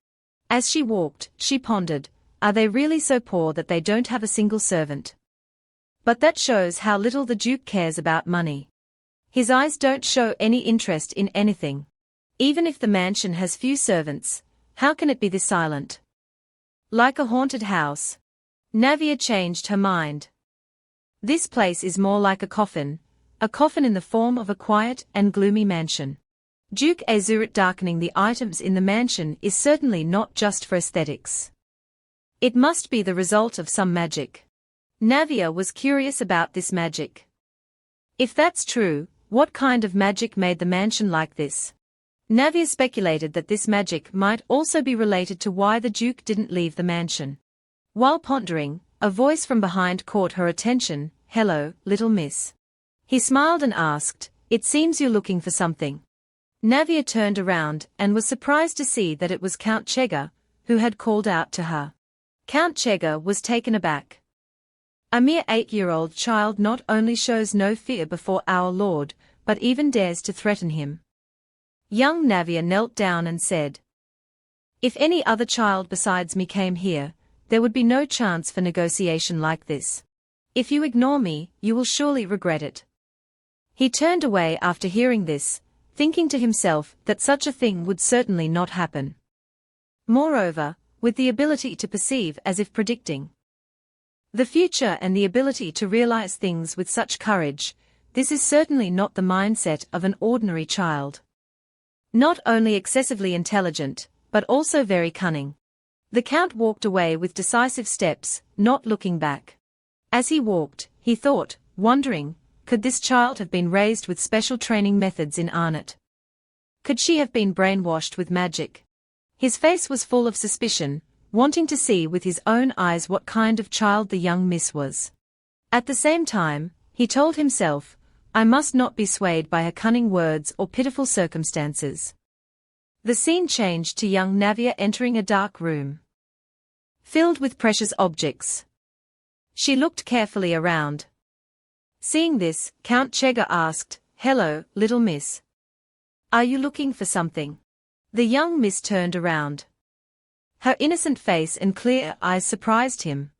As she walked, she pondered, are they really so poor that they don't have a single servant? But that shows how little the Duke cares about money. His eyes don't show any interest in anything. Even if the mansion has few servants, how can it be this silent? Like a haunted house. Navia changed her mind. This place is more like a coffin in the form of a quiet and gloomy mansion. Duke Azurit darkening the items in the mansion is certainly not just for aesthetics. It must be the result of some magic. Navia was curious about this magic. If that's true, what kind of magic made the mansion like this? Navia speculated that this magic might also be related to why the Duke didn't leave the mansion. While pondering, a voice from behind caught her attention. Hello, little miss. He smiled and asked, it seems you're looking for something. Navia turned around and was surprised to see that it was Count Chega, who had called out to her. Count Chega was taken aback. A mere 8-year-old child not only shows no fear before our Lord, but even dares to threaten him. Young Navia knelt down and said, if any other child besides me came here, there would be no chance for negotiation like this. If you ignore me, you will surely regret it. He turned away after hearing this, thinking to himself that such a thing would certainly not happen. Moreover, with the ability to perceive as if predicting the future and the ability to realize things with such courage, this is certainly not the mindset of an ordinary child. Not only excessively intelligent, but also very cunning. The Count walked away with decisive steps, not looking back. As he walked, he thought, wondering, could this child have been raised with special training methods in Arnott? Could she have been brainwashed with magic? His face was full of suspicion, wanting to see with his own eyes what kind of child the young miss was. At the same time, he told himself, I must not be swayed by her cunning words or pitiful circumstances. The scene changed to young Navia entering a dark room filled with precious objects. She looked carefully around. Seeing this, Count Chega asked, hello, little miss. Are you looking for something? The young miss turned around. Her innocent face and clear eyes surprised him.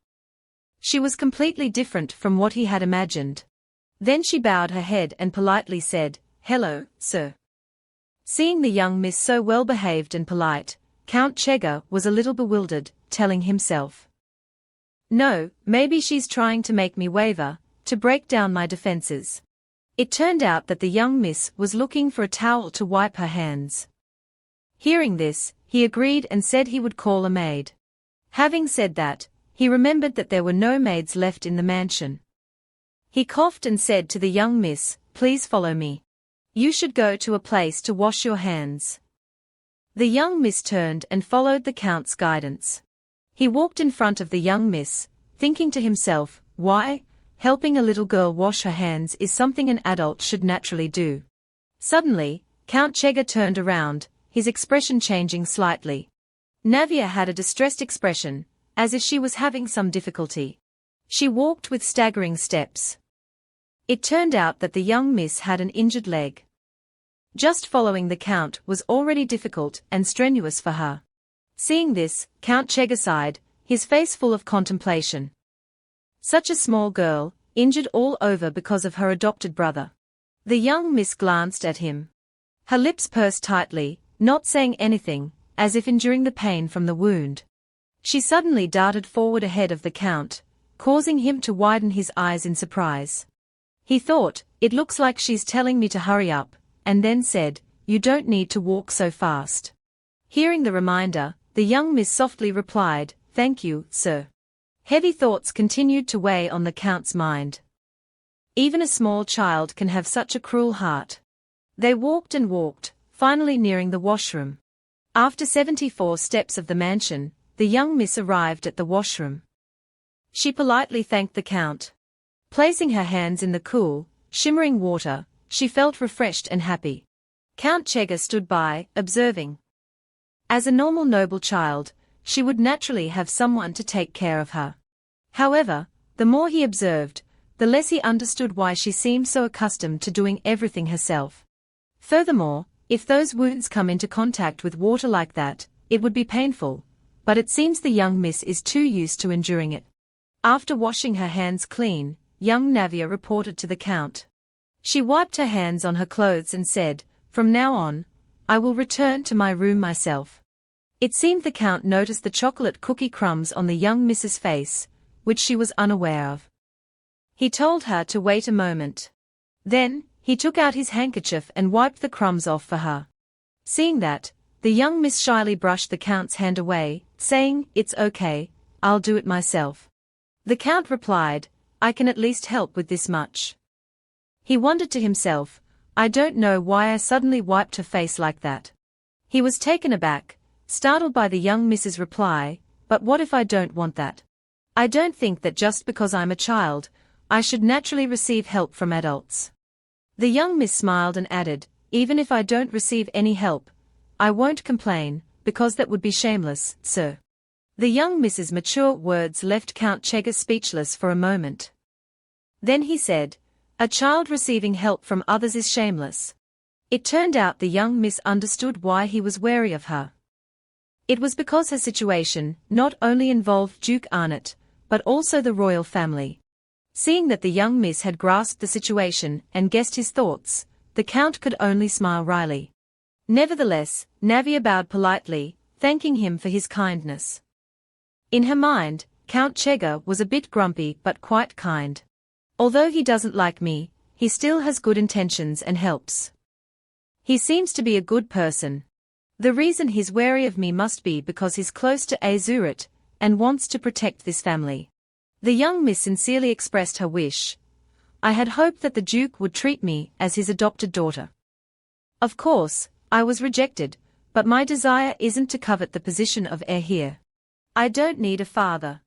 She was completely different from what he had imagined. Then she bowed her head and politely said, hello, sir. Seeing the young miss so well behaved and polite, Count Chega was a little bewildered, telling himself, no, maybe she's trying to make me waver, to break down my defenses. It turned out that the young miss was looking for a towel to wipe her hands. Hearing this, he agreed and said he would call a maid. Having said that, he remembered that there were no maids left in the mansion. He coughed and said to the young miss, please follow me. You should go to a place to wash your hands. The young miss turned and followed the Count's guidance. He walked in front of the young miss, thinking to himself, why, helping a little girl wash her hands is something an adult should naturally do. Suddenly, Count Chega turned around, his expression changing slightly. Navia had a distressed expression, as if she was having some difficulty. She walked with staggering steps. It turned out that the young miss had an injured leg. Just following the Count was already difficult and strenuous for her. Seeing this, Count Chega sighed, his face full of contemplation. Such a small girl, injured all over because of her adopted brother. The young miss glanced at him. Her lips pursed tightly, not saying anything, as if enduring the pain from the wound. She suddenly darted forward ahead of the Count, causing him to widen his eyes in surprise. He thought, it looks like she's telling me to hurry up, and then said, you don't need to walk so fast. Hearing the reminder, the young miss softly replied, thank you, sir. Heavy thoughts continued to weigh on the Count's mind. Even a small child can have such a cruel heart. They walked and walked, finally nearing the washroom. After 74 steps of the mansion, the young miss arrived at the washroom. She politely thanked the Count. Placing her hands in the cool, shimmering water, she felt refreshed and happy. Count Chega stood by, observing. As a normal noble child, she would naturally have someone to take care of her. However, the more he observed, the less he understood why she seemed so accustomed to doing everything herself. Furthermore, if those wounds come into contact with water like that, it would be painful, but it seems the young miss is too used to enduring it. After washing her hands clean, young Navia reported to the Count. She wiped her hands on her clothes and said, "From now on, I will return to my room myself." It seemed the Count noticed the chocolate cookie crumbs on the young Miss's face, which she was unaware of. He told her to wait a moment. Then, he took out his handkerchief and wiped the crumbs off for her. Seeing that, the young Miss shyly brushed the Count's hand away, saying, "It's okay, I'll do it myself." The Count replied, "I can at least help with this much." He wondered to himself, "I don't know why I suddenly wiped her face like that." He was taken aback, startled by the young Miss's reply, "But what if I don't want that? I don't think that just because I'm a child, I should naturally receive help from adults." The young Miss smiled and added, "Even if I don't receive any help, I won't complain, because that would be shameless, sir." The young Miss's mature words left Count Chega speechless for a moment. Then he said, "A child receiving help from others is shameless." It turned out the young Miss understood why he was wary of her. It was because her situation not only involved Duke Arnott, but also the royal family. Seeing that the young Miss had grasped the situation and guessed his thoughts, the Count could only smile wryly. Nevertheless, Navia bowed politely, thanking him for his kindness. In her mind, Count Chega was a bit grumpy but quite kind. Although he doesn't like me, he still has good intentions and helps. He seems to be a good person. The reason he's wary of me must be because he's close to Azurit, and wants to protect this family. The young Miss sincerely expressed her wish. "I had hoped that the Duke would treat me as his adopted daughter. Of course, I was rejected, but my desire isn't to covet the position of heir here. I don't need a father.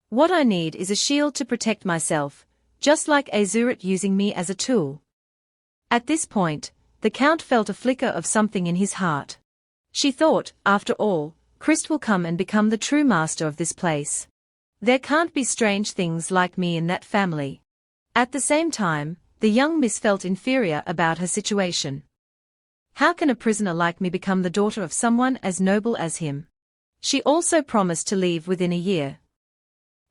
What I need is a shield to protect myself, just like Azurit using me as a tool." At this point, the Count felt a flicker of something in his heart. She thought, after all, Christ will come and become the true master of this place. There can't be strange things like me in that family. At the same time, the young Miss felt inferior about her situation. How can a prisoner like me become the daughter of someone as noble as him? She also promised to leave within a year.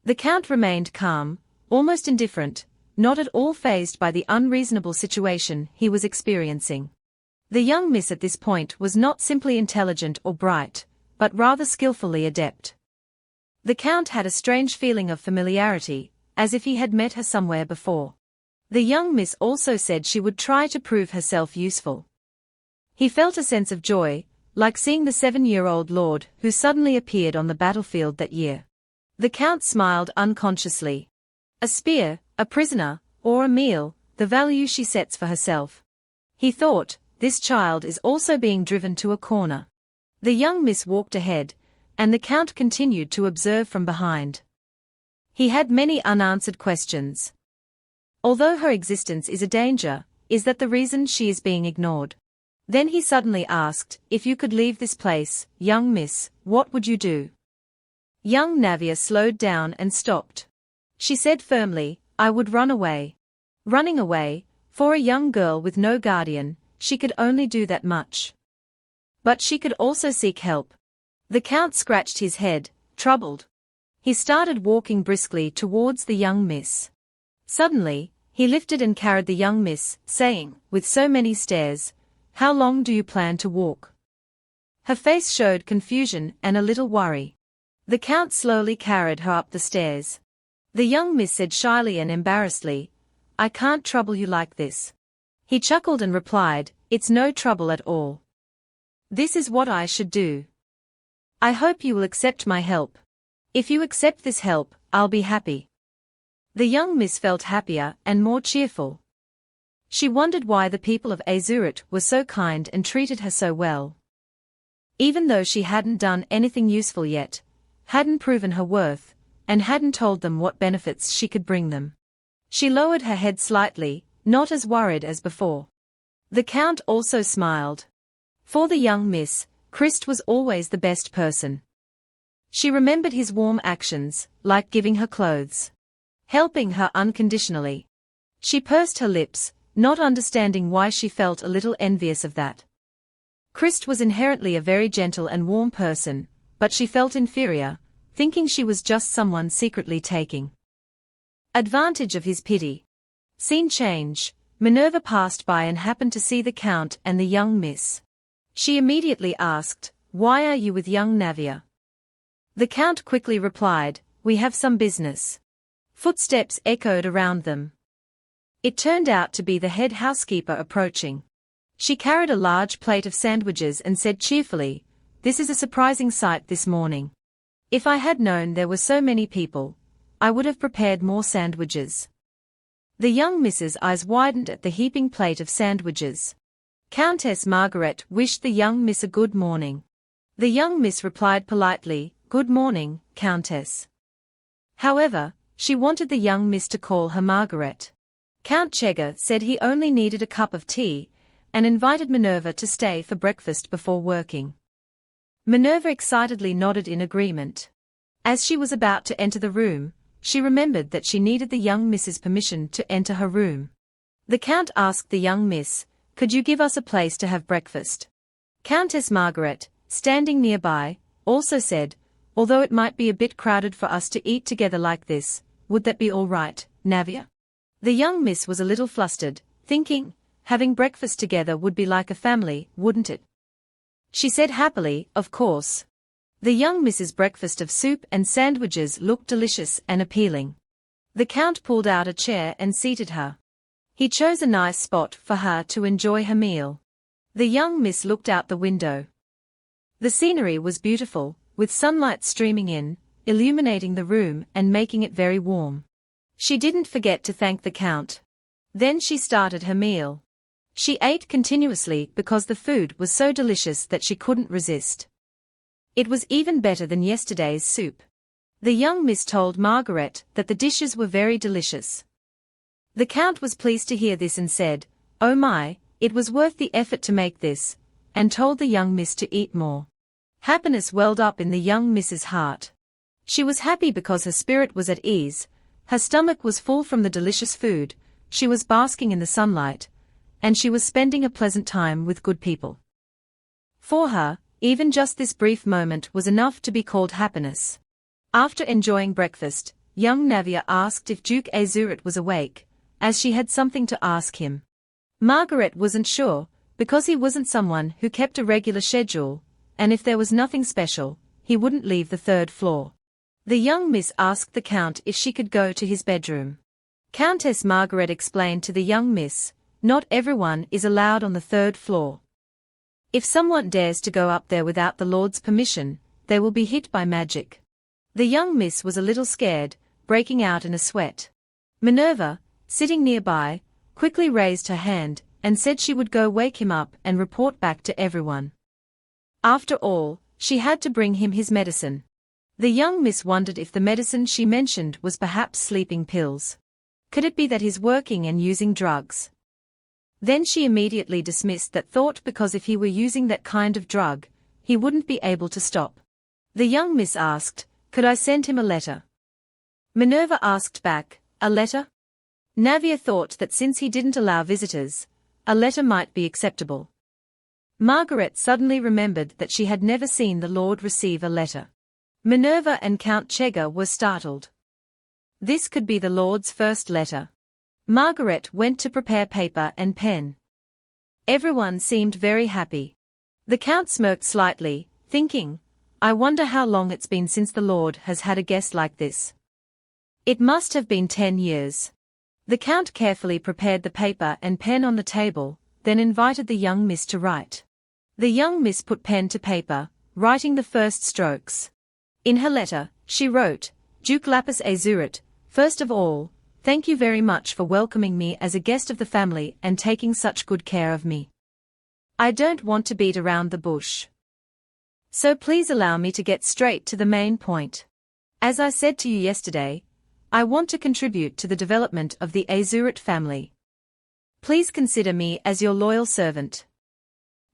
The Count remained calm, almost indifferent, not at all fazed by the unreasonable situation he was experiencing. The young Miss at this point was not simply intelligent or bright, but rather skillfully adept. The Count had a strange feeling of familiarity, as if he had met her somewhere before. The young Miss also said she would try to prove herself useful. He felt a sense of joy, like seeing the 7-year-old lord who suddenly appeared on the battlefield that year. The Count smiled unconsciously. A spear, a prisoner, or a meal, the value she sets for herself. He thought, this child is also being driven to a corner. The young Miss walked ahead, and the Count continued to observe from behind. He had many unanswered questions. Although her existence is a danger, is that the reason she is being ignored? Then he suddenly asked, "If you could leave this place, young miss, what would you do?" Young Navia slowed down and stopped. She said firmly, "I would run away." Running away, for a young girl with no guardian, she could only do that much. But she could also seek help. The Count scratched his head, troubled. He started walking briskly towards the young miss. Suddenly, he lifted and carried the young miss, saying, with so many stairs, "How long do you plan to walk?" Her face showed confusion and a little worry. The Count slowly carried her up the stairs. The young miss said shyly and embarrassedly, "I can't trouble you like this." He chuckled and replied, "It's no trouble at all. This is what I should do. I hope you will accept my help. If you accept this help, I'll be happy." The young miss felt happier and more cheerful. She wondered why the people of Azurit were so kind and treated her so well. Even though she hadn't done anything useful yet, hadn't proven her worth, and hadn't told them what benefits she could bring them. She lowered her head slightly, not as worried as before. The Count also smiled. For the young miss, Christ was always the best person. She remembered his warm actions, like giving her clothes, helping her unconditionally. She pursed her lips, not understanding why she felt a little envious of that. Christ was inherently a very gentle and warm person, but she felt inferior, thinking she was just someone secretly taking advantage of his pity. Scene change. Minerva passed by and happened to see the Count and the young miss. She immediately asked, "Why are you with young Navia?" The Count quickly replied, "We have some business." Footsteps echoed around them. It turned out to be the head housekeeper approaching. She carried a large plate of sandwiches and said cheerfully, "This is a surprising sight this morning. If I had known there were so many people, I would have prepared more sandwiches." The young miss's eyes widened at the heaping plate of sandwiches. Countess Margaret wished the young miss a good morning. The young miss replied politely, "Good morning, Countess." However, she wanted the young miss to call her Margaret. Count Chega said he only needed a cup of tea, and invited Minerva to stay for breakfast before working. Minerva excitedly nodded in agreement. As she was about to enter the room, she remembered that she needed the young miss's permission to enter her room. The Count asked the young miss, "Could you give us a place to have breakfast?" Countess Margaret, standing nearby, also said, "Although it might be a bit crowded for us to eat together like this, would that be all right, Navia?" The young miss was a little flustered, thinking, having breakfast together would be like a family, wouldn't it? She said happily, "Of course." The young miss's breakfast of soup and sandwiches looked delicious and appealing. The Count pulled out a chair and seated her. He chose a nice spot for her to enjoy her meal. The young miss looked out the window. The scenery was beautiful, with sunlight streaming in, illuminating the room and making it very warm. She didn't forget to thank the Count. Then she started her meal. She ate continuously because the food was so delicious that she couldn't resist. It was even better than yesterday's soup. The young miss told Margaret that the dishes were very delicious. The Count was pleased to hear this and said, "Oh my, it was worth the effort to make this," and told the young miss to eat more. Happiness welled up in the young miss's heart. She was happy because her spirit was at ease, her stomach was full from the delicious food, she was basking in the sunlight, and she was spending a pleasant time with good people. For her, even just this brief moment was enough to be called happiness. After enjoying breakfast, young Navia asked if Duke Azurit was awake, as she had something to ask him. Margaret wasn't sure, because he wasn't someone who kept a regular schedule, and if there was nothing special, he wouldn't leave the third floor. The young miss asked the Count if she could go to his bedroom. Countess Margaret explained to the young miss, "Not everyone is allowed on the third floor. If someone dares to go up there without the Lord's permission, they will be hit by magic." The young miss was a little scared, breaking out in a sweat. Minerva, sitting nearby, quickly raised her hand, and said she would go wake him up and report back to everyone. After all, she had to bring him his medicine. The young miss wondered if the medicine she mentioned was perhaps sleeping pills. Could it be that he's working and using drugs? Then she immediately dismissed that thought because if he were using that kind of drug, he wouldn't be able to stop. The young miss asked, "Could I send him a letter?" Minerva asked back, "A letter?" Navia thought that since he didn't allow visitors, a letter might be acceptable. Margaret suddenly remembered that she had never seen the Lord receive a letter. Minerva and Count Chega were startled. This could be the Lord's first letter. Margaret went to prepare paper and pen. Everyone seemed very happy. The Count smirked slightly, thinking, "I wonder how long it's been since the Lord has had a guest like this. It must have been 10 years. The Count carefully prepared the paper and pen on the table, then invited the young miss to write. The young miss put pen to paper, writing the first strokes. In her letter, she wrote, "Duke Lapis Azurit, first of all, thank you very much for welcoming me as a guest of the family and taking such good care of me. I don't want to beat around the bush. So please allow me to get straight to the main point. As I said to you yesterday, I want to contribute to the development of the Azurit family. Please consider me as your loyal servant.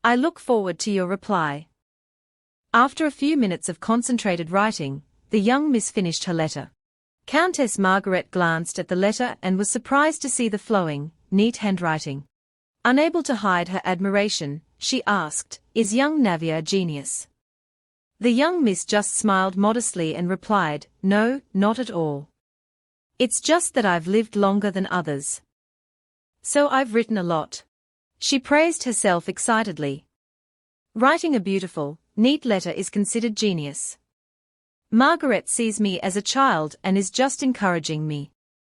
I look forward to your reply. After a few minutes of concentrated writing, the young miss finished her letter. Countess Margaret glanced at the letter and was surprised to see the flowing, neat handwriting. Unable to hide her admiration, she asked, "Is young Navia a genius?" The young miss just smiled modestly and replied, "No, not at all. It's just that I've lived longer than others. So I've written a lot." She praised herself excitedly. Writing a beautiful, neat letter is considered genius. Margaret sees me as a child and is just encouraging me.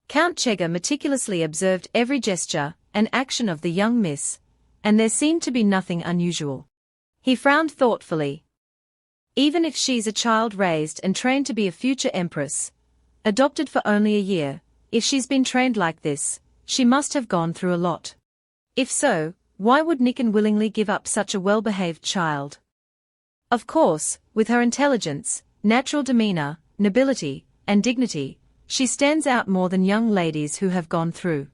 Count Chega meticulously observed every gesture and action of the young miss, and there seemed to be nothing unusual. He frowned thoughtfully. Even if she's a child raised and trained to be a future empress, adopted for only a year, if she's been trained like this, she must have gone through a lot. If so, why would Nikan willingly give up such a well-behaved child? Of course, with her intelligence, natural demeanor, nobility, and dignity, she stands out more than young ladies who have gone through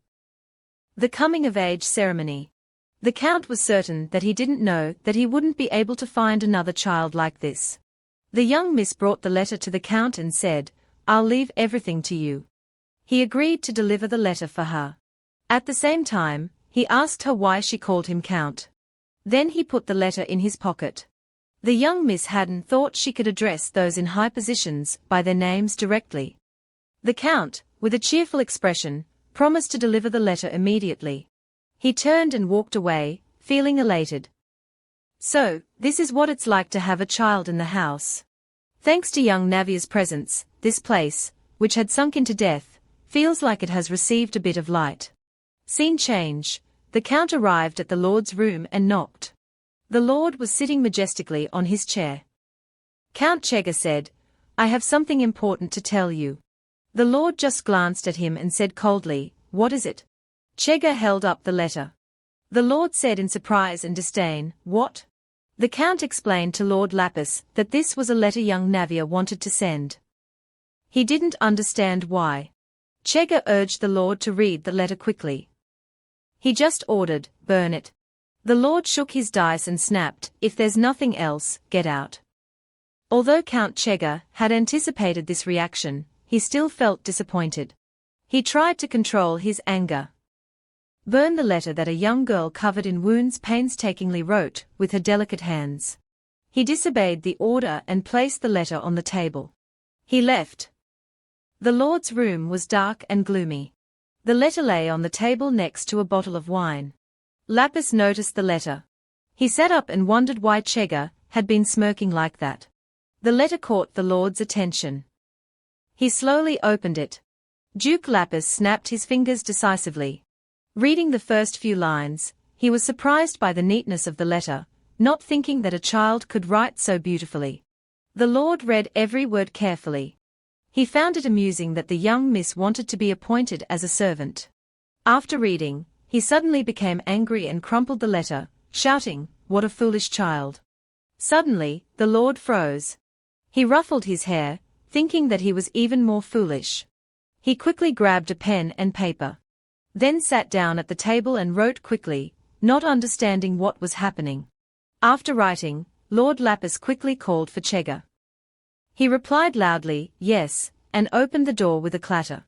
the coming-of-age ceremony. The Count was certain that he didn't know that he wouldn't be able to find another child like this. The young miss brought the letter to the Count and said, "I'll leave everything to you." He agreed to deliver the letter for her. At the same time, he asked her why she called him Count. Then he put the letter in his pocket. The young miss hadn't thought she could address those in high positions by their names directly. The Count, with a cheerful expression, promised to deliver the letter immediately. He turned and walked away, feeling elated. So, this is what it's like to have a child in the house. Thanks to young Navia's presence, this place, which had sunk into death, feels like it has received a bit of light. Scene change. The Count arrived at the Lord's room and knocked. The Lord was sitting majestically on his chair. Count Chega said, "I have something important to tell you." The Lord just glanced at him and said coldly, "What is it?" Chega held up the letter. The Lord said in surprise and disdain, "What?" The Count explained to Lord Lapis that this was a letter young Navia wanted to send. He didn't understand why. Chega urged the Lord to read the letter quickly. He just ordered, "Burn it." The Lord shook his dice and snapped, "If there's nothing else, get out." Although Count Chega had anticipated this reaction, he still felt disappointed. He tried to control his anger. "Burn the letter that a young girl covered in wounds painstakingly wrote with her delicate hands." He disobeyed the order and placed the letter on the table. He left. The Lord's room was dark and gloomy. The letter lay on the table next to a bottle of wine. Lapis noticed the letter. He sat up and wondered why Chega had been smirking like that. The letter caught the Lord's attention. He slowly opened it. Duke Lapis snapped his fingers decisively. Reading the first few lines, he was surprised by the neatness of the letter, not thinking that a child could write so beautifully. The Lord read every word carefully. He found it amusing that the young miss wanted to be appointed as a servant. After reading, he suddenly became angry and crumpled the letter, shouting, "What a foolish child." Suddenly, the Lord froze. He ruffled his hair, thinking that he was even more foolish. He quickly grabbed a pen and paper. Then sat down at the table and wrote quickly, not understanding what was happening. After writing, Lord Lapis quickly called for Chega. He replied loudly, "Yes," and opened the door with a clatter.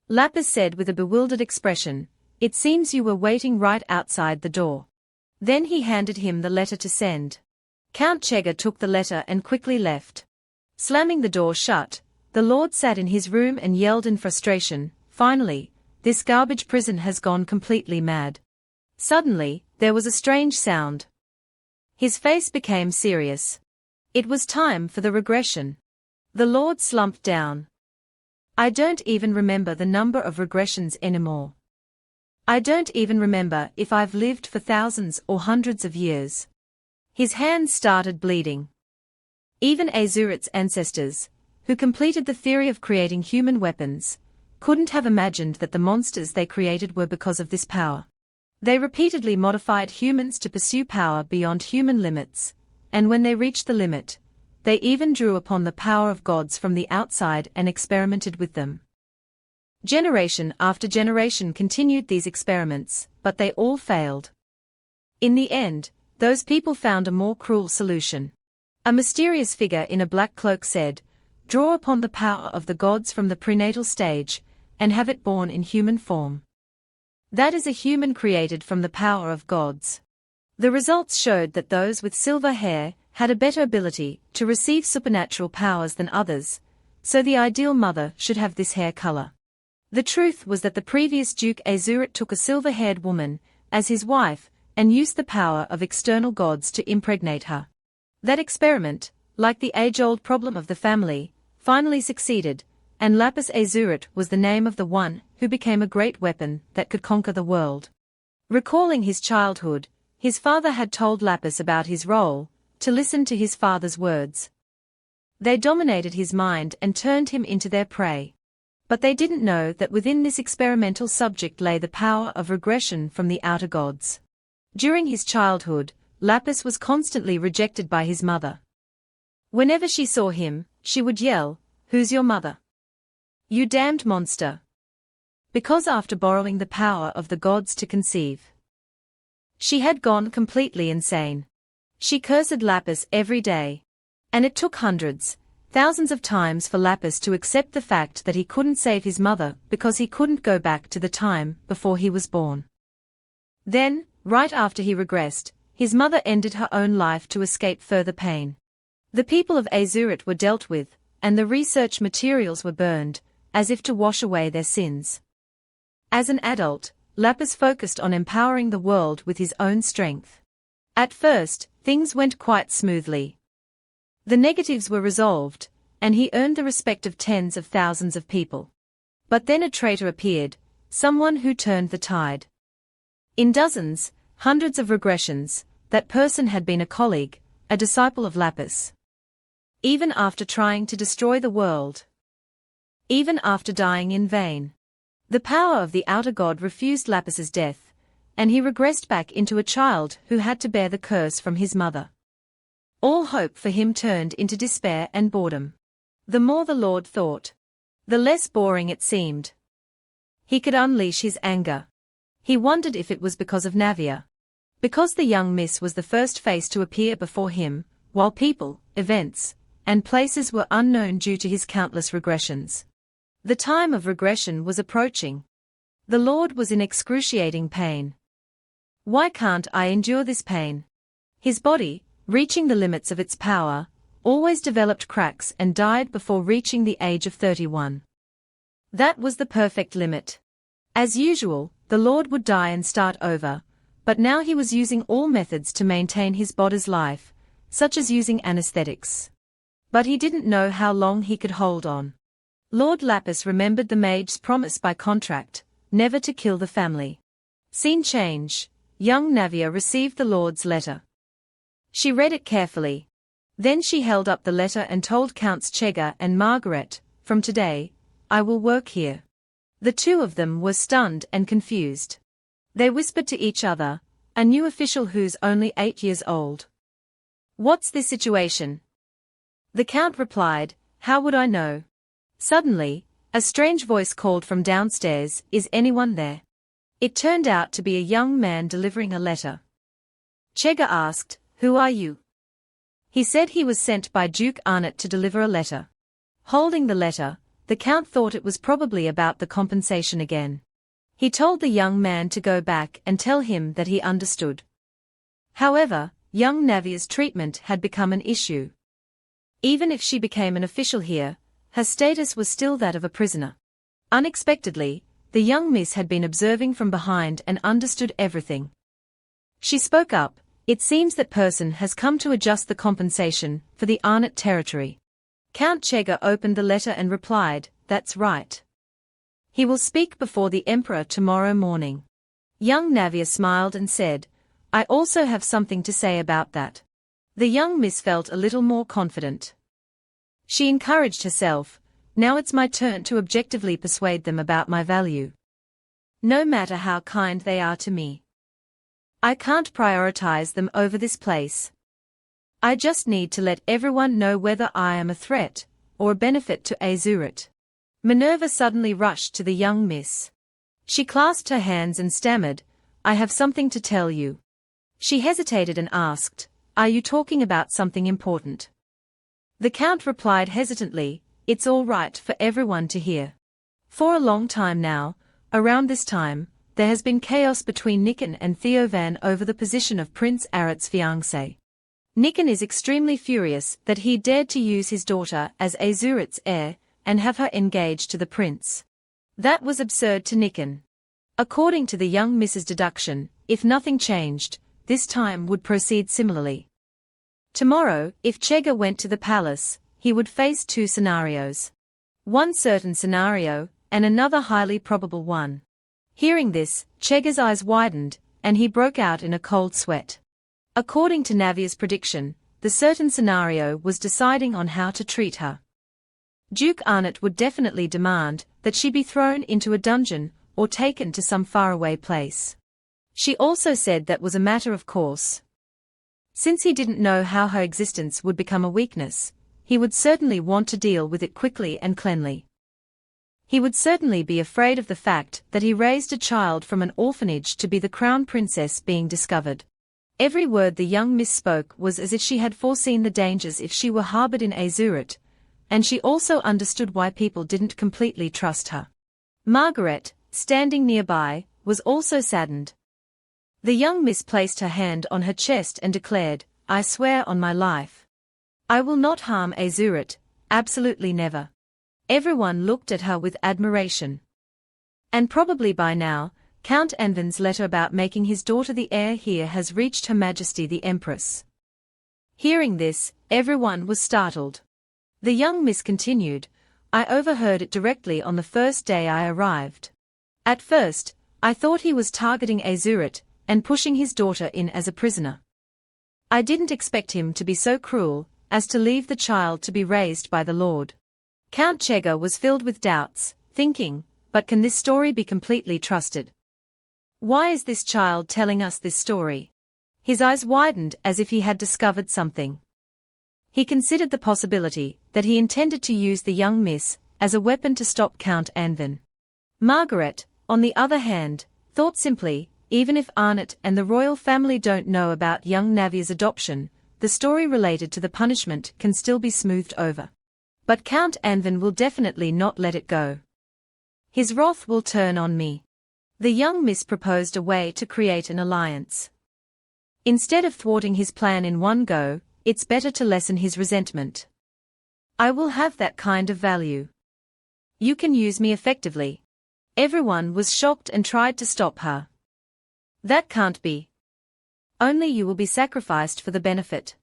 Lapis said with a bewildered expression, "It seems you were waiting right outside the door." Then he handed him the letter to send. Count Chega took the letter and quickly left. Slamming the door shut, the Lord sat in his room and yelled in frustration, "Finally, this garbage prison has gone completely mad." Suddenly, there was a strange sound. His face became serious. It was time for the regression. The Lord slumped down. "I don't even remember the number of regressions anymore. I don't even remember if I've lived for thousands or hundreds of years." His hands started bleeding. Even Azurit's ancestors, who completed the theory of creating human weapons, couldn't have imagined that the monsters they created were because of this power. They repeatedly modified humans to pursue power beyond human limits, and when they reached the limit, they even drew upon the power of gods from the outside and experimented with them. Generation after generation continued these experiments, but they all failed. In the end, those people found a more cruel solution. A mysterious figure in a black cloak said, "Draw upon the power of the gods from the prenatal stage, and have it born in human form." That is a human created from the power of gods. The results showed that those with silver hair had a better ability to receive supernatural powers than others, so the ideal mother should have this hair color. The truth was that the previous Duke Azurit took a silver-haired woman as his wife and used the power of external gods to impregnate her. That experiment, like the age-old problem of the family, finally succeeded, and Lapis Azurit was the name of the one who became a great weapon that could conquer the world. Recalling his childhood, his father had told Lapis about his role, to listen to his father's words. They dominated his mind and turned him into their prey. But they didn't know that within this experimental subject lay the power of regression from the outer gods. During his childhood, Lapis was constantly rejected by his mother. Whenever she saw him, she would yell, "Who's your mother? You damned monster!" Because after borrowing the power of the gods to conceive, she had gone completely insane. She cursed Lapis every day. And it took hundreds, thousands of times for Lapis to accept the fact that he couldn't save his mother because he couldn't go back to the time before he was born. Then, right after he regressed, his mother ended her own life to escape further pain. The people of Azurit were dealt with, and the research materials were burned, as if to wash away their sins. As an adult, Lapis focused on empowering the world with his own strength. At first, things went quite smoothly. The negatives were resolved, and he earned the respect of tens of thousands of people. But then a traitor appeared, someone who turned the tide. In dozens, hundreds of regressions, that person had been a colleague, a disciple of Lapis. Even after trying to destroy the world. Even after dying in vain. The power of the outer god refused Lapis's death, and he regressed back into a child who had to bear the curse from his mother. All hope for him turned into despair and boredom. The more the Lord thought, the less boring it seemed. He could unleash his anger. He wondered if it was because of Navia. Because the young miss was the first face to appear before him, while people, events, and places were unknown due to his countless regressions. The time of regression was approaching. The Lord was in excruciating pain. Why can't I endure this pain? His body, reaching the limits of its power, always developed cracks and died before reaching the age of 31. That was the perfect limit. As usual, the Lord would die and start over, but now he was using all methods to maintain his body's life, such as using anesthetics. But he didn't know how long he could hold on. Lord Lapis remembered the mage's promise by contract, never to kill the family. Scene change. Young Navia received the Lord's letter. She read it carefully. Then she held up the letter and told Counts Chega and Margaret, "From today, I will work here." The two of them were stunned and confused. They whispered to each other, a new official who's only 8 years old. "What's this situation?" The Count replied, "How would I know?" Suddenly, a strange voice called from downstairs, "Is anyone there?" It turned out to be a young man delivering a letter. Chega asked, "Who are you?" He said he was sent by Duke Arnott to deliver a letter. Holding the letter, the Count thought it was probably about the compensation again. He told the young man to go back and tell him that he understood. However, young Navia's treatment had become an issue. Even if she became an official here, her status was still that of a prisoner. Unexpectedly, the young miss had been observing from behind and understood everything. She spoke up, "It seems that person has come to adjust the compensation for the Arnott territory." Count Chega opened the letter and replied, "That's right. He will speak before the Emperor tomorrow morning." Young Navia smiled and said, "I also have something to say about that." The young miss felt a little more confident. She encouraged herself, "Now it's my turn to objectively persuade them about my value. No matter how kind they are to me, I can't prioritize them over this place. I just need to let everyone know whether I am a threat or a benefit to Azurit." Minerva suddenly rushed to the young miss. She clasped her hands and stammered, "I have something to tell you." She hesitated and asked, "Are you talking about something important?" The Count replied hesitantly, "It's all right for everyone to hear. For a long time now, around this time, there has been chaos between Nikan and Theovan over the position of Prince Arit's fiancé. Nikan is extremely furious that he dared to use his daughter as Azurit's heir, and have her engaged to the prince. That was absurd to Nikan. According to the young Mrs. deduction, if nothing changed, this time would proceed similarly. Tomorrow, if Chega went to the palace, he would face two scenarios. One certain scenario, and another highly probable one. Hearing this, Chega's eyes widened, and he broke out in a cold sweat. According to Navia's prediction, the certain scenario was deciding on how to treat her. Duke Arnott would definitely demand that she be thrown into a dungeon or taken to some faraway place. She also said that was a matter of course. Since he didn't know how her existence would become a weakness, he would certainly want to deal with it quickly and cleanly. He would certainly be afraid of the fact that he raised a child from an orphanage to be the crown princess being discovered. Every word the young miss spoke was as if she had foreseen the dangers if she were harbored in Azurit, and she also understood why people didn't completely trust her. Margaret, standing nearby, was also saddened. The young miss placed her hand on her chest and declared, "I swear on my life. I will not harm Azurit, absolutely never." Everyone looked at her with admiration. And probably by now, Count Anvin's letter about making his daughter the heir here has reached Her Majesty the Empress. Hearing this, everyone was startled. The young miss continued, "I overheard it directly on the first day I arrived. At first, I thought he was targeting Azurit and pushing his daughter in as a prisoner. I didn't expect him to be so cruel as to leave the child to be raised by the Lord." Count Chega was filled with doubts, thinking, but can this story be completely trusted? Why is this child telling us this story? His eyes widened as if he had discovered something. He considered the possibility that he intended to use the young miss as a weapon to stop Count Anvin. Margaret, on the other hand, thought simply, even if Arnott and the royal family don't know about young Navia's adoption, the story related to the punishment can still be smoothed over. But Count Anvin will definitely not let it go. His wrath will turn on me. The young miss proposed a way to create an alliance. Instead of thwarting his plan in one go, it's better to lessen his resentment. I will have that kind of value. You can use me effectively. Everyone was shocked and tried to stop her. That can't be. Only you will be sacrificed for the benefit.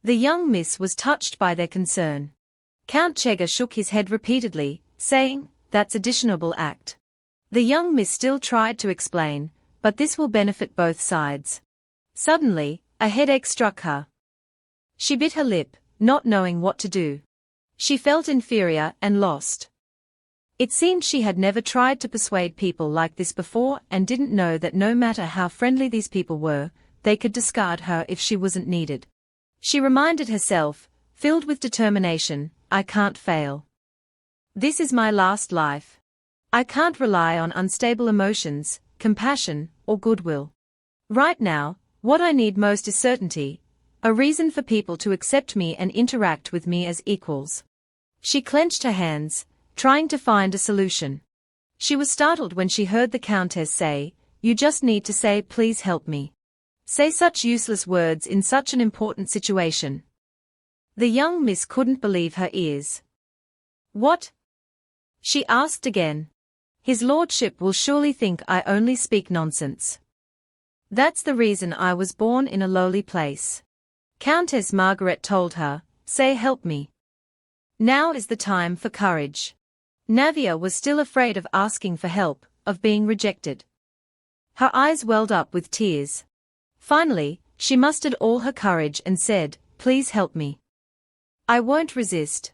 The young miss was touched by their concern. Count Chega shook his head repeatedly, saying, "That's a dishonorable act." The young miss still tried to explain, "But this will benefit both sides." Suddenly, a headache struck her. She bit her lip, not knowing what to do. She felt inferior and lost. It seemed she had never tried to persuade people like this before and didn't know that no matter how friendly these people were, they could discard her if she wasn't needed. She reminded herself, filled with determination, "I can't fail. This is my last life. I can't rely on unstable emotions, compassion, or goodwill. Right now, what I need most is certainty, a reason for people to accept me and interact with me as equals." She clenched her hands, trying to find a solution. She was startled when she heard the Countess say, "You just need to say, 'Please help me.' Say such useless words in such an important situation." The young miss couldn't believe her ears. "What?" she asked again. "His lordship will surely think I only speak nonsense. That's the reason I was born in a lowly place." Countess Margaret told her, "Say help me. Now is the time for courage." Navia was still afraid of asking for help, of being rejected. Her eyes welled up with tears. Finally, she mustered all her courage and said, "Please help me. I won't resist.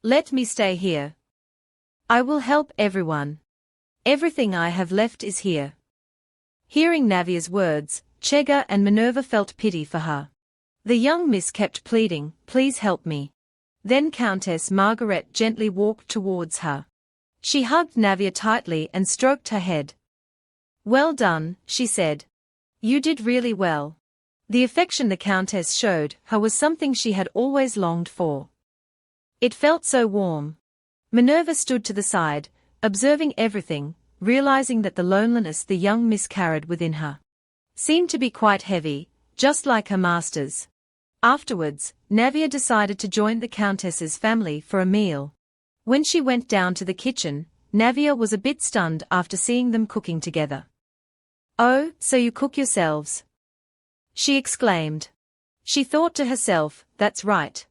Let me stay here. I will help everyone. Everything I have left is here." Hearing Navia's words, Chega and Minerva felt pity for her. The young miss kept pleading, "Please help me." Then Countess Margaret gently walked towards her. She hugged Navia tightly and stroked her head. "Well done," she said. "You did really well." The affection the Countess showed her was something she had always longed for. It felt so warm. Minerva stood to the side, observing everything, realizing that the loneliness the young miss carried within her seemed to be quite heavy, just like her master's. Afterwards, Navia decided to join the Countess's family for a meal. When she went down to the kitchen, Navia was a bit stunned after seeing them cooking together. "Oh, so you cook yourselves?" she exclaimed. She thought to herself, "That's right.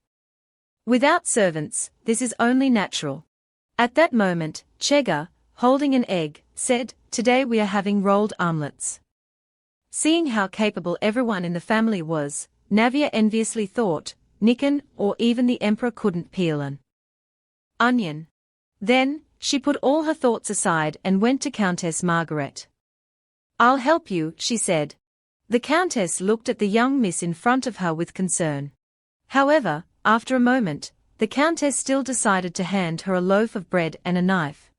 Without servants, this is only natural." At that moment, Chega, holding an egg, said, "Today we are having rolled omelets." Seeing how capable everyone in the family was, Navia enviously thought, Nikan or even the emperor couldn't peel an onion. Then, she put all her thoughts aside and went to Countess Margaret. "I'll help you," she said. The Countess looked at the young miss in front of her with concern. However, after a moment, the Countess still decided to hand her a loaf of bread and a knife.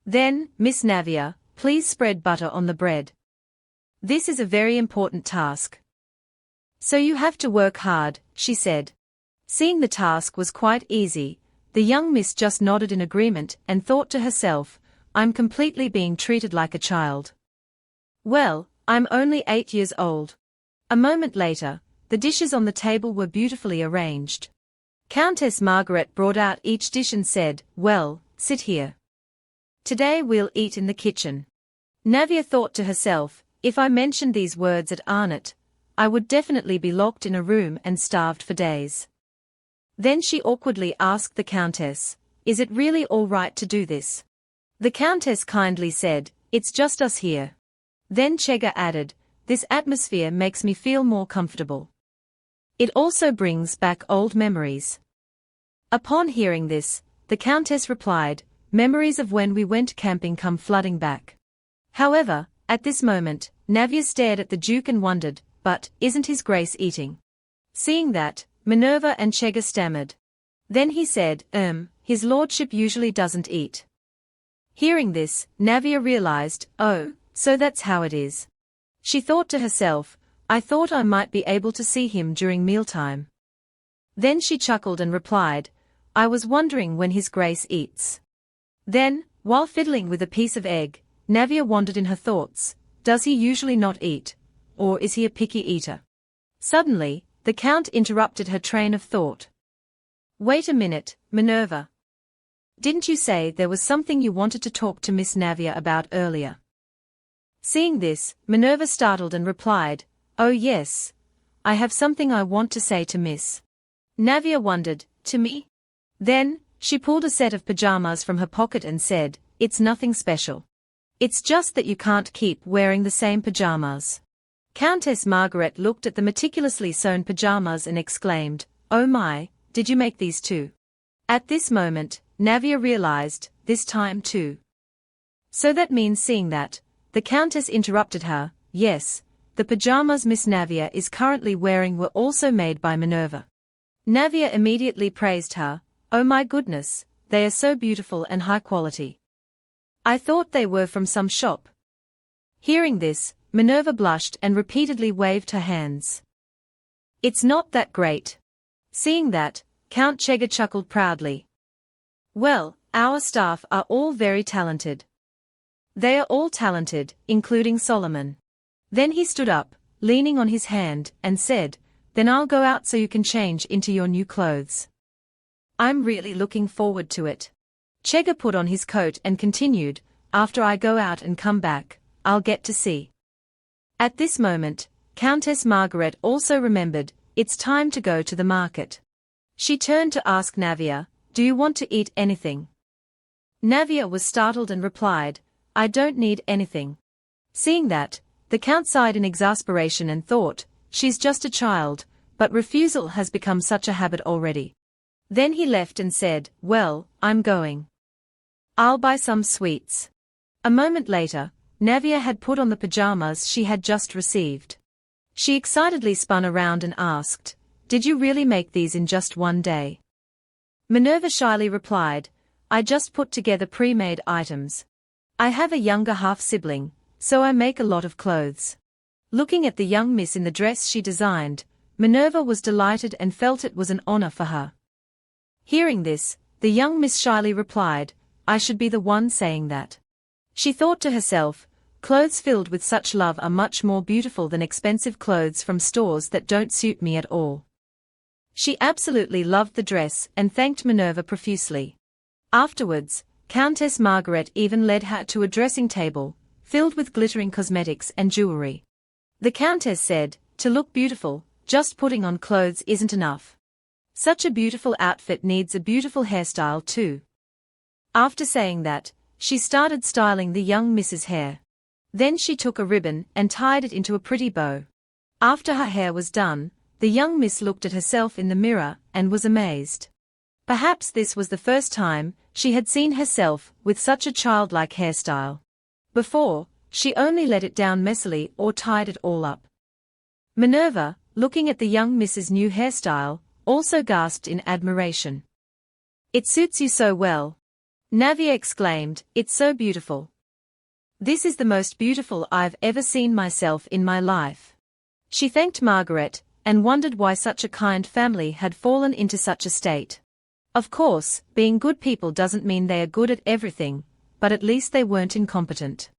"Then, Miss Navia, please spread butter on the bread. This is a very important task. So you have to work hard," she said. Seeing the task was quite easy, the young miss just nodded in agreement and thought to herself, "I'm completely being treated like a child. Well, I'm only 8 years old." A moment later, the dishes on the table were beautifully arranged. Countess Margaret brought out each dish and said, "Well, sit here. Today we'll eat in the kitchen." Navia thought to herself, "If I mentioned these words at Arnott, I would definitely be locked in a room and starved for days." Then she awkwardly asked the Countess, "Is it really all right to do this?" The Countess kindly said, "It's just us here." Then Chega added, "This atmosphere makes me feel more comfortable. It also brings back old memories." Upon hearing this, the Countess replied, "Memories of when we went camping come flooding back." However, at this moment, Navia stared at the Duke and wondered, "But, isn't His Grace eating?" Seeing that, Minerva and Chega stammered. Then he said, His Lordship usually doesn't eat." Hearing this, Navia realized, "Oh, so that's how it is." She thought to herself, "I thought I might be able to see him during mealtime." Then she chuckled and replied, "I was wondering when His Grace eats." Then, while fiddling with a piece of egg, Navia wandered in her thoughts, does he usually not eat? Or is he a picky eater? Suddenly, the Count interrupted her train of thought. "Wait a minute, Minerva. Didn't you say there was something you wanted to talk to Miss Navia about earlier?" Seeing this, Minerva startled and replied, "Oh yes. I have something I want to say to Miss." Navia wondered, "To me?" Then, she pulled a set of pajamas from her pocket and said, "It's nothing special. It's just that you can't keep wearing the same pajamas." Countess Margaret looked at the meticulously sewn pajamas and exclaimed, "Oh my, did you make these too?" At this moment, Navia realized, this time too. So that means seeing that, the Countess interrupted her, "Yes, the pajamas Miss Navia is currently wearing were also made by Minerva." Navia immediately praised her, "Oh my goodness, they are so beautiful and high quality. I thought they were from some shop." Hearing this, Minerva blushed and repeatedly waved her hands. "It's not that great." Seeing that, Count Chega chuckled proudly. "Well, our staff are all very talented. They are all talented, including Solomon." Then he stood up, leaning on his hand, and said, "Then I'll go out so you can change into your new clothes. I'm really looking forward to it." Chega put on his coat and continued, "After I go out and come back, I'll get to see." At this moment, Countess Margaret also remembered, it's time to go to the market. She turned to ask Navia, "Do you want to eat anything?" Navia was startled and replied, "I don't need anything." Seeing that, the Count sighed in exasperation and thought, she's just a child, but refusal has become such a habit already. Then he left and said, "Well, I'm going. I'll buy some sweets." A moment later, Navia had put on the pajamas she had just received. She excitedly spun around and asked, "Did you really make these in just one day?" Minerva shyly replied, I just put together pre-made items. I have a younger half-sibling, so I make a lot of clothes. Looking at the young miss in the dress she designed, Minerva was delighted and felt it was an honor for her. Hearing this, the young miss shyly replied, I should be the one saying that. She thought to herself, clothes filled with such love are much more beautiful than expensive clothes from stores that don't suit me at all. She absolutely loved the dress and thanked Minerva profusely. Afterwards, Countess Margaret even led her to a dressing table, filled with glittering cosmetics and jewelry. The Countess said, to look beautiful, just putting on clothes isn't enough. Such a beautiful outfit needs a beautiful hairstyle too. After saying that, she started styling the young Mrs. hair. Then she took a ribbon and tied it into a pretty bow. After her hair was done, the young miss looked at herself in the mirror and was amazed. Perhaps this was the first time she had seen herself with such a childlike hairstyle. Before, she only let it down messily or tied it all up. Minerva, looking at the young miss's new hairstyle, also gasped in admiration. It suits you so well. Navia exclaimed, it's so beautiful. This is the most beautiful I've ever seen myself in my life. She thanked Margaret, and wondered why such a kind family had fallen into such a state. Of course, being good people doesn't mean they are good at everything, but at least they weren't incompetent.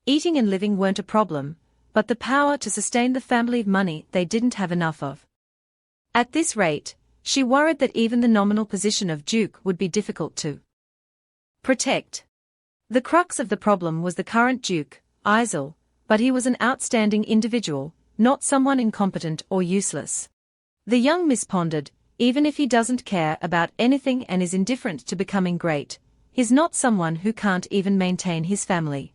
Eating and living weren't a problem, but the power to sustain the family money they didn't have enough of. At this rate, she worried that even the nominal position of Duke would be difficult to protect. The crux of the problem was the current Duke, Isel, but he was an outstanding individual, not someone incompetent or useless. The young miss pondered, even if he doesn't care about anything and is indifferent to becoming great, he's not someone who can't even maintain his family.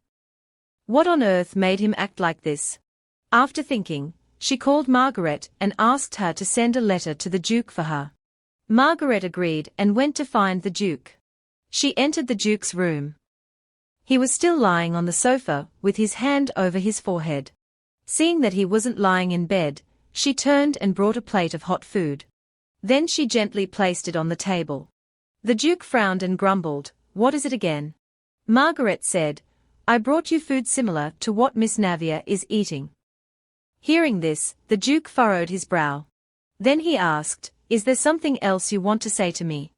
What on earth made him act like this? After thinking, she called Margaret and asked her to send a letter to the Duke for her. Margaret agreed and went to find the Duke. She entered the Duke's room. He was still lying on the sofa, with his hand over his forehead. Seeing that he wasn't lying in bed, she turned and brought a plate of hot food. Then she gently placed it on the table. The Duke frowned and grumbled, what is it again? Margaret said, I brought you food similar to what Miss Navia is eating. Hearing this, the Duke furrowed his brow. Then he asked, is there something else you want to say to me?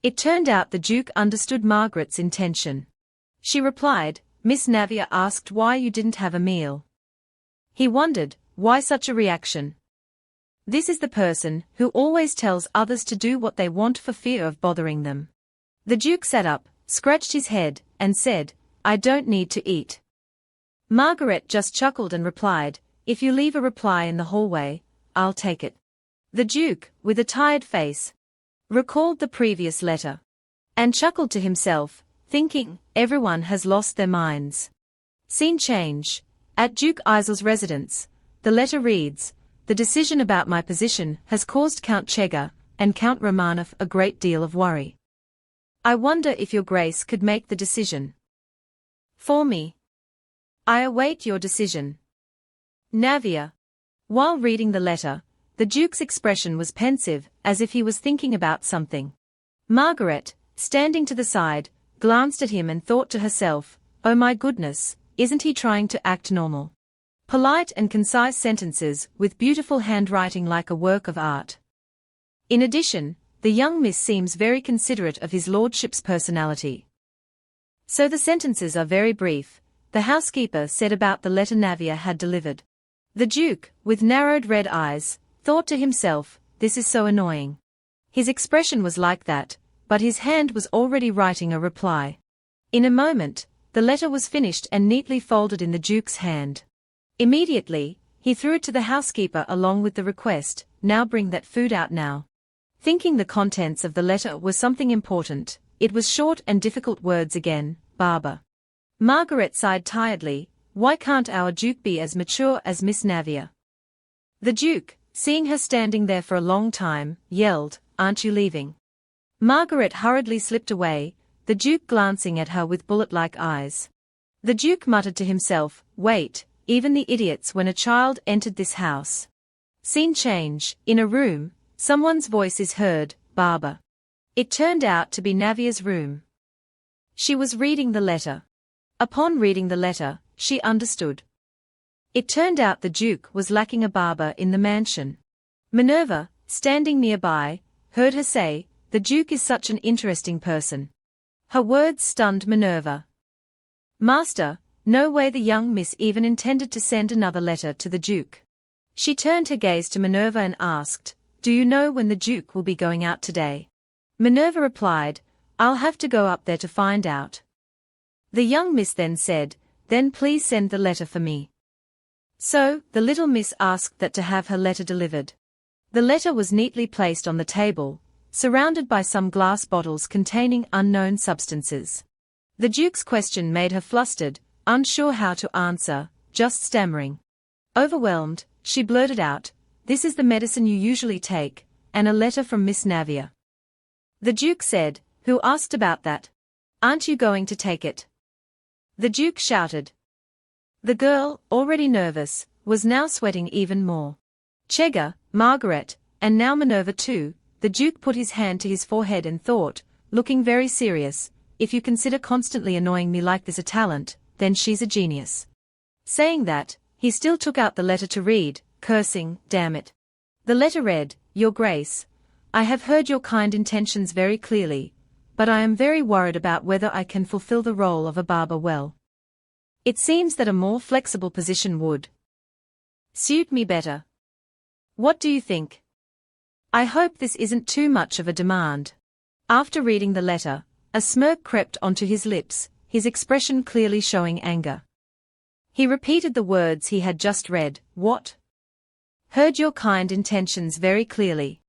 It turned out the Duke understood Margaret's intention. She replied, Miss Navia asked why you didn't have a meal. He wondered, why such a reaction? This is the person who always tells others to do what they want for fear of bothering them. The Duke sat up, scratched his head, and said, I don't need to eat. Margaret just chuckled and replied, if you leave a reply in the hallway, I'll take it. The Duke, with a tired face, recalled the previous letter, and chuckled to himself, thinking, everyone has lost their minds. Scene change. At Duke Isel's residence, the letter reads, the decision about my position has caused Count Chega and Count Romanov a great deal of worry. I wonder if your Grace could make the decision for me. I await your decision. Navia. While reading the letter, the Duke's expression was pensive, as if he was thinking about something. Margaret, standing to the side, glanced at him and thought to herself, oh my goodness, isn't he trying to act normal? Polite and concise sentences with beautiful handwriting like a work of art. In addition, the young miss seems very considerate of his lordship's personality. So the sentences are very brief, the housekeeper said about the letter Navia had delivered. The Duke, with narrowed red eyes, thought to himself, this is so annoying. His expression was like that, but his hand was already writing a reply. In a moment, the letter was finished and neatly folded in the Duke's hand. Immediately, he threw it to the housekeeper along with the request, now bring that food out now. Thinking the contents of the letter were something important, it was short and difficult words again, Barber. Margaret sighed tiredly, why can't our Duke be as mature as Miss Navia? The Duke, seeing her standing there for a long time, yelled, aren't you leaving? Margaret hurriedly slipped away, the Duke glancing at her with bullet-like eyes. The Duke muttered to himself, wait, even the idiots when a child entered this house. Scene change, in a room, someone's voice is heard, Barber. It turned out to be Navia's room. She was reading the letter. Upon reading the letter, she understood. It turned out the Duke was lacking a barber in the mansion. Minerva, standing nearby, heard her say, "The Duke is such an interesting person." Her words stunned Minerva. "Master, no way, the young miss even intended to send another letter to the Duke." She turned her gaze to Minerva and asked, "Do you know when the Duke will be going out today?" Minerva replied, "I'll have to go up there to find out." The young miss then said, "Then please send the letter for me." So, the little miss asked that to have her letter delivered. The letter was neatly placed on the table, surrounded by some glass bottles containing unknown substances. The Duke's question made her flustered, unsure how to answer, just stammering. Overwhelmed, she blurted out, "This is the medicine you usually take, and a letter from Miss Navia." The Duke said, "Who asked about that? Aren't you going to take it?" The Duke shouted. The girl, already nervous, was now sweating even more. Chega, Margaret, and now Minerva too. The Duke put his hand to his forehead and thought, looking very serious, "If you consider constantly annoying me like this a talent, then she's a genius." Saying that, he still took out the letter to read, cursing, "Damn it." The letter read, "Your Grace, I have heard your kind intentions very clearly, but I am very worried about whether I can fulfill the role of a barber well. It seems that a more flexible position would suit me better. What do you think? I hope this isn't too much of a demand." After reading the letter, a smirk crept onto his lips, his expression clearly showing anger. He repeated the words he had just read, "What? Heard your kind intentions very clearly."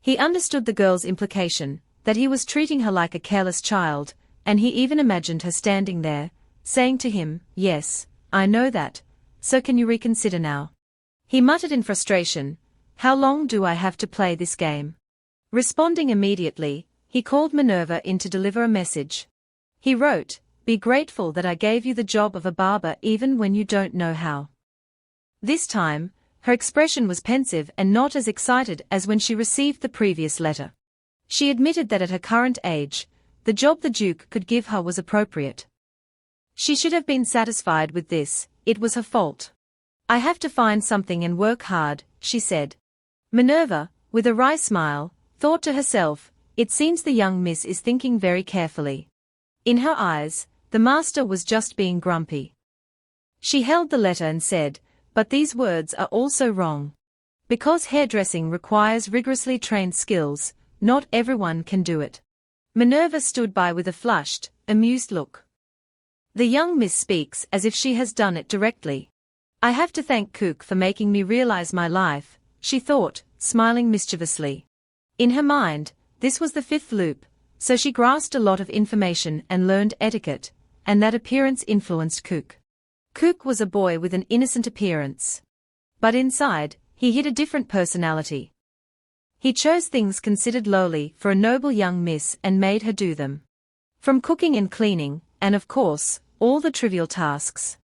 He understood the girl's implication, that he was treating her like a careless child, and he even imagined her standing there, saying to him, "Yes, I know that, so can you reconsider now?" He muttered in frustration, "How long do I have to play this game?" Responding immediately, he called Minerva in to deliver a message. He wrote, "Be grateful that I gave you the job of a barber even when you don't know how." This time, her expression was pensive and not as excited as when she received the previous letter. She admitted that at her current age, the job the Duke could give her was appropriate. She should have been satisfied with this, it was her fault. "I have to find something and work hard," she said. Minerva, with a wry smile, thought to herself, "It seems the young miss is thinking very carefully." In her eyes, the master was just being grumpy. She held the letter and said, "But these words are also wrong. Because hairdressing requires rigorously trained skills, not everyone can do it." Minerva stood by with a flushed, amused look. "The young miss speaks as if she has done it directly. I have to thank Cook for making me realize my life," she thought, smiling mischievously. In her mind, this was the fifth loop, so she grasped a lot of information and learned etiquette, and that appearance influenced Cook. Cook was a boy with an innocent appearance. But inside, he hid a different personality. He chose things considered lowly for a noble young miss and made her do them. From cooking and cleaning, and of course, all the trivial tasks.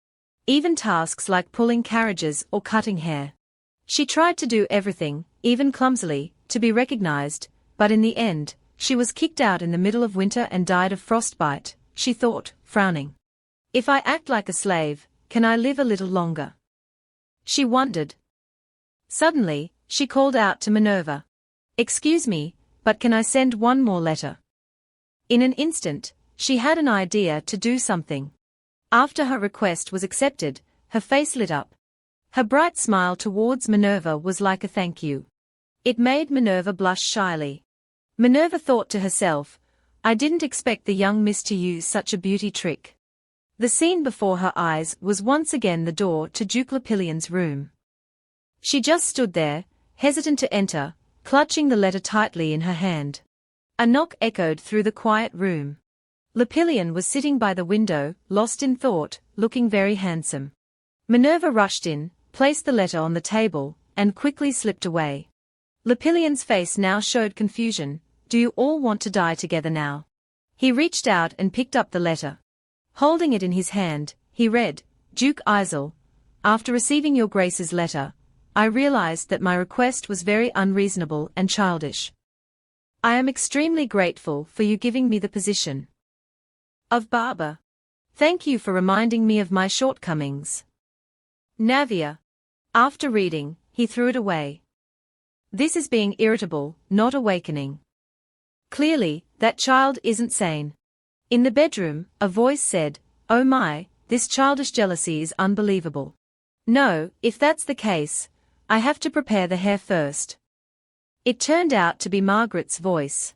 Even tasks like pulling carriages or cutting hair. She tried to do everything, even clumsily, to be recognized, but in the end, she was kicked out in the middle of winter and died of frostbite, she thought, frowning. "If I act like a slave, can I live a little longer?" She wondered. Suddenly, she called out to Minerva. "Excuse me, but can I send one more letter?" In an instant, she had an idea to do something. After her request was accepted, her face lit up. Her bright smile towards Minerva was like a thank you. It made Minerva blush shyly. Minerva thought to herself, "I didn't expect the young miss to use such a beauty trick." The scene before her eyes was once again the door to Duke Lapillion's room. She just stood there, hesitant to enter, clutching the letter tightly in her hand. A knock echoed through the quiet room. Lapillion was sitting by the window, lost in thought, looking very handsome. Minerva rushed in, placed the letter on the table, and quickly slipped away. Lapillion's face now showed confusion. "Do you all want to die together now?" He reached out and picked up the letter. Holding it in his hand, he read, "Duke Isel, after receiving your Grace's letter, I realized that my request was very unreasonable and childish. I am extremely grateful for you giving me the position. Of barber. Thank you for reminding me of my shortcomings. Navia. After reading, he threw it away. This is being irritable, not awakening. Clearly, that child isn't sane. In the bedroom, a voice said, "Oh my, this childish jealousy is unbelievable. No, if that's the case, I have to prepare the hair first." It turned out to be Margaret's voice.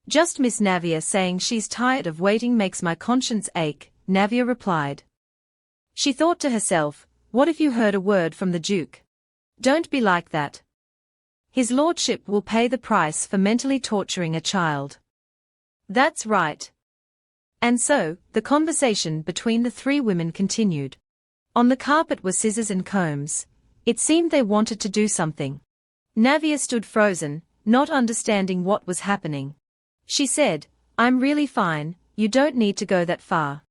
"Just Miss Navia saying she's tired of waiting makes my conscience ache," Navia replied. She thought to herself, what if you heard a word from the Duke? Don't be like that. His lordship will pay the price for mentally torturing a child. That's right. And so, the conversation between the three women continued. On the carpet were scissors and combs. It seemed they wanted to do something. Navia stood frozen, not understanding what was happening. She said, "I'm really fine, you don't need to go that far."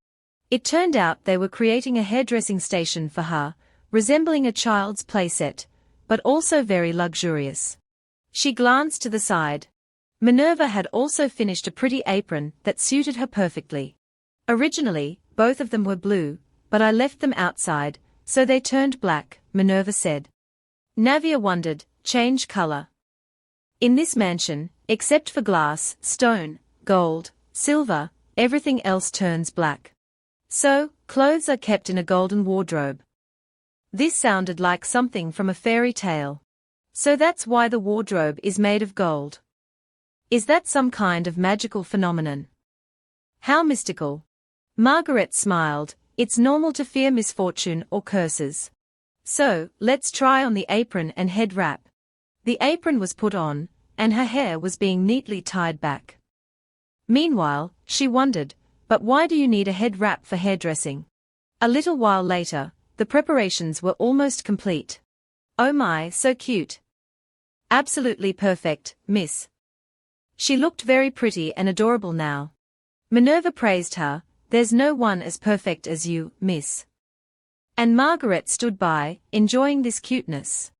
It turned out they were creating a hairdressing station for her, resembling a child's playset, but also very luxurious. She glanced to the side. Minerva had also finished a pretty apron that suited her perfectly. Originally, both of them were blue, but I left them outside, so they turned black, Minerva said. Navia wondered, change color. In this mansion, except for glass, stone, gold, silver, everything else turns black. So, clothes are kept in a golden wardrobe. This sounded like something from a fairy tale. So that's why the wardrobe is made of gold. Is that some kind of magical phenomenon? How mystical. Margaret smiled, it's normal to fear misfortune or curses. So, let's try on the apron and head wrap. The apron was put on, and her hair was being neatly tied back. Meanwhile, she wondered, but why do you need a head wrap for hairdressing? A little while later, the preparations were almost complete. Oh my, so cute. Absolutely perfect, miss. She looked very pretty and adorable now. Minerva praised her, there's no one as perfect as you, miss. And Margaret stood by, enjoying this cuteness.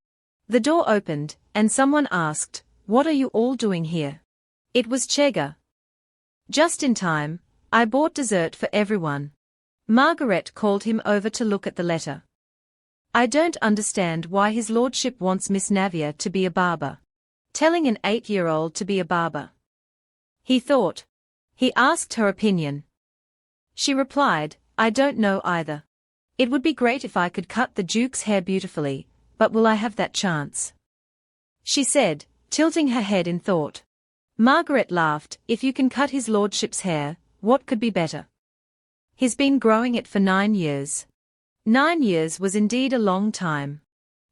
The door opened, and someone asked, what are you all doing here? It was Chega. Just in time, I bought dessert for everyone. Margaret called him over to look at the letter. I don't understand why his lordship wants Miss Navia to be a barber. Telling an 8-year-old to be a barber. He thought. He asked her opinion. She replied, I don't know either. It would be great if I could cut the Duke's hair beautifully, but will I have that chance? She said, tilting her head in thought. Margaret laughed, if you can cut his lordship's hair, what could be better? He's been growing it for 9 years. 9 years was indeed a long time.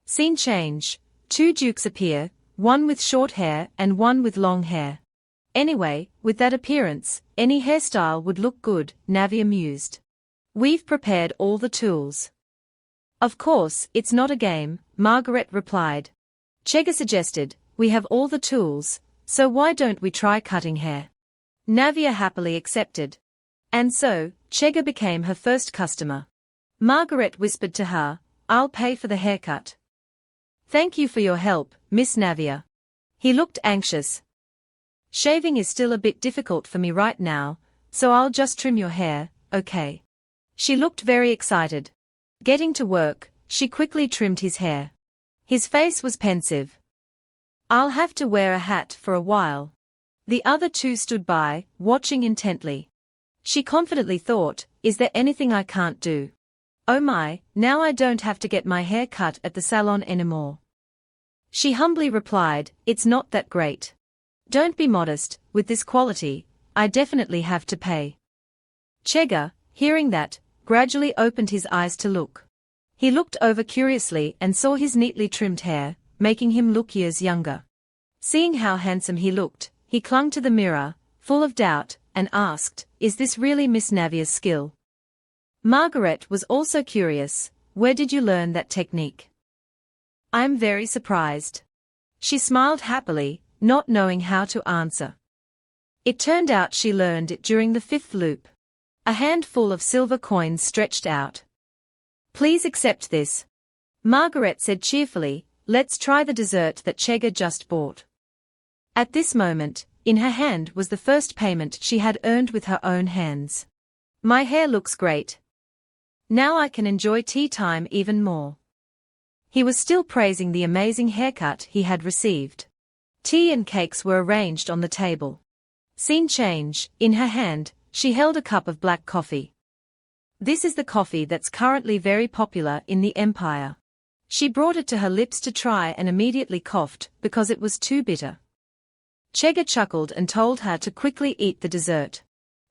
Scene change, 2 dukes appear, one with short hair and one with long hair. Anyway, with that appearance, any hairstyle would look good, Navia mused. We've prepared all the tools. Of course, it's not a game, Margaret replied. Chega suggested, we have all the tools, so why don't we try cutting hair? Navia happily accepted. And so, Chega became her first customer. Margaret whispered to her, I'll pay for the haircut. Thank you for your help, Miss Navia. He looked anxious. Shaving is still a bit difficult for me right now, so I'll just trim your hair, okay? She looked very excited. Getting to work, she quickly trimmed his hair. His face was pensive. I'll have to wear a hat for a while. The other two stood by, watching intently. She confidently thought, is there anything I can't do? Oh my, now I don't have to get my hair cut at the salon anymore. She humbly replied, it's not that great. Don't be modest, with this quality, I definitely have to pay. Chega, hearing that, gradually opened his eyes to look. He looked over curiously and saw his neatly trimmed hair, making him look years younger. Seeing how handsome he looked, he clung to the mirror, full of doubt, and asked, is this really Miss Navia's skill? Margaret was also curious, where did you learn that technique? I'm very surprised. She smiled happily, not knowing how to answer. It turned out she learned it during the 5th loop. A handful of silver coins stretched out. Please accept this. Margaret said cheerfully, let's try the dessert that Chega just bought. At this moment, in her hand was the first payment she had earned with her own hands. My hair looks great. Now I can enjoy tea time even more. He was still praising the amazing haircut he had received. Tea and cakes were arranged on the table. Scene change, in her hand, she held a cup of black coffee. This is the coffee that's currently very popular in the empire. She brought it to her lips to try and immediately coughed because it was too bitter. Chega chuckled and told her to quickly eat the dessert.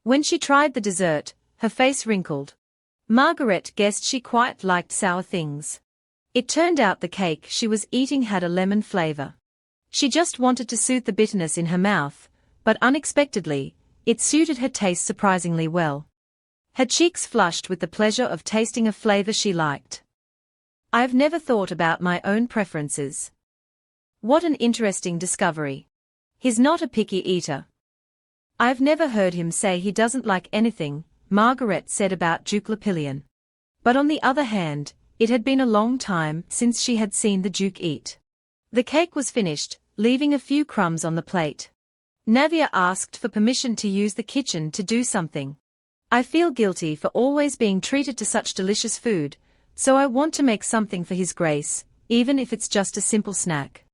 When she tried the dessert, her face wrinkled. Margaret guessed she quite liked sour things. It turned out the cake she was eating had a lemon flavor. She just wanted to soothe the bitterness in her mouth, but unexpectedly, it suited her taste surprisingly well. Her cheeks flushed with the pleasure of tasting a flavor she liked. I've never thought about my own preferences. What an interesting discovery. He's not a picky eater. I've never heard him say he doesn't like anything, Margaret said about Duke Lepillion. But on the other hand, it had been a long time since she had seen the Duke eat. The cake was finished, leaving a few crumbs on the plate. Navia asked for permission to use the kitchen to do something. I feel guilty for always being treated to such delicious food, so I want to make something for His Grace, even if it's just a simple snack.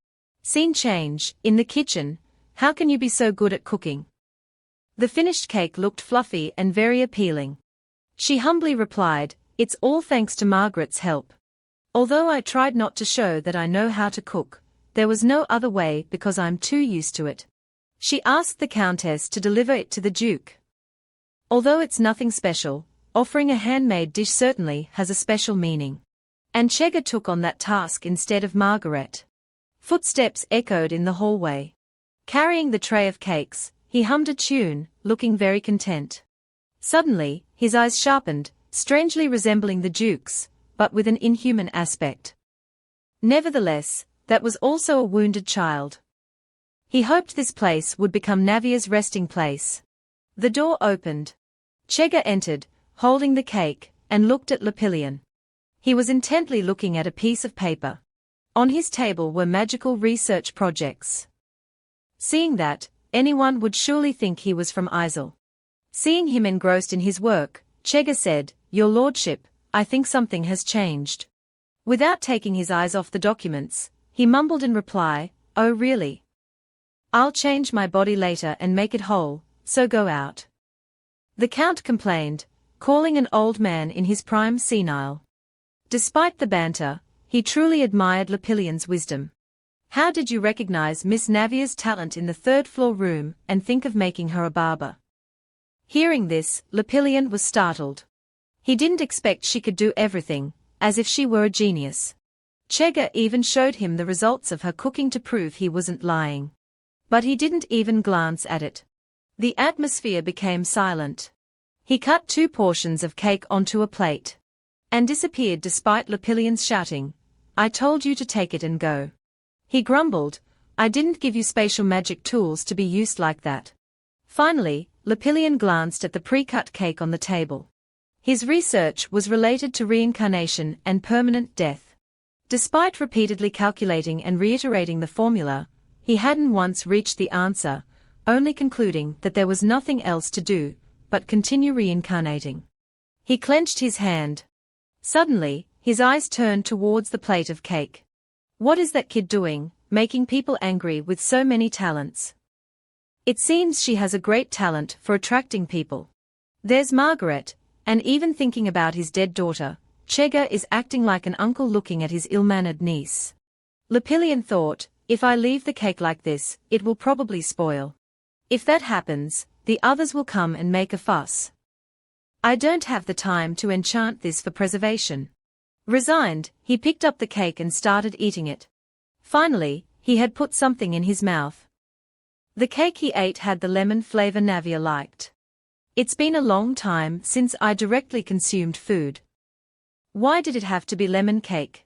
Scene change, in the kitchen. How can you be so good at cooking? The finished cake looked fluffy and very appealing. She humbly replied, it's all thanks to Margaret's help. Although I tried not to show that I know how to cook, there was no other way because I'm too used to it. She asked the Countess to deliver it to the Duke. Although it's nothing special, offering a handmade dish certainly has a special meaning. And Chega took on that task instead of Margaret. Footsteps echoed in the hallway. Carrying the tray of cakes, he hummed a tune, looking very content. Suddenly, his eyes sharpened, strangely resembling the Duke's, but with an inhuman aspect. Nevertheless, that was also a wounded child. He hoped this place would become Navia's resting place. The door opened. Chega entered, holding the cake, and looked at Lepillion. He was intently looking at a piece of paper. On his table were magical research projects. Seeing that, anyone would surely think he was from Isle. Seeing him engrossed in his work, Chega said, Your Lordship, I think something has changed. Without taking his eyes off the documents, he mumbled in reply, Oh really? I'll change my body later and make it whole, so go out. The Count complained, calling an old man in his prime senile. Despite the banter, he truly admired Lepillion's wisdom. How did you recognize Miss Navia's talent in the third-floor room and think of making her a barber? Hearing this, Lepillion was startled. He didn't expect she could do everything, as if she were a genius. Chega even showed him the results of her cooking to prove he wasn't lying. But he didn't even glance at it. The atmosphere became silent. He cut 2 portions of cake onto a plate. And disappeared despite Lepillion's shouting, I told you to take it and go. He grumbled, I didn't give you spatial magic tools to be used like that. Finally, Lepillion glanced at the pre-cut cake on the table. His research was related to reincarnation and permanent death. Despite repeatedly calculating and reiterating the formula, he hadn't once reached the answer, only concluding that there was nothing else to do but continue reincarnating. He clenched his hand. Suddenly, his eyes turned towards the plate of cake. What is that kid doing, making people angry with so many talents? It seems she has a great talent for attracting people. There's Margaret, and even thinking about his dead daughter, Chega is acting like an uncle looking at his ill-mannered niece. Lepillion thought, if I leave the cake like this, it will probably spoil. If that happens, the others will come and make a fuss. I don't have the time to enchant this for preservation. Resigned, he picked up the cake and started eating it. Finally, he had put something in his mouth. The cake he ate had the lemon flavor Navia liked. It's been a long time since I directly consumed food. Why did it have to be lemon cake?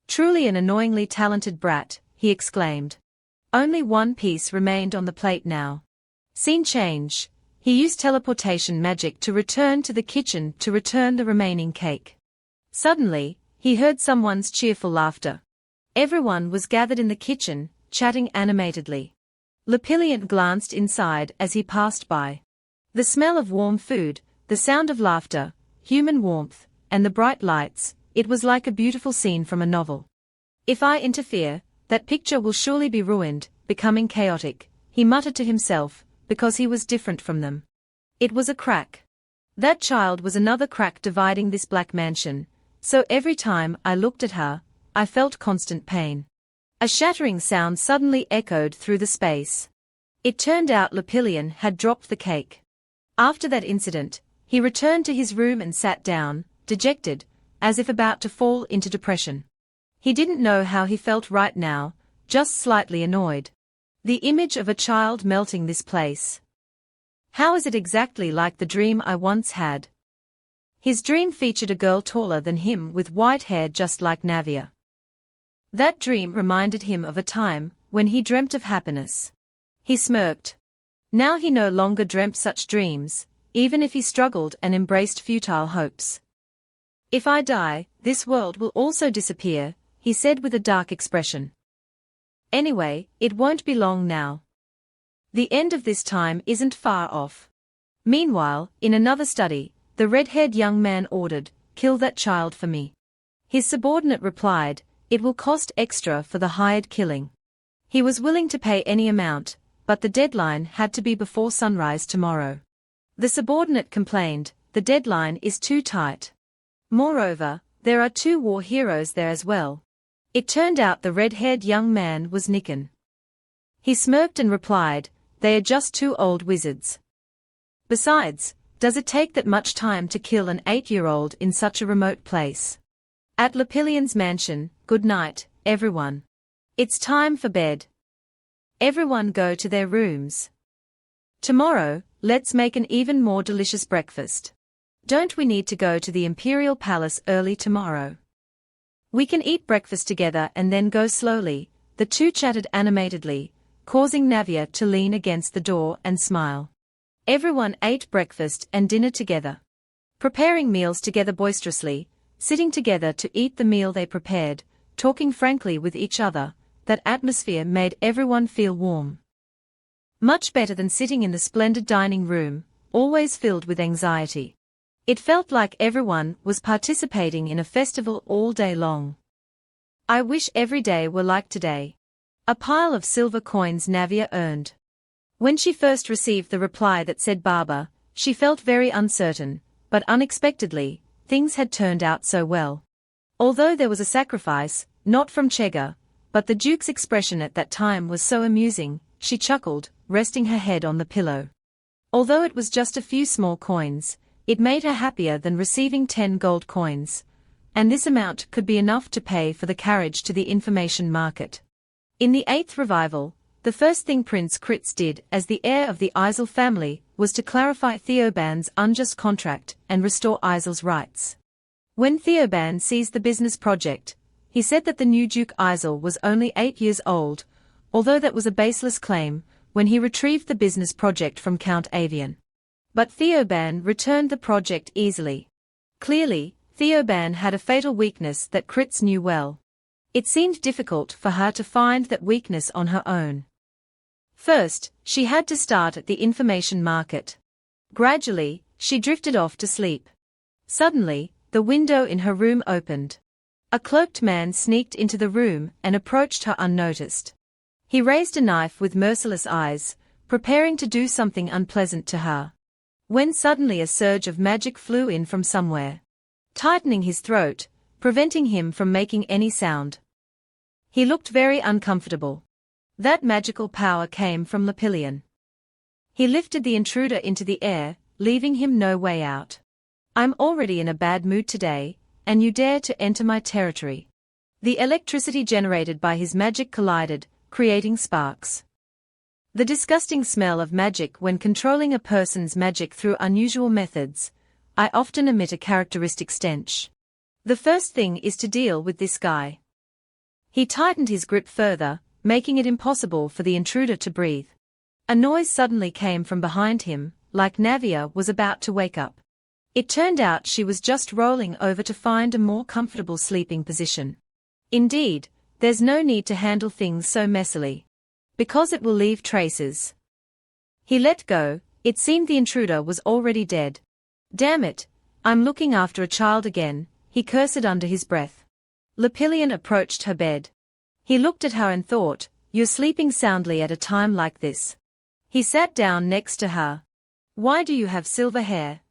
Truly an annoyingly talented brat, he exclaimed. Only 1 piece remained on the plate now. Scene change. He used teleportation magic to return to the kitchen to return the remaining cake. Suddenly, he heard someone's cheerful laughter. Everyone was gathered in the kitchen, chatting animatedly. Lepillion glanced inside as he passed by. The smell of warm food, The sound of laughter, human warmth, and the bright lights, it was like a beautiful scene from a novel. If I interfere, that picture will surely be ruined, becoming chaotic, he muttered to himself, because he was different from them. It was a crack. That child was another crack dividing this black mansion, so every time I looked at her, I felt constant pain. A shattering sound suddenly echoed through the space. It turned out Lepillion had dropped the cake. After that incident, he returned to his room and sat down, dejected, as if about to fall into depression. He didn't know how he felt right now, just slightly annoyed. The image of a child melting this place. How is it exactly like the dream I once had? His dream featured a girl taller than him with white hair just like Navia. That dream reminded him of a time when he dreamt of happiness. He smirked. Now he no longer dreamt such dreams, even if he struggled and embraced futile hopes. If I die, this world will also disappear, he said with a dark expression. Anyway, it won't be long now. The end of this time isn't far off. Meanwhile, in another study, the red-haired young man ordered, "Kill that child for me." His subordinate replied, "It will cost extra for the hired killing." He was willing to pay any amount, but the deadline had to be before sunrise tomorrow. The subordinate complained, "The deadline is too tight. Moreover, there are 2 war heroes there as well." It turned out the red-haired young man was Nikan. He smirked and replied, "They are just 2 old wizards. Besides, does it take that much time to kill an 8-year-old in such a remote place?" At Lepillion's mansion, "Good night, everyone. It's time for bed. Everyone go to their rooms. Tomorrow, let's make an even more delicious breakfast. Don't we need to go to the Imperial Palace early tomorrow? We can eat breakfast together and then go slowly." The 2 chatted animatedly, causing Navia to lean against the door and smile. Everyone ate breakfast and dinner together. Preparing meals together boisterously, sitting together to eat the meal they prepared, talking frankly with each other, that atmosphere made everyone feel warm. Much better than sitting in the splendid dining room, always filled with anxiety. It felt like everyone was participating in a festival all day long. I wish every day were like today. A pile of silver coins Navia earned. When she first received the reply that said Barber, she felt very uncertain, but unexpectedly, things had turned out so well. Although there was a sacrifice, not from Chega, but the Duke's expression at that time was so amusing, she chuckled, resting her head on the pillow. Although it was just a few small coins, it made her happier than receiving 10 gold coins, and this amount could be enough to pay for the carriage to the information market. In the 8th revival, the first thing Prince Kritz did as the heir of the Isel family was to clarify Theoban's unjust contract and restore Isel's rights. When Theoban seized the business project, he said that the new Duke Isel was only 8 years old, although that was a baseless claim, when he retrieved the business project from Count Avian. But Theoban returned the project easily. Clearly, Theoban had a fatal weakness that Kritz knew well. It seemed difficult for her to find that weakness on her own. First, she had to start at the information market. Gradually, she drifted off to sleep. Suddenly, the window in her room opened. A cloaked man sneaked into the room and approached her unnoticed. He raised a knife with merciless eyes, preparing to do something unpleasant to her. When suddenly a surge of magic flew in from somewhere, tightening his throat, preventing him from making any sound. He looked very uncomfortable. That magical power came from Lepillion. He lifted the intruder into the air, leaving him no way out. "I'm already in a bad mood today, and you dare to enter my territory." The electricity generated by his magic collided, creating sparks. The disgusting smell of magic when controlling a person's magic through unusual methods. I often emit a characteristic stench. The first thing is to deal with this guy. He tightened his grip further, making it impossible for the intruder to breathe. A noise suddenly came from behind him, like Navia was about to wake up. It turned out she was just rolling over to find a more comfortable sleeping position. Indeed, there's no need to handle things so messily, because it will leave traces. He let go. It seemed the intruder was already dead. Damn it, I'm looking after a child again, he cursed under his breath. Lepillion approached her bed. He looked at her and thought, you're sleeping soundly at a time like this. He sat down next to her. Why do you have silver hair?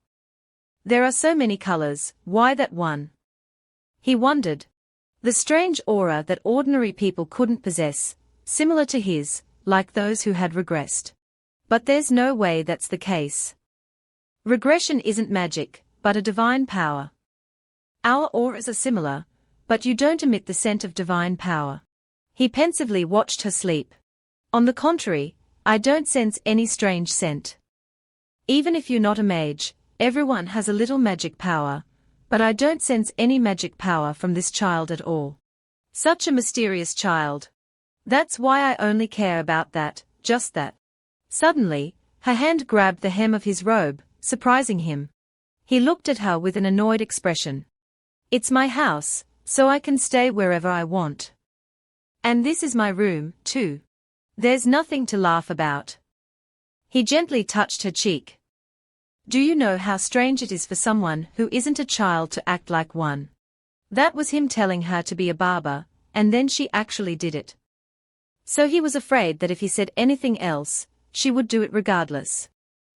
There are so many colors, why that one? He wondered. The strange aura that ordinary people couldn't possess, similar to his, like those who had regressed. But there's no way that's the case. Regression isn't magic, but a divine power. Our auras are similar, but you don't emit the scent of divine power. He pensively watched her sleep. On the contrary, I don't sense any strange scent. Even if you're not a mage, everyone has a little magic power, but I don't sense any magic power from this child at all. Such a mysterious child. That's why I only care about that, just that. Suddenly, her hand grabbed the hem of his robe, surprising him. He looked at her with an annoyed expression. It's my house, so I can stay wherever I want. And this is my room, too. There's nothing to laugh about. He gently touched her cheek. Do you know how strange it is for someone who isn't a child to act like one? That was him telling her to be a barber, and then she actually did it. So he was afraid that if he said anything else, she would do it regardless.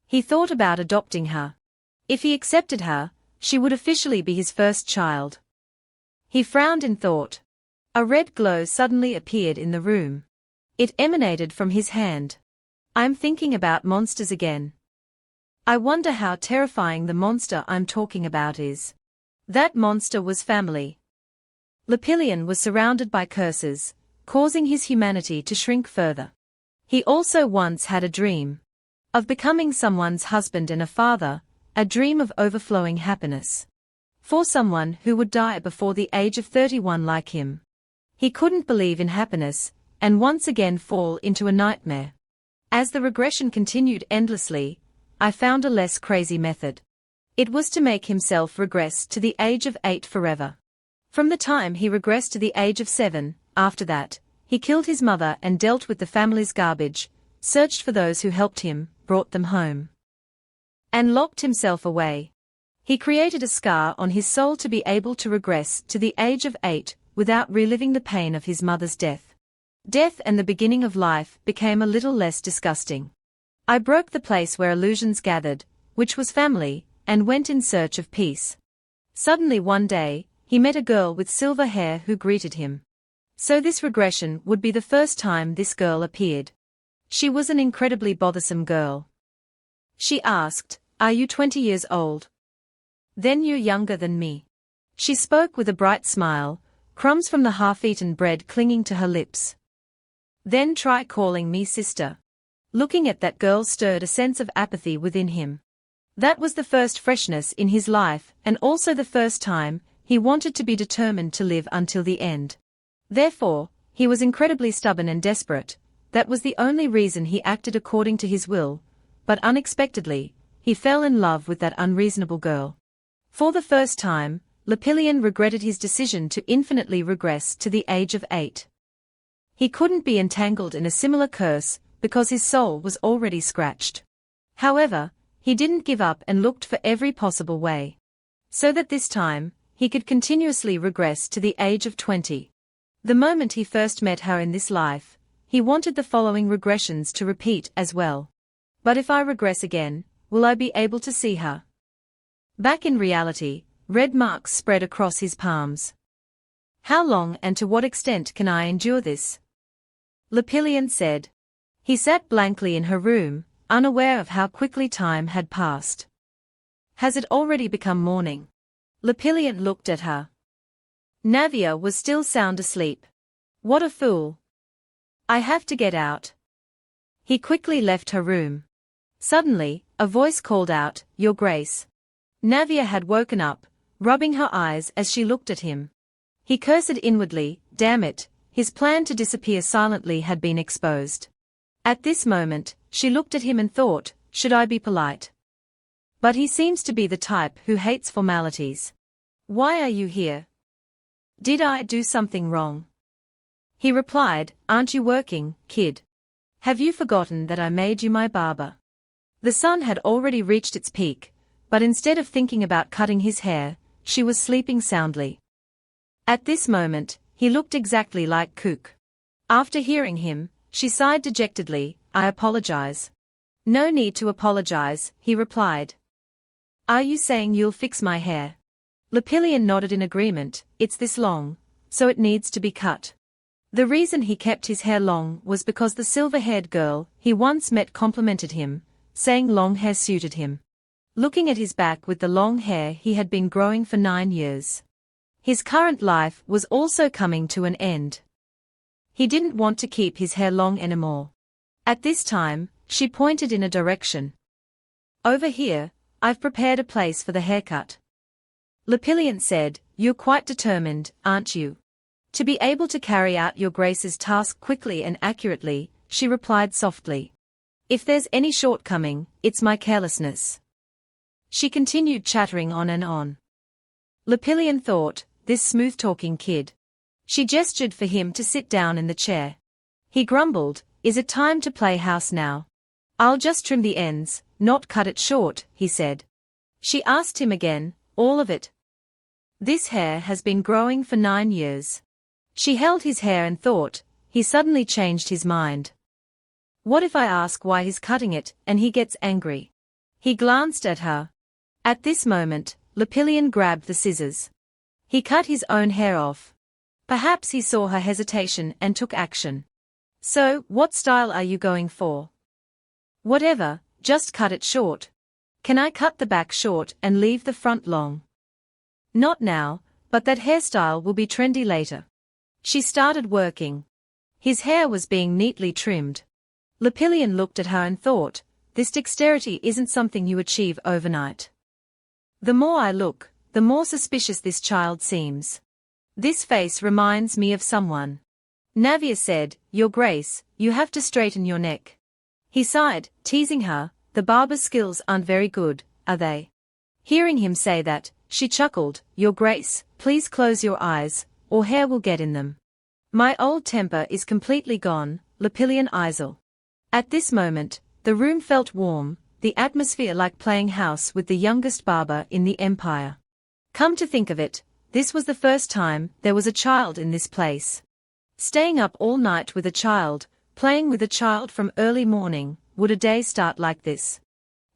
He thought about adopting her. If he accepted her, she would officially be his first child. He frowned in thought. A red glow suddenly appeared in the room. It emanated from his hand. I'm thinking about monsters again. I wonder how terrifying the monster I'm talking about is. That monster was family. Lepillion was surrounded by curses, causing his humanity to shrink further. He also once had a dream of becoming someone's husband and a father, a dream of overflowing happiness. For someone who would die before the age of 31 like him. He couldn't believe in happiness, and once again fall into a nightmare. As the regression continued endlessly, I found a less crazy method. It was to make himself regress to the age of 8 forever. From the time he regressed to the age of 7, after that, he killed his mother and dealt with the family's garbage, searched for those who helped him, brought them home, and locked himself away. He created a scar on his soul to be able to regress to the age of 8 without reliving the pain of his mother's death. Death and the beginning of life became a little less disgusting. I broke the place where illusions gathered, which was family, and went in search of peace. Suddenly one day, he met a girl with silver hair who greeted him. So this regression would be the first time this girl appeared. She was an incredibly bothersome girl. She asked, "Are you 20 years old? Then you're younger than me." She spoke with a bright smile, crumbs from the half-eaten bread clinging to her lips. "Then try calling me sister." Looking at that girl stirred a sense of apathy within him. That was the first freshness in his life and also the first time he wanted to be determined to live until the end. Therefore, he was incredibly stubborn and desperate. That was the only reason he acted according to his will, but unexpectedly, he fell in love with that unreasonable girl. For the first time, Lepillion regretted his decision to infinitely regress to the age of 8. He couldn't be entangled in a similar curse because his soul was already scratched. However, he didn't give up and looked for every possible way. So that this time, he could continuously regress to the age of 20. The moment he first met her in this life, he wanted the following regressions to repeat as well. But if I regress again, will I be able to see her? Back in reality, red marks spread across his palms. How long and to what extent can I endure this? Lepillion said. He sat blankly in her room, unaware of how quickly time had passed. Has it already become morning? Lepillion looked at her. Navia was still sound asleep. What a fool. I have to get out. He quickly left her room. Suddenly, a voice called out, "Your Grace." Navia had woken up, rubbing her eyes as she looked at him. He cursed inwardly, damn it, his plan to disappear silently had been exposed. At this moment, she looked at him and thought, should I be polite? But he seems to be the type who hates formalities. Why are you here? Did I do something wrong? He replied, aren't you working, kid? Have you forgotten that I made you my barber? The sun had already reached its peak, but instead of thinking about cutting his hair, she was sleeping soundly. At this moment, he looked exactly like Cook. After hearing him, she sighed dejectedly. "I apologize." "No need to apologize," he replied. "Are you saying you'll fix my hair?" Lepillion nodded in agreement. "It's this long, so it needs to be cut." The reason he kept his hair long was because the silver-haired girl he once met complimented him, saying long hair suited him. Looking at his back with the long hair he had been growing for 9 years. His current life was also coming to an end. He didn't want to keep his hair long anymore. At this time, she pointed in a direction. "Over here, I've prepared a place for the haircut." Lepillion said, "You're quite determined, aren't you? To be able to carry out your Grace's task quickly and accurately," she replied softly. "If there's any shortcoming, it's my carelessness." She continued chattering on and on. Lepillion thought, this smooth-talking kid. She gestured for him to sit down in the chair. He grumbled, "Is it time to play house now?" "I'll just trim the ends, not cut it short," he said. She asked him again, "All of it?" "This hair has been growing for 9 years. She held his hair and thought. He suddenly changed his mind. What if I ask why he's cutting it, and he gets angry? He glanced at her. At this moment, Lepillion grabbed the scissors. He cut his own hair off. Perhaps he saw her hesitation and took action. "So, what style are you going for?" "Whatever, just cut it short." "Can I cut the back short and leave the front long?" "Not now, but that hairstyle will be trendy later." She started working. His hair was being neatly trimmed. Lepillion looked at her and thought, this dexterity isn't something you achieve overnight. "The more I look, the more suspicious this child seems. This face reminds me of someone." Navia said, "Your Grace, you have to straighten your neck." He sighed, teasing her, "The barber's skills aren't very good, are they?" Hearing him say that, she chuckled, "Your Grace, please close your eyes, or hair will get in them." "My old temper is completely gone, Lepillion Isel." At this moment, the room felt warm, the atmosphere like playing house with the youngest barber in the empire. Come to think of it, this was the first time there was a child in this place. Staying up all night with a child, playing with a child from early morning, would a day start like this?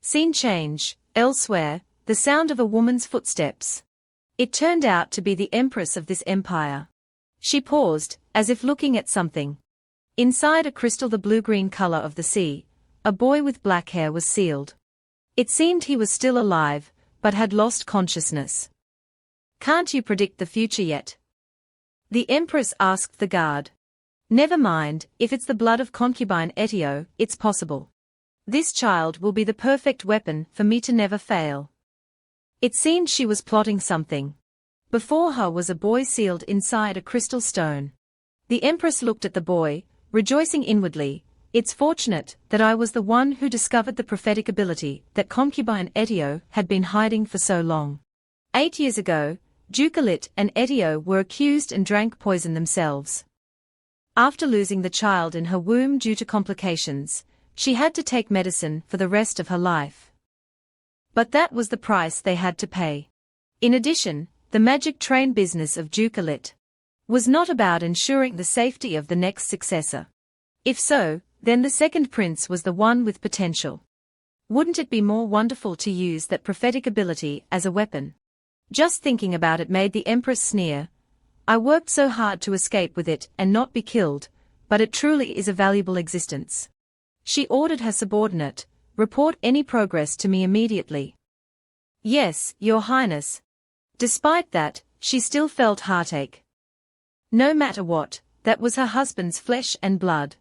Scene change, elsewhere, the sound of a woman's footsteps. It turned out to be the empress of this empire. She paused, as if looking at something. Inside a crystal the blue-green color of the sea, a boy with black hair was sealed. It seemed he was still alive, but had lost consciousness. "Can't you predict the future yet?" the empress asked the guard. "Never mind, if it's the blood of concubine Etio, it's possible. This child will be the perfect weapon for me to never fail." It seemed she was plotting something. Before her was a boy sealed inside a crystal stone. The empress looked at the boy, rejoicing inwardly, "It's fortunate that I was the one who discovered the prophetic ability that concubine Etio had been hiding for so long." 8 years ago, Ducalit and Etio were accused and drank poison themselves. After losing the child in her womb due to complications, she had to take medicine for the rest of her life. But that was the price they had to pay. In addition, the magic train business of Ducalit was not about ensuring the safety of the next successor. If so, then the second prince was the one with potential. Wouldn't it be more wonderful to use that prophetic ability as a weapon? Just thinking about it made the empress sneer. "I worked so hard to escape with it and not be killed, but it truly is a valuable existence." She ordered her subordinate, "Report any progress to me immediately." "Yes, Your Highness." Despite that, she still felt heartache. No matter what, that was her husband's flesh and blood.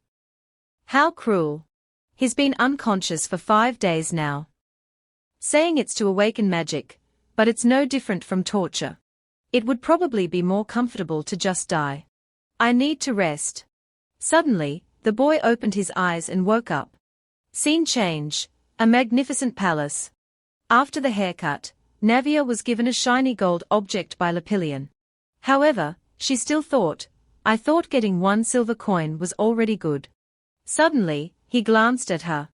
How cruel. He's been unconscious for 5 days now. Saying it's to awaken magic, but it's no different from torture. It would probably be more comfortable to just die. "I need to rest." Suddenly, the boy opened his eyes and woke up. Scene change, a magnificent palace. After the haircut, Navia was given a shiny gold object by Lepillion. However, she still thought, "I thought getting 1 silver coin was already good." Suddenly, he glanced at her.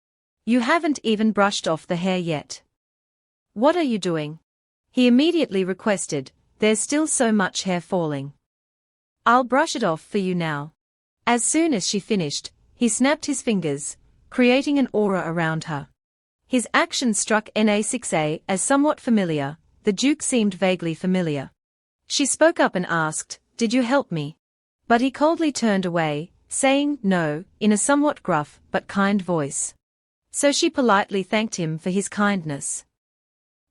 "You haven't even brushed off the hair yet." What are you doing? He immediately requested, there's still so much hair falling. I'll brush it off for you now. As soon as she finished, he snapped his fingers, creating an aura around her. His action struck Na6A as somewhat familiar. The Duke seemed vaguely familiar. She spoke up and asked, did you help me? But he coldly turned away, saying no, in a somewhat gruff but kind voice. So she politely thanked him for his kindness.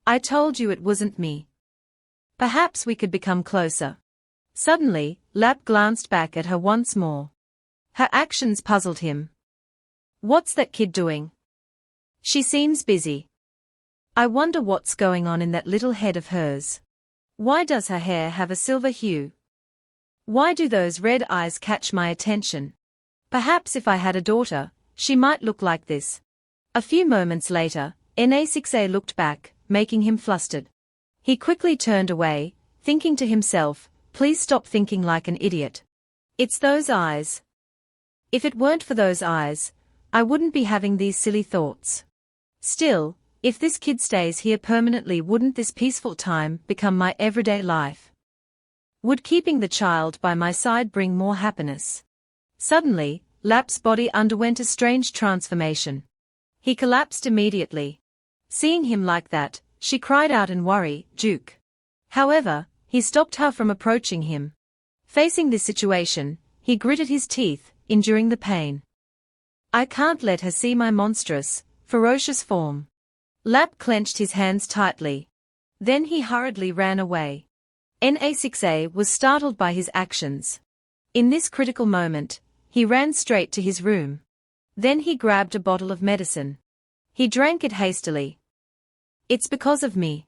I told you it wasn't me. Perhaps we could become closer. Suddenly, Lap glanced back at her once more. Her actions puzzled him. What's that kid doing? She seems busy. I wonder what's going on in that little head of hers. Why does her hair have a silver hue? Why do those red eyes catch my attention? Perhaps if I had a daughter, she might look like this. A few moments later, Na6A looked back, making him flustered. He quickly turned away, thinking to himself, please stop thinking like an idiot. It's those eyes. If it weren't for those eyes, I wouldn't be having these silly thoughts. Still, if this kid stays here permanently, wouldn't this peaceful time become my everyday life? Would keeping the child by my side bring more happiness? Suddenly, Lap's body underwent a strange transformation. He collapsed immediately. Seeing him like that, she cried out in worry, Duke. However, he stopped her from approaching him. Facing this situation, he gritted his teeth, enduring the pain. I can't let her see my monstrous, ferocious form. Lap clenched his hands tightly. Then he hurriedly ran away. Na6A was startled by his actions. In this critical moment, he ran straight to his room. Then he grabbed a bottle of medicine. He drank it hastily. It's because of me.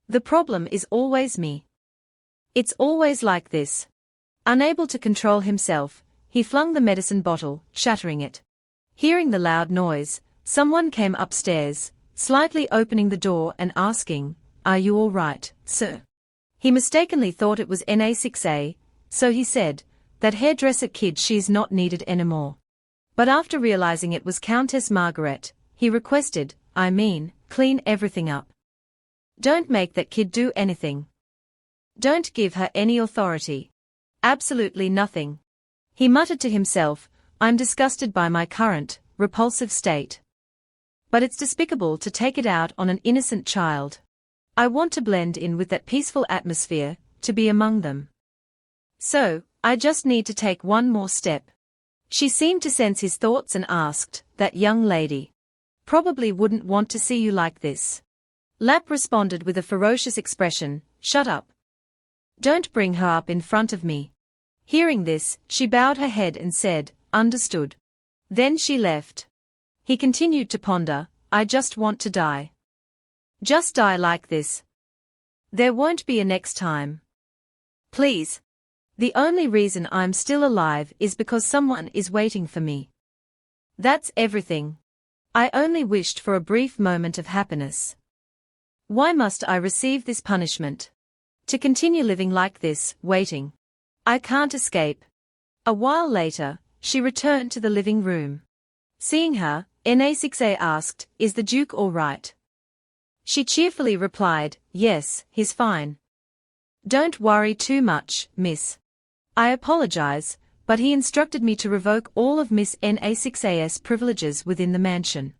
The problem is always me. It's always like this. Unable to control himself, he flung the medicine bottle, shattering it. Hearing the loud noise, someone came upstairs, slightly opening the door and asking, are you all right, sir? He mistakenly thought it was Na6A, so he said, that hairdresser kid, she's not needed anymore. But after realizing it was Countess Margaret, he requested, clean everything up. Don't make that kid do anything. Don't give her any authority. Absolutely nothing. He muttered to himself, I'm disgusted by my current, repulsive state. But it's despicable to take it out on an innocent child. I want to blend in with that peaceful atmosphere, to be among them. So, I just need to take one more step. She seemed to sense his thoughts and asked, that young lady probably wouldn't want to see you like this. Lap responded with a ferocious expression, shut up. Don't bring her up in front of me. Hearing this, she bowed her head and said, understood. Then she left. He continued to ponder, I just want to die. Just die like this. There won't be a next time. Please. The only reason I'm still alive is because someone is waiting for me. That's everything. I only wished for a brief moment of happiness. Why must I receive this punishment? To continue living like this, waiting. I can't escape. A while later, she returned to the living room. Seeing her, Na6A asked, is the Duke all right? She cheerfully replied, yes, he's fine. Don't worry too much, miss. I apologize, but he instructed me to revoke all of Miss Na6A's privileges within the mansion.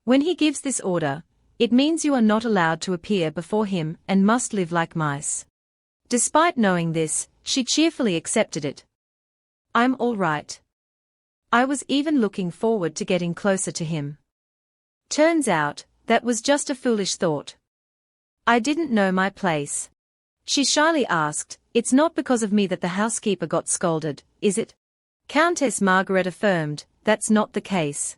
When he gives this order, it means you are not allowed to appear before him and must live like mice. Despite knowing this, she cheerfully accepted it. I'm all right. I was even looking forward to getting closer to him. Turns out, that was just a foolish thought. I didn't know my place. She shyly asked, it's not because of me that the housekeeper got scolded, is it? Countess Margaret affirmed, that's not the case.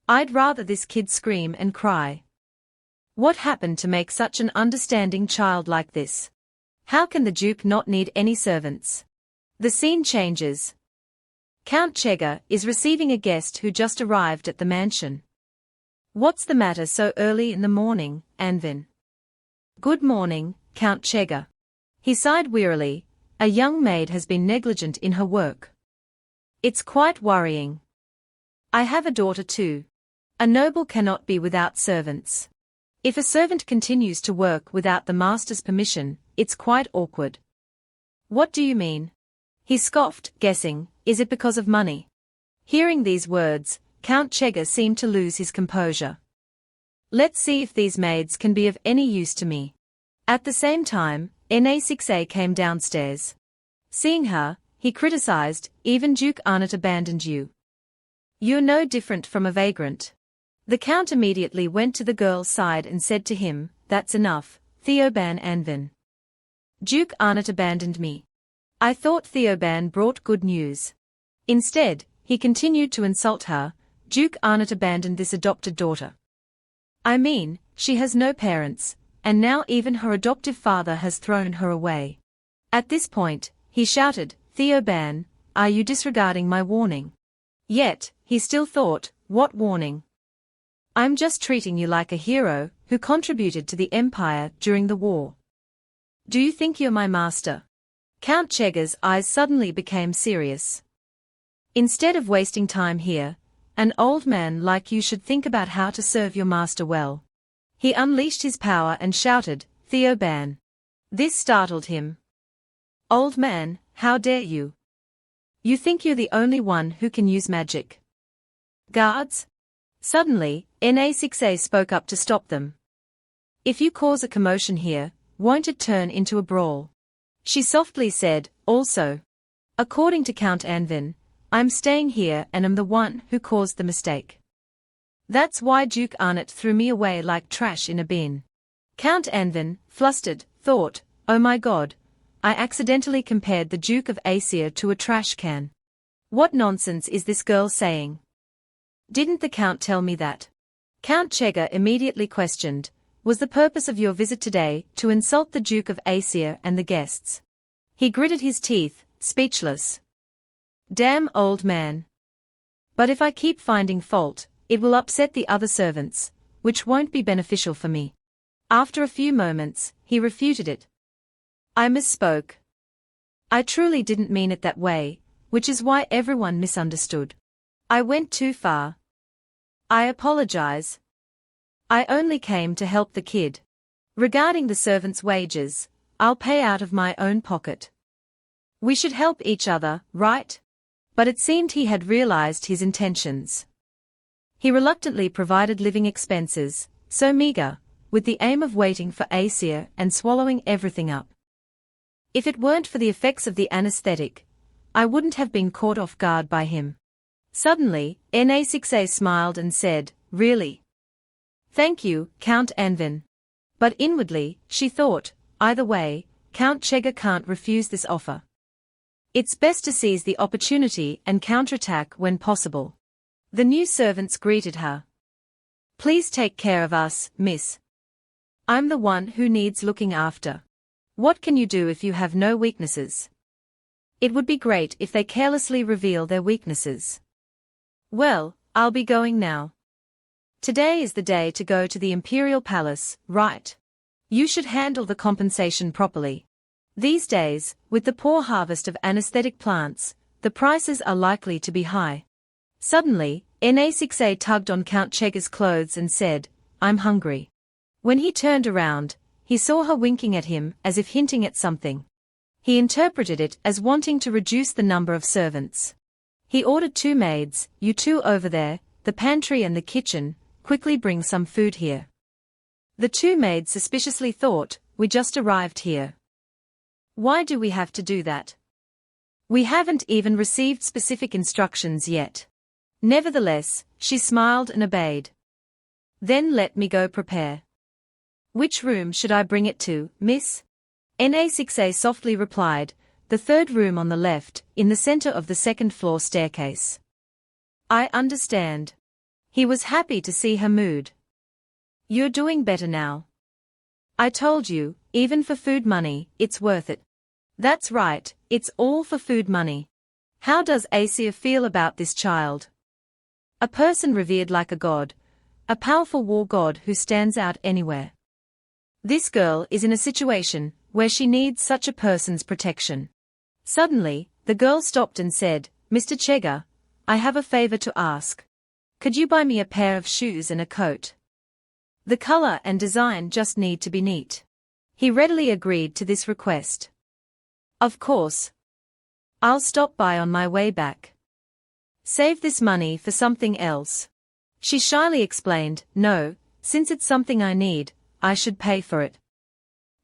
I'd rather this kid scream and cry. What happened to make such an understanding child like this? How can the Duke not need any servants? The scene changes. Count Chega is receiving a guest who just arrived at the mansion. What's the matter so early in the morning, Anvin? Good morning, Count Chega. He sighed wearily. A young maid has been negligent in her work. It's quite worrying. I have a daughter too. A noble cannot be without servants. If a servant continues to work without the master's permission, it's quite awkward. What do you mean? He scoffed, guessing, is it because of money? Hearing these words, Count Chega seemed to lose his composure. Let's see if these maids can be of any use to me. At the same time, Na6A came downstairs. Seeing her, he criticized, even Duke Arnott abandoned you. You're no different from a vagrant. The Count immediately went to the girl's side and said to him, that's enough, Theoban Anvin. Duke Arnott abandoned me. I thought Theoban brought good news. Instead, he continued to insult her, Duke Arnott abandoned this adopted daughter. I mean, she has no parents, and now even her adoptive father has thrown her away. At this point, he shouted, Theoban, are you disregarding my warning? Yet, he still thought, what warning? I'm just treating you like a hero who contributed to the empire during the war. Do you think you're my master? Count Chega's eyes suddenly became serious. Instead of wasting time here, an old man like you should think about how to serve your master well. He unleashed his power and shouted, Theoban. This startled him. Old man, how dare you? You think you're the only one who can use magic? Guards? Suddenly, Na6A spoke up to stop them. If you cause a commotion here, won't it turn into a brawl? She softly said, also. According to Count Anvin, I'm staying here and am the one who caused the mistake. That's why Duke Arnott threw me away like trash in a bin. Count Anvin, flustered, thought, oh my god, I accidentally compared the Duke of Asia to a trash can. What nonsense is this girl saying? Didn't the Count tell me that? Count Chega immediately questioned, was the purpose of your visit today to insult the Duke of Asia and the guests? He gritted his teeth, speechless. Damn old man. But if I keep finding fault, it will upset the other servants, which won't be beneficial for me. After a few moments, he refuted it. I misspoke. I truly didn't mean it that way, which is why everyone misunderstood. I went too far. I apologize. I only came to help the kid. Regarding the servants' wages, I'll pay out of my own pocket. We should help each other, right? But it seemed he had realized his intentions. He reluctantly provided living expenses, so meager, with the aim of waiting for Asia and swallowing everything up. If it weren't for the effects of the anesthetic, I wouldn't have been caught off guard by him. Suddenly, Na6A smiled and said, really? Thank you, Count Anvin. But inwardly, she thought, either way, Count Chega can't refuse this offer. It's best to seize the opportunity and counterattack when possible. The new servants greeted her. Please take care of us, miss. I'm the one who needs looking after. What can you do if you have no weaknesses? It would be great if they carelessly reveal their weaknesses. Well, I'll be going now. Today is the day to go to the Imperial Palace, right? You should handle the compensation properly. These days, with the poor harvest of anesthetic plants, the prices are likely to be high. Suddenly, Na6A tugged on Count Chega's clothes and said, I'm hungry. When he turned around, he saw her winking at him as if hinting at something. He interpreted it as wanting to reduce the number of servants. He ordered 2 maids, you 2 over there, the pantry and the kitchen, quickly bring some food here. The 2 maids suspiciously thought, we just arrived here. Why do we have to do that? We haven't even received specific instructions yet. Nevertheless, she smiled and obeyed. Then let me go prepare. Which room should I bring it to, miss? Na6A softly replied, the 3rd room on the left, in the center of the 2nd floor staircase. I understand. He was happy to see her mood. You're doing better now. I told you, even for food money, it's worth it. That's right, it's all for food money. How does Asia feel about this child? A person revered like a god, a powerful war god who stands out anywhere. This girl is in a situation where she needs such a person's protection. Suddenly, the girl stopped and said, Mr. Chega, I have a favor to ask. Could you buy me a pair of shoes and a coat? The color and design just need to be neat. He readily agreed to this request. Of course. I'll stop by on my way back. Save this money for something else. She shyly explained, no, since it's something I need, I should pay for it.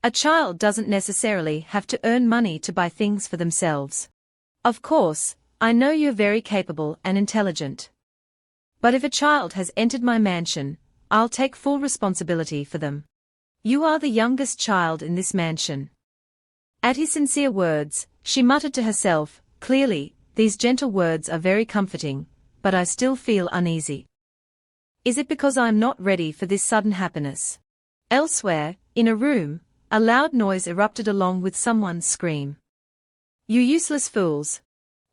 A child doesn't necessarily have to earn money to buy things for themselves. Of course, I know you're very capable and intelligent. But if a child has entered my mansion, I'll take full responsibility for them. You are the youngest child in this mansion. At his sincere words, she muttered to herself, clearly, these gentle words are very comforting, but I still feel uneasy. Is it because I'm not ready for this sudden happiness? Elsewhere, in a room, a loud noise erupted along with someone's scream. You useless fools!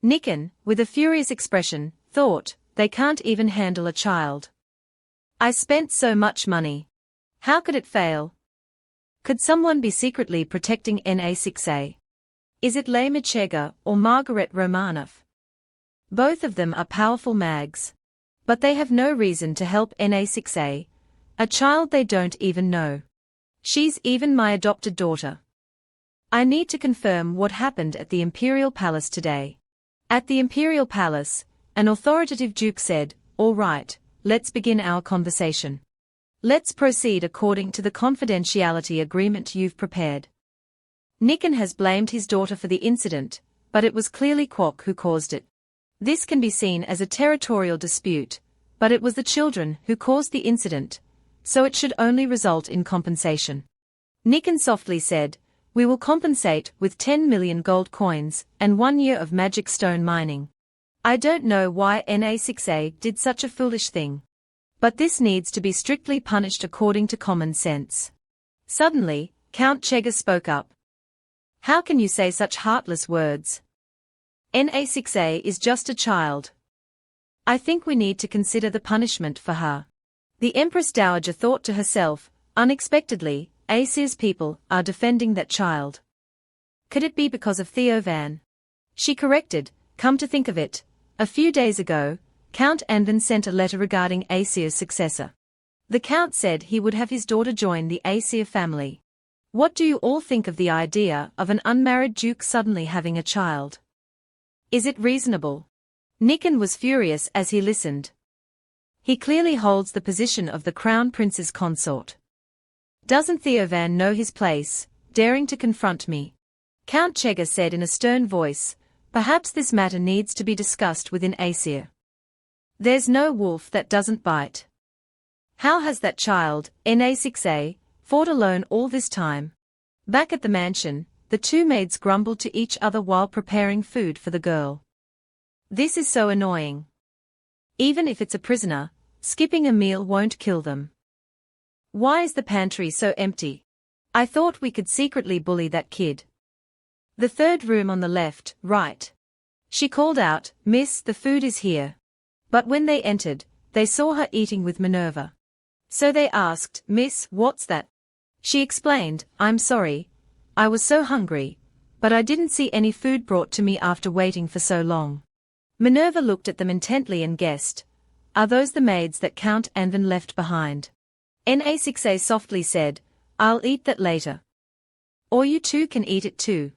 Nicken, with a furious expression, thought, they can't even handle a child. I spent so much money. How could it fail? Could someone be secretly protecting Na6A? Is it Lay Michega or Margaret Romanoff? Both of them are powerful mags. But they have no reason to help Na6A, a child they don't even know. She's even my adopted daughter. I need to confirm what happened at the Imperial Palace today. At the Imperial Palace, an authoritative duke said, all right, let's begin our conversation. Let's proceed according to the confidentiality agreement you've prepared. Nicken has blamed his daughter for the incident, but it was clearly Kwok who caused it. This can be seen as a territorial dispute, but it was the children who caused the incident, so it should only result in compensation. Nicken softly said, we will compensate with 10 million gold coins and 1 year of magic stone mining. I don't know why Na6A did such a foolish thing. But this needs to be strictly punished according to common sense. Suddenly, Count Chega spoke up. How can you say such heartless words? Na6A is just a child. I think we need to consider the punishment for her. The Empress Dowager thought to herself, unexpectedly, Asia's people are defending that child. Could it be because of Theo Van? She corrected, come to think of it, a few days ago, Count Anvin sent a letter regarding Asia's successor. The Count said he would have his daughter join the Asia family. What do you all think of the idea of an unmarried duke suddenly having a child? Is it reasonable? Nicken was furious as he listened. He clearly holds the position of the Crown Prince's consort. Doesn't Theo Van know his place, daring to confront me? Count Chega said in a stern voice, perhaps this matter needs to be discussed within Asia. There's no wolf that doesn't bite. How has that child, Na6A, fought alone all this time? Back at the mansion, the two maids grumbled to each other while preparing food for the girl. This is so annoying. Even if it's a prisoner, skipping a meal won't kill them. Why is the pantry so empty? I thought we could secretly bully that kid. The third room on the left, right. She called out, Miss, the food is here. But when they entered, they saw her eating with Minerva. So they asked, Miss, what's that? She explained, I'm sorry. I was so hungry, but I didn't see any food brought to me after waiting for so long. Minerva looked at them intently and guessed, are those the maids that Count Anvin left behind? Na6A softly said, I'll eat that later. Or you two can eat it too.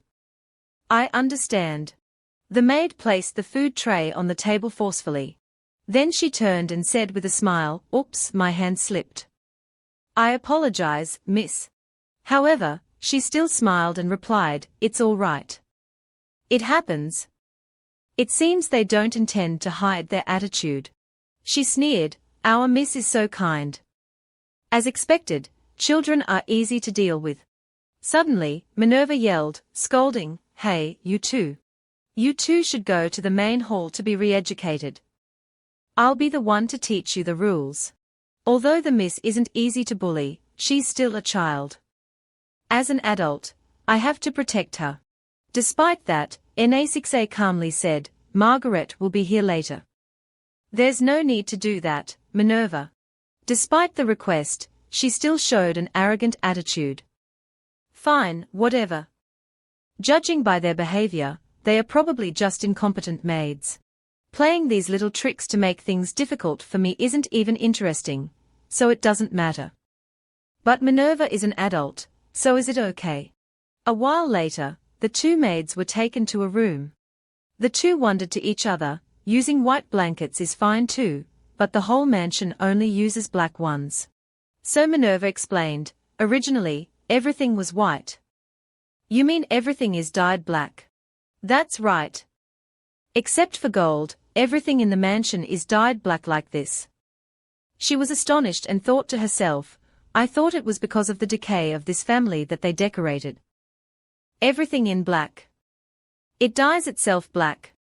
I understand. The maid placed the food tray on the table forcefully. Then she turned and said with a smile, oops, my hand slipped. I apologize, miss. However, she still smiled and replied, it's all right. It happens. It seems they don't intend to hide their attitude. She sneered, our miss is so kind. As expected, children are easy to deal with. Suddenly, Minerva yelled, scolding, hey, you two. You two should go to the main hall to be re-educated. I'll be the one to teach you the rules. Although the miss isn't easy to bully, she's still a child. As an adult, I have to protect her. Despite that, Na6A calmly said, Margaret will be here later. There's no need to do that, Minerva. Despite the request, she still showed an arrogant attitude. Fine, whatever. Judging by their behavior, they are probably just incompetent maids. Playing these little tricks to make things difficult for me isn't even interesting, so it doesn't matter. But Minerva is an adult, so is it okay? A while later, the two maids were taken to a room. The two wondered to each other, using white blankets is fine too, but the whole mansion only uses black ones. So Minerva explained, originally, everything was white. You mean everything is dyed black? That's right. Except for gold, everything in the mansion is dyed black like this. She was astonished and thought to herself, I thought it was because of the decay of this family that they decorated everything in black. It dyes itself black.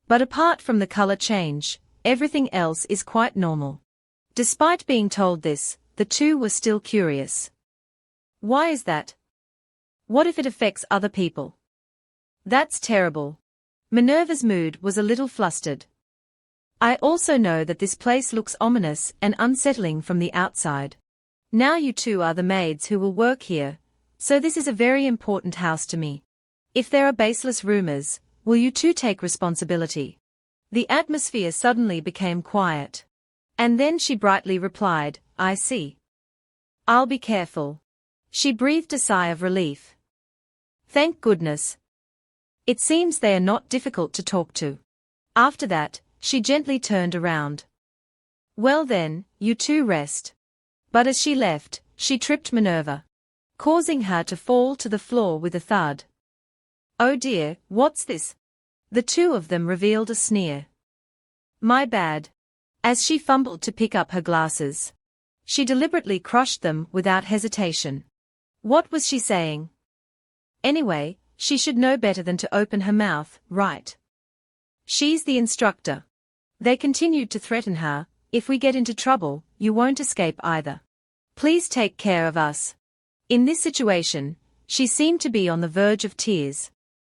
But apart from the color change, everything else is quite normal. Despite being told this, the two were still curious. Why is that? What if it affects other people? That's terrible. Minerva's mood was a little flustered. I also know that this place looks ominous and unsettling from the outside. Now you two are the maids who will work here, so this is a very important house to me. If there are baseless rumors, will you two take responsibility? The atmosphere suddenly became quiet. And then she brightly replied, I see. I'll be careful. She breathed a sigh of relief. Thank goodness. It seems they are not difficult to talk to. After that, she gently turned around. Well then, you two rest. But as she left, she tripped Minerva, causing her to fall to the floor with a thud. Oh dear, what's this? The two of them revealed a sneer. My bad. As she fumbled to pick up her glasses, she deliberately crushed them without hesitation. What was she saying? Anyway, she should know better than to open her mouth, right? She's the instructor. They continued to threaten her, if we get into trouble, you won't escape either. Please take care of us. In this situation, she seemed to be on the verge of tears.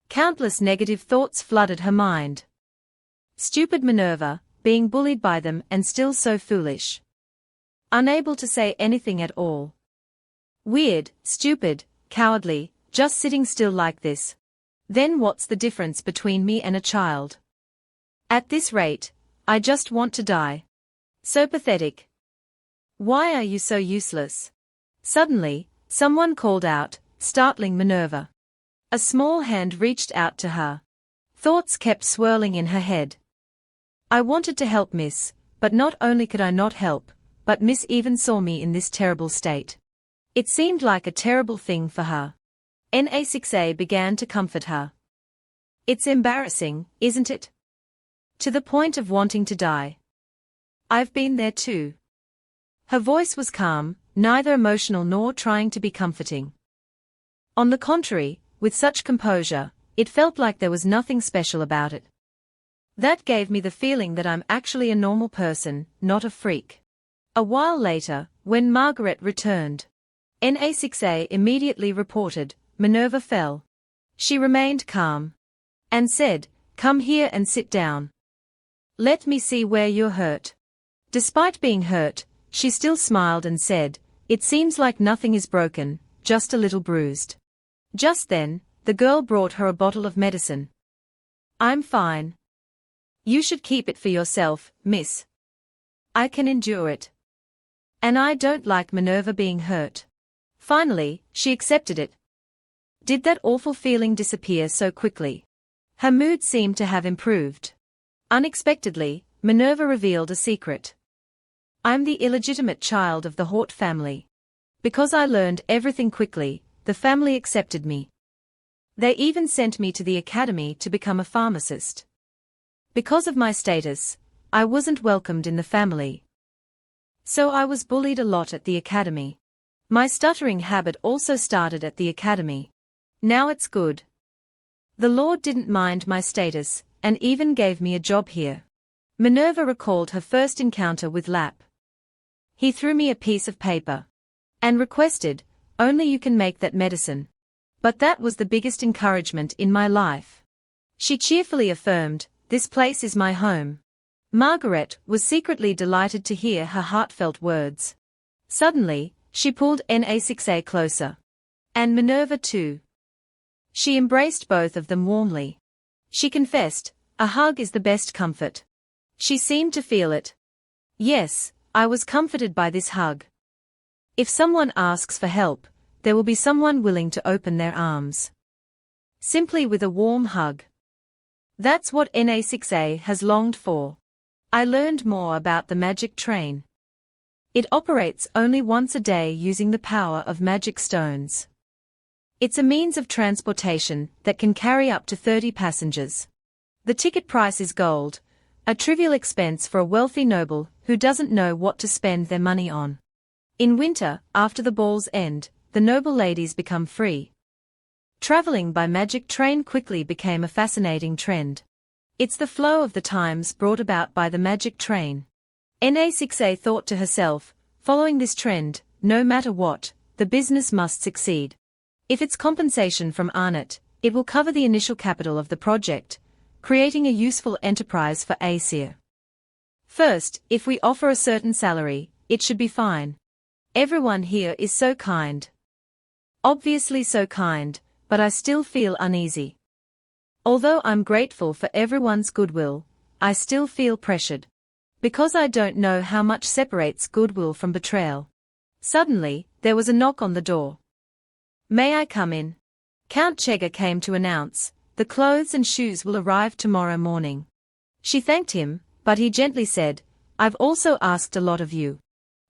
Countless negative thoughts flooded her mind. Stupid Minerva, being bullied by them and still so foolish. Unable to say anything at all. Weird, stupid, cowardly, just sitting still like this. Then what's the difference between me and a child? At this rate, I just want to die. So pathetic. Why are you so useless? Suddenly, someone called out, startling Minerva. A small hand reached out to her. Thoughts kept swirling in her head. I wanted to help Miss, but not only could I not help, but Miss even saw me in this terrible state. It seemed like a terrible thing for her. Na6A began to comfort her. It's embarrassing, isn't it? To the point of wanting to die. I've been there too. Her voice was calm, neither emotional nor trying to be comforting. On the contrary, with such composure, it felt like there was nothing special about it. That gave me the feeling that I'm actually a normal person, not a freak. A while later, when Margaret returned, Na6A immediately reported, Minerva fell. She remained calm. And said, come here and sit down. Let me see where you're hurt. Despite being hurt, she still smiled and said, it seems like nothing is broken, just a little bruised. Just then, the girl brought her a bottle of medicine. I'm fine. You should keep it for yourself, miss. I can endure it. And I don't like Minerva being hurt. Finally, she accepted it. Did that awful feeling disappear so quickly? Her mood seemed to have improved. Unexpectedly, Minerva revealed a secret. I'm the illegitimate child of the Hort family. Because I learned everything quickly, the family accepted me. They even sent me to the academy to become a pharmacist. Because of my status, I wasn't welcomed in the family. So I was bullied a lot at the academy. My stuttering habit also started at the academy. Now it's good. The Lord didn't mind my status, and even gave me a job here. Minerva recalled her first encounter with Lap. He threw me a piece of paper. And requested, only you can make that medicine. But that was the biggest encouragement in my life. She cheerfully affirmed, this place is my home. Margaret was secretly delighted to hear her heartfelt words. Suddenly, she pulled Na6A closer. And Minerva too. She embraced both of them warmly. She confessed, a hug is the best comfort. She seemed to feel it. Yes, I was comforted by this hug. If someone asks for help, there will be someone willing to open their arms. Simply with a warm hug. That's what Na6A has longed for. I learned more about the magic train. It operates only once a day using the power of magic stones. It's a means of transportation that can carry up to 30 passengers. The ticket price is gold, a trivial expense for a wealthy noble who doesn't know what to spend their money on. In winter, after the balls end, the noble ladies become free. Traveling by magic train quickly became a fascinating trend. It's the flow of the times brought about by the magic train. Na6A thought to herself, following this trend, no matter what, the business must succeed. If it's compensation from Arnott, it will cover the initial capital of the project, creating a useful enterprise for Aesir. First, if we offer a certain salary, it should be fine. Everyone here is so kind. Obviously so kind, but I still feel uneasy. Although I'm grateful for everyone's goodwill, I still feel pressured. Because I don't know how much separates goodwill from betrayal. Suddenly, there was a knock on the door. May I come in? Count Chega came to announce, the clothes and shoes will arrive tomorrow morning. She thanked him, but he gently said, I've also asked a lot of you.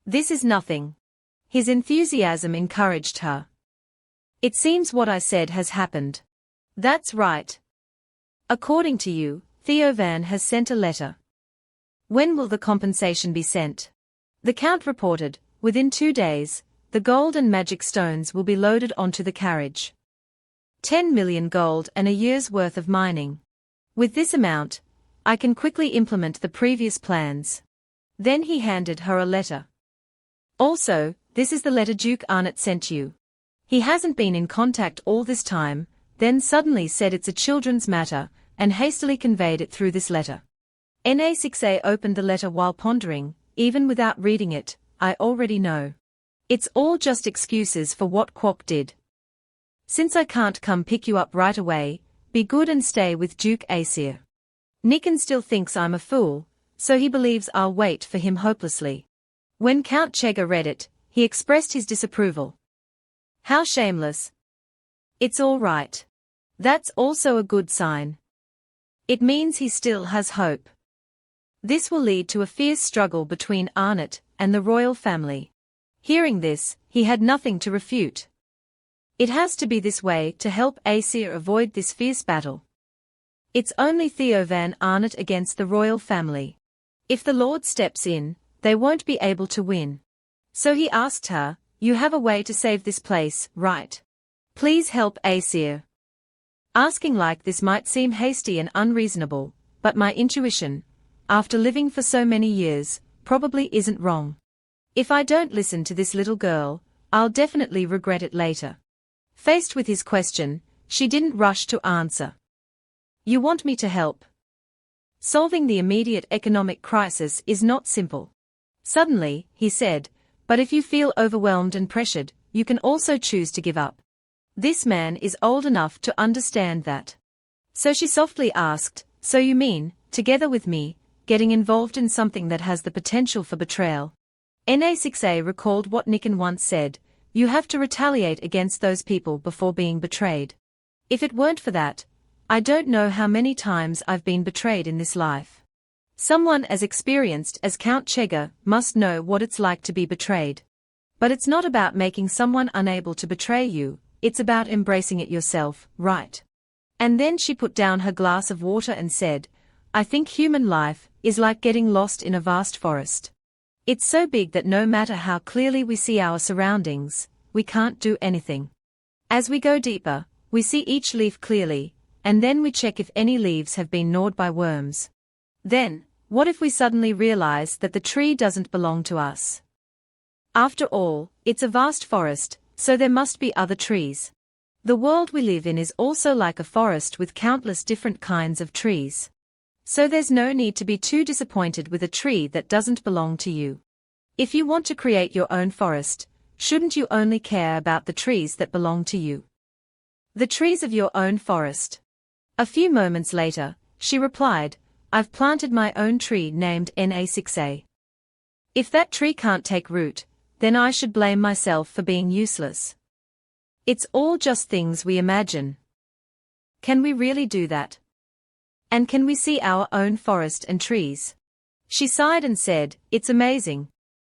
This is nothing. His enthusiasm encouraged her. It seems what I said has happened. That's right. According to you, Theovan has sent a letter. When will the compensation be sent? The Count reported, within 2 days, the gold and magic stones will be loaded onto the carriage. 10 million gold and a year's worth of mining. With this amount, I can quickly implement the previous plans. Then he handed her a letter. Also, this is the letter Duke Arnott sent you. He hasn't been in contact all this time, then suddenly said it's a children's matter, and hastily conveyed it through this letter. Na6A opened the letter while pondering, even without reading it, I already know. It's all just excuses for what Kwok did. Since I can't come pick you up right away, be good and stay with Duke Aesir. Nikan still thinks I'm a fool, so he believes I'll wait for him hopelessly. When Count Chega read it, he expressed his disapproval. How shameless. It's all right. That's also a good sign. It means he still has hope. This will lead to a fierce struggle between Arnott and the royal family. Hearing this, he had nothing to refute. It has to be this way to help Aesir avoid this fierce battle. It's only Theovan Arnott against the royal family. If the Lord steps in, they won't be able to win. So he asked her, you have a way to save this place, right? Please help Aesir. Asking like this might seem hasty and unreasonable, but my intuition, after living for so many years, probably isn't wrong. If I don't listen to this little girl, I'll definitely regret it later. Faced with his question, she didn't rush to answer. You want me to help? Solving the immediate economic crisis is not simple. Suddenly, he said, but if you feel overwhelmed and pressured, you can also choose to give up. This man is old enough to understand that. So she softly asked, so you mean, together with me, getting involved in something that has the potential for betrayal? Na6A recalled what Nikan once said, you have to retaliate against those people before being betrayed. If it weren't for that, I don't know how many times I've been betrayed in this life. Someone as experienced as Count Chega must know what it's like to be betrayed. But it's not about making someone unable to betray you, it's about embracing it yourself, right? And then she put down her glass of water and said, I think human life is like getting lost in a vast forest. It's so big that no matter how clearly we see our surroundings, we can't do anything. As we go deeper, we see each leaf clearly, and then we check if any leaves have been gnawed by worms. Then, what if we suddenly realize that the tree doesn't belong to us? After all, it's a vast forest, so there must be other trees. The world we live in is also like a forest with countless different kinds of trees. So there's no need to be too disappointed with a tree that doesn't belong to you. If you want to create your own forest, shouldn't you only care about the trees that belong to you? The trees of your own forest. A few moments later, she replied, I've planted my own tree named Na6A. If that tree can't take root, then I should blame myself for being useless. It's all just things we imagine. Can we really do that? And can we see our own forest and trees? She sighed and said, "It's amazing.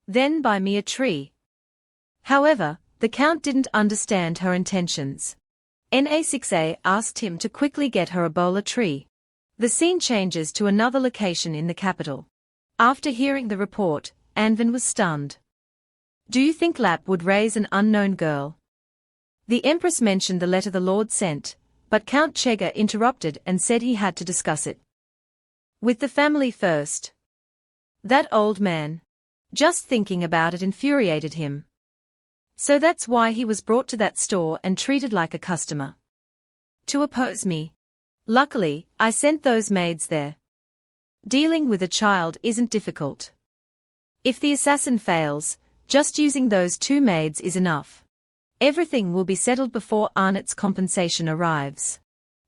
Then buy me a tree." However, the Count didn't understand her intentions. Na6A asked him to quickly get her a bowler tree. The scene changes to another location in the capital. After hearing the report, Anvin was stunned. Do you think Lap would raise an unknown girl? The Empress mentioned the letter the Lord sent, but Count Chega interrupted and said he had to discuss it with the family first. That old man. Just thinking about it infuriated him. So that's why he was brought to that store and treated like a customer. To oppose me. Luckily, I sent those maids there. Dealing with a child isn't difficult. If the assassin fails, just using those 2 maids is enough. Everything will be settled before Arnott's compensation arrives.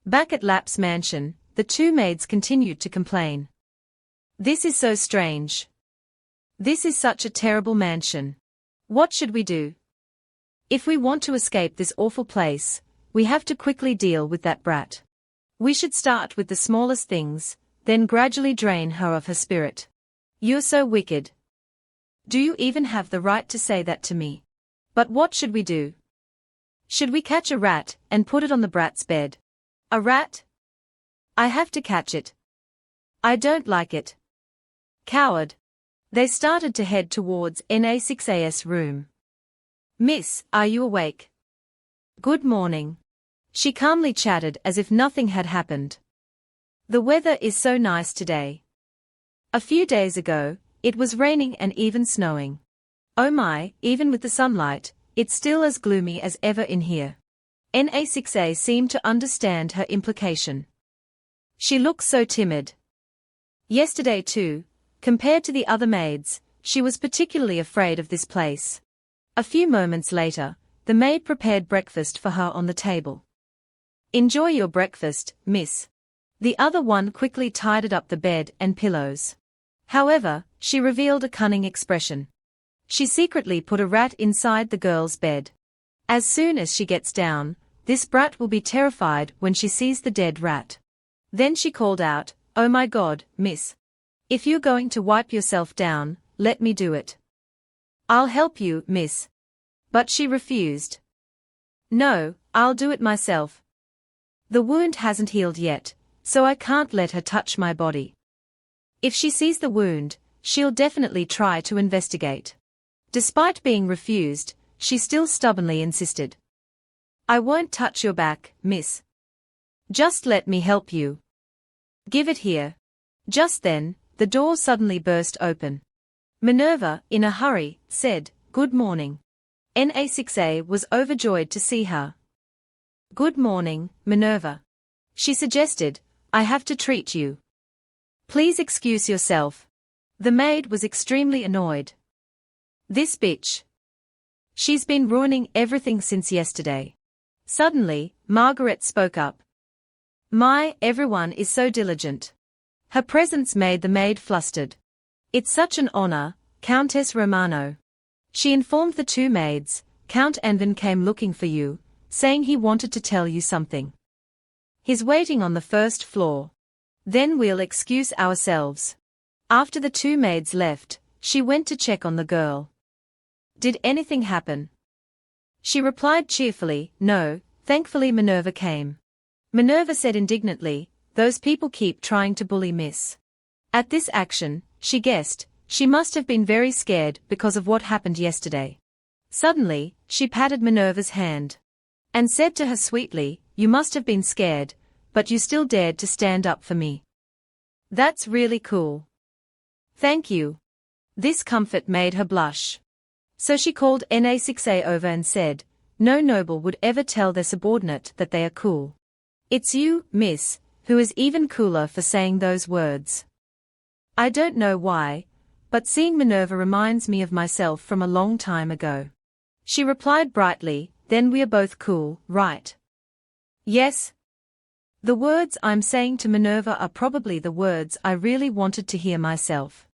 Back at Lap's mansion, the 2 maids continued to complain. This is so strange. This is such a terrible mansion. What should we do? If we want to escape this awful place, we have to quickly deal with that brat. We should start with the smallest things, then gradually drain her of her spirit. You're so wicked. Do you even have the right to say that to me? But what should we do? Should we catch a rat and put it on the brat's bed? A rat? I have to catch it. I don't like it. Coward. They started to head towards Na6A's room. Miss, are you awake? Good morning. She calmly chatted as if nothing had happened. The weather is so nice today. A few days ago, it was raining and even snowing. Oh my, even with the sunlight, it's still as gloomy as ever in here. Na6A seemed to understand her implication. She looks so timid. Yesterday too, compared to the other maids, she was particularly afraid of this place. A few moments later, the maid prepared breakfast for her on the table. Enjoy your breakfast, miss. The other one quickly tidied up the bed and pillows. However, she revealed a cunning expression. She secretly put a rat inside the girl's bed. As soon as she gets down, this brat will be terrified when she sees the dead rat. Then she called out, "Oh my God, miss. If you're going to wipe yourself down, let me do it. I'll help you, miss." But she refused. "No, I'll do it myself. The wound hasn't healed yet, so I can't let her touch my body. If she sees the wound, she'll definitely try to investigate." Despite being refused, she still stubbornly insisted. "I won't touch your back, miss. Just let me help you. Give it here." Just then, the door suddenly burst open. Minerva, in a hurry, said, "Good morning." Na6A was overjoyed to see her. "Good morning, Minerva." She suggested, "I have to treat you. Please excuse yourself." The maid was extremely annoyed. This bitch. She's been ruining everything since yesterday. Suddenly, Margaret spoke up. Everyone is so diligent. Her presence made the maid flustered. "It's such an honor, Countess Romano." She informed the 2 maids, "Count Anvin came looking for you, saying he wanted to tell you something. He's waiting on the first floor. Then we'll excuse ourselves." After the 2 maids left, she went to check on the girl. "Did anything happen?" She replied cheerfully, "No, thankfully Minerva came." Minerva said indignantly, "Those people keep trying to bully Miss." At this action, she guessed, she must have been very scared because of what happened yesterday. Suddenly, she patted Minerva's hand. And said to her sweetly, "You must have been scared, but you still dared to stand up for me. That's really cool. Thank you." This comfort made her blush. So she called Na6A over and said, "No noble would ever tell their subordinate that they are cool. It's you, miss, who is even cooler for saying those words." "I don't know why, but seeing Minerva reminds me of myself from a long time ago." She replied brightly, "Then we are both cool, right?" "Yes. The words I'm saying to Minerva are probably the words I really wanted to hear myself."